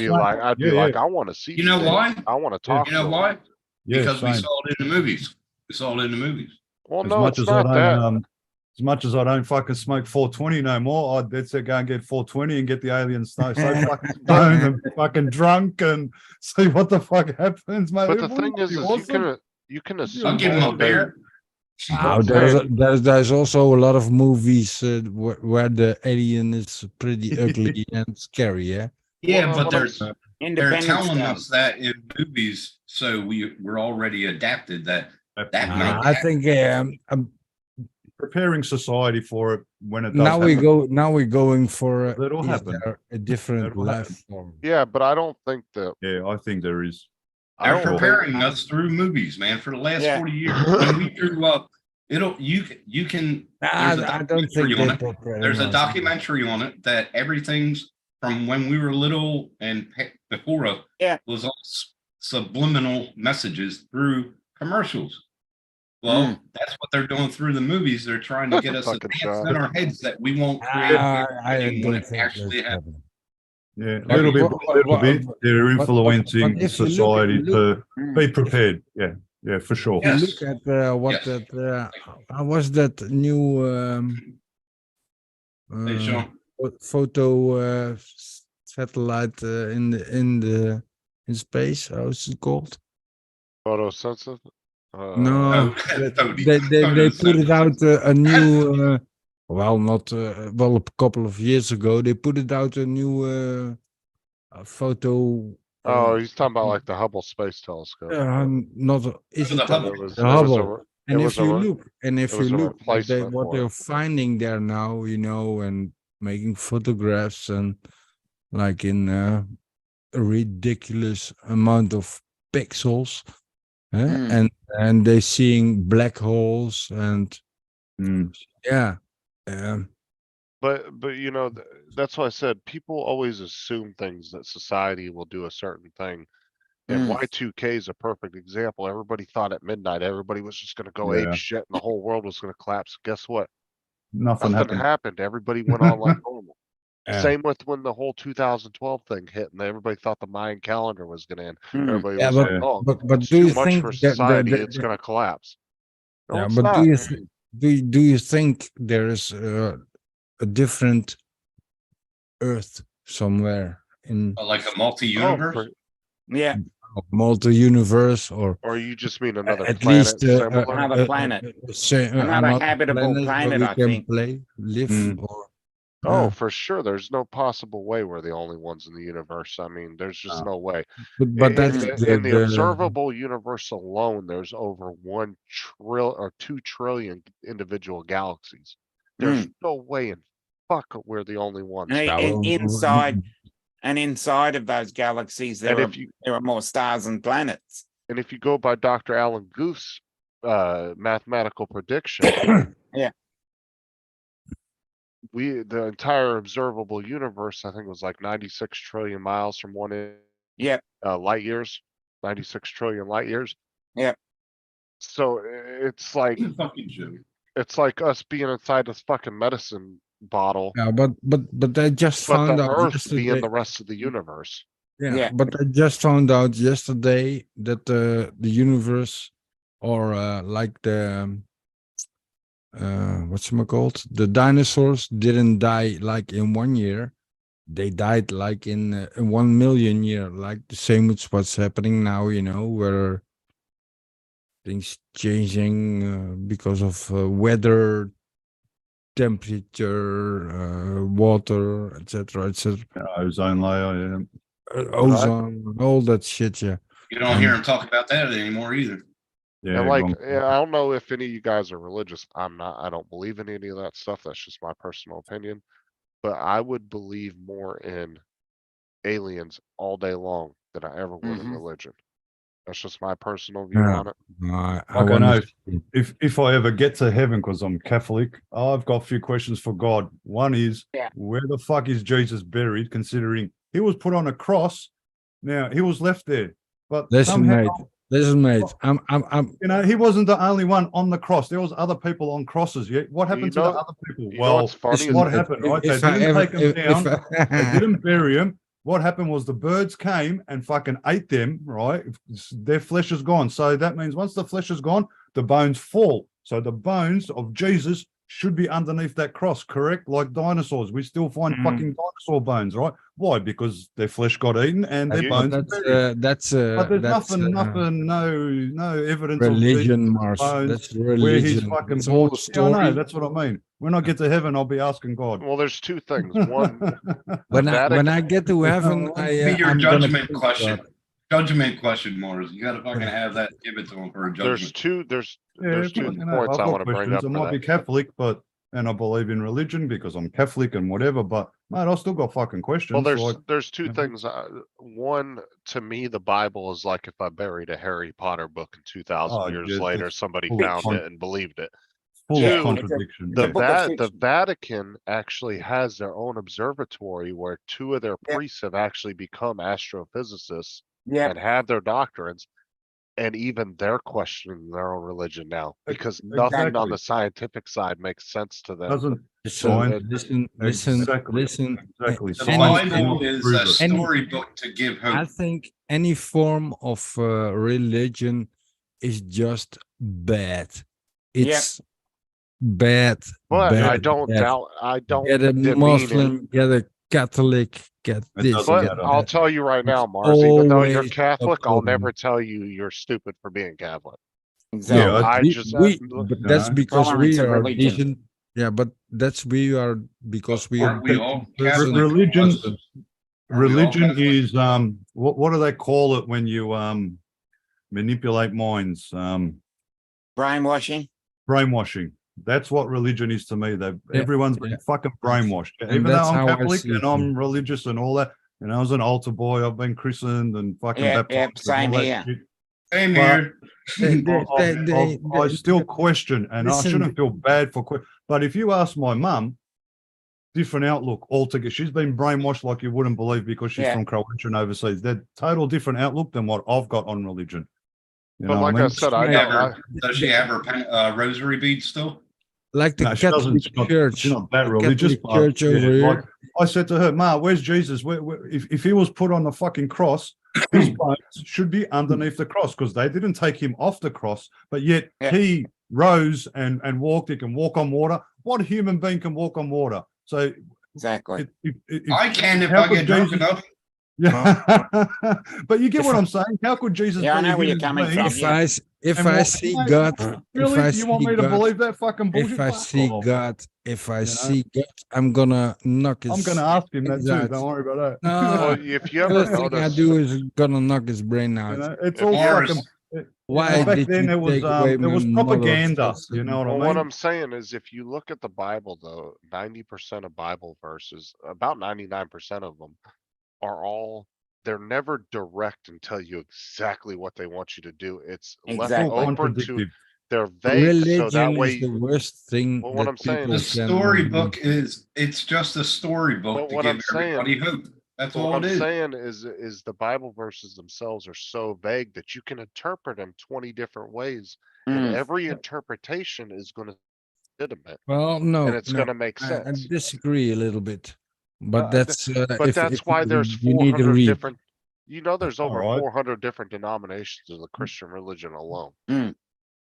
be same. like, Yeah, I want to see. You know these things. why? I want to talk. You know to 'em." why? Yeah, Because we same. saw it in the movies. We saw it in the movies. Well, As no, much it's as I not don't, that. as much as I don't fucking smoke 420 no more, I'd let's go and get 420 and get the aliens so fucking stoned and fucking drunk and see what the fuck happens, mate. But It the thing wouldn't is be you awesome. can I'll assume give him a all day- beer. Now, there's also a lot of movies where the alien is pretty ugly and scary. Yeah. Yeah, Well, but what they're Independence telling Day. us that in movies, so we're already adapted that might I think Preparing society for it when it does now we happen. go. Now we're going for That'll is happen. there a different That'll life happen. form. Yeah, but I don't think that. Yeah, I think there is. I they're don't think- preparing us through movies, man, for the last Yeah. 40 years. When we grew up, you can there's a I don't think documentary on they it. prepare There's a us. documentary on it that everything's from when we were little and before us Yeah. was all subliminal messages through commercials. Well, that's what they're doing through the movies. They're trying to get us Fucking advanced God. in our heads that we won't create I when don't it think actually that's happens. happening. Yeah, But little bit, what- little what- bit. They're but influencing if you look- society look- to be prepared. Yeah, yeah, for sure. If you Yes. look at what Yes. that how was that new Hey, Sean. photo satellite in space? How's it called? Photosynthesis? No, Tony. they put it out a new. Well, not well a couple of years ago. They put it out a new photo. Oh, he's talking about like the Hubble Space Telescope. Not is The it Hubble. It was, the it was Hubble? a, And it if was a you re- look, and if it you was a look what they replacement for they're it. finding there now, and making photographs and like in a ridiculous amount of pixels, and they're seeing black holes and Mm. yeah, but you know, that's why I said people always assume things that society will do a certain thing. And Y2K is a perfect example. Everybody thought at midnight everybody was just gonna go ape Yeah. shit and the whole world was gonna collapse. Guess what? Nothing Nothing happened. happened. Everybody went on like normal. Yeah. Same with when the whole 2012 thing hit and everybody thought the Mayan calendar was gonna end. Everybody Yeah, was but like, oh, but it's do you too much think for that society. It's gonna collapse. No, yeah, it's but not. do you think there is a different Earth somewhere in Like a multi-universe? for- Yeah, multi-universe, or you just mean another at planet least similar? Another planet. another Another habitable where planet, we I can think. live, Mm. or Oh, yeah. for sure. There's no possible way we're the only ones in the universe. I mean, there's just no way. But that's In the observable universe alone, there's over 1 trillion or 2 trillion individual galaxies. There's no way in fuck we're the only ones. And inside of those galaxies, there are more stars and planets. And if you go by Dr. Alan Guth's mathematical prediction, Yeah. the entire observable universe, I think, was like 96 trillion miles from light years, 96 trillion light years. Yep. So it's like it's like us being inside this fucking medicine bottle. Yeah, but I just but found the out Earth yesterday. being the rest of the universe. Yeah, but I just found out yesterday that the universe, or like the whatchamacallit, the dinosaurs didn't die like in 1 year. They died like in 1 million year, like the same with what's happening now, where things changing because of weather, temperature, water, etc. Ozone layer, ozone, all that shit. Yeah, You don't hear him talk about that anymore either. And like, I don't know if any of you guys are religious. I'm not. I don't believe in any of that stuff. That's just my personal opinion. But I would believe more in aliens all day long than I ever would in religion. That's just my personal view on it. I don't know if I ever get to heaven, because I'm Catholic, I've got a few questions for God. One is, where the fuck is Jesus buried, considering he was put on a cross? Now he was left there, but listen, mate. I'm he wasn't the only one on the cross. There was other people on crosses. Yeah, what happened to the other people? Well, what happened? Right, they didn't take them down. They didn't bury him. What happened was the birds came and fucking ate them, right? Their flesh is gone. So that means once the flesh is gone, the bones fall. So the bones of Jesus should be underneath that cross, correct? Like dinosaurs. We still find fucking dinosaur bones, right? Why? Because their flesh got eaten and their bones. But there's nothing, no evidence religion, of Mars. bones That's religion. where he's fucking It's born. all Yeah, I story. know, that's what I mean. When I get to heaven, I'll be asking God. Well, there's two things. One, when I get to heaven, Be your I'm judgment gonna question. Judgment question, Mars. You got to fucking have that. Give it to him for a judgment. There's two points I want to bring up. I might be Catholic, and I believe in religion because I'm Catholic and whatever, but mate, I still got fucking questions. Well, there's two things. One, to me, the Bible is like if I buried a Harry Potter book and 2,000 years later, somebody found it and believed it. Full of contradiction. The Vatican actually has their own observatory where 2 of their priests have actually become astrophysicists and have their doctrines. And even they're questioning their own religion now because nothing on the scientific side makes sense to them. Listen. Exactly. The Bible is a storybook to give hope. I think any form of religion is just bad. It's bad. But bad, I don't bad. doubt. I don't. Get a Muslim, get a Catholic, get this. But I'll tell you right now, Mars. Even though you're Catholic, I'll never tell you you're stupid for being Catholic. Exactly. No, but that's because we are religion. religion is what do they call it when you manipulate minds? Brainwashing. Brainwashing. That's what religion is to me. That Yeah, everyone's been fucking brainwashed. And Even though that's I'm how I Catholic see and it. I'm religious and all that, and I was an altar boy, I've been christened and fucking Yeah, baptized. yeah, and same all that here. shit. Same But here. I still question, and I Listen, shouldn't feel bad for. But if you ask my mum, different outlook altogether. She's been brainwashed like you wouldn't believe because she's Yeah. from Croatia and overseas. They're total different outlook than what I've got on religion. You But know like what I I mean? said, Does she have her rosary beads still? like the No, she doesn't. Catholic Church. She's not that the religious. Catholic But, Church over yeah, here. like, I said to her, Ma, where's Jesus? If he was put on the fucking cross, his bones should be underneath the cross because they didn't take him off the cross, but yet Yeah. he rose and walked. He can walk on water. What human being can walk on water? So Exactly. I can if how I could get drunk Jesus- enough. Yeah, but you get what I'm saying. How could Jesus? Yeah, I be know a where you're human coming being? from. If And I walk see away? God, if Really? I You want see me to God, believe that fucking bullshit? if I Fuck see off. God, if I know? see God, I'm gonna knock his. I'm going to ask him that brains too. out. Don't worry about that. No, well, if you ever first thing I notice, do is gonna knock his brain You out. know, it's If all Morris- fucking. Why back did then you it was take away my mother propaganda. first? You know what well, I what mean? I'm saying is, if you look at the Bible, though, 90% of Bible verses, about 99% of them, are all. They're never direct and tell you exactly what they want you to do. It's left Exactly. open to. Contradictive. They're vague, so that Religion way. is the worst thing. Well, what that I'm saying people The is- can- storybook it's just a storybook But to what give I'm saying- everybody hope. That's But all what it I'm is. saying is the Bible verses themselves are so vague that you can interpret them 20 different ways, and Mm. every interpretation is going to be legitimate, Well, no, and it's no, going to make I sense. disagree a little bit, but Uh, that's But that's why there's you need to 400 read. different. There's over Alright. 400 different denominations of the Christian religion alone, Mm.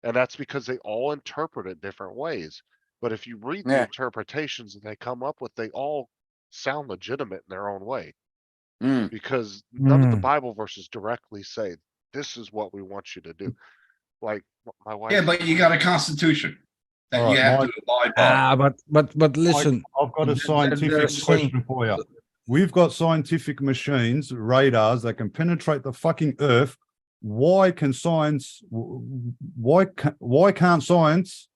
and that's because they all interpret it different ways. But if you read the Yeah. interpretations that they come up with, they all sound legitimate in their own way. Mm. Because none of the Mm. Bible verses directly say this is what we want you to do. Like my wife. Yeah, but you got a constitution that All you right, have Mike. to abide by. But listen, I've got a they're scientific saying- question for you. We've got scientific machines, radars that can penetrate the fucking earth. Why can science? Why can't science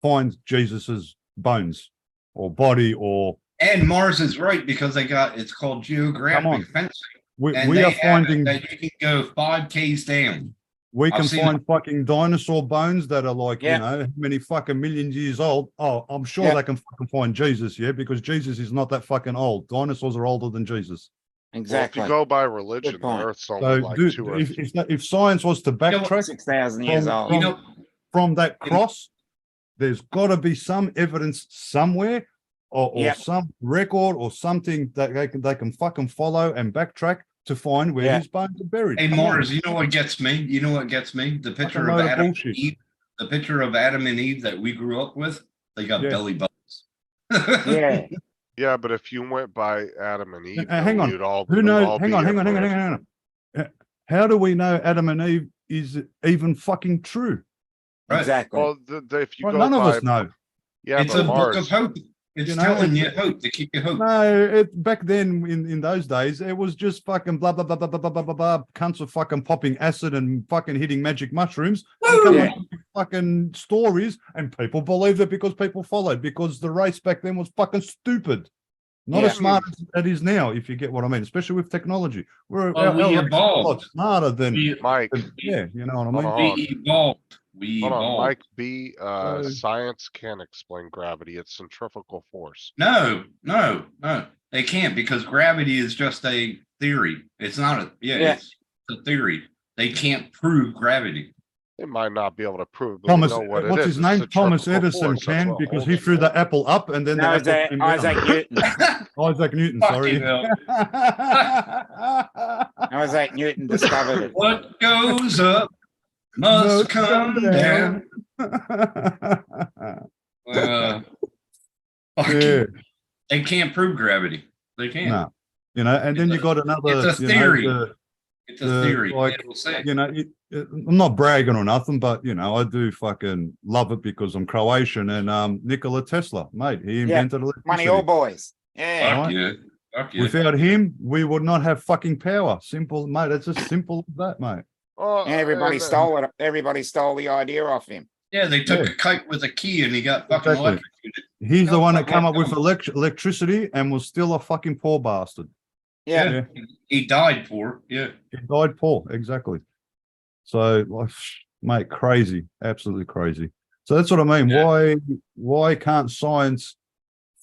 find Jesus's bones or body or? And Mars is right because it's called on. geographic fencing. We, And we they are have it finding. that you can go 5 Ks down. We I've can seen find fucking dinosaur bones that are like, Yeah. you know, how many fucking millions years old. Oh, I'm sure Yeah. they can fucking find Jesus, yeah, because Jesus is not that fucking old. Dinosaurs are older than Jesus. Well, Exactly. if you go by religion, the point. Earth's only So, like dude, 2 or if science was to know what? backtrack 6,000 years from- old. You know, from that In- cross, there's got to be some evidence somewhere, or Yep. some record or something that they can fucking follow and backtrack to find where Yeah. his bones are buried. hey Come on. Mars, you know what gets me? You know what gets me? The picture of load of Adam and bullshit. Eve. The picture of Adam and Eve that we grew up with. They got Yeah. belly buttons. Yeah. Yeah, but if you went by Adam and Eve, hang then on. we'd all, Who we'd knows? all Hang be on, hang on, hang on, emperors. hang on. How do we know Adam and Eve is even fucking true? Right. Exactly. Well, if you Well, go none of by, us know. yeah, It's but a Mars, book of hope. It's You know, telling it's- you hope to keep you hope. No, back then in those days, it was just fucking blah blah blah blah blah blah blah blah blah. Cunts of fucking popping acid and fucking hitting magic mushrooms. And coming Yeah. up with fucking stories, and people believed it because people followed. Because the race back then was fucking stupid, not Yeah. as smart as it is now. If you get what I mean, especially with technology, Well, we our race is a lot evolved. smarter than. Mike, Yeah, you know what I hold mean. on. We evolved. We Hold on, evolved. Mike B. So- Science can't explain gravity. It's centrifugal force. No. They can't because gravity is just a theory. It's not a Yeah. it's a theory. They can't prove gravity. They might not be able to prove, but Thomas, we know what it what's is. his It's name? Thomas centrifugal Edison force. That's can what because he holds threw it. the apple up and then the No, apple Isaac, came down. Isaac Newton. Isaac Newton, Fuck sorry. you, Bill. Isaac Newton discovered it. What goes up must come down. Yeah. They can't prove gravity. They can't. No, you know, and then you got another. It's a you know, theory. It's a the, theory. like, It will say. you know, I'm not bragging or nothing, but you know, I do fucking love it because I'm Croatian and Nikola Tesla, mate, he invented electricity. Money all boys. Yeah. Fuck yeah. Fuck yeah. Without him, we would not have fucking power. Simple, mate. It's as simple as that, mate. Oh, And everybody and, stole it. Everybody stole the idea off him. Yeah, they took Yeah. a kite with a key and he got fucking Exactly. electrocuted. He's the No, one that fuck come that up with dumb. electricity and was still a fucking poor bastard. Yeah. He died for, yeah. He died poor, exactly. So, like, mate, crazy, absolutely crazy. So that's what I mean. Yeah. Why can't science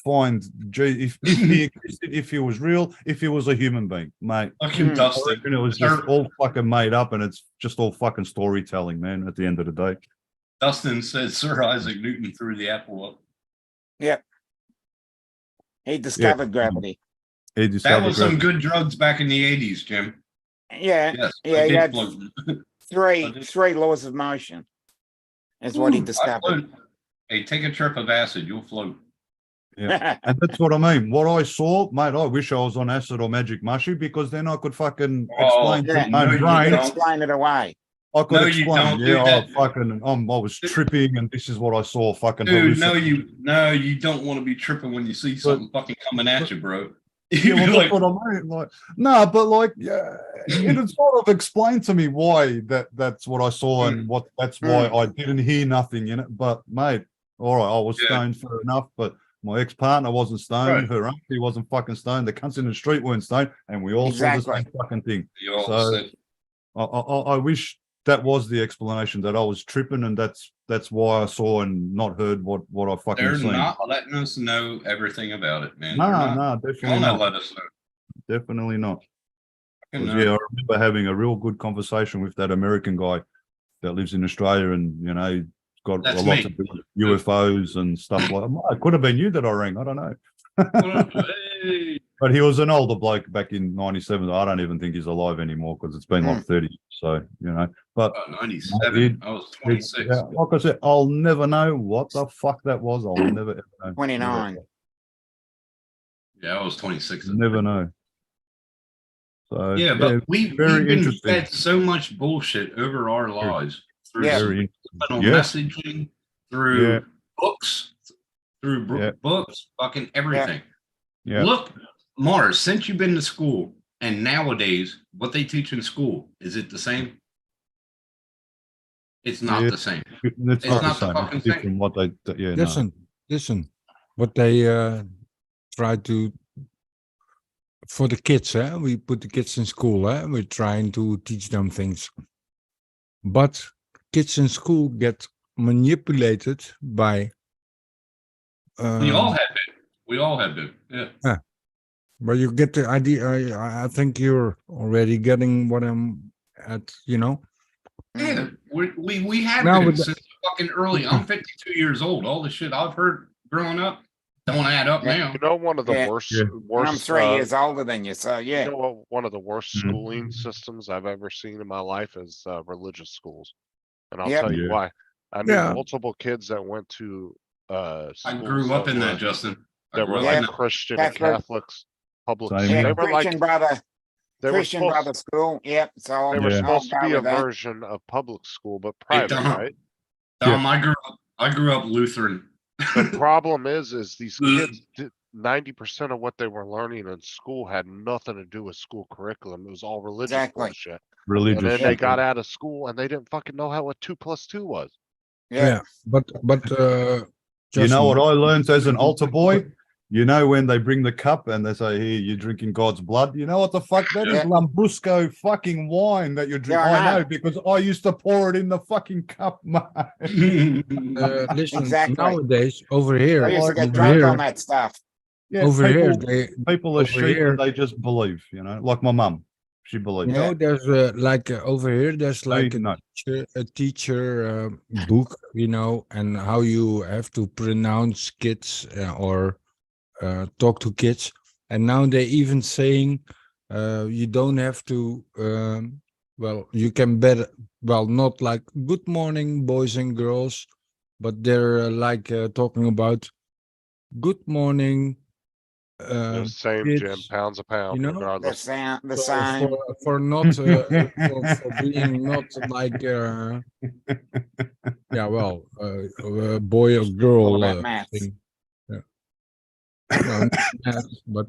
find if he existed, if he was real, if he was a human being, mate? Fucking Mm. Dustin. And it was just all fucking made up, and it's just all fucking storytelling, man. At the end of the day, Dustin said Sir Isaac Newton threw the apple up. He discovered gravity. he That discovered was some gravity. good drugs back in the 80s, Jim. Yeah. Yes. Yeah, I he did had float. three laws of motion. Is what he I discovered. float. Hey, take a trip of acid, you'll float. And that's what I mean. What I saw, mate, I wish I was on acid or magic mushy, because then I could fucking Oh, explain yeah. to my no, own you brain. don't. Explain it away. I could No, you explain, don't do yeah, that. I was tripping, and this is what I saw. Fucking Dude, hallucinating. no, you don't want to be tripping when you see something fucking coming at you, bro. Yeah, You'd well, be that's like, what I mean. Like, no, but like, yeah, it had sort of explained to me why that's what I saw, and what that's why I didn't hear nothing in it. But mate, all right, I was Yeah. stoned fair enough, but my ex-partner wasn't stoned, Right. her auntie wasn't fucking stoned, the cunts in the street weren't stoned, and we all saw the Exactly. same fucking thing. you all So said, I wish that was the explanation, that I was tripping, and that's why I saw and not heard what I fucking they're seen. not letting us know everything about it, man. No, They're not no, definitely gonna not. let us know. Definitely not. Fucking 'Cause, no. yeah, I remember having a real good conversation with that American guy that lives in Australia, and you know, he's got That's a lot me. to do with UFOs and stuff like that. It could have been you that I rang, I don't know. Hey. But he was an older bloke back in '97. I don't even think he's alive anymore, because it's been like 30 years. So, you know, but About 97. I was 26. yeah, like I said, I'll never know what the fuck that was. I'll never ever know. 29. Yeah, I was 26. Never know. So Yeah, but we've very been interesting. fed so much bullshit over our lives through Yeah. Very subliminal Yes. messaging, through Yeah. books, through Yeah. books, fucking everything. Yeah. Look, Mars, since you've been to school, and nowadays, what they teach in school, is it the same? It's not Yeah. the same. It's It's not the not the same. fucking It's same. different what yeah, no. Listen, what they try to for the kids, we put the kids in school, we're trying to teach them things. But kids in school get manipulated by We all have been. We all have been. Yeah. but you get the idea. I think you're already getting what I'm at, you know. Yeah, we have Now been with the- since fucking early. I'm 52 years old. All the shit I've heard growing up don't add up Yeah. now. You know, one of the Yeah. worst, Yeah. And worst. I'm 3 years older than you, so yeah. You know what? One of the worst Mhm. schooling systems I've ever seen in my life is religious schools, and I'll Yep. tell you Yeah. why. I knew Yeah. multiple kids that went to I schools grew up in were, that, Justin. I that grew were up Yeah. in like that. Christian and Catholic. Catholics, public. Same Yeah, here. They were like Christian brother, they were Christian supposed brother school. Yep. So they I'll, were Yeah. supposed to I'll be go a with that. version of public school, but Hey, private, Dom, right? Dom, I grew up Lutheran. The problem is these kids did 90% of what they were learning in school had nothing to do with school curriculum. It was all religious Exactly. bullshit. And Religious. then Yeah. they got out of school and they didn't fucking know how a 2 + 2 was. Yeah. But You know what I learned as an altar boy? Justin, You know, when they bring the cup and they say, "Here, you're drinking God's blood." You know what the fuck? That is Yeah. Lambrusco fucking wine that you're drinking. Yeah, I I know know. because I used to pour it in the fucking cup, mate. listen, Exactly. nowadays over here, I used to get over drunk here, on that stuff. Yeah, over here, people are over sheep here- and they just believe. You know, like my mum, she believes. you know, there's like over here, there's like no. a teacher book, you know, and how you have to pronounce kids or talk to kids. And now they're even saying you don't have to. Well, you can better. Well, not like good morning, boys and girls, but they're like talking about good morning. They're the same, Jim, kids, pounds a pound, you know, The regardless. sound, the for, same. for not for being not like yeah, well, boy or All girl about maths. thing. Yeah. No, not maths, but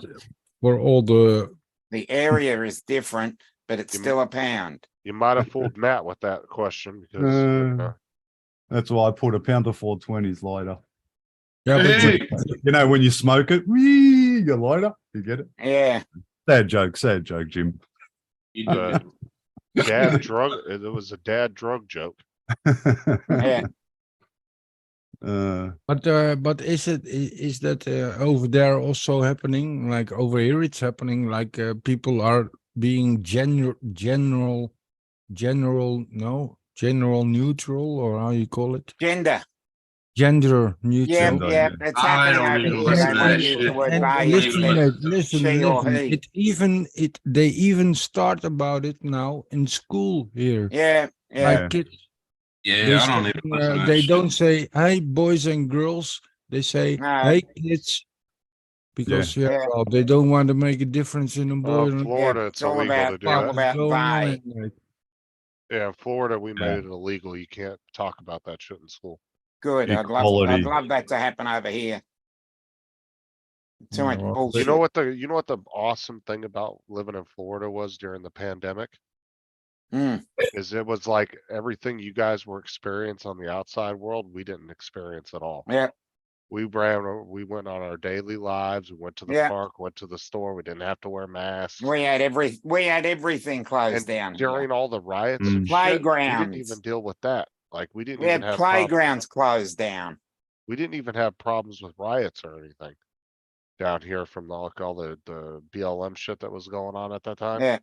for all the The area is different, but it's You still a pound. You might have fooled Matt with that question because That's why I put a pound of 420s lighter. yeah, but Hey, You know, when you smoke it, whee, your lighter, you get it. Yeah, Sad joke, Jim. you do uh, it. dad drug. It was a dad drug joke. yeah. But is that over there also happening? Like over here, it's happening. Like people are being general neutral, or how you call it? Gender neutral. Yeah, Gender, yeah. yeah. It's I happening don't over even here. listen They to won't that use the shit. word And they, listen, they mate, use she or he. they even start about it now in school here. Yeah, yeah. Like kids, Yeah, I don't even listen to that they shit. don't say hey boys and girls. They say No. hey kids, because Yeah. well, they don't want to make a difference in a boy. and a Florida, Yeah, it's it's all illegal about- to do it's all that. about Going on they. anyway. Yeah, in Florida, we made Yeah. it illegal. You can't talk about that shit in school. Good. I'd Equality. love that to happen over here. Too much well, bullshit. You know what the awesome thing about living in Florida was during the pandemic? Mm, Is it was like everything you guys were experiencing on the outside world, we didn't experience at all. yeah, We went on our daily lives. We went to the Yeah. park, went to the store. We didn't have to wear masks. we had everything closed And down. here. during all the riots Mm. and shit, we didn't Playgrounds. even deal with that. Like we didn't We even had have playgrounds closed down. we didn't even have problems with riots or anything down here from all the BLM shit that was going on at that time. Yeah,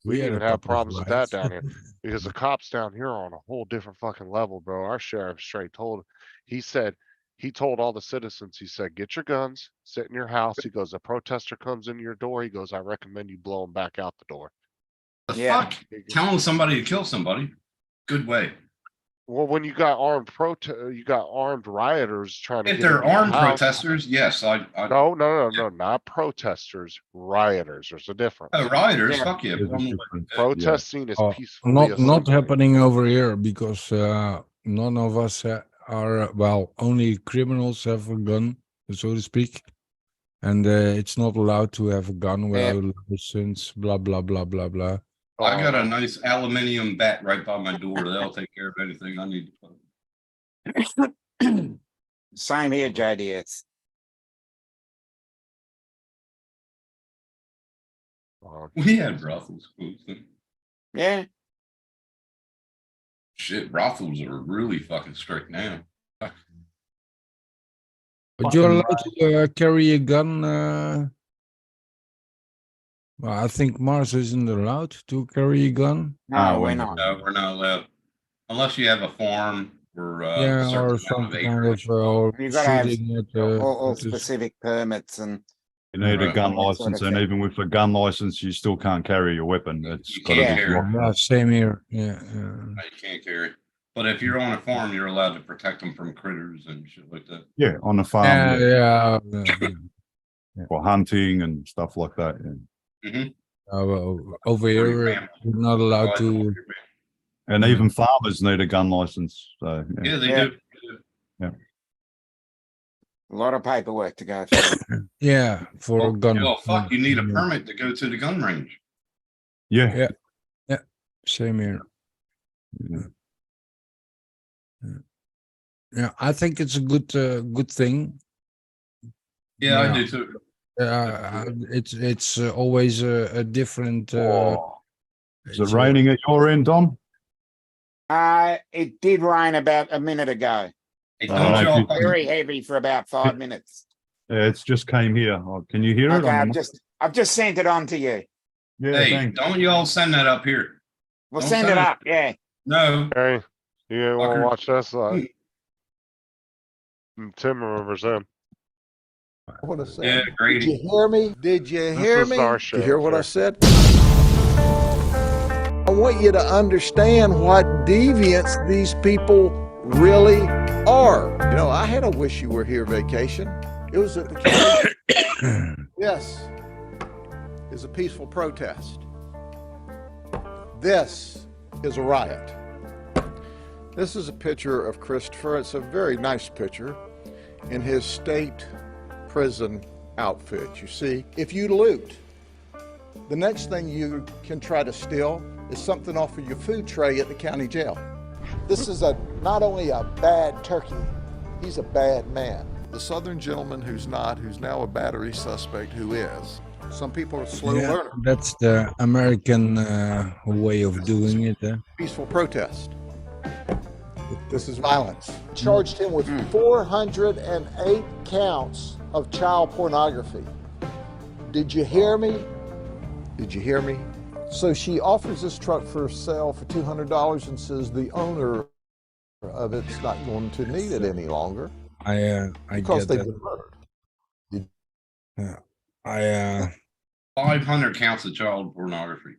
We didn't had even a have couple of problems with that riots. down here because the cops down here are on a whole different fucking level, bro. Our sheriff straight he told all the citizens, he said, get your guns, sit in your house. He goes, a protester comes into your door. He goes, I recommend you blow him back out the door. The Yeah. fuck? Telling somebody to kill somebody? Good way. Well, when you got you got armed rioters trying to If get they're into your armed house. protesters, yes, I No, not protesters, rioters. There's a difference. oh, rioters, Yeah. fuck yeah. There's a blow 'em away. difference. Yeah. Protesting is Oh, peacefully. not assembling. happening over here because none of us are well. Only criminals have a gun, so to speak, and it's not allowed to have a gun without a license. Blah blah blah blah blah. I got a Um, nice aluminium bat right by my door. That'll take care of anything I need to. same here, JDS. We had brothels. Yeah, Shit, brothels are really fucking strict now. But you're Fucking allowed to carry a gun. Well, I think Mars isn't allowed to carry a gun. no, we're we're not. not. No, we're not allowed. Unless you have a farm or Yeah, certain or amount some of kind acreage. of or You gotta have shooting at all at the- specific permits and You need a Right. gun All that sort license, of and thing. even with a gun license, you still can't carry your weapon. It's You got to can't be carry. locked Yeah, up. same here. Yeah. No, you can't carry it. But if you're on a farm, you're allowed to protect them from critters and shit like that. Yeah, on the farm, Yeah, yeah. for hunting and stuff like that. Yeah. Well, over For your here, family. you're not allowed Oh, to. And Yeah. even farmers need a gun license. So yeah. Yeah, they Yeah. do. a lot of paperwork to go through. Yeah, for a gun. Oh, fuck, you need a Yeah. permit to go to the gun range. Yeah. Same here. Yeah, I think it's a good thing. Yeah, I Yeah. do too. It's always a different. Oh. Is it it's raining at your end, Dom? It did rain about a minute ago. Hey, Oh, don't y'all you- fucking- Very heavy for about 5 minutes. Yeah, it's just came here. Oh, can you hear it? Okay, on the I've just sent it on to you. yeah, hey, thanks. don't y'all send that up here. We'll Don't send it send it. up. Yeah. No, Hey, you want to Fucker. watch this? Tim remembers him. What I said. yeah, Did you Grady. hear me? Did you hear is me? our Did you hear what I sheriff said? I want you to understand what deviants these people really are. You know, I had a wish you were here vacation. It was at the county. Yes. Is a peaceful protest. This is a riot. This is a picture of Christopher. It's a very nice picture in his state prison outfit. You see, if you loot, the next thing you can try to steal is something off of your food tray at the county jail. This is not only a bad turkey, he's a bad man. The southern gentleman who's now a battery suspect who is. Some people are slow Yeah, learners. that's the American way of doing it. Peaceful protest. This is violence. Charged him with 408 counts of child pornography. Did you hear me? Did you hear me? So she offers this truck for sale for $200 and says the owner of it's not going to need it any longer I because get they've that. been murdered. Yeah, 500 counts of child pornography.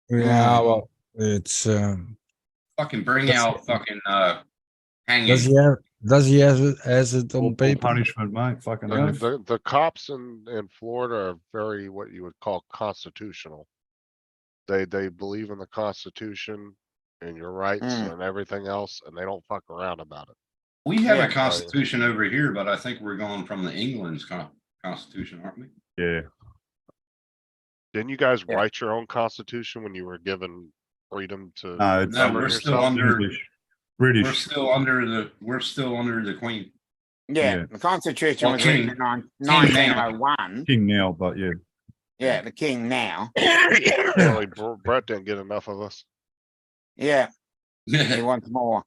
yeah. Well, it's Fucking bring That's- out fucking hanging. does he has it on Corporal paper? punishment, mate. Fucking The, oath. the cops in Florida are very, what you would call constitutional. They believe in the Constitution and your rights and everything else, and they don't fuck around about it. We have Yeah. a constitution over here, but I think we're going from the England's constitution, aren't we? Yeah. Didn't you guys Yeah. write your own constitution when you were given freedom to No, it's No, govern we're still yourself? under- British. We're British. still under the Queen. Yeah, Yeah. the Constitution Well, was written in 1901. King now, but yeah. Yeah, the king now. Apparently Brett didn't get enough of us. Yeah, he wants more.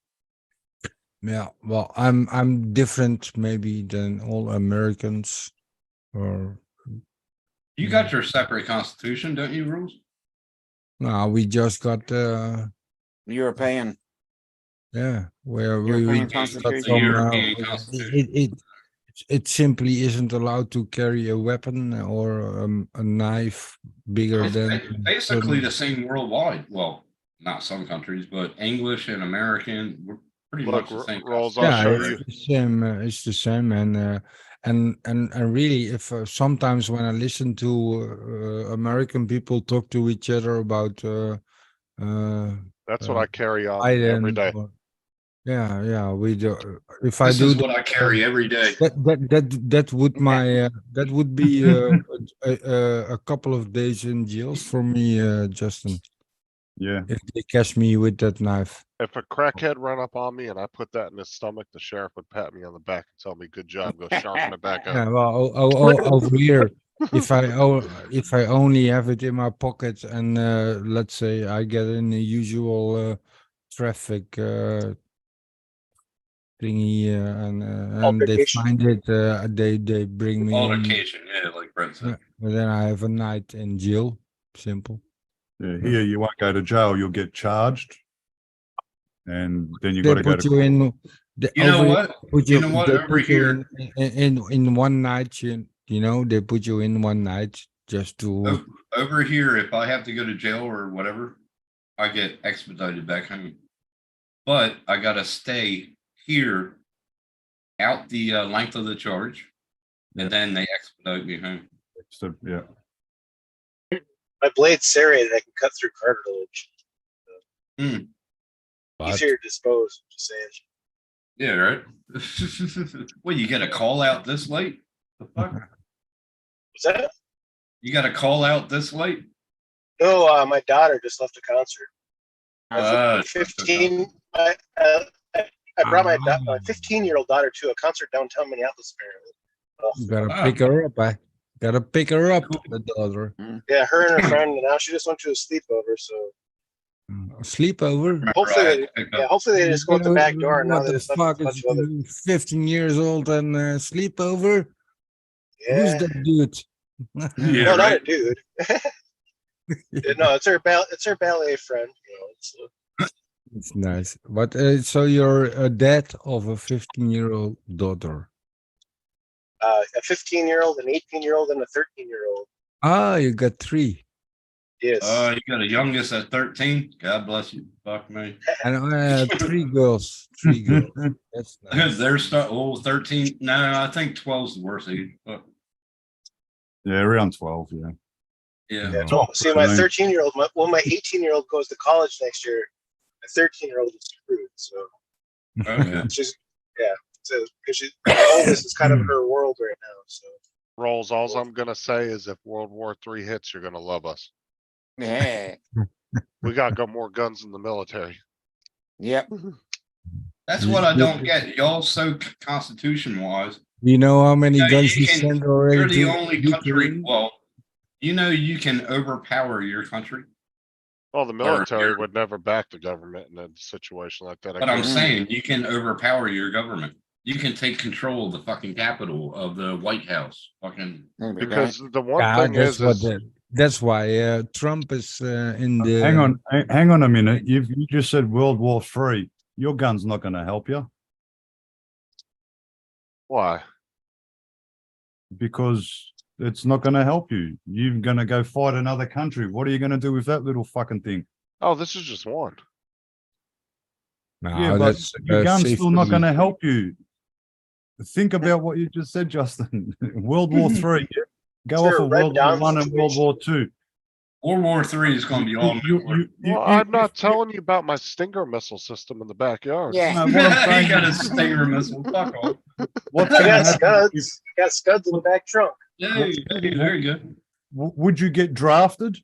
Yeah, well, I'm different maybe than all Americans, or You got your separate constitution, don't you, Rules? no, we just got European. yeah, where European we got Constitution. some, European Constitution. it simply isn't allowed to carry a weapon or a knife bigger It's than basically certain- the same worldwide. Well, not some countries, but English and American, we're pretty Look, much the same. Rolls, I'll yeah, show it's you. the same. It's the same, and really, if sometimes when I listen to American people talk to each other about That's what I carry on every Biden, day. yeah, we do. If I This do is that, what I carry every day. that would my that would be a couple of days in jails for me, Justin, Yeah. if they catch me with that knife. If a crackhead run up on me and I put that in his stomach, the sheriff would pat me on the back and tell me, "Good job, go sharpen it back up." Yeah, well, over here, if I only have it in my pocket and let's say I get in the usual traffic thingy and they Altercation. find it, they bring me in, Altercation, yeah, like Brent said. and then I have a night in jail. Simple. Yeah. Here you won't go to jail. You'll get charged. And then you They got to go put to you court. in. You know over here, what? Put You know what? they Over put you here, in one night. You know, they put you in one night just to. over here, if I have to go to jail or whatever, I get expedited back home. But I gotta stay here out the length of the charge, and then they expedite me home. So, yeah. My blade's serrated. I can cut through cartilage. But Easier to dispose. Just saying. Yeah, right. Well, you get a call out this late? The fuck? Was that? You got a call out this late? No, my daughter just left a concert. Uh, 15. I brought my 15-year-old daughter to a concert downtown Minneapolis. Apparently. gotta pick her up. Gotta pick her up, the daughter. Yeah, her and her friend. And now she just went to a sleepover. So Sleepover. hopefully, hopefully they just go out the back door. And now What they the just left fuck a bunch is of other. 15 years old and sleepover? Who's Yeah. that dude? Yeah, No, not right. a dude. No, it's her ballet friend. You know, It's nice. But so you're a dad of a 15-year-old daughter. a 15-year-old, an 18-year-old, and a 13-year-old. Ah, you got three. Yes. You got a youngest at 13. God bless you. Fuck me. And three girls. Three girls. That's nice. They're 13. No, I think 12's the worst age. But Yeah, around 12, yeah. yeah. Yeah, no, see, my Nice. 13-year-old, my 18-year-old goes to college next year. My 13-year-old is screwed. So Okay. she's, yeah. So because the oldest is kind of her world right now. So Rolls, alls I'm gonna say is if World War III hits, you're gonna love us. Yeah. We got more guns in the military. Yep. That's what I don't get. Y'all so constitution wise. You know how many No, guns you we can- sent already You're the to only country, Ukraine? well, you can overpower your country. Well, the Or military your- would never back the government in a situation like that. I But I'm guarantee you. saying you can overpower your government. You can take control of the fucking capital of the White House. Fucking There we go. Because the one Yeah, thing that's what is that's why Trump is in the. Hang on a minute. You just said World War III. Your gun's not going to help you why? because it's not going to help you. You're going to go fight another country. What are you going to do with that little fucking thing? Oh, this is just one. No, Yeah, but that's your gun's still not going to safety. help you. Think about what you just said, Justin. World War III. Yeah? Go Is there off a of red World War dot One and World situation? War Two. World War III is going to be all nuclear. Well, I'm not telling you about my Stinger missile system in the backyard. Yeah. No, what I'm He saying got a is- Stinger missile. Fuck off. What's I gonna got happen if- scuds. I got scuds in the back trunk. Hey, hey, there you go. would you get drafted?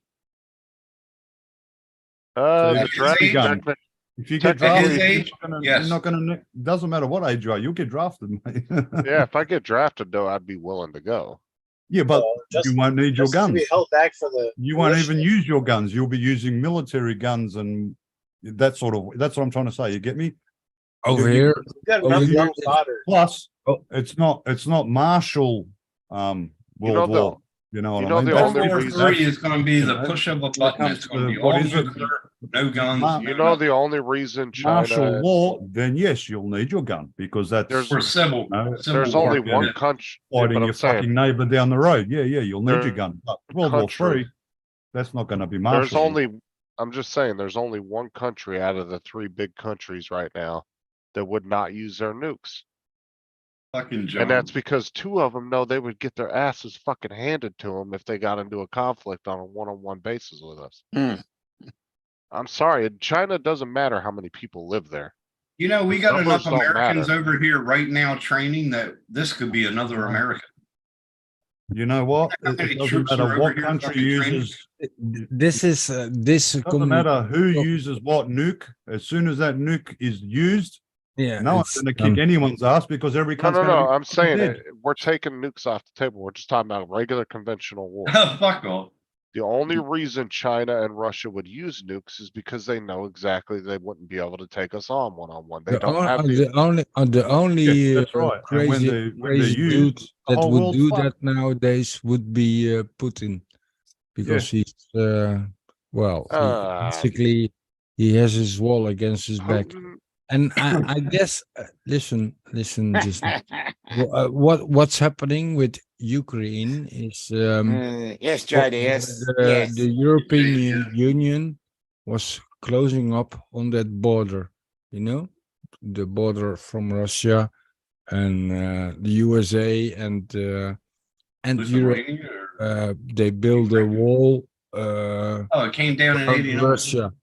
So The if his age- draft, If you get Technically, drafted, his you're yes. not gonna, doesn't matter what age you are, you'll get drafted, mate. yeah, if I get drafted though, I'd be willing to go. Yeah, but Just- you won't need your Just to guns. be held back for the. You won't militia. even use your guns. You'll be using military guns and that sort of, that's what I'm trying to say. You get me? Over you- here. We've got Oh, enough you- young fodder. Plus, Oh. it's not Marshall, World War. You know what you I know mean? the That's World only War reason- III is going to be the Yeah. push of a When it button. comes It's going to to be what all is it? nuclear, no guns. Ma- You no know nothing. the only reason Martial China, law, then yes, you'll need your gun because that's There's- For civil. No, civil there's war, only yeah. one country. Yeah, fighting but your I'm saying fucking neighbor down the road. Yeah, you'll need your There- gun. But World War country- III, that's not gonna be there's Marshall. only, I'm just saying, there's only one country out of the three big countries right now that would not use their nukes. Fucking John. And that's because two of them know they would get their asses fucking handed to them if they got into a conflict on a one-on-one basis with us. Hmm. I'm sorry, China doesn't matter how many people live there. You know, we got Numbers enough don't Americans matter. over here right now training that this could be another America. You know what? How It many doesn't troops are matter over what here country fucking training? uses, This is this. doesn't matter who uses what nuke. As soon as that nuke is used, Yeah, no one's it's, gonna kick anyone's ass because every No, country's no, gonna no, be I'm saying dead. we're taking nukes off the table. We're just talking about regular conventional war. Fuck off. The only reason China and Russia would use nukes is because they know exactly they wouldn't be able to take us on one-on-one. They don't have the, the only Yeah, that's right. And when crazy, when they're crazy used, dude the that whole would world's do fucked. that nowadays would be Putin, because he's well, basically he has his wall against his back. Putin, And I guess, listen, just what's happening with Ukraine is Yes, JDS. Yes. the European Union was closing up on that border, you know, the border from Russia and the USA and Europe. Lithuania or- They build a wall Oh, it came down in around 89. Russia,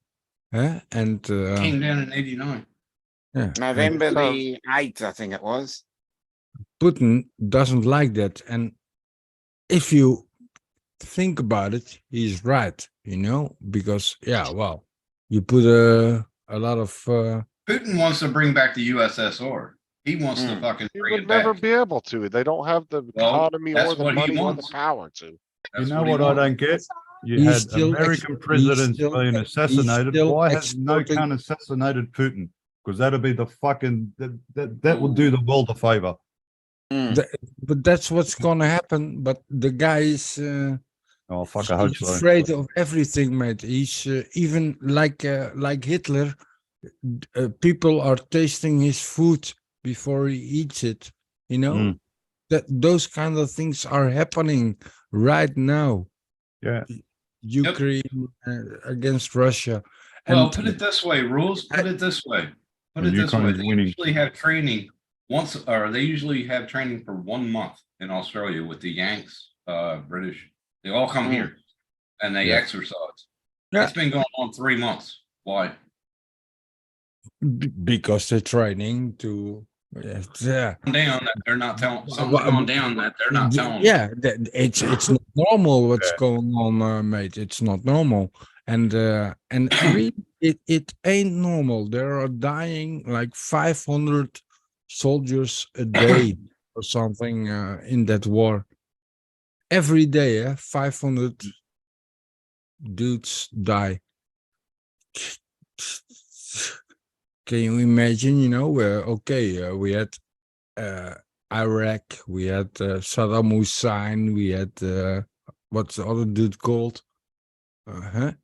and Came down in 89. yeah, November So- the 8th, I think it was. Putin doesn't like that. And if you think about it, he's right, you know, because, yeah, well, you put a lot of, Putin wants to bring back the USSR. He wants to Mm. fucking he bring would it back. never be able to. They don't have the Well, economy that's or the what he money or the wants. power to. You That's know he what I wants. don't get? You He's had still American he's presidents still- being he's assassinated. still Why has no exporting- cunt assassinated Putin? Because that'll be the fucking that would do the world a favor. Hmm. but that's what's gonna happen. But the guy is Oh fuck! I hope he's so. afraid of everything, mate. He's even like Hitler. People are tasting his food before he eats it. You know Mm. that those kind of things are happening right now. Yeah. Ukraine against Russia. Well, And put it this way, rules. Put it this way. Put And it this way. Ukraine's They winning. usually have training once, or they usually have training for 1 month in Australia with the Yanks, British. They all come Mm. here and they Yeah. exercise. Yeah. That's been going on 3 months. Why? because they're training to Yeah. Down that they're not telling, something's Wha- going down that they're not telling. Yeah, it's not normal what's going on, mate. It's not normal, and really, it ain't normal. There are dying like 500 soldiers a day or something in that war. Every day, 500 dudes die. Can you imagine? You know, we had Iraq, we had Saddam Hussein, we had what's the other dude called? Bin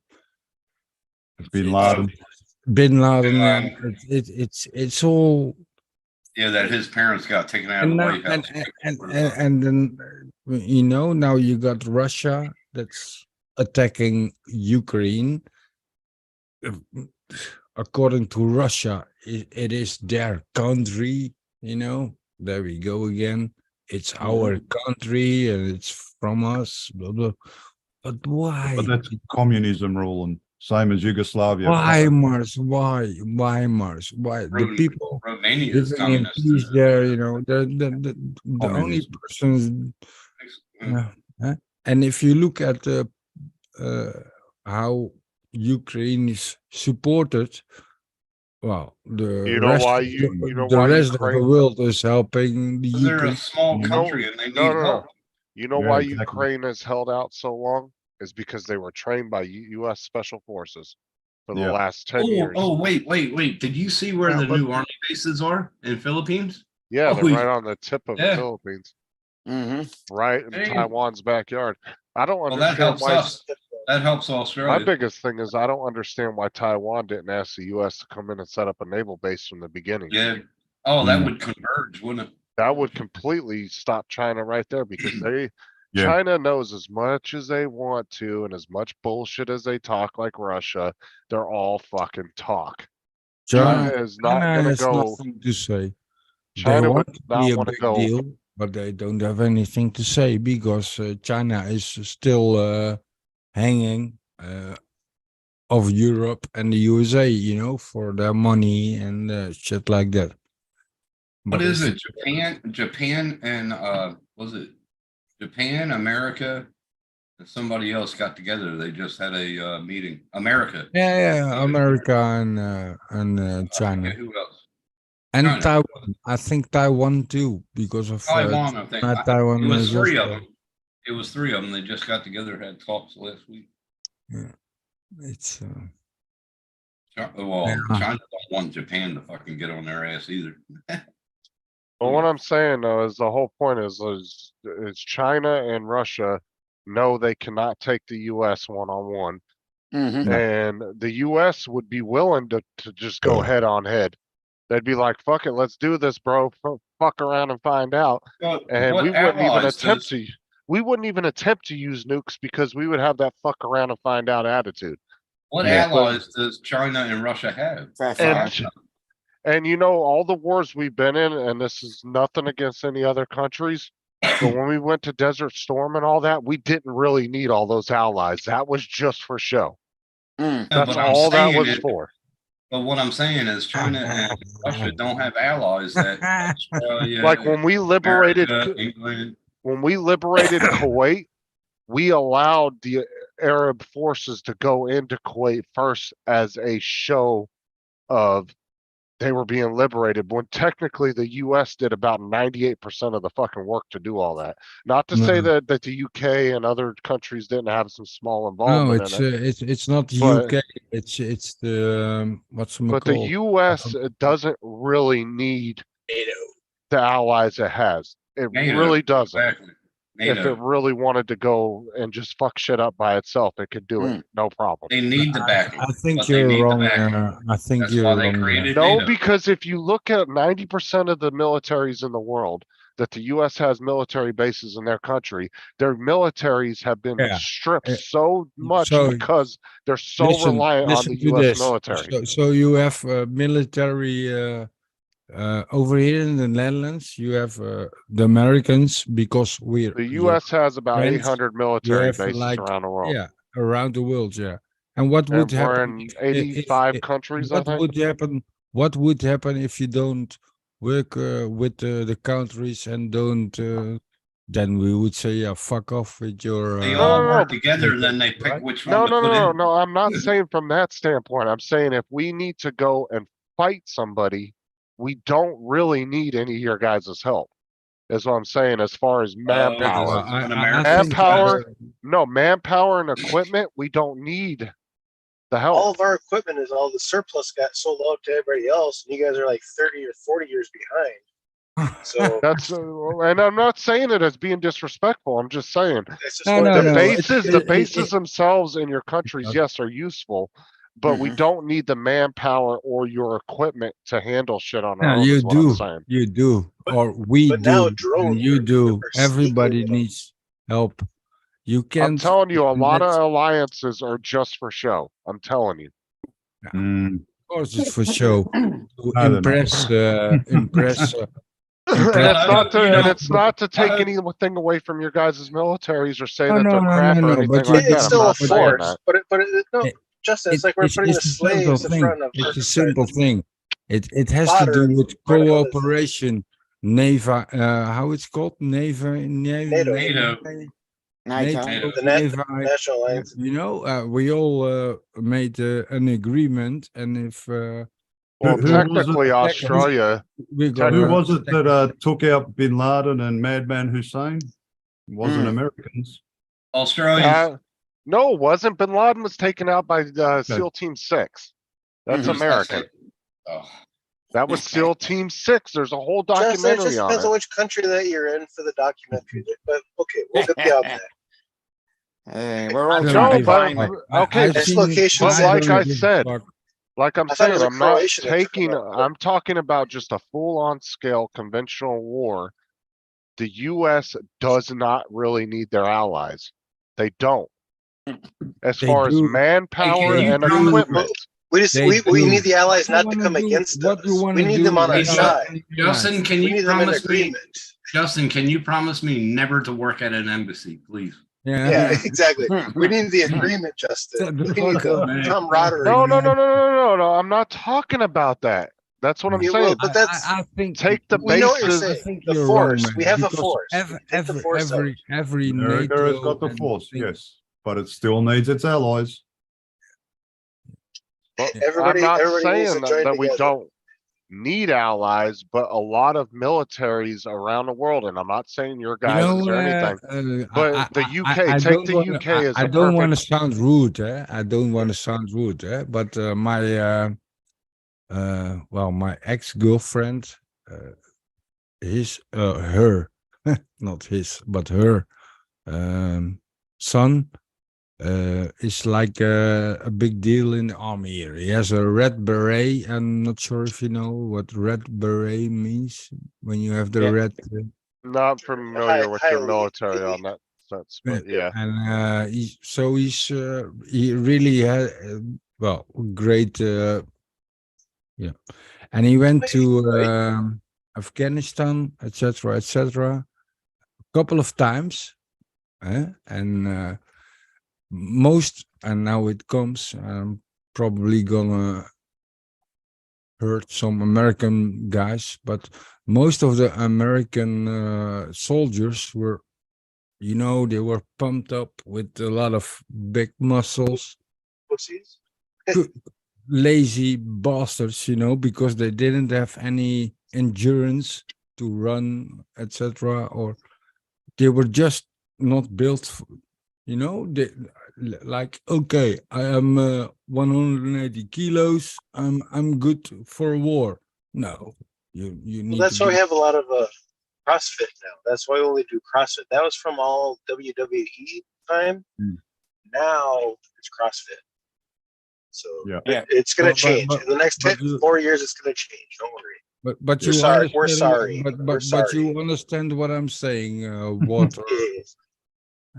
Laden. Bin Laden. Bin Laden. It's all. Yeah, that his parents got taken out of And the now, White House. and then now you got Russia that's attacking Ukraine. According to Russia, it is their country. There we go again. It's our country and it's from us. Blah blah. But why? But that's communism ruling, same as Yugoslavia. Why, Mars? Why, Mars? Why the people Romania is living in communist. peace there? The only Communism. persons. And if you look at how Ukraine is supported, well, the rest of the world is helping the They're Ukraine. a small country and they need help. You know Yeah, why exactly. Ukraine has held out so long? Is because they were trained by U.S. Special Forces for the Yeah. last 10 years. Oh, wait. Did you see where Yeah, the but- new army bases are in Philippines? Yeah, they're Oh, right on the tip of the yeah. Philippines, Mm-hmm. right in Hey. Taiwan's backyard. I don't Well, that understand helps why. us. That helps My Australia. biggest thing is I don't understand why Taiwan didn't ask the U.S. to come in and set up a naval base from the beginning. Yeah. Oh, that Mm. would converge, wouldn't it? That would completely stop China right there because Yeah. China knows as much as they want to and as much bullshit as they talk like Russia, they're all fucking talk. China is not China gonna has go. nothing to say. China They would want to not be a wanna big go. deal, but they don't have anything to say because China is still hanging of Europe and the USA, for their money and shit like that. What But is it's- it? Japan and was it Japan, America, and somebody else got together. They just had a meeting. America. Yeah, America and China. Okay, who else? And China. Taiwan. I think Taiwan too, because of Taiwan, I think. Taiwan It was is three of also- them. It was three of them. They just got together, had talks last week. It's Well, Yeah. China don't want Japan to fucking get on their ass either. But what I'm saying though is the whole point is China and Russia know they cannot take the US one-on-one. Mm-hmm. And the US would be willing to just go head on head. They'd be like, fuck it, let's do this, bro. Fuck around and find out. And what we wouldn't even allies attempt does- to we wouldn't even attempt to use nukes because we would have that fuck around and find out attitude. What Yeah. allies does China and Russia have? And you know, all the wars we've been in, and this is nothing against any other countries, but when we went to Desert Storm and all that, we didn't really need all those allies. That was just for show. Mm. Yeah, That's but I'm all that saying was it- for. But what I'm saying is China and Russia don't have allies that Australia, Like when we liberated America, England. when we liberated Kuwait, we allowed the Arab forces to go into Kuwait first as a show of they were being liberated when technically the US did about 98% of the fucking work to do all that. Not to say No. that the UK and other countries didn't have some small No, involvement it's in it. it's not the But- UK. It's the what's it But the called? US doesn't really need the allies it has. It NATO, really doesn't. Exactly. If NATO. it really wanted to go and just fuck shit up by itself, it could do it, no problem. They need the backing. I think but they you're need the wrong. backing. I think That's you're why they wrong. created No, NATO. because if you look at 90% of the militaries in the world that the US has military bases in their country, their militaries have been Yeah. stripped Uh, so much so- because they're so reliant on the to US this. military. So you have military over here in the Netherlands. You have the Americans because we're The US has about friends. 800 military have, bases like, around the world. yeah, around the world. Yeah, and what would And we're happen? in 85 countries, I What think. would happen? What would happen if you don't work with the countries and don't, then we would say, yeah, fuck off with your. They No, all no, no, work but- together, then they pick Right? which No, one to no, put no, no, in. no, I'm not saying from that standpoint. I'm saying if we need to go and fight somebody, we don't really need any of your guys' help. Is what I'm saying as far as manpower. this is when I America's think, Manpower, no, manpower and equipment, we don't need the All help. of our equipment is all the surplus got sold out to everybody else, and you guys are like 30 or 40 years behind. So That's, and I'm not saying it as being disrespectful. I'm just saying it's just No, one of no, the them- no. bases themselves in your countries, yes, are useful. But we Mhm. don't need the manpower or your equipment to handle shit on our No, own, you is what I'm do, saying. you do, or we but now do, drones and you are- do. are Everybody sneaking them. needs help. You I'm can't. telling you, a lot let- of alliances are just for show. I'm telling you. Mm, Of course, it's for show to they're not. impress, impress. And impress it's not to, you and know, it's not to take uh, anything away from your guys' militaries or say No, that no, they're no, crap no, or no, anything but you- like It's that. I'm still a not saying force, that. but no, It- Justin, it's like we're putting the a simple slaves in thing. front of. It's a simple thing. It has to Fodder do in with front of others. cooperation. NEVA, how it's called? NEVA, NATO. NATO. The Nat- NEVA, National Alliance. you know, we all made an agreement, and if Well, Who was it? technically, Australia, we got Who was it that took out Bin Laden and Madman Hussein? It wasn't Americans. Australians. no, it wasn't. Bin Laden was taken out by SEAL Team 6. That's Mhm. American. Oh, That was SEAL Team 6. There's a whole Justin, it documentary just on depends on it. which country that you're in for the documentary. But okay, we'll get beyond that. We're all No, trying to No, but find. okay, This location but said- like I said, like I'm I thought it saying, was a I'm not Croatian that took taking, them out. I'm talking about just a full-on scale conventional war. The US does not really need their allies. They don't. As They far as do. manpower you and promise- equipment. We just They we do. need the allies not to wanna come do- against what us. you wanna We need do them on our is- side. Justin, can We you need them in promise me, agreement. Justin, can you promise me never to work at an embassy, please? Yeah, exactly. We need the agreement, Justin. We need the Man. camaraderie. No, I'm not talking about that. That's what I'm Yeah, saying. well, but that's I think Take the we know what you're bases. saying. I think The you're force. wrong, man, We have a because force. Every Take the force out. every America NATO has got the and force, thing- yes, but it still needs its allies. But Everybody- I'm not everybody needs saying to join that we together. don't need allies, but a lot of militaries around the world, and I'm not saying your You guys know, or anything, but the UK, I take don't the wanna- UK as I a don't want to perfect. sound rude, eh? I don't want to sound rude, eh? But my well, my ex-girlfriend, her, not his, but her son is like a big deal in the army here. He has a red beret. I'm not sure if you know what red beret means when you have the Yeah. red. Not familiar with your highly military elite. on that sense, but yeah. And he really had well great yeah, and he went to Afghanistan, etc., etc., a couple of times, and most, and now it comes. I'm probably gonna hurt some American guys, but most of the American soldiers were, you know, they were pumped up with a lot of big muscles, Pussies. lazy bastards, you know, because they didn't have any endurance to run, etc., or they were just not built, you know, they like, okay, I am 180 kilos, I'm good for a war. No, you need Well, that's to why we be- have a lot of CrossFit now. That's why we only do CrossFit. That was from all WWE time. Hmm. Now it's CrossFit. So Yeah. it's going But- to change. but- In the next but 4 years, it's going to change. Don't worry. but We're you sorry. We're understand- sorry. but We're but you sorry. understand what I'm saying, Walter.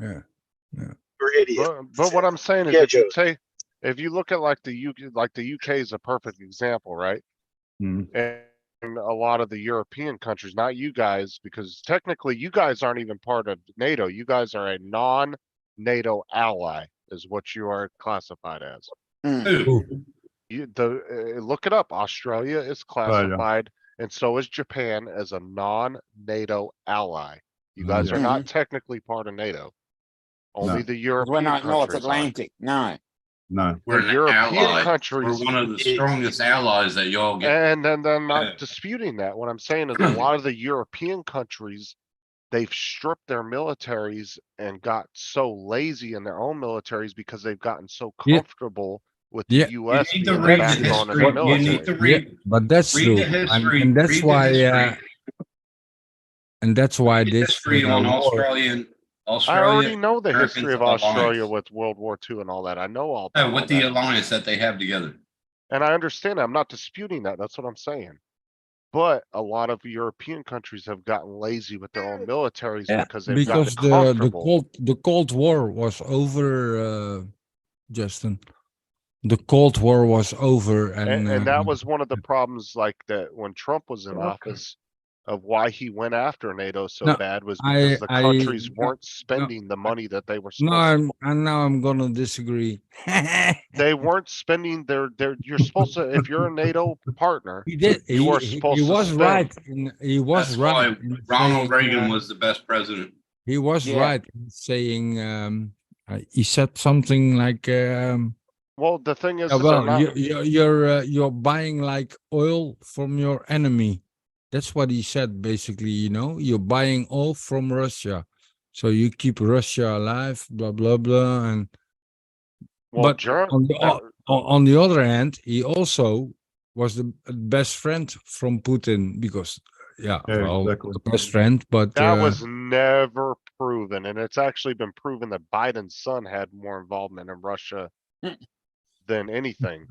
Yeah, Yeah. we're idiots. But what I'm saying is, Yeah, if you Joe. take, if you look at like the UK is a perfect example, right? Mm. And a lot of the European countries, not you guys, because technically you guys aren't even part of NATO. You guys are a non-NATO ally, is what you are classified as. Who? Look it up. Australia is classified And so is Japan as a non-NATO ally. You guys are Yeah. not technically part of NATO. Only No. the 'Cause European we're not North countries are. Atlantic. No. No. We're The an European ally. countries, We're one of the strongest allies that y'all get. and then I'm Yeah. not disputing that. What I'm saying is a lot of the European countries, they've stripped their militaries and got so lazy in their own militaries because they've gotten so Yeah. comfortable with the Yeah. US You need to being the read the backbone of history. their You need military. to Yeah, read, but that's read true, the history. and that's read the why, history. and that's why Read this history on war- I Australia, already know the history of Americans Australia alliance. with World War II and all that. I know all about all With the that. alliance that they have together. And I understand. I'm not disputing that. That's what I'm saying. But a lot of European countries have gotten lazy with their own militaries Yeah, because they've gotten because the comfortable. the Cold War was over, Justin. The Cold War was over, And that was one of the problems, like that when Trump was in office, of why he went after NATO so No, bad was I- because the I- countries no, weren't spending the money that they were no, supposed to. now I'm gonna disagree. They weren't spending you're supposed to, if you're a NATO partner, He did. you are He supposed to was spend. right. He was That's right. why in Ronald saying, Reagan was the best president. He was Yeah. right in saying. He said something like. Well, the thing is, Yeah, is they're well, not, you're buying like oil from your enemy. That's what he said, basically. You're buying oil from Russia, so you keep Russia alive. Blah blah blah. And well, but on the other hand, he also was the best friend from Putin because, Yeah, exactly. the best friend. But that was never proven. And it's actually been proven that Biden's son had more involvement in Russia than anything.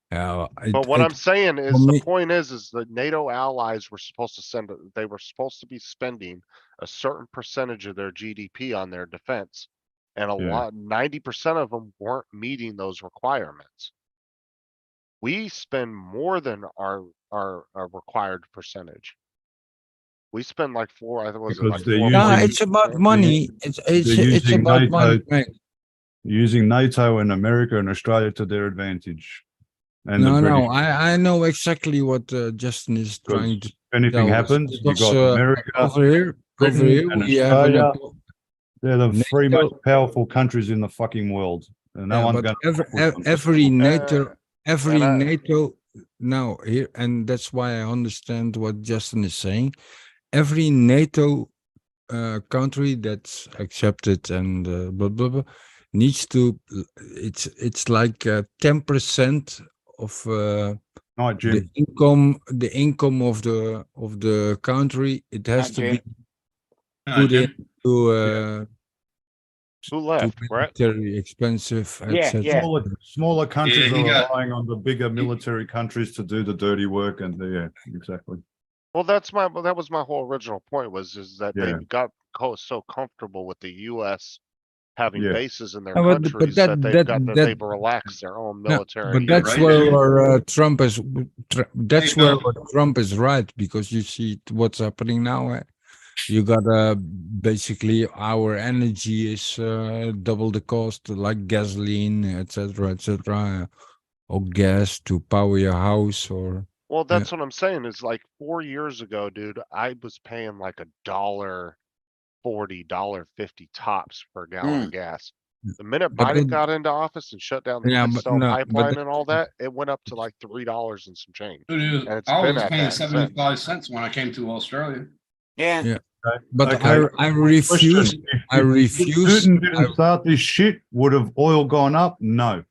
But what I'm saying is, for the me- point is the NATO allies were supposed to they were supposed to be spending a certain percentage of their GDP on their defense. And Yeah. 90% of them weren't meeting those requirements. We spend more than our required percentage. We spend like I think was it Because like they're 4 no, using- it's about money. It's using about money. NATO Right? Using NATO and America and Australia to their advantage. And the No, British, I know exactly what Justin is trying to. if anything tell us, happens, you because, got America, over here, Britain, and we have an. Australia. They're the three NATO- most powerful countries in the fucking world. And no Yeah, one's but going every NATO, and I- NATO. Now here, and that's why I understand what Justin is saying. Every NATO country that's accepted and blah blah blah needs to. It's like 10% of Night, Jim. the income of the country. It has Not to Jim. be put Jim. into who left, Brett? military expensive. Yeah, etc. yeah. Smaller countries he are got- relying on the bigger military countries to do the dirty work. And yeah, exactly. Well, that was my whole original point is that Yeah. they got so comfortable with the US having Yeah. bases in their No, but countries that- that that- they've relaxed their own military. But that's right, where Trump is. That's Hey, where Bill. Trump is right, because you see what's happening now. You got basically our energy is double the cost, like gasoline, etc., or gas to power your house, or Well, that's what I'm saying is like 4 years ago, dude, I was paying like $1.40, $1.50 tops per gallon of gas. The minute But Biden it- got into office and shut down the Yeah, but Keystone no, but pipeline that- and all that, it went up to like $3 and some change. Dude, And it's I been was at paying that since. 75 cents when I came to Australia. Yeah. Yeah. But Okay. I refuse. Question, I if refuse. Putin didn't start this shit, would have oil gone up? No.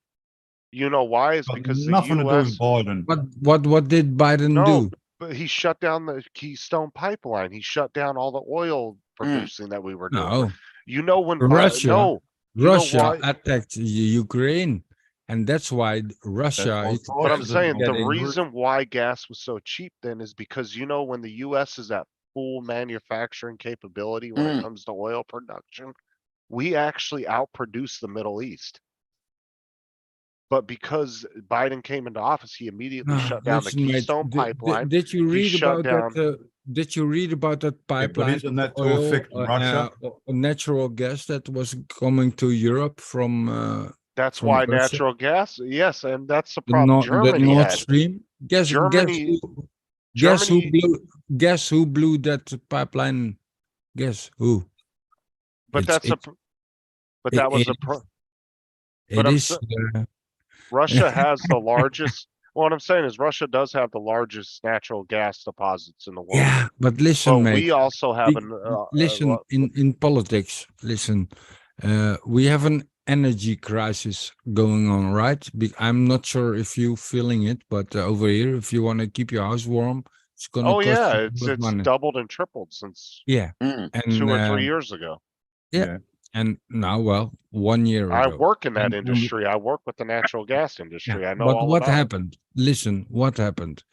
You know why? It's Got because the nothing to do with US, Biden. What did Biden no, do? but he shut down the Keystone pipeline. He shut down all the oil producing that we were doing. No, You know when Russia- no, you know Russia why? attacked Ukraine, and that's why Russia. That's is- why But I'm Russia saying get the in- reason why gas was so cheap then is because you know when the US is at full manufacturing capability when it comes to oil production, we actually outproduce the Middle East. But because Biden came into office, he immediately shut down the Listen, mate, Keystone pipeline. Did you He read shut about that? Did you read about that pipeline? isn't that to oil, affect Russia? Natural gas that was coming to Europe from That's from why Russia? natural gas, yes, and that's the the problem Nord Germany Nord had. Stream. Gas, Germany- Guess who Germany, blew? Guess who blew that pipeline? Guess who? but It's- that's a, it- but it- that was it a, It I'm is. sa- Russia has the largest, what I'm saying is Russia does have the largest natural gas deposits in the world. Yeah, but listen, But mate. we also have we- an, listen, in politics, listen, we have an energy crisis going on, right? I'm not sure if you feeling it, but over here, if you want to keep your house warm, it's gonna oh cost yeah, you a it's lot of money. doubled and tripled since Yeah, Mm. and 2 or 3 years ago. yeah. And now, well, 1 year I ago. work in that And- industry. I work with the natural gas industry. I know But all what about it. happened? Listen, what happened?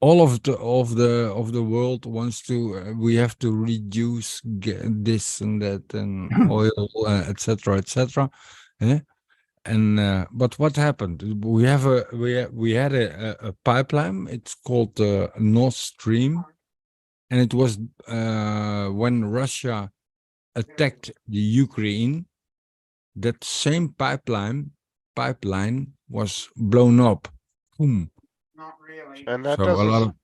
All of the world wants to. We have to reduce this and that and oil, etc., etc. And but what happened? We have we had a pipeline. It's called Nord Stream, and it was when Russia attacked the Ukraine. That same pipeline was blown up. Boom. Not really. And that So a lot doesn't, of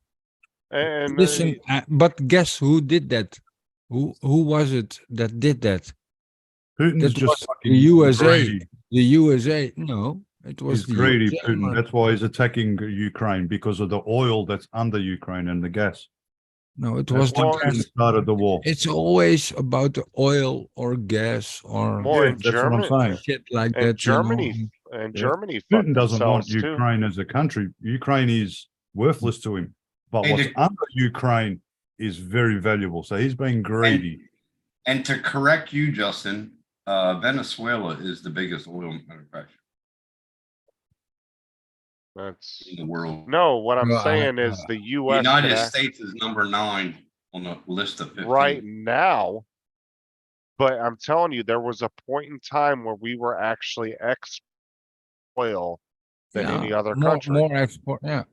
and listen, but guess who did that? Who was it that did that? Putin's That just was fucking the USA. greedy. The USA. No, it was He's the greedy, USA. Putin. That's why he's attacking Ukraine, because of the oil that's under Ukraine and the gas. No, it That's was the why he gas. started the war. It's always about the oil or gas or more Yeah, in that's what I'm Germany, saying. shit like and that. you know. Germany, and Yeah. Germany fucked Putin doesn't want themselves too. Ukraine as a country. Ukraine is worthless to him. But Hey, what's the- under Ukraine is very valuable. So he's being greedy. And to correct you, Justin, Venezuela is the biggest oil manufacturer That's in the world. no. What I'm Well, saying is the U.S. could United act States is number 9 on the list of 15. right now, but I'm telling you, there was a point in time where we were actually oil than any other country. More export. Yeah.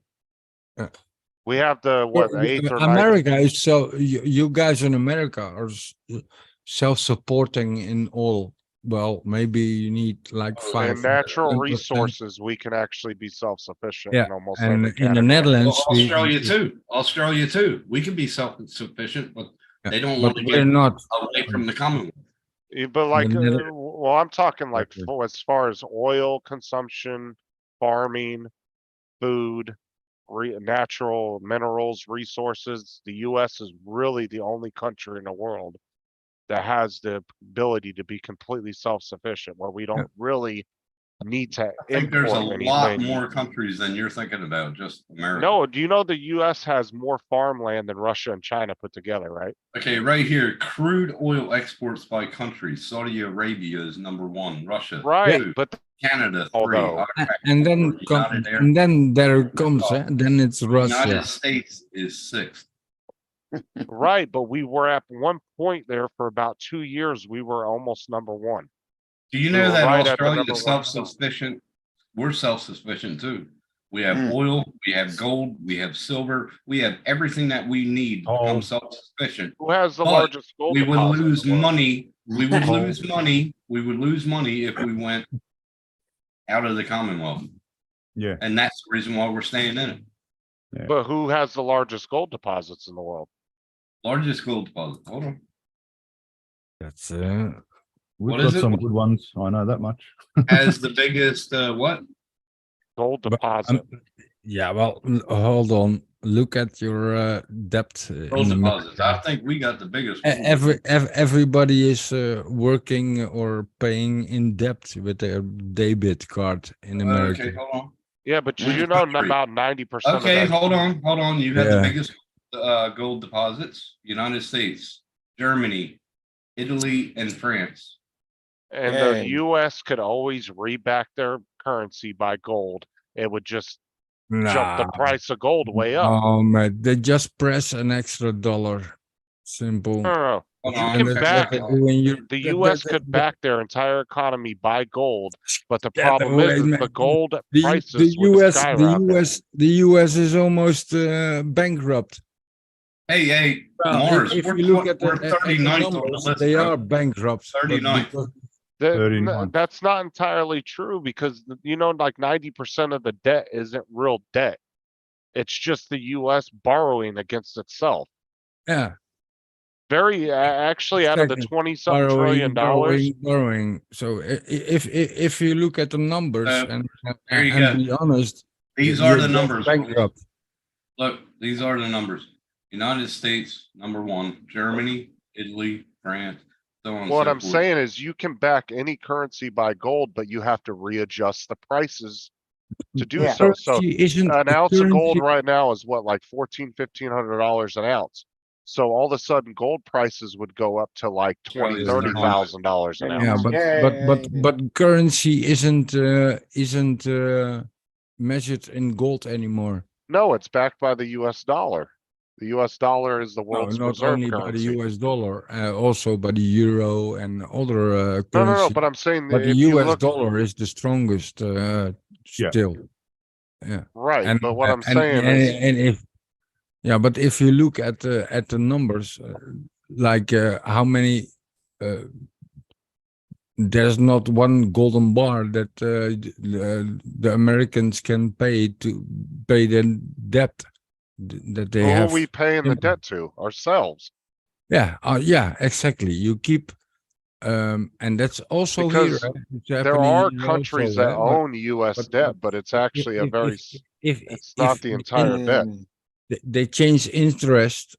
We have the what the eighth or ninth. America is so you guys in America are self-supporting in all. Well, maybe you need like five. In natural 10%. resources, we can actually be self-sufficient Yeah, in almost and every in the category. Netherlands, Well, Australia too. We can be self-sufficient, but they don't but want to we're get not. away from the Commonwealth. But like, the Nether- well, I'm talking like Exactly. as far as oil consumption, farming, food, natural minerals, resources. The U.S. is really the only country in the world that has the ability to be completely self-sufficient, where we don't really need to I think there's a import lot anything. more countries than you're thinking about, just America. No, do you know the U.S. has more farmland than Russia and China put together, right? Okay, right here, crude oil exports by country. Saudi Arabia is number 1, Russia Right, 2, but Canada 3, Although- Iraq And then 4, United Arab and then there comes then it's Russia. United States is 6th. right, but we were at one point there for about 2 years. We were almost number 1. Do you We know were that right at the Australia number is 1 spot. self-sufficient? We're self-sufficient too. We have Mm. oil, we have gold, we have silver, we have everything that we need to Oh. become self-sufficient. Who has the But largest gold We would deposit in lose the world? money. We would Oh. lose money. We would lose money if we went out of the Commonwealth. Yeah. And that's the reason why we're staying in it. But who has the largest gold deposits in the world? Largest gold deposit. Hold on. That's We've What got is it? some good ones. I know that much. Has the biggest, what? Gold But, deposit. yeah. Well, hold on. Look at your debt. Gold in deposits. I America. think we got the biggest. one. Everybody is working or paying in debt with their debit card in America. Okay, hold on. Yeah, but Which you know country? about 90% Okay, of that. hold on. You have Yeah. the biggest gold deposits, United States, Germany, Italy, and France. And Yay. the US could always reback their currency by gold. It would just jump the Nah. price of gold way up. Oh man, they just press an extra dollar. Simple. No. Hold You on, can okay. back when you the US could back their entire economy by gold, but the problem wait, is man. the gold the prices would US skyrocket. the US is almost bankrupt. Hey, Mars, if we're, you look at we're the 39th on the numbers, list. they bro. are bankrupt. but 39th. because- That- 39. that's not entirely true because you know, like 90% of the debt isn't real debt. It's just the US borrowing against itself. Yeah. Very, actually, out of the Exactly. 20-something trillion dollars, borrowing. So if you look at the numbers there you and go. be honest, These are you're the just numbers. bankrupt. Look, these are the numbers. United States, #1, Germany, Italy, France, so on and what so I'm forth. saying is you can back any currency by gold, but you have to readjust the prices to do Yeah. so. So Currency isn't an a ounce of gold currency- right now is what, like $1,400 an ounce. So all of a sudden gold prices would go up to like Charlie's $20,000-$30,000 an Yeah, ounce. but currency isn't measured in gold anymore. No, it's backed by the US dollar. The US dollar is the No, world's not reserve only by the currency. US dollar, also by the euro and other No, currency. but I'm saying But that the if you US look, dollar is the strongest still. Yeah. right, but what I'm and- saying and, is, and if but if you look at the numbers, like how many there's not one golden bar that the Americans can pay to pay their debt that they who are have. we paying the debt to? Ourselves. Yeah, exactly. You keep, and that's also Because here. It's there happening are here countries also, that but- own US but- debt, but but it's actually a if- very, if it's not the entire debt. they change interest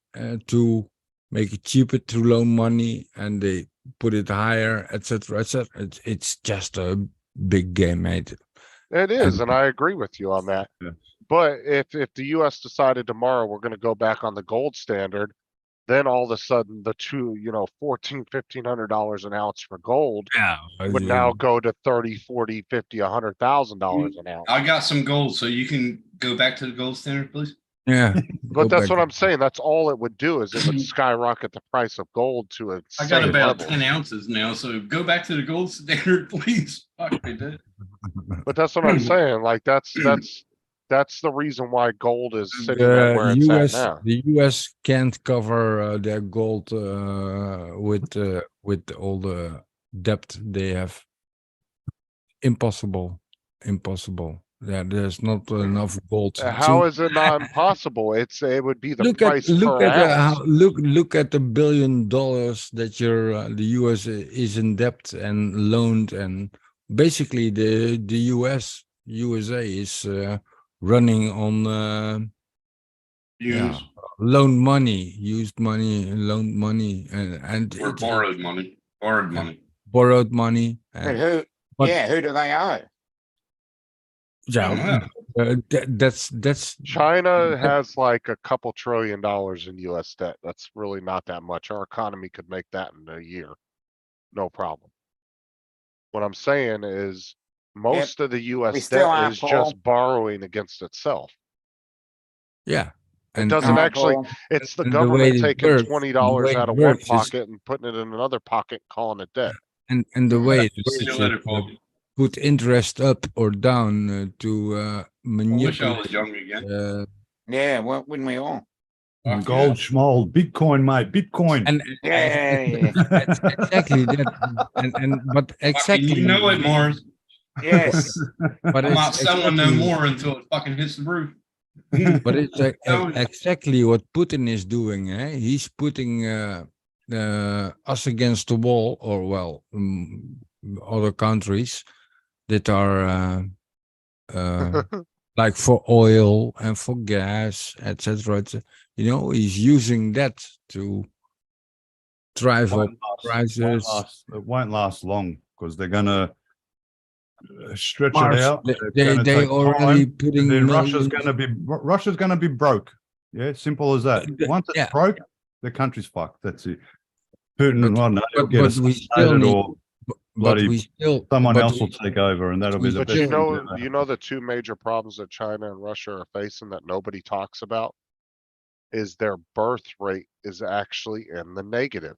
to make it cheaper to loan money, and they put it higher, etc., etc. It's just a big game, mate. It is, And- and I agree with you on that. Yeah. But if the US decided tomorrow we're gonna go back on the gold standard, then all of a sudden the two, $1,400-$1,500 an ounce for gold Yeah, would now go to 30, 40, 50, $100,000 an ounce. I got some gold, so you can go back to the gold standard, please. yeah. But that's what I'm saying. That's all it would do is it would skyrocket the price of gold to a I got insane about level. 10 ounces now, so go back to the gold standard, please. Fuck, I did. But that's what I'm saying. Like that's the reason why gold is sitting at where The it's US, at now. the US can't cover their gold with all the debt they have. Impossible. Yeah, there's not enough gold. How to- is it not impossible? It would be the look price at look per at ounce. look at the $1 billion that the US is in debt and loaned, and basically the USA is running on Use loan money, used money, loaned money, and or borrowed money. Borrowed money. borrowed money. But who? But- Who do they owe? Yeah, that's China has like a couple $1 trillion in US debt. That's really not that much. Our economy could make that in a year. No problem. What I'm saying is most of the US still are, debt is Paul. just borrowing against itself. yeah. It doesn't actually, Paul, it's the and the way government it taking works- $20 the way out it of one works is- pocket and putting it in another pocket, calling it debt. And the way it See you works later, is, Paul. put interest up or down to I wish I manipulate. was young again. Yeah, well, wouldn't we all? Fuck Gold, small, Bitcoin, mate, Bitcoin. And Yeah. that's exactly that. But yeah. exactly, You know it, Mars. Yes. but I'm not it's selling no exactly- more until it fucking hits the roof. But it's No. exactly what Putin is doing. He's putting us against the wall, or well, other countries that are like for oil and for gas, etc. He's using that to drive up prices. It won't last long because they're gonna stretch Mars, it out. they- It's they- gonna they take already time, putting and then millions- Russia's gonna be broke. Yeah, simple as that. Once it's Yeah. broke, the country's fucked. That's it. Putin, I don't know, he'll but- get but we still assassinated need- or But bloody we still someone but else we- will take over, and that'll be the But best. you thing know, to ever you know the two major problems that China and Russia are facing that nobody talks about is their birth rate is actually in the negative.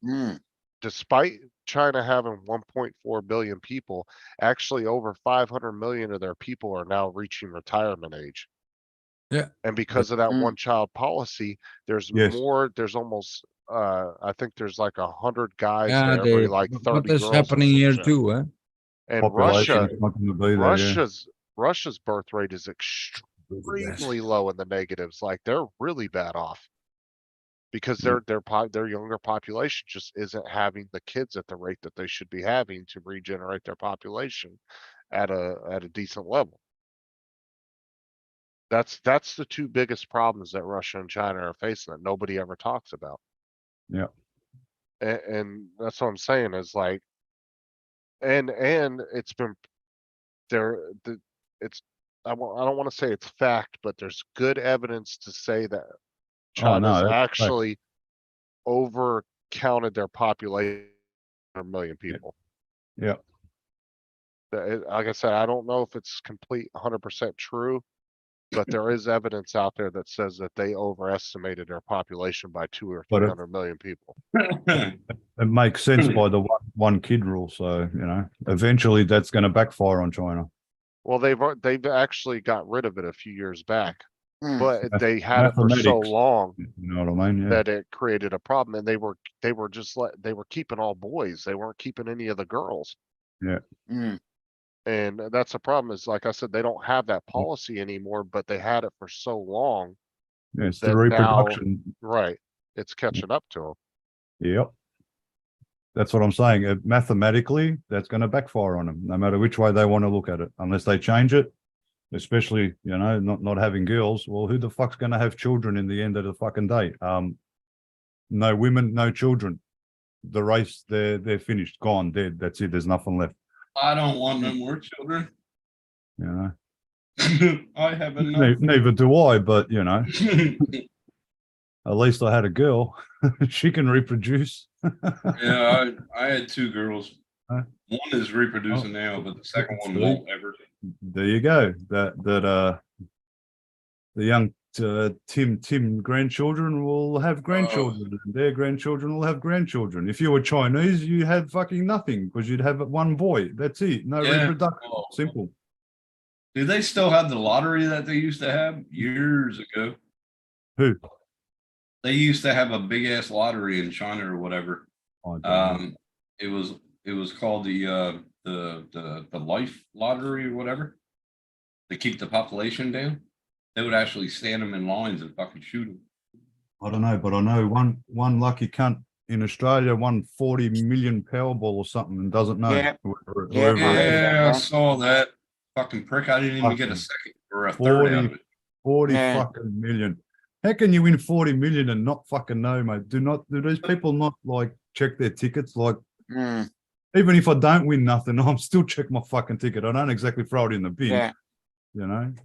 Mm. Despite China having 1.4 billion people, actually over 500 million of their people are now reaching retirement age. Yeah. And because of that Mm. one child policy, there's Yes. there's almost, I think there's like 100 guys Yeah, to every like but 30 that's girls. or happening some here shit. too, And population Russia, is not gonna be there, yeah. Russia's birth rate is extremely low in the negatives, like they're really bad off. Because Yeah. their younger population just isn't having the kids at the rate that they should be having to regenerate their population at a decent level. That's the two biggest problems that Russia and China are facing that nobody ever talks about. Yeah. And that's what I'm saying is like, and it's been it's I don't want to say it's fact, but there's good evidence to say that Oh, no, China's that's fact. actually over counted their population 100 million people. Yeah. Like I said, I don't know if it's complete 100% true, but there is evidence out there that says that they overestimated their population by 200 or But 300 million people. It makes sense by the one kid rule. So, eventually that's going to backfire on China. Well, they've actually got rid of it a few years back, Mm. but they had it for so Mathematics. long You know what I mean? Yeah. that it created a problem, and they were they were keeping all boys. They weren't keeping any of the girls. Mm. And that's the problem is, like I said, they don't have that policy anymore, but they had it for so long. Yeah, it's that the reproduction. Right. It's catching up to them. Yep. That's what I'm saying. Mathematically, that's going to backfire on them, no matter which way they want to look at it, unless they change it. Especially, not having girls. Well, who the fuck's going to have children in the end of the fucking day? No women, no children. The race, they're finished, gone, dead. That's it. There's nothing left. I don't want no more children. I have enough. Neither do I, but at least I had a girl. She can reproduce. Yeah, I had two girls. Huh? One is reproducing now, but the second one won't ever. There you go. The young Tim grandchildren will have grandchildren, and their grandchildren will have grandchildren. If you were Chinese, you had fucking nothing because you'd have one boy. That's it. No Yeah. reproduction. Oh. Simple. Do they still have the lottery that they used to have years ago? Who? They used to have a big ass lottery in China or whatever. I don't know. It was called the life lottery or whatever. To keep the population down. They would actually stand them in lines and fucking shoot them. I don't know, but I know one lucky cunt in Australia won 40 million Powerball or something and doesn't know. Yeah. whoever Yeah, it is. Yeah, I saw that. Fucking prick. I didn't even get a second or a third out of it. 40 Yeah. fucking million. How can you win 40 million and not fucking know, mate? Do these people not like check their tickets? Like, Mm. even if I don't win nothing, I'm still check my fucking ticket. I don't exactly throw it in the bin. Yeah.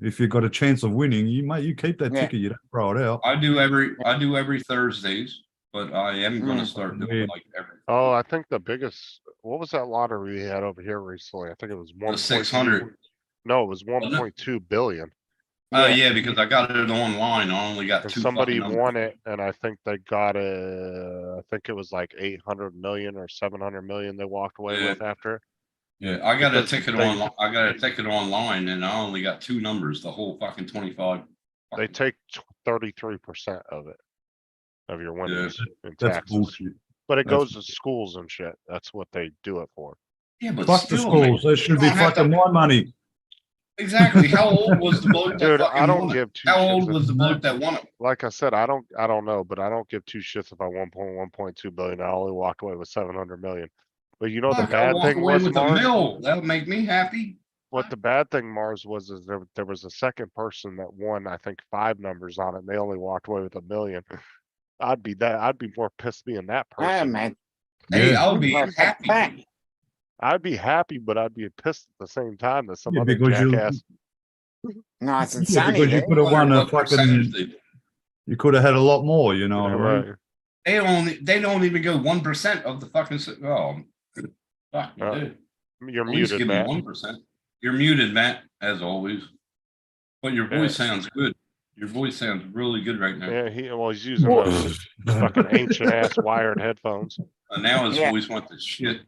If you've got a chance of winning, you keep that Yeah. ticket, you don't throw it out. I do every Thursdays, but I am gonna start doing Yeah. like every Oh, I think the biggest, what was that lottery we had over here recently? I think it was 1. 600. No, it was Wasn't it? 1.2 billion. Oh yeah, because I got it online. I only got And two. somebody fucking won numbers. it, and I think they got I think it was like 800 million or 700 million they walked away Yeah. with after. Yeah, I got a Because ticket they- online. I got a ticket online, and I only got two numbers. The whole fucking 25. They take 33% of it, of your winnings in That's taxes. bullshit. But it That's- goes to schools and shit. That's what they do it for. Yeah, but Fuck the still, man, schools. They should be don't have to- fucking my money. Exactly. How old was the bloke that Dude, fucking I don't won it? give two How shits old if- was the bloke that won it? Like I said, I don't know, but I don't give two shits if I won 1.2 billion. I only walked away with 700 million. But you know the Fuck, I bad walk thing away was, with a Mars? mill. That would make me happy. What the bad thing, Mars, was is there was a second person that won, I think, 5 numbers on it, and they only walked away with 1 million. I'd be more pissed being that Oh, person. man. Hey, Yeah. I'll be Well, happy. fact. I'd be happy, but I'd be pissed at the same time that some Yeah, other because you- jackass. Nice and Yeah, sunny because you there. could have won a What percentage fucking. they- You could have had a lot more. You know Yeah, what I mean? right. They don't even go 1% of the fucking. Fuck you, Uh, dude. You're At least muted, give me Matt. 1%. You're muted, Matt, as always. But your voice sounds good. Your voice sounds really good right now. Yeah, he's using those fucking ancient ass wired headphones. And now his Yeah. voice went to shit.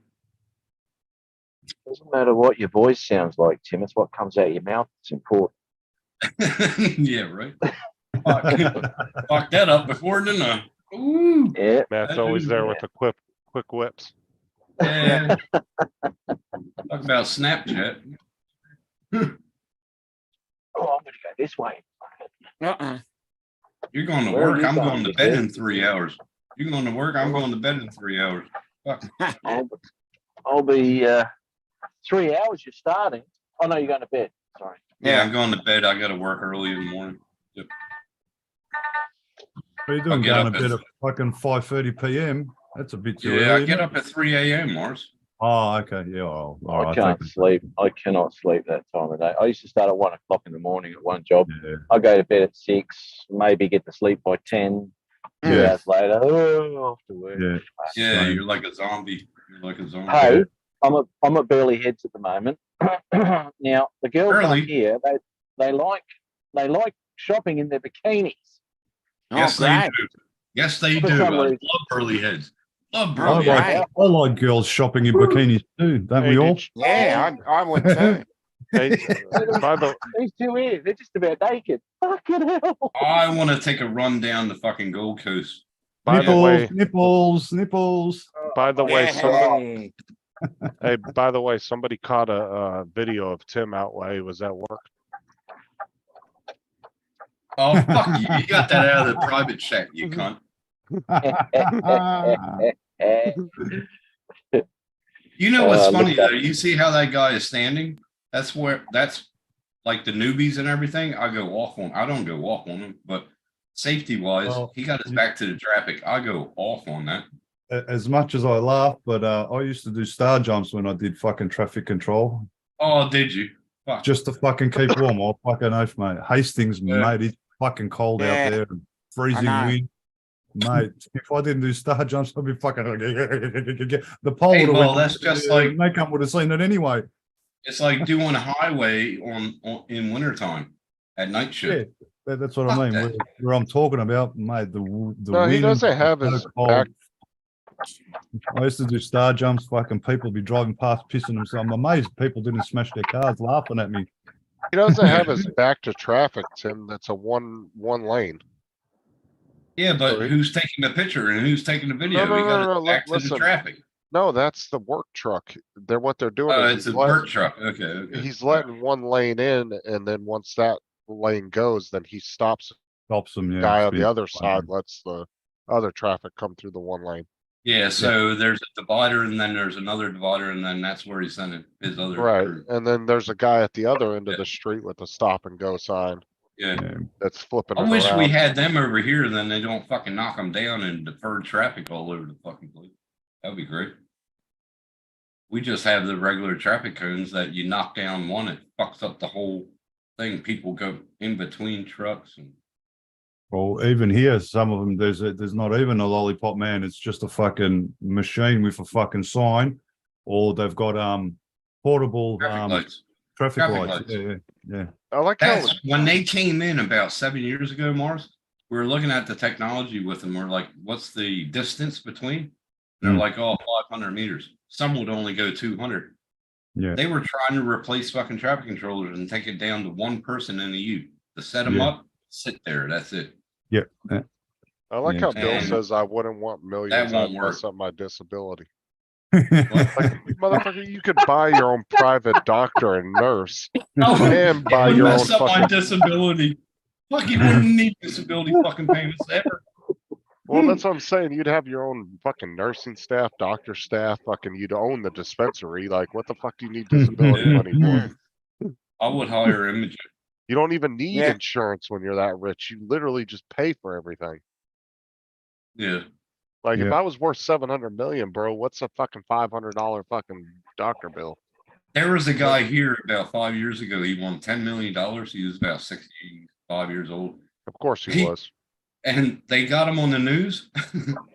Doesn't matter what your voice sounds like, Tim. It's what comes out of your mouth that's important. Yeah, right. Fuck that up before, didn't I? Ooh. Yeah. Matt's always there with the quick whips. Yeah. Talk about Snapchat. Oh, I'm going to go this way. Uh-uh. You're going to Where are work. you I'm going, going to you bed kid? in 3 hours. You're going to work. I'm going to bed in 3 hours. Fuck. I'll be 3 hours. You're starting. Oh no, you're going to bed. Sorry. Yeah, I'm going to bed. I got to work early in the morning. Yep. What are you I'll doing? get Going up to at bed at fucking 5:30 p.m. That's a bit too Yeah, early. I get isn't up at 3 a.m. Mars. it? Oh, okay. Yeah. All right. I can't sleep. I cannot sleep that time of day. I used to start at 1 o'clock in the morning at one job. Yeah. I go to bed at 6, maybe get to sleep by 10. 2 Yeah. hours later, oh, off to work. Yeah. Yeah, Same. you're like a zombie. You're like a zombie. Hey, I'm at Burley Heads at the moment. Now the girls Burley? up here, they like shopping in their bikinis. Yes, Oh, they great. do. Yes, they For do. some I love reason. Burley Heads. Love Oh, Burley great. Heads. I like girls shopping in bikinis too, don't Hey, we all? Yeah, I would too. Hey, by the These two here, they're just about naked. Fucking hell. I want to take a run down the fucking Gold Coast. by the way, Nipples. by the way, somebody, Yeah. hey, by the way, somebody caught a video of Tim out while he was at work. Oh, fuck you. You got that out of the private chat, you cunt. You know what's funny look up. though? You see how that guy is standing? That's like the newbies and everything. I go off on. I don't go off on him, but safety wise, Well, he got his back to the traffic. I go off on that. As much as I laugh, but I used to do star jumps when I did fucking traffic control, Oh, did you? Fuck. just to fucking keep warm. I fucking oath, mate. Hastings, Yeah. mate, it's fucking cold Yeah. out there and freezing know. wind. Mate, if I didn't do star jumps, I'd be fucking the pole Hey, would have well, went. that's just like- makeup would have seen it anyway. It's like doing a highway on in wintertime at night Yeah, shift. that's what Fuck I mean. that. Where I'm talking about, mate. The No, he wind, doesn't have so his cold. back. I used to do star jumps. Fucking people be driving past, pissing themselves. I'm amazed people didn't smash their cars, laughing at me. He doesn't have his back to traffic, Tim. That's a one lane. Yeah, but Sorry. who's taking the picture and who's taking the video? No, We no, got no, it no, back to the listen. traffic. No, that's the work truck. What they're doing Oh, is it's a work truck. Okay, okay. he's letting one lane in, and then once that lane goes, then he stops. Stops them. Yeah. Guy on speed. the other side lets the other traffic come through the one lane. Yeah, so there's a divider and then there's another divider and then that's where he's sending his other Right, crew. and then there's a guy at the other end of Yeah. the street with a stop and go sign Yeah. Yeah. that's flipping. I it wish we around. had them over here, then they don't fucking knock them down and defer traffic all over the fucking place. That'd be great. We just have the regular traffic cones that you knock down one, it fucks up the whole thing. People go in between trucks and Well, even here, some of them there's not even a lollipop man. It's just a fucking machine with a fucking sign, or they've got portable traffic lights. traffic Traffic lights. lights. Yeah. I like how That's when they came in about 7 years ago, Mars. We were looking at the technology with them. We're like, what's the distance between? And they're Hmm. like, oh, 500 meters. Some would only go 200. Yeah. They were trying to replace fucking traffic controllers and take it down to one person in the U to set them Yeah. up, sit there. That's it. Yep. I like Yeah. how Bill And says I wouldn't want millions. that I'd won't mess work. up my disability. Motherfucker, you could buy your own private doctor and nurse Oh, and buy it would your own mess up my fucking. disability. Fuck, you wouldn't need disability fucking payments ever. Well, that's what I'm saying. You'd have your own fucking nursing staff, doctor staff, fucking you'd own the dispensary. Like, what the fuck do you need disability Yeah. money for? I would hire Imogen. You don't even need Yeah. insurance when you're that rich. You literally just pay for everything. Yeah. Like, if Yeah. I was worth 700 million, bro, what's a fucking $500 fucking doctor bill? There was a guy here about 5 years ago. He won $10 million. He was about 65 years old. Of course he He- was. And they got him on the news.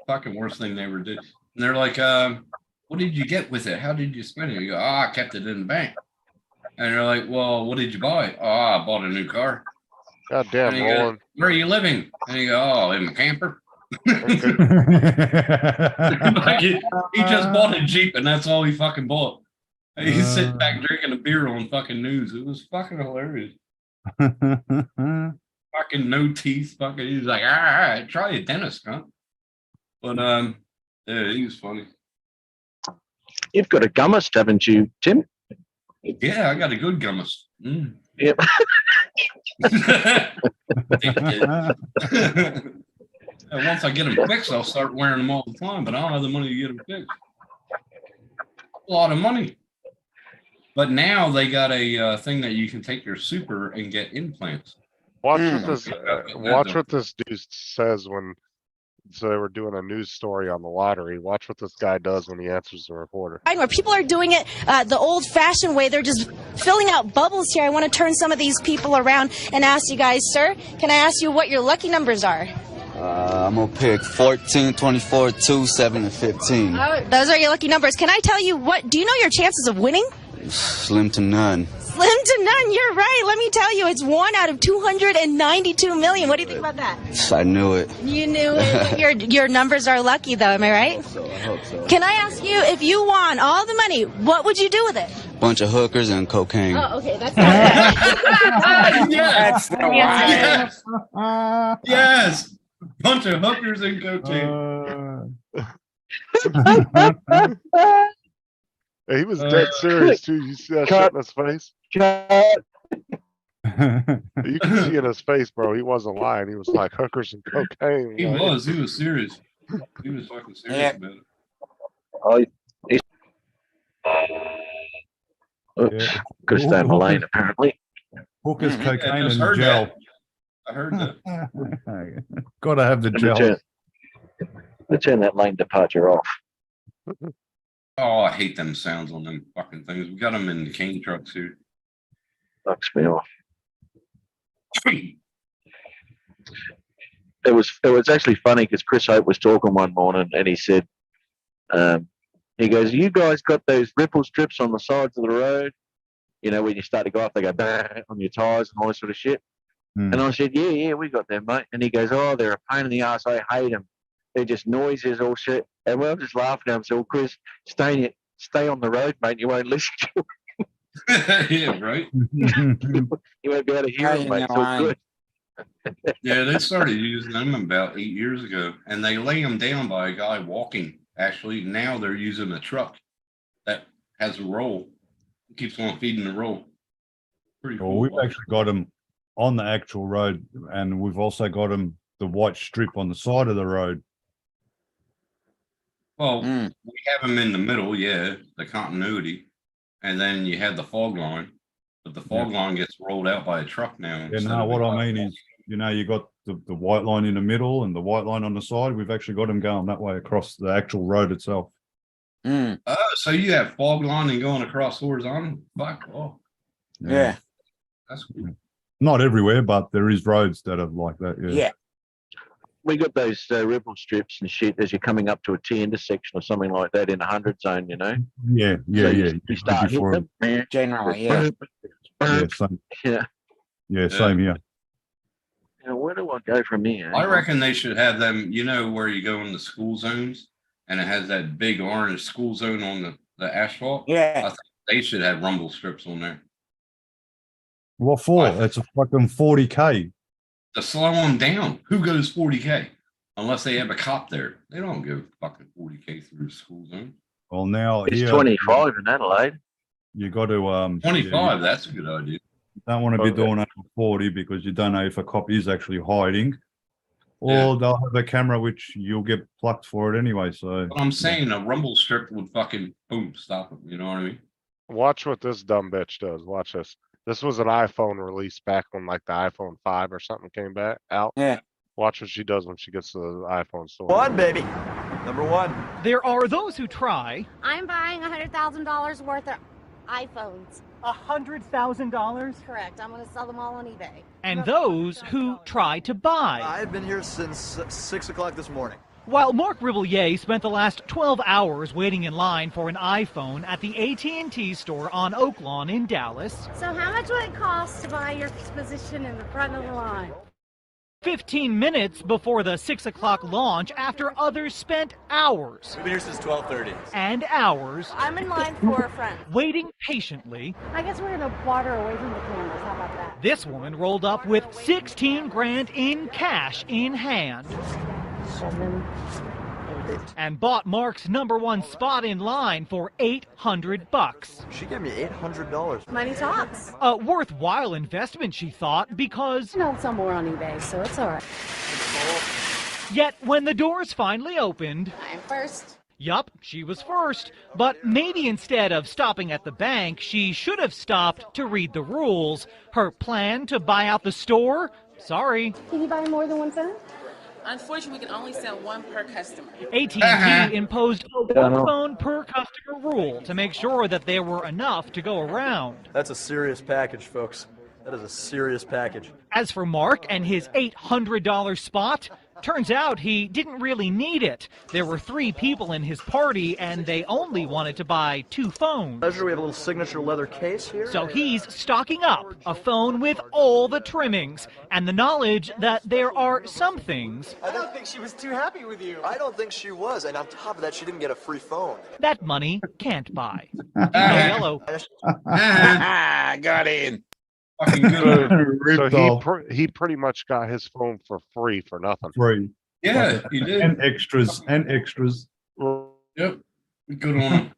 Fucking worst thing they ever did. And they're like, what did you get with it? How did you spend it? You go, I kept it in the bank. And they're like, well, what did you buy? Oh, I bought a new car. God damn, And he goes, Roland. where are you living? And you go, oh, in my camper. Okay. Like he just bought a Jeep and that's all he fucking bought. He's sitting back drinking a beer on fucking news. It was fucking hilarious. Fucking no teeth. Fucking, he's like, all right, try a dentist, huh? But yeah, he was funny. You've got a gummist, haven't you, Tim? Yeah, I got a good gummus. Mm. Yep. And once I get them fixed, I'll start wearing them all the time, but I don't have the money to get them fixed. A lot of money. But now they got a thing that you can take your super and get implants. Watch what this dude says when they were doing a news story on the lottery. Watch what this guy does when he answers the reporter. Where people are doing it the old-fashioned way. They're just filling out bubbles here. I want to turn some of these people around and ask you guys, sir, can I ask you what your lucky numbers are? I'm gonna pick 14, 24, 2, 7, and 15. Oh, those are your lucky numbers. Can I tell you what? Do you know your chances of winning? Slim to none. Slim to none. You're right. Let me tell you, it's 1 out of 292 million. What do you think about that? I knew it. You knew it. Your numbers are lucky, though. Am I right? I hope so. Can I ask you, if you won all the money, what would you do with it? Bunch of hookers and cocaine. Oh, okay. That's not Yes. That's the one. Yes. Bunch of hookers and cocaine. He was dead serious too. You see that shit in his face? You can see in his face, bro. He wasn't lying. He was like hookers and cocaine. He like- was. He was serious. He was fucking serious Yeah. about it. Oh, he's Yeah. could stay in the lane apparently. Hookers, I cocaine, just and heard gel. that. I heard that. Gotta have the gel. They turn that lane departure off. Oh, I hate them sounds on them fucking things. We got them in the cane trucks here. Fucks me off. It was actually funny because Chris Hope was talking one morning and he said, he goes, "You guys got those ripple strips on the sides of the road? You know, when you start to go off, they go bang on your tires and all this sort of shit." Hmm. And I said, "Yeah, we got them, mate." And he goes, "Oh, they're a pain in the ass. I hate them. They're just noises, all shit." And we're just laughing at him. So, "Well, Chris, stay on the road, mate. You won't listen to Yeah, right. You won't be able to hear them, mate. It's all good." Yeah, they started using them about 8 years ago, and they lay them down by a guy walking. Actually, now they're using a truck that has a roll. It keeps on feeding the roll. Pretty Well, cool. we've actually got them on the actual road, and we've also got them the white strip on the side of the road. Well, we have them in the middle, yeah, the continuity, and then you have the fog line, but the fog line gets rolled out by a truck now. Yeah, instead no, of what a I guy mean is, you know, you got the white line in the middle and the white line on the side. We've actually got them going that way across the actual road itself. So you have fog line and going across horizontal? Fuck off. Yeah. That's cool. Not everywhere, but there is roads that are like that. Yeah. Yeah. We got those ripple strips and shit as you're coming up to a T intersection or something like that in a 100 zone, you know. Yeah. Yeah. So Yeah. You start Before hitting them. Generally, yeah. Yeah. Same. Yeah. Yeah. Same here. You know, where do I go from here? I reckon they should have them, you know, where you go in the school zones and it has that big orange school zone on the asphalt. Yeah. I think they should have rumble strips on there What for? It's a fucking 40K. to slow them down. Who goes 40K? Unless they have a cop there. They don't go fucking 40K through the school zone. Well, now It's here 25 in Adelaide. you got to 25, that's a good idea. You don't want to be Okay. doing over 40 because you don't know if a cop is actually hiding, or Yeah. they'll have a camera which you'll get plucked for it anyway. So But I'm saying a rumble strip would fucking boom stop them. You know what I mean? Watch what this dumb bitch does. Watch this. This was an iPhone release back when like the iPhone 5 or something came back out. Yeah. Watch what she does when she gets to the iPhone store. baby. Number one. There are those who try I'm buying $100,000 worth of iPhones. $100,000 Correct. I'm going to sell them all on eBay. and those who try to buy. I've been here since 6 o'clock this morning. While Mark Rivillier spent the last 12 hours waiting in line for an iPhone at the AT&T store on Oak Lawn in Dallas, So how much would it cost to buy your position in the front of the line? 15 minutes before the 6 o'clock launch after others spent hours We've been here since 12:30. and hours I'm in line for a friend. waiting patiently, I guess we're going to water away from the cameras. How about that? this woman rolled up with 16 grand in cash in hand. 7, 8, and bought Mark's #1 spot in line for $800. She gave me $800. Money talks. A worthwhile investment, she thought, because You know, somewhere on eBay, so it's all right. yet when the doors finally opened, I'm first. yup, she was first. But maybe instead of stopping at the bank, she should have stopped to read the rules. Her plan to buy out the store? Sorry. Can you buy more than one phone? Unfortunately, we can only sell one per customer. AT&T imposed a one phone per customer rule to make sure that there were enough to go around. That's a serious package, folks. That is a serious package. As for Mark and his $800 spot, turns out he didn't really need it. There were 3 people in his party and they only wanted to buy 2 phones. Pleasure, we have a little signature leather case here. So he's stocking up a phone with all the trimmings and the knowledge that there are some things I don't think she was too happy with you. I don't think she was. And on top of that, she didn't get a free phone. that money can't buy. Yellow. Got in. Fucking good. So he pretty much got his phone for free for nothing. Free. Yeah, he did. And extras. Yep. Good on him.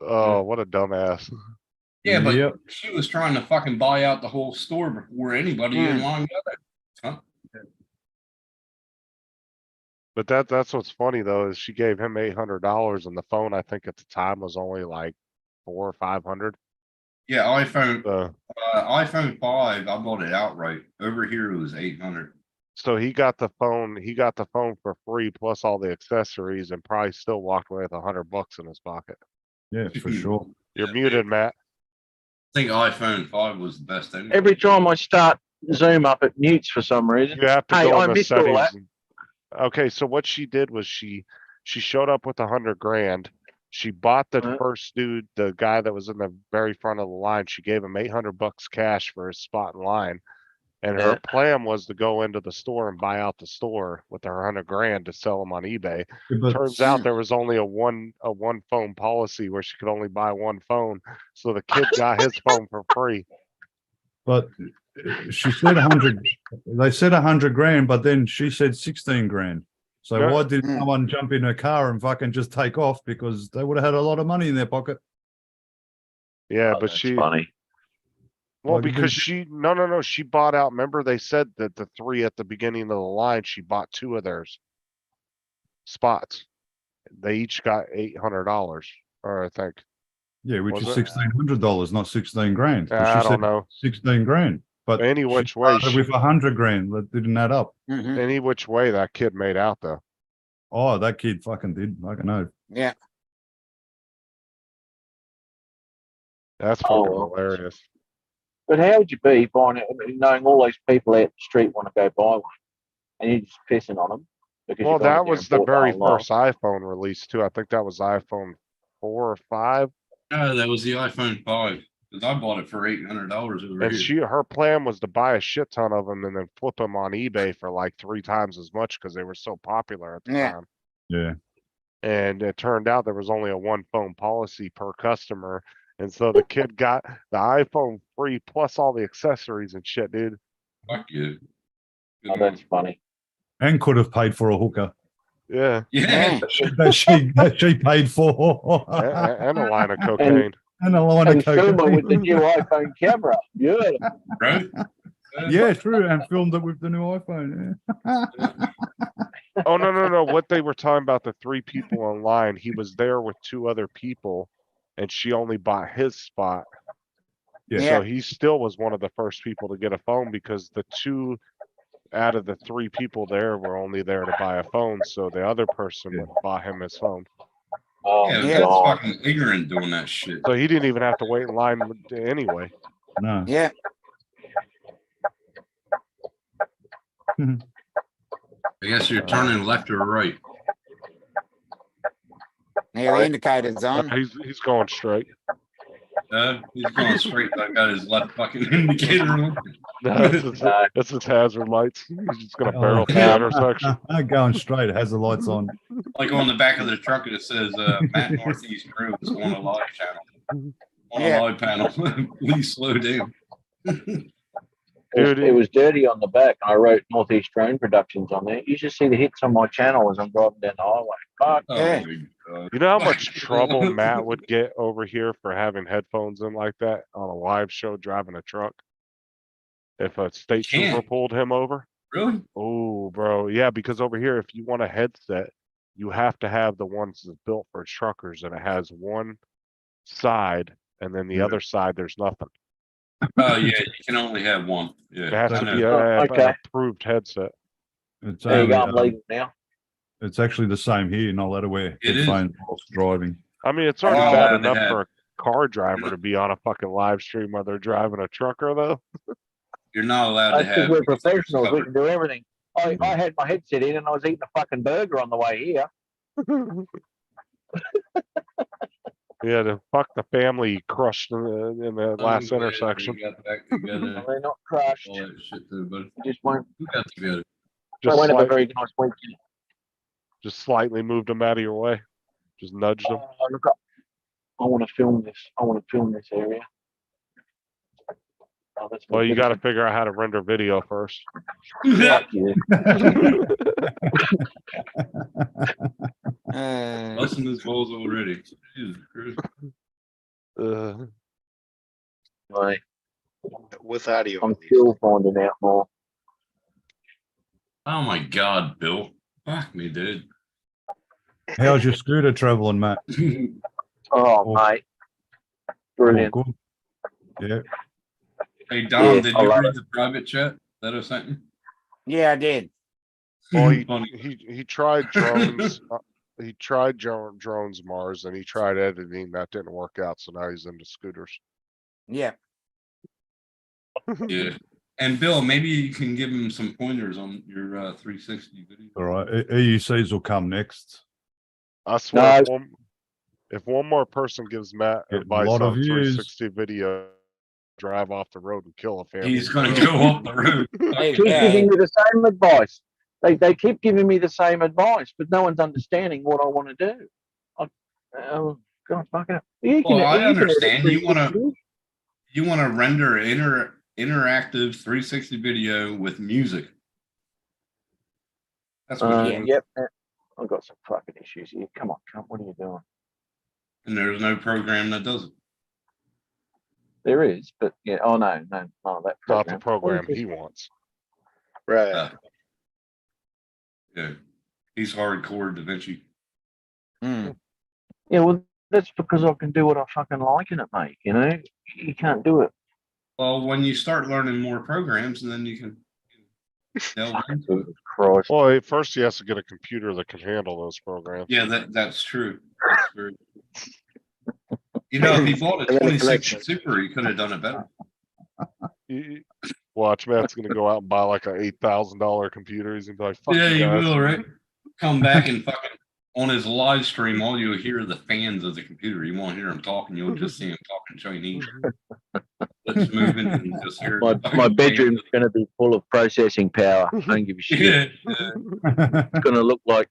Oh, what a dumbass. Yeah, but Yep. she was trying to fucking buy out the whole store before anybody in line got it. Huh? But that's what's funny though, is she gave him $800 and the phone I think at the time was only like 400 or 500. Yeah, iPhone So, iPhone 5, I bought it outright. Over here it was 800. so he got the phone for free plus all the accessories and probably still walked away with $100 in his pocket. Yeah, for sure. You're muted, Matt. I think iPhone 5 was the best thing. Every time I start Zoom up, it mutes for some reason. You have to Hey, go I in the missed all that. settings. Okay, so what she did was she showed up with 100 grand. She bought the first dude, the guy that was in the very front of the line. She gave him $800 cash for his spot in line. And her plan was to go into the store and buy out the store with her 100 grand to sell them on eBay. But- Turns out there was only a one phone policy where she could only buy one phone. So the kid got his phone for free. But she said 100. They said 100 grand, but then she said 16 grand. So Yeah. why did someone jump in her car and fucking just take off? Because they would have had a lot of money in their pocket. Yeah, but That's she funny. well, Why did because they- no, she bought out. Remember they said that the 3 at the beginning of the line, she bought 2 of theirs spots. They each got $800, or I think. Yeah, which Was is it? $1,600, not 16 grand. 'Cause I she don't said know. 16 grand. But Any she which way, started with 100 grand, that didn't add up. any which way that kid made out though. Oh, that kid fucking did. I don't know. Yeah. That's Oh, fucking well. hilarious. But how would you be buying it, knowing all these people out the street want to go buy one, and you're just pissing on them? Because Well, you've gone that out there was and the bought very online? first iPhone release too. I think that was iPhone 4 or 5. No, that was the iPhone 5. Because I bought it for $800 over And here. her plan was to buy a shit ton of them and then flip them on eBay for like 3 times as much because they were so popular at the Yeah. time. Yeah. And it turned out there was only a one phone policy per customer. And so the kid got the iPhone free plus all the accessories and shit, dude. Fuck you. Oh, that's funny. And could have paid for a hooker. Yeah. Yeah. that she paid for. And a line of cocaine. And a line And of film it with the cocaine. new iPhone camera. Yeah. Right? Yeah, true. And filmed it with the new iPhone. Yeah. Oh, no. What they were talking about, the 3 people online, he was there with 2 other people and she only bought his spot. Yeah. So he still was one of the first people to get a phone because the 2 out of the 3 people there were only there to buy a phone. So the other person would bought him his phone. Oh, Yeah, Yeah. that's God. fucking ignorant doing that shit. So he didn't even have to wait in line anyway. No. Yeah. I guess you're turning left or right. Yeah, the indicator's on. He's going straight. He's going straight. I got his left fucking indicator on. That's his hazard lights. He's just gonna barrel through yeah. the intersection. Going straight. It has the lights on. Like on the back of the truck, it says Matt Northeast Crew is on a live channel. On Yeah. a live panel. Please slow down. it was dirty on the back. I wrote Northeast Drone Productions on there. You should see the hits on my channel as I'm driving down the highway. Fuck yeah. You know how much trouble Matt would get over here for having headphones in like that on a live show driving a truck? If a state trooper Can't. pulled him over? Really? Oh, bro. Yeah, because over here, if you want a headset, you have to have the ones that's built for truckers, and it has one side, and then the other side, there's nothing. Oh, yeah, you can only have one. It Yeah, has I to know. be an approved headset. It's There you go, only, I'm leaving now. it's actually the same here. You're not allowed to wear It is. headphones whilst driving. I mean, it's You're already not bad allowed to enough have- for a car driver to be on a fucking live stream while they're driving a trucker, though. You're not allowed to That's because have. we're professionals. We covered. can do everything. I had my headset in and I was eating a fucking burger on the way here. Yeah, the fuck the family crushed in the last I'm glad intersection. you got back together. They're not crushed. All that shit too, but Just won't. we got together. They Just, won't have a slight, very nice weekend. just slightly moved them out of your way. Just nudged them. Oh, look, I want to film this. I want to film this area. Oh, that's Well, you got to magnificent. figure out how to render video first. Fuck you. Busting his balls already. Jesus Christ. Right. With audio. I'm still finding out more. Oh my God, Bill. Fuck me, dude. How's your scooter traveling, Matt? Oh, mate. Brilliant. Oh, good. Yeah. Hey, Dom, Yeah, did I you love read the private chat that I sent you? Yeah, I did. Well, Funny. he tried drones. He tried drones Mars, and he tried editing. That didn't work out, so now he's into scooters. Yeah. Yeah. And Bill, maybe you can give him some pointers on your 360 video. All right. EUCs will come next. I swear, No. if one more person gives Matt Get a advice lot of on views. 360 video, drive off the road and kill a family. He's going to go off the road. Keep giving me the same advice. They keep giving me the same advice, but no one's understanding what I want to do. God, fucking hell. Well, I you can understand. edit You want to 360. you want to render interactive 360 video with music. That's what you want. Yep. I've got some fucking issues here. Come on, Trump. What are you doing? And there's no program that does it. There is, but yeah. Oh no, that Not the program. program What is he this? wants. Right. Yeah. He's hardcore Da Vinci. Yeah, well, that's because I can do what I fucking like in it, mate. You know, you can't do it. Well, when you start learning more programs, and then you can delve into it. Jesus Christ. Well, first he has to get a computer that can handle those programs. Yeah, that's true. That's true. You know, if he bought a And then a 26 connection. Super, he could have done it better. Watch, Matt's gonna go out and buy like a $8,000 computer. He's gonna be like, "Fuck Yeah, you you guys." will, right? Come back and fucking on his live stream, all you'll hear are the fans of the computer. You won't hear him talking. You'll just see him talking Chinese. Lips moving, and you just hear My bedroom's going to be full of processing power. I don't give a shit. Yeah, It's going to look like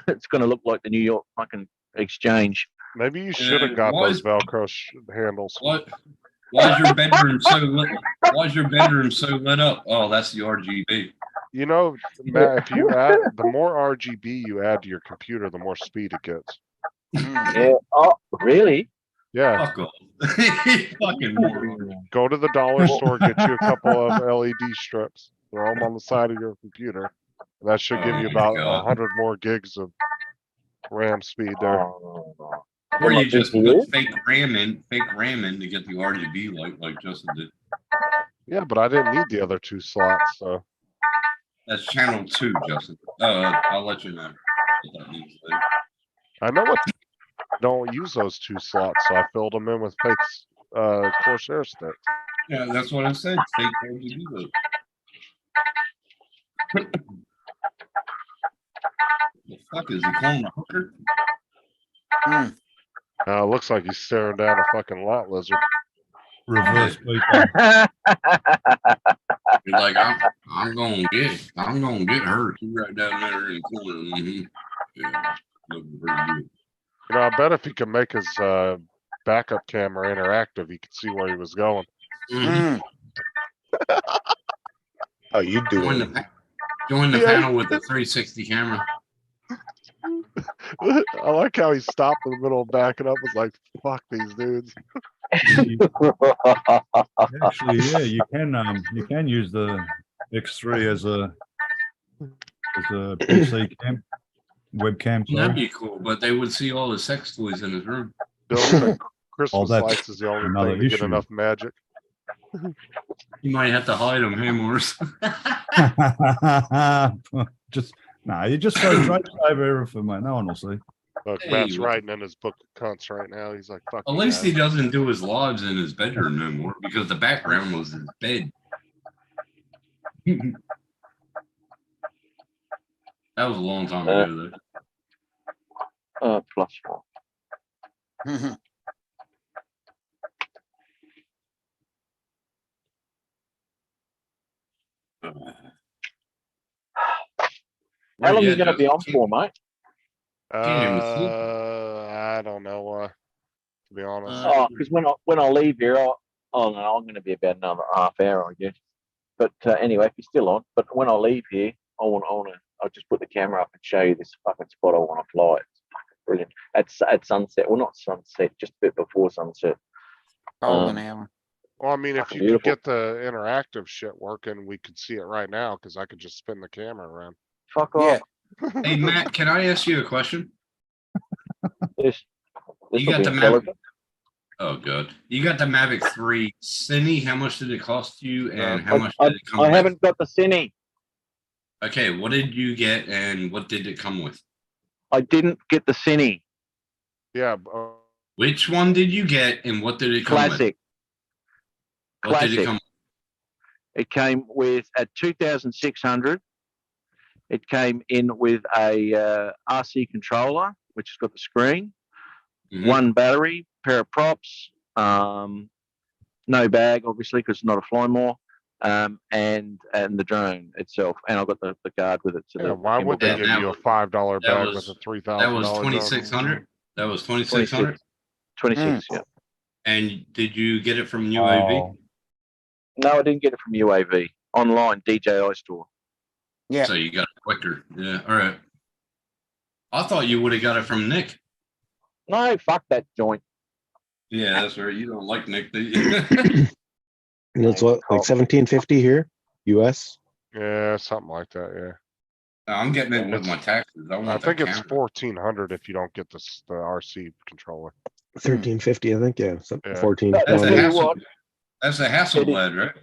it's going to look like the New York fucking exchange. Maybe you should have got why those is- Velcro handles. What? Why is your bedroom so lit? Why is your bedroom so lit up? Oh, that's the RGB. You know, Matt, if you add the more RGB you add to your computer, the more speed it gets. Yeah. Oh, really? Yeah. Fuck off. Fucking moron. Go to the dollar store, get you a couple of LED strips, throw them on the side of your computer. That should give you Oh, about God. 100 more gigs of RAM speed there. Or you What, just GPU? put fake RAM in to get the RGB light like Justin did. Yeah, but I didn't need the other two slots, so That's channel 2, Justin. I'll let you know what that means later. I know what. Don't use those two slots, so I filled them in with fake Corsair sticks. Yeah, that's what I said. Fake RGB light. The fuck is he calling a hooker? Looks like he's staring down a fucking lot lizard. Reverse people. You're like, I'm gonna get her. She's right down there in the corner. Mhm. Yeah, looking pretty good. You know, I bet if he could make his backup camera interactive, he could see where he was going. Mhm. Oh, you do Join it. join the Yeah. panel with the 360 camera. I like how he stopped in the middle of backing up, was like, fuck these dudes. Actually, yeah, you can use the X3 as a PC cam, webcam. That'd Sorry. be cool, but they would see all the sex toys in his room. Bill said Christmas that's lights is the only another thing to get issue. enough magic. You might have to hide them, hey, Morris. Just you just throw drapes over everything, mate. No one will see. Look, Hey, Matt's what- writing in his book of cunts right now. He's like, fuck At you least guys. he doesn't do his lives in his bedroom no more because the background was his bed. That was a long time ago, though. +1. How long are you going to be on for, mate? Can't even see. I don't know, to be honest. Oh, because when I leave here, I'm going to be about another half hour, I guess. But anyway, if you're still on, but when I leave here, I'll just put the camera up and show you this fucking spot I want to fly. It's fucking brilliant. At sunset, well, not sunset, just a bit before sunset. Golden hour. Well, I mean, if fucking you could beautiful. get the interactive shit working, we could see it right now, because I could just spin the camera around. Fuck off. Hey, Matt, can I ask you a question? This You will got be the Mavic. intelligent. Oh, good. You got the Mavic 3 Cine. How much did it cost you, and how much I did it come with? haven't got the Cine. Okay, what did you get, and what did it come with? I didn't get the Cine Yeah, Which one did you get, and what did it come Classic. with? What did it Classic. come It came with at 2,600. It came in with a RC controller, which has got the screen, Mhm. one battery, pair of props, no bag, obviously, because it's not a fly more, and the drone itself. And I've got the guard with it. So yeah, the why would they gimbal give guard. you a $5 that bag was- with a That $3,000? was drone? 2,600. That was 2,600. 26, yeah. And did you get it from UAV? Oh, No, I didn't get it from UAV. Online, DJI store. Yeah. So you got it quicker. Yeah. All right. I thought you would have got it from Nick. No, fuck that joint. Yeah, that's right. You don't like Nick, do you? And it's what, like 1750 here, US. Yeah, something like that, yeah. I'm getting it with my taxes. I want I the think it's camera. 1,400 if you don't get the RC controller. 1350, I think. Yeah, Yeah. 14. That's That's a Tell you Hassel. what. That's a Hasselblad, right?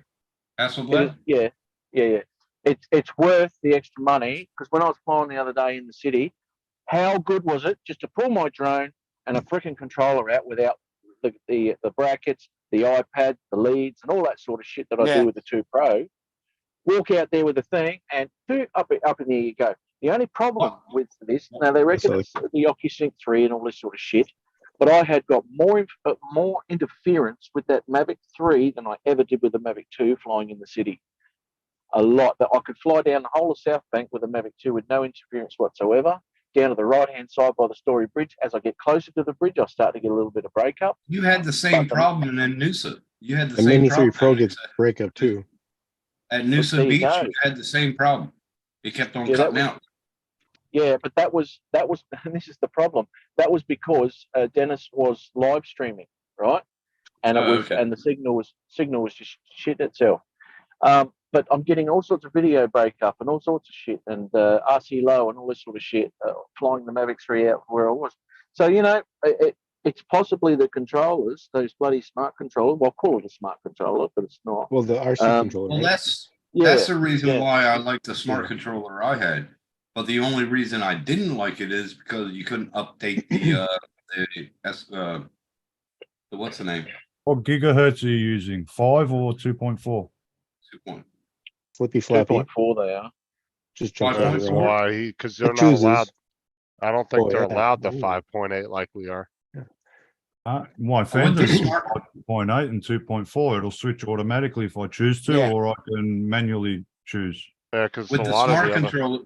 Hasselblad. Yeah. It's worth the extra money because when I was flying the other day in the city, how good was it just to pull my drone and a freaking controller out without the brackets, the iPad, the leads, and all that sort of shit that I Yeah. do with the 2 Pro. Walk out there with the thing and up in there you go. The only problem with this, now they reckon So- it's the OcuSync 3 and all this sort of shit, but I had got more interference with that Mavic 3 than I ever did with the Mavic 2 flying in the city. A lot. That I could fly down the whole of South Bank with a Mavic 2 with no interference whatsoever. Down to the right-hand side by the Story Bridge. As I get closer to the bridge, I start to get a little bit of breakup. You had the same But the- problem in Noosa. You had the The same Mini 3 problem Pro at gets Noosa. breakup too. At there Noosa you Beach. go. You had the same problem. It kept on Yeah, that cutting was- out. Yeah, but that was, and this is the problem. That was because Dennis was live streaming, right? And it Oh, was, okay. and the signal was just shit itself. But I'm getting all sorts of video breakup and all sorts of shit, and RC low and all this sort of shit, flying the Mavic 3 out where I was. So it's possibly the controllers, those bloody smart controllers. Well, call it a smart controller, but it's not. Well, the RC controller. Well, right? that's the reason yeah. why I like the smart Yeah. controller I had. But the only reason I didn't like it is because you couldn't update the what's the name? what gigahertz are you using? 5 or 2.4? 2.0. Flippy floppy. 2.4 they are. Just jumps Five out point of That's the four. road. why, because they're It not chooses. allowed. I don't think Oh, they're yeah. allowed the Ooh. 5.8 like we are. My the Fender's smart- 2.8 and 2.4. It'll switch automatically if I choose to, Yeah. or I can manually choose. Yeah, because a With the lot of smart the other. controller,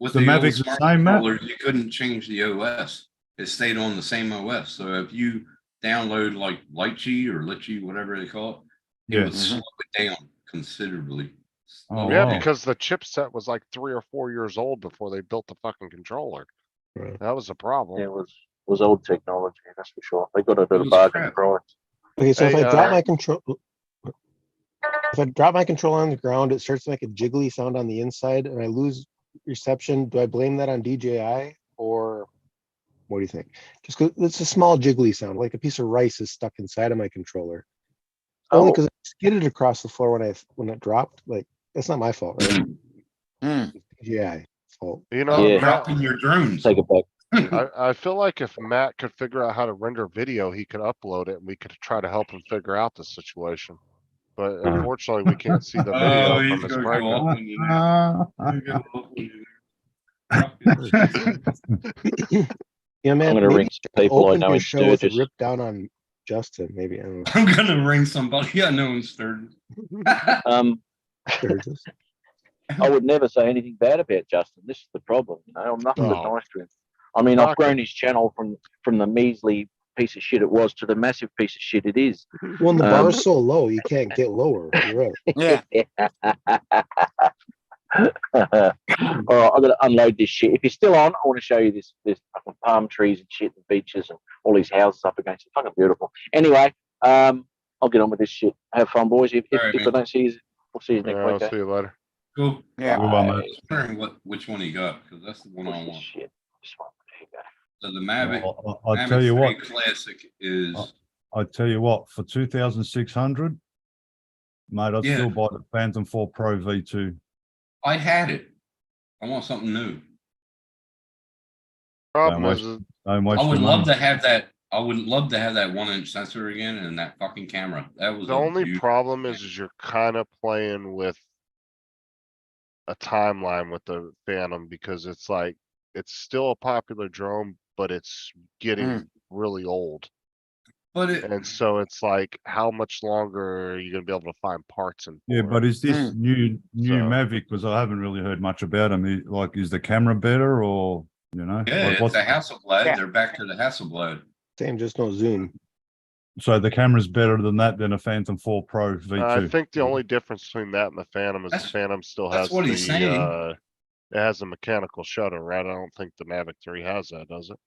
with The the old Mavic the smart same, Matt? controllers, you couldn't change the OS. It stayed on the same OS. So if you download like Litchi or Litchi, whatever they call it, it Yeah. would slow it down considerably. Oh, Yeah, wow. because the chipset was like 3 or 4 years old before they built the fucking controller. Right. That was a problem. Yeah, it was old technology, that's for sure. They got it at It a was bargain crap. price. Okay, so if Hey, I drop my control, if I drop my controller on the ground, it starts to make a jiggly sound on the inside and I lose reception. Do I blame that on DJI or what do you think? Just 'cause it's a small jiggly sound, like a piece of rice is stuck inside of my controller. Only Oh. because it skidded across the floor when it dropped. Like, that's not my fault, right? Mm. It's DJI fault. You know, Yeah. Matt, Dropping your drones. Take it back. I feel like if Matt could figure out how to render video, he could upload it and we could try to help him figure out the situation. But unfortunately, we can't see the Oh, video he's from his gonna go breaker. off on you now. He's gonna go off on you now. Yeah, man. I'm gonna maybe ring you some should people I open know your in show with a Sturgis. rip down on Justin. Maybe I don't know. I'm gonna ring somebody I know in Sturgis. Sturgis. I would never say anything bad about Justin. This is the problem. You know, I'm nothing but Oh. nice to him. I mean, I've Knock grown it. his channel from the measly piece of shit it was to the massive piece of shit it is. When the bar's so low, you can't get lower. You're right. Yeah. All right, I'm gonna unload this shit. If you're still on, I want to show you this fucking palm trees and shit and beaches and all these houses up against it. Fucking beautiful. Anyway, I'll get on with this shit. Have fun, boys. If All right, I man. don't see you, we'll see you next Yeah, week. I'll eh? see you later. Cool. Yeah. Good one, mate. I was wondering which one he got, because that's the one I What's this want. shit? This one. There you go. So the Mavic, I'll Mavic tell you 3 what, Classic is, I tell you what, for 2,600, mate, I'd Yeah. still buy the Phantom 4 Pro V2. I had it. I want something new. Problem Don't is, Don't waste I would your love money. to have that. I would love to have that 1-inch sensor again and that fucking camera. That was the a only beaut- problem is you're kind of playing with a timeline with the Phantom because it's like, it's still a popular drone, but it's getting really old. But it, And so it's like, how much longer are you gonna be able to find parts and? Yeah, but is this new So- Mavic? Because I haven't really heard much about them. Like, is the camera better, or you know? yeah, like, it's a Hasselblad. Yeah. They're back to the Hasselblad. Same, just no zoom. So the camera's better than that than a Phantom 4 Pro V2. I think the only difference between that and the Phantom is the That's- Phantom still that's has what he's saying. it has a mechanical shutter, right? I don't think the Mavic 3 has that, does it?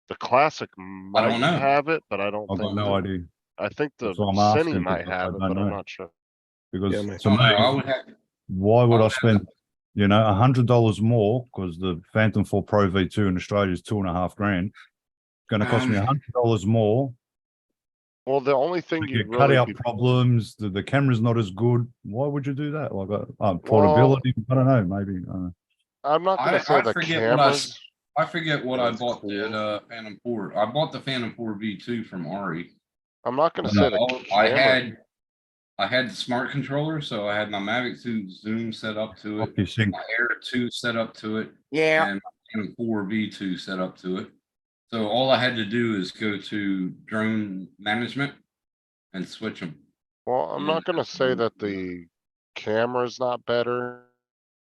The Classic might don't know. have it, but I don't I've think. got no idea I think the That's what I'm Cine asking, might because I have it, don't but I'm know. not sure. because Yeah, my- to Oh, no, I me, would have. why would I I would spend, you know, $100 more? Because the Phantom 4 Pro V2 in Australia is $2.5 grand. Going to cost me $100 more. Well, the only thing You you get really cutout be, problems. The camera's not as good. Why would you do that? Like, portability. I don't know. Maybe. I'm not gonna say I the forget what cameras. I forget what I That's bought cool. that Phantom 4. I bought the Phantom 4 V2 from Ari. I'm not gonna But say the I camera. had the smart controller, so I had my Mavic 2 Zoom set up to it, OptiSync. my Air 2 set up to it, Yeah. and my Phantom 4 V2 set up to it. So all I had to do is go to drone management and switch them. Well, I'm not gonna say that the camera's not better,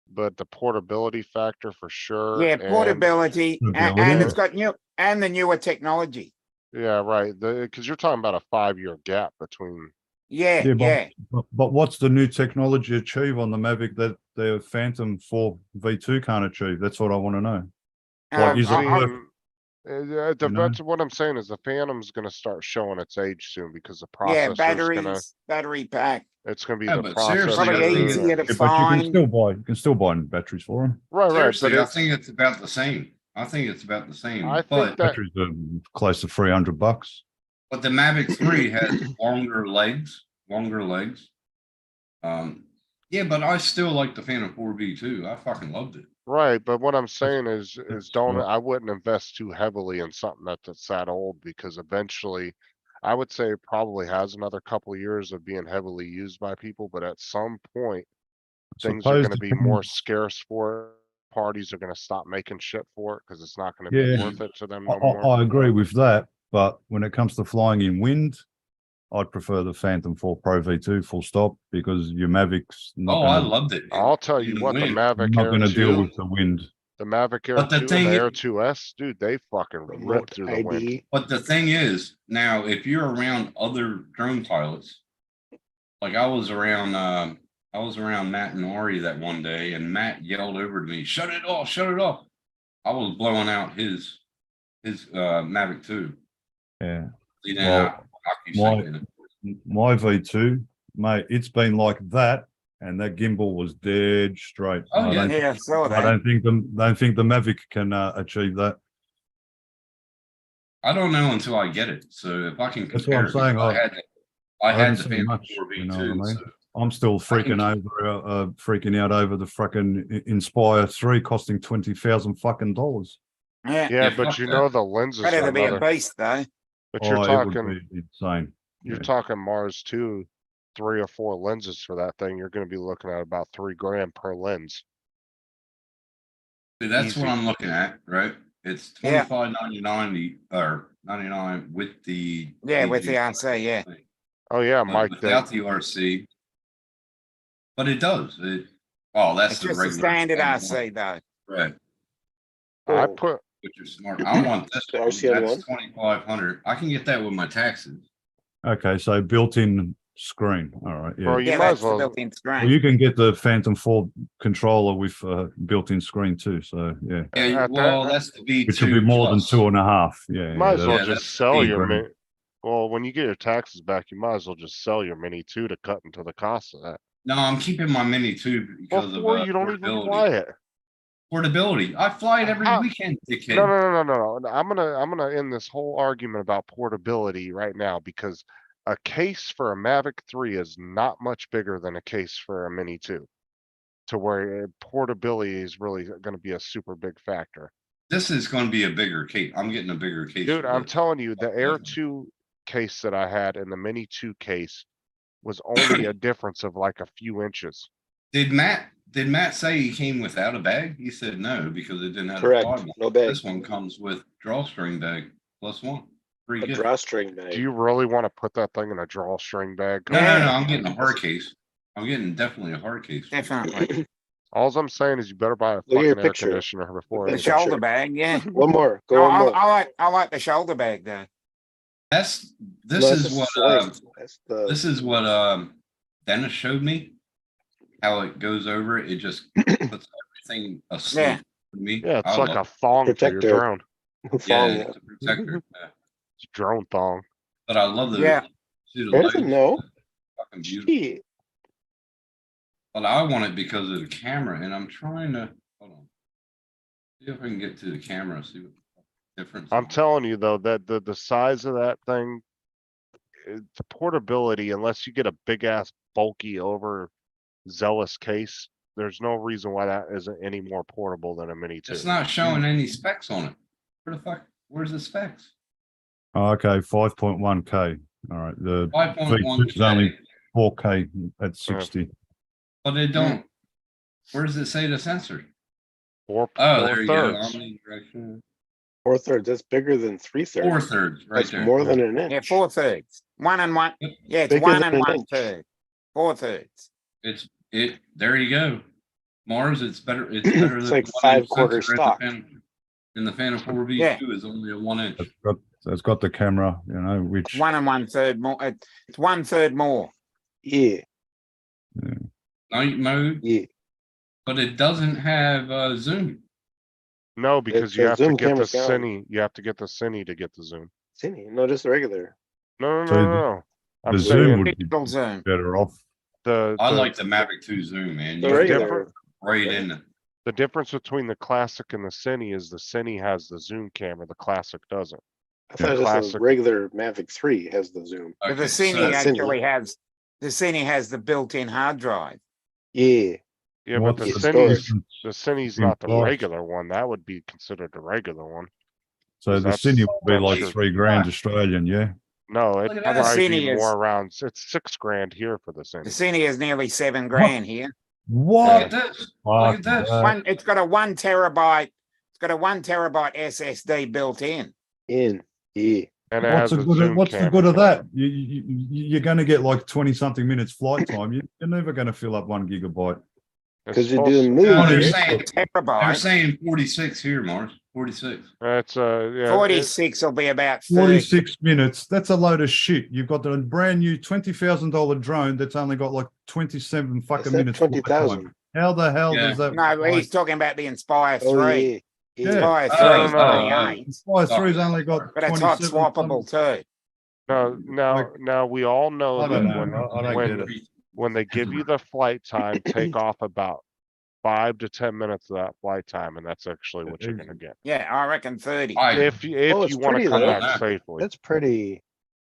but the portability factor for sure. Yeah, and- portability, and Portability. it's got the newer technology. Yeah, right. Because you're talking about a 5-year gap between. Yeah, Yeah, yeah. but what's the new technology achieve on the Mavic that the Phantom 4 V2 can't achieve? That's what I want to know. Like, is it I've worth? seen- you know? That's what I'm saying is the Phantom's gonna start showing its age soon because the Yeah, processor's gonna, battery pack. it's gonna be Yeah, the but seriously, Probably I think processor. easier to Yeah, but find. you can still buy batteries for them. Right, right, but Seriously, I it's, think it's about the same. I think it's about the same. I think But that, Batteries are close to $300. but the Mavic 3 has longer legs. Yeah, but I still like the Phantom 4 V2. I fucking loved it. right, but what I'm saying is don't, what- I wouldn't invest too heavily in something that's that old because eventually. I would say it probably has another couple of years of being heavily used by people, but at some point. Things are Suppose gonna the be thing- more scarce for it. Parties are gonna stop making shit for it, cause it's not gonna be Yeah. worth it to them no more. I agree with that, but when it comes to flying in wind, I'd prefer the Phantom 4 Pro V2 full stop because your Mavic's not Oh, I gonna, loved it. I'll tell you in what, the wind. Mavic not Air gonna deal 2, with the wind. the Mavic Air But the 2 thing and the is- Air 2S, dude, they fucking rip Remote through the wind. ID. But the thing is, now if you're around other drone pilots, like I was around I was around Matt and Ari that one day, and Matt yelled over to me, "Shut it off! Shut it off!" I was blowing out his Mavic 2. Yeah. He didn't Well, have OcuSync in it. My V2, mate, it's been like that, and that gimbal was dead straight. Oh, yeah. Yeah, I saw I that. don't think the Mavic can achieve that. I don't know until I get it. So if I can That's what compare, I'm saying. I had haven't the seen Phantom much, 4 you know what I V2. mean? So I'm still freaking out over the fucking Inspire 3 costing $20,000 fucking dollars. Yeah. Yeah, fuck but you that. know the lenses But are it'll be a another, beast though. but you're Oh, it talking, would be insane. you're Yeah. talking Mars 2, 3 or 4 lenses for that thing. You're gonna be looking at about $3,000 per lens. See, that's Easy. what I'm looking at, right? It's Yeah. $25.99 or 99 with the Yeah, with the DG RC, yeah. thing. Oh yeah, But Mike, without the RC. But it does. That's It's the just a regular standard Phantom RC though. one. Right. I Oh, put, But you're smart. I want this The one. RCN That's one? 2,500. I can get that with my taxes. Okay, so built-in screen. All right, yeah. bro, you Yeah, might that's as the well, built-in Well, screen. you can get the Phantom 4 controller with built-in screen too. So yeah, Yeah, at well, that, that's the V2. which will be more than plus. 2.5. Yeah, might as well Yeah, just that's sell the your grand. well, when you get your taxes back, you might as well just sell your Mini 2 to cut into the cost of that. No, I'm keeping my Mini 2 because Before of you don't even portability. fly it. Portability. I fly it every How- weekend, dickhead. No. I'm gonna end this whole argument about portability right now because a case for a Mavic 3 is not much bigger than a case for a Mini 2. To where portability is really gonna be a super big factor. This is going to be a bigger case. I'm getting a bigger case. Dude, for I'm this. telling you, the Air 2 case that I had and the Mini 2 case was only a difference of like a few inches. Did Matt say he came without a bag? He said no because it didn't have Correct. a quad. No bag. This one comes with drawstring bag +1. Free A gift. drawstring bag. Do you really want to put that thing in a drawstring bag? No, I'm getting a hard case. I'm getting definitely a hard case. Definitely. All I'm saying is you better buy a Look at your fucking air picture. conditioner before The it. Sure. shoulder bag, yeah. One more. Go No, one more. I like the shoulder bag though. This No, that's is a what sling. That's the. this is what Dennis showed me. How it goes over it. It just puts everything asleep Yeah. for me. Yeah, it's I like love a thong for your Protector. drone. Yeah, Thong, it's a protector. Yeah. It's a drone thong. But I love the Yeah. see the There's lights. a no. Fucking beautiful. Shit. But I want it because of the camera, and I'm trying to hold on. See if I can get to the camera. See what the difference. I'm is. telling you though, that the size of that thing, the portability, unless you get a big ass bulky over zealous case, there's no reason why that isn't any more portable than a Mini 2. It's not showing any specs on it. Where the fuck? Where's the specs? Oh, okay, 5.1K. All right, the 5.1 is only 4K at 60. But it don't. Where does it say the sensor? Four, Oh, there you go. thirds. Omnidirectional. 4/3. That's bigger than 3/3. 4/3, right That's there. more than an inch. Yeah, 4/3. 1 and 1. Yeah, it's Bigger 1 than and an 1/3. 4/3. There you go. Mars, it's better. It's better It's than like the 1 inch 5/4 sensor stock. in the Phantom 4 V2 Yeah. is only a 1 inch. It's got the camera, you know, which 1 and 1/3 more. It's 1/3 more. Yeah. Night mode, Yeah. but it doesn't have zoom. No, because It you says have to zoom get the camera's down. Cine. You have to get the Cine to get the zoom. Cine. No, just the regular. No. So I'm the saying zoom would be Digital zoom. better off. I like the Mavic 2 zoom, man. The You can get regular. right in it. the difference between the Classic and the Cine is the Cine has the zoom camera, the Classic doesn't. I thought just the Classic. regular Mavic 3 has the zoom. But the Okay, Cine so- actually has the built-in hard drive. Yeah. Yeah, What's but the the Cine's difference the Cine's between not the price? regular one. That would be considered the regular one. So the That's- Cine would be like that's $3,000 Australian, yeah. No, Look it'd at that. The probably Cine be is- more around. It's $6,000 here for the The Cine. Cine is nearly $7,000 here. Look What? at this. Fuck Look at this. that. It's got a 1 terabyte. It's got a 1 terabyte SSD built in. Yeah. And it has a zoom What's the camera. good of that? You're going to get like 20 something minutes flight time. You're never going to fill up 1 gigabyte. It's Because you're supposed- doing No, movies. they're right? saying, they're Terabyte. saying 46 here, Mars. 46. That's yeah. 46 will be about 30. 46 minutes. That's a load of shit. You've got a brand new $20,000 drone that's only got like 27 fucking said minutes. flight 20,000. time. How the hell Yeah. does that? No, he's talking about the Inspire 3. Oh, yeah. Yeah. Inspire 3 Oh, is no, 38. Inspire Sorry. 3's only got But it's hot 27 swappable too. No, now we all know I that don't know. I don't when get it. when they give you the flight time, take off about 5 to 10 minutes of that flight time, and that's actually what you're gonna get. Yeah, I reckon 30. If Oh, it's you want pretty to come though. back safely. That's pretty.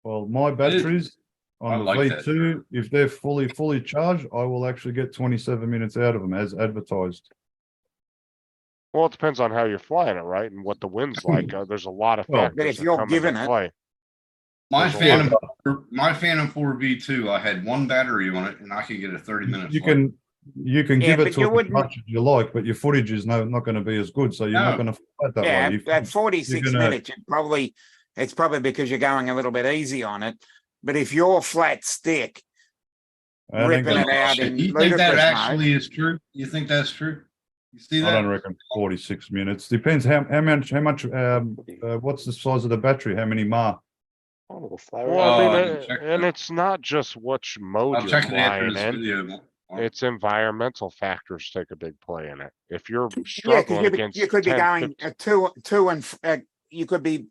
Well, my batteries I on the like that. V2, if they're fully charged, I will actually get 27 minutes out of them as advertised. Well, it depends on how you're flying it, right? And what the wind's like. There's a lot of Well, factors but if that you're come given into it- play. My There's a lot Phantom 4 V2, I had one battery on it and I could get a 30-minute You flight. can Yeah, give it but to you them as wouldn't- much as you like, but your footage is not going to be as good. So you're not No. going to fly it that Yeah, way. at 46 gonna- minutes, it's probably because you're going a little bit easy on it. But if you're flat stick, I think ripping that- it out Shit, in you think that ludicrous actually is true? You think that's true? You see I don't that? reckon 46 minutes. Depends how much what's the size of the battery? How many mAh? Well, Oh, I I mean, didn't check and that. it's not just which mode I'll you're check it after flying this in. video. It's environmental factors take a big play in it. If you're yeah, because struggling against you could be 10, going 2 and you could be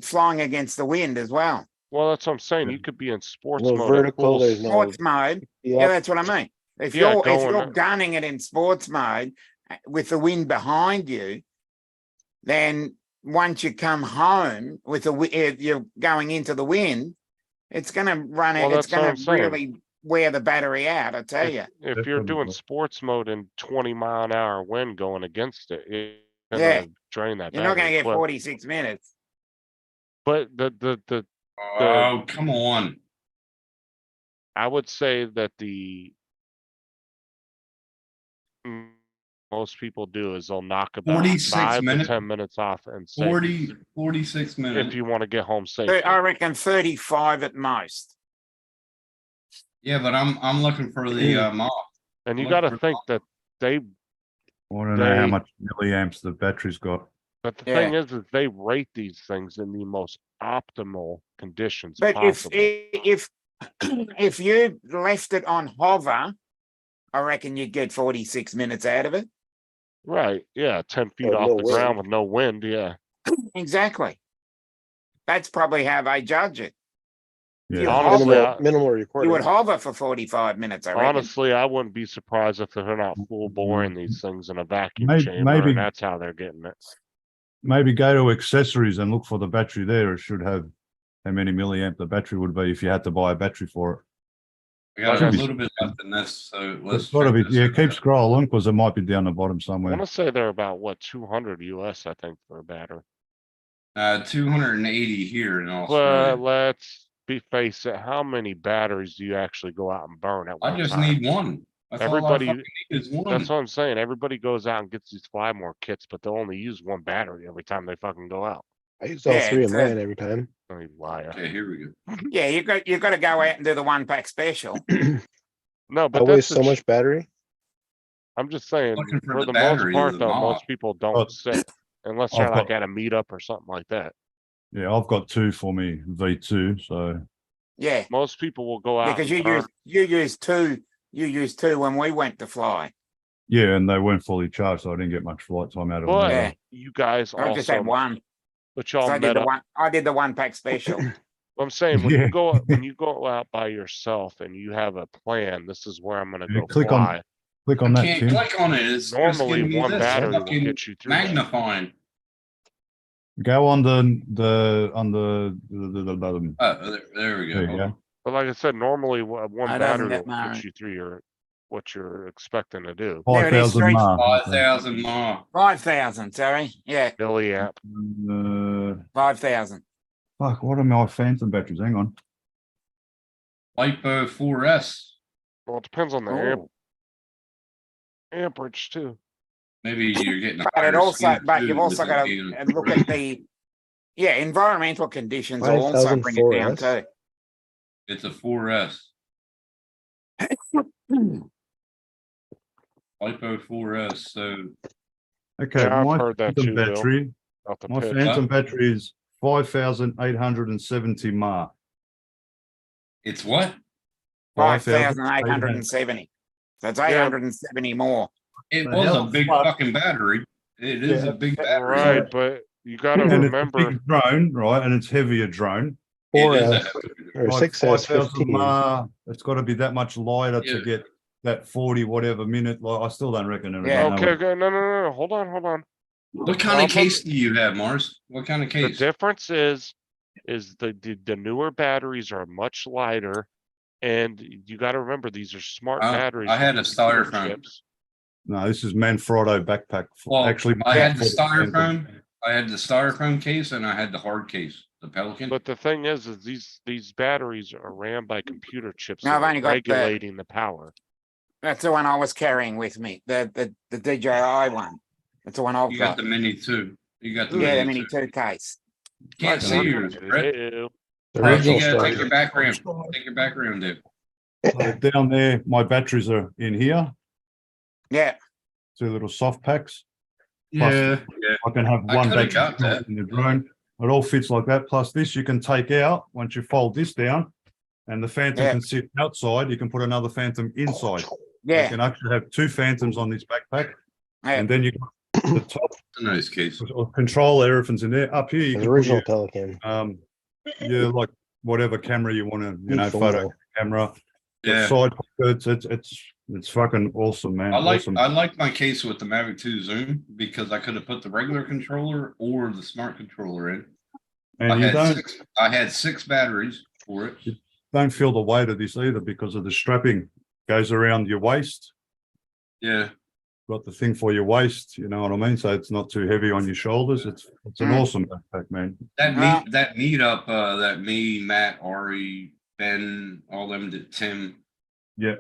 flying against the wind as well. well, that's what I'm saying. You could be in sports No mode. at vertical, full there's no- Sports mode. Yeah, Yep. that's what I mean. If Yeah, you're going- gunning it in sports mode with the wind behind you, then once you come home with you're going into the wind, it's going to run Well, out. It's that's what going I'm to saying. really wear the battery out. I tell you. If you're doing Definitely. sports mode in 20-mile-an-hour wind going against it, it's Yeah. gonna drain that. You're not going to battery get quick. 46 minutes. But the Oh, come on. I would say that most people do is they'll knock about 46 5 to minutes? 10 minutes off and say 46 minutes. if you want to get home safely. I reckon 35 at most. Yeah, but I'm looking for the mop. And you Look got to for- think that they. I don't know how They- much milliamps the battery's got. But the Yeah. thing is they rate these things in the most optimal conditions But possible. if you left it on hover, I reckon you'd get 46 minutes out of it. Right? Yeah, 10 feet Oh, off no the way. ground with no wind. Yeah. Exactly. That's probably how they judge it. Yeah. You Honestly, hover, Minimal you recording. would hover for 45 minutes, I reckon. Honestly, I wouldn't be surprised if they're not full boring these things in a vacuum Maybe- chamber, maybe- and that's how they're getting it. Maybe go to accessories and look for the battery there. It should have how many milliamp the battery would be if you had to buy a battery for it. I got Should a be- little bit left in this, so let's. It's got to check be. this Yeah, out. keep scrolling because it might be down the bottom I somewhere. want to say they're about what 200 US, I think, for a battery. 280 here in Well, Australia. let's face it. How many batteries do you actually go out and burn at one I just time? need one. That's Everybody- all I fucking need is one. That's what I'm saying. Everybody goes out and gets these Flymore kits, but they'll only use one battery every time they fucking go out. I use all Yeah, three of it's, mine every time. Oh, you liar. Okay, here we go. Yeah, you got to go out and do the 1-pack special. No, I but waste that's so much battery. I'm just saying, Looking for for the the most battery part, of the though, knob. most people Oh. don't sit unless they're I've like got- at a meetup or something like that. Yeah, I've got two for me V2. So Yeah, Most people will go out because and burn. you used two when we went to fly. yeah, and they weren't fully charged, so I didn't get much flight time out of them. But Yeah. either. you guys I just had also, one. but 'cause y'all I did met the up. one. I did the 1-pack special. I'm saying when Yeah. you go out by yourself and you have a plan, this is where I'm gonna Yeah, go click fly. on that, Can't Tim. click on it. It's just Normally, giving me one this battery will fucking get you through that. magnifying. Go on the There we go. There you Hold go. on. But like I said, normally one I doesn't battery get will mine. get you through what you're expecting to do. There it is, 5,000 straight- mAh. 5,000 mAh. 5,000. Sorry. Yeah, Milliamp. 5,000. Fuck, what are my phantom batteries? Hang on. LiPo 4S. Well, it depends on the Oh. amperage too. Maybe you're getting. a But higher it also, speed but too, you've also with got it being to a look at the, environmental conditions will also bring it down 5,004S. too. It's a 4S. LiPo 4S. So Okay, Yeah, I've my heard that phantom too, Bill. battery Out the My pit. phantom battery is 5,870 mAh. It's what? 5,870. So it's 870 more. It The was a hell big fuck? fucking battery. It is Yeah, a big battery. Right, but you gotta And it's a remember, big drone, right? And it's heavier drone. Or It is a, a or Like 6 says 5,000 15. mAh. It's got to be that much lighter Yeah. to get that 40 whatever minute. Like I still don't reckon it. Yeah. okay, okay, no, hold on. What kind of problem- case do you have, Mars? What kind of The case? difference is the newer batteries are much lighter, and you got to remember these are smart batteries. I had a with computer styrofoam. chips. No, this is Manfrotto backpack. Well, Actually, I had the for Phantom. styrofoam. I had the styrofoam case and I had the hard case, the Pelican. But the thing is these batteries are ran by computer chips No, that I've are only got the- regulating the power. That's the one I was carrying with me. The DJI one. That's the one I've You got. got the Mini 2. You got the Yeah, the Mini Mini 2. 2 case. Can't see yours, Brett. Ew. The You original gotta stuff. take your back rim. Take your back rim, dude. So down there, my batteries are in here. Yeah. 2 little soft packs. Plus, Yeah. I can have I one coulda battery got that. in the drone. It all fits like that. Plus this you can take out once you fold this down, and the Phantom Yeah. can sit outside. You can put another Phantom inside. You Yeah. can actually have 2 Phantoms on this backpack, Yeah. and then you got the top It's a nice case. control. Everything's in there. Up here, you The can original put your, Pelican. yeah, like whatever camera you want to, Neat photo photo. camera. Yeah. Side pockets. It's fucking awesome, man. I Awesome. like my case with the Mavic 2 Zoom because I could have put the regular controller or the smart controller in. And you I had 6 batteries for it. don't feel the weight of this either because of the strapping goes around your waist. Yeah. Got the thing for your waist, you know what I mean? So it's not too heavy on your shoulders. It's an awesome backpack, man. That meetup, that me, Matt, Ari, Ben, all them that Tim Yeah.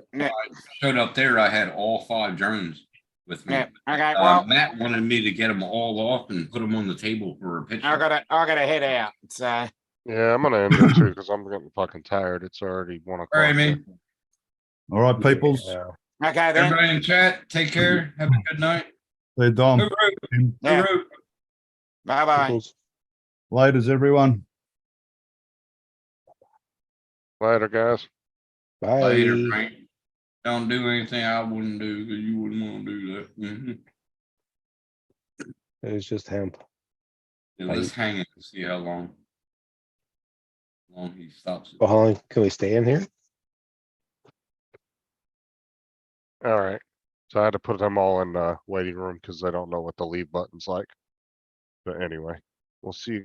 showed up there. I had all 5 drones with me. Yeah. Okay. Well, Matt wanted me to get them all off and put them on the table for a picture. I gotta head out. So Yeah, I'm gonna end it too because I'm getting fucking tired. It's already 1 o'clock. All right, here. man. All right, peoples. okay then. Everybody in chat, take care. Have a good night. They're done. Hooroo. Yeah. Hooroo. Bye bye. Laters, everyone. Later, guys. Bye. Later, Frank. Don't do anything I wouldn't do because you wouldn't want to do that. It's just hemp. Yeah, let's hang it and see how long he stops it. Well, how long can we stay in here? All right. So I had to put them all in waiting room because they don't know what the leave button's like. But anyway, we'll see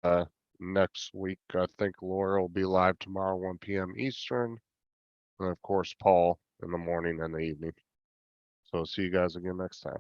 you next week. I think Laura will be live tomorrow, 1 p.m. Eastern. And of course, Paul in the morning and the evening. So see you guys again next time.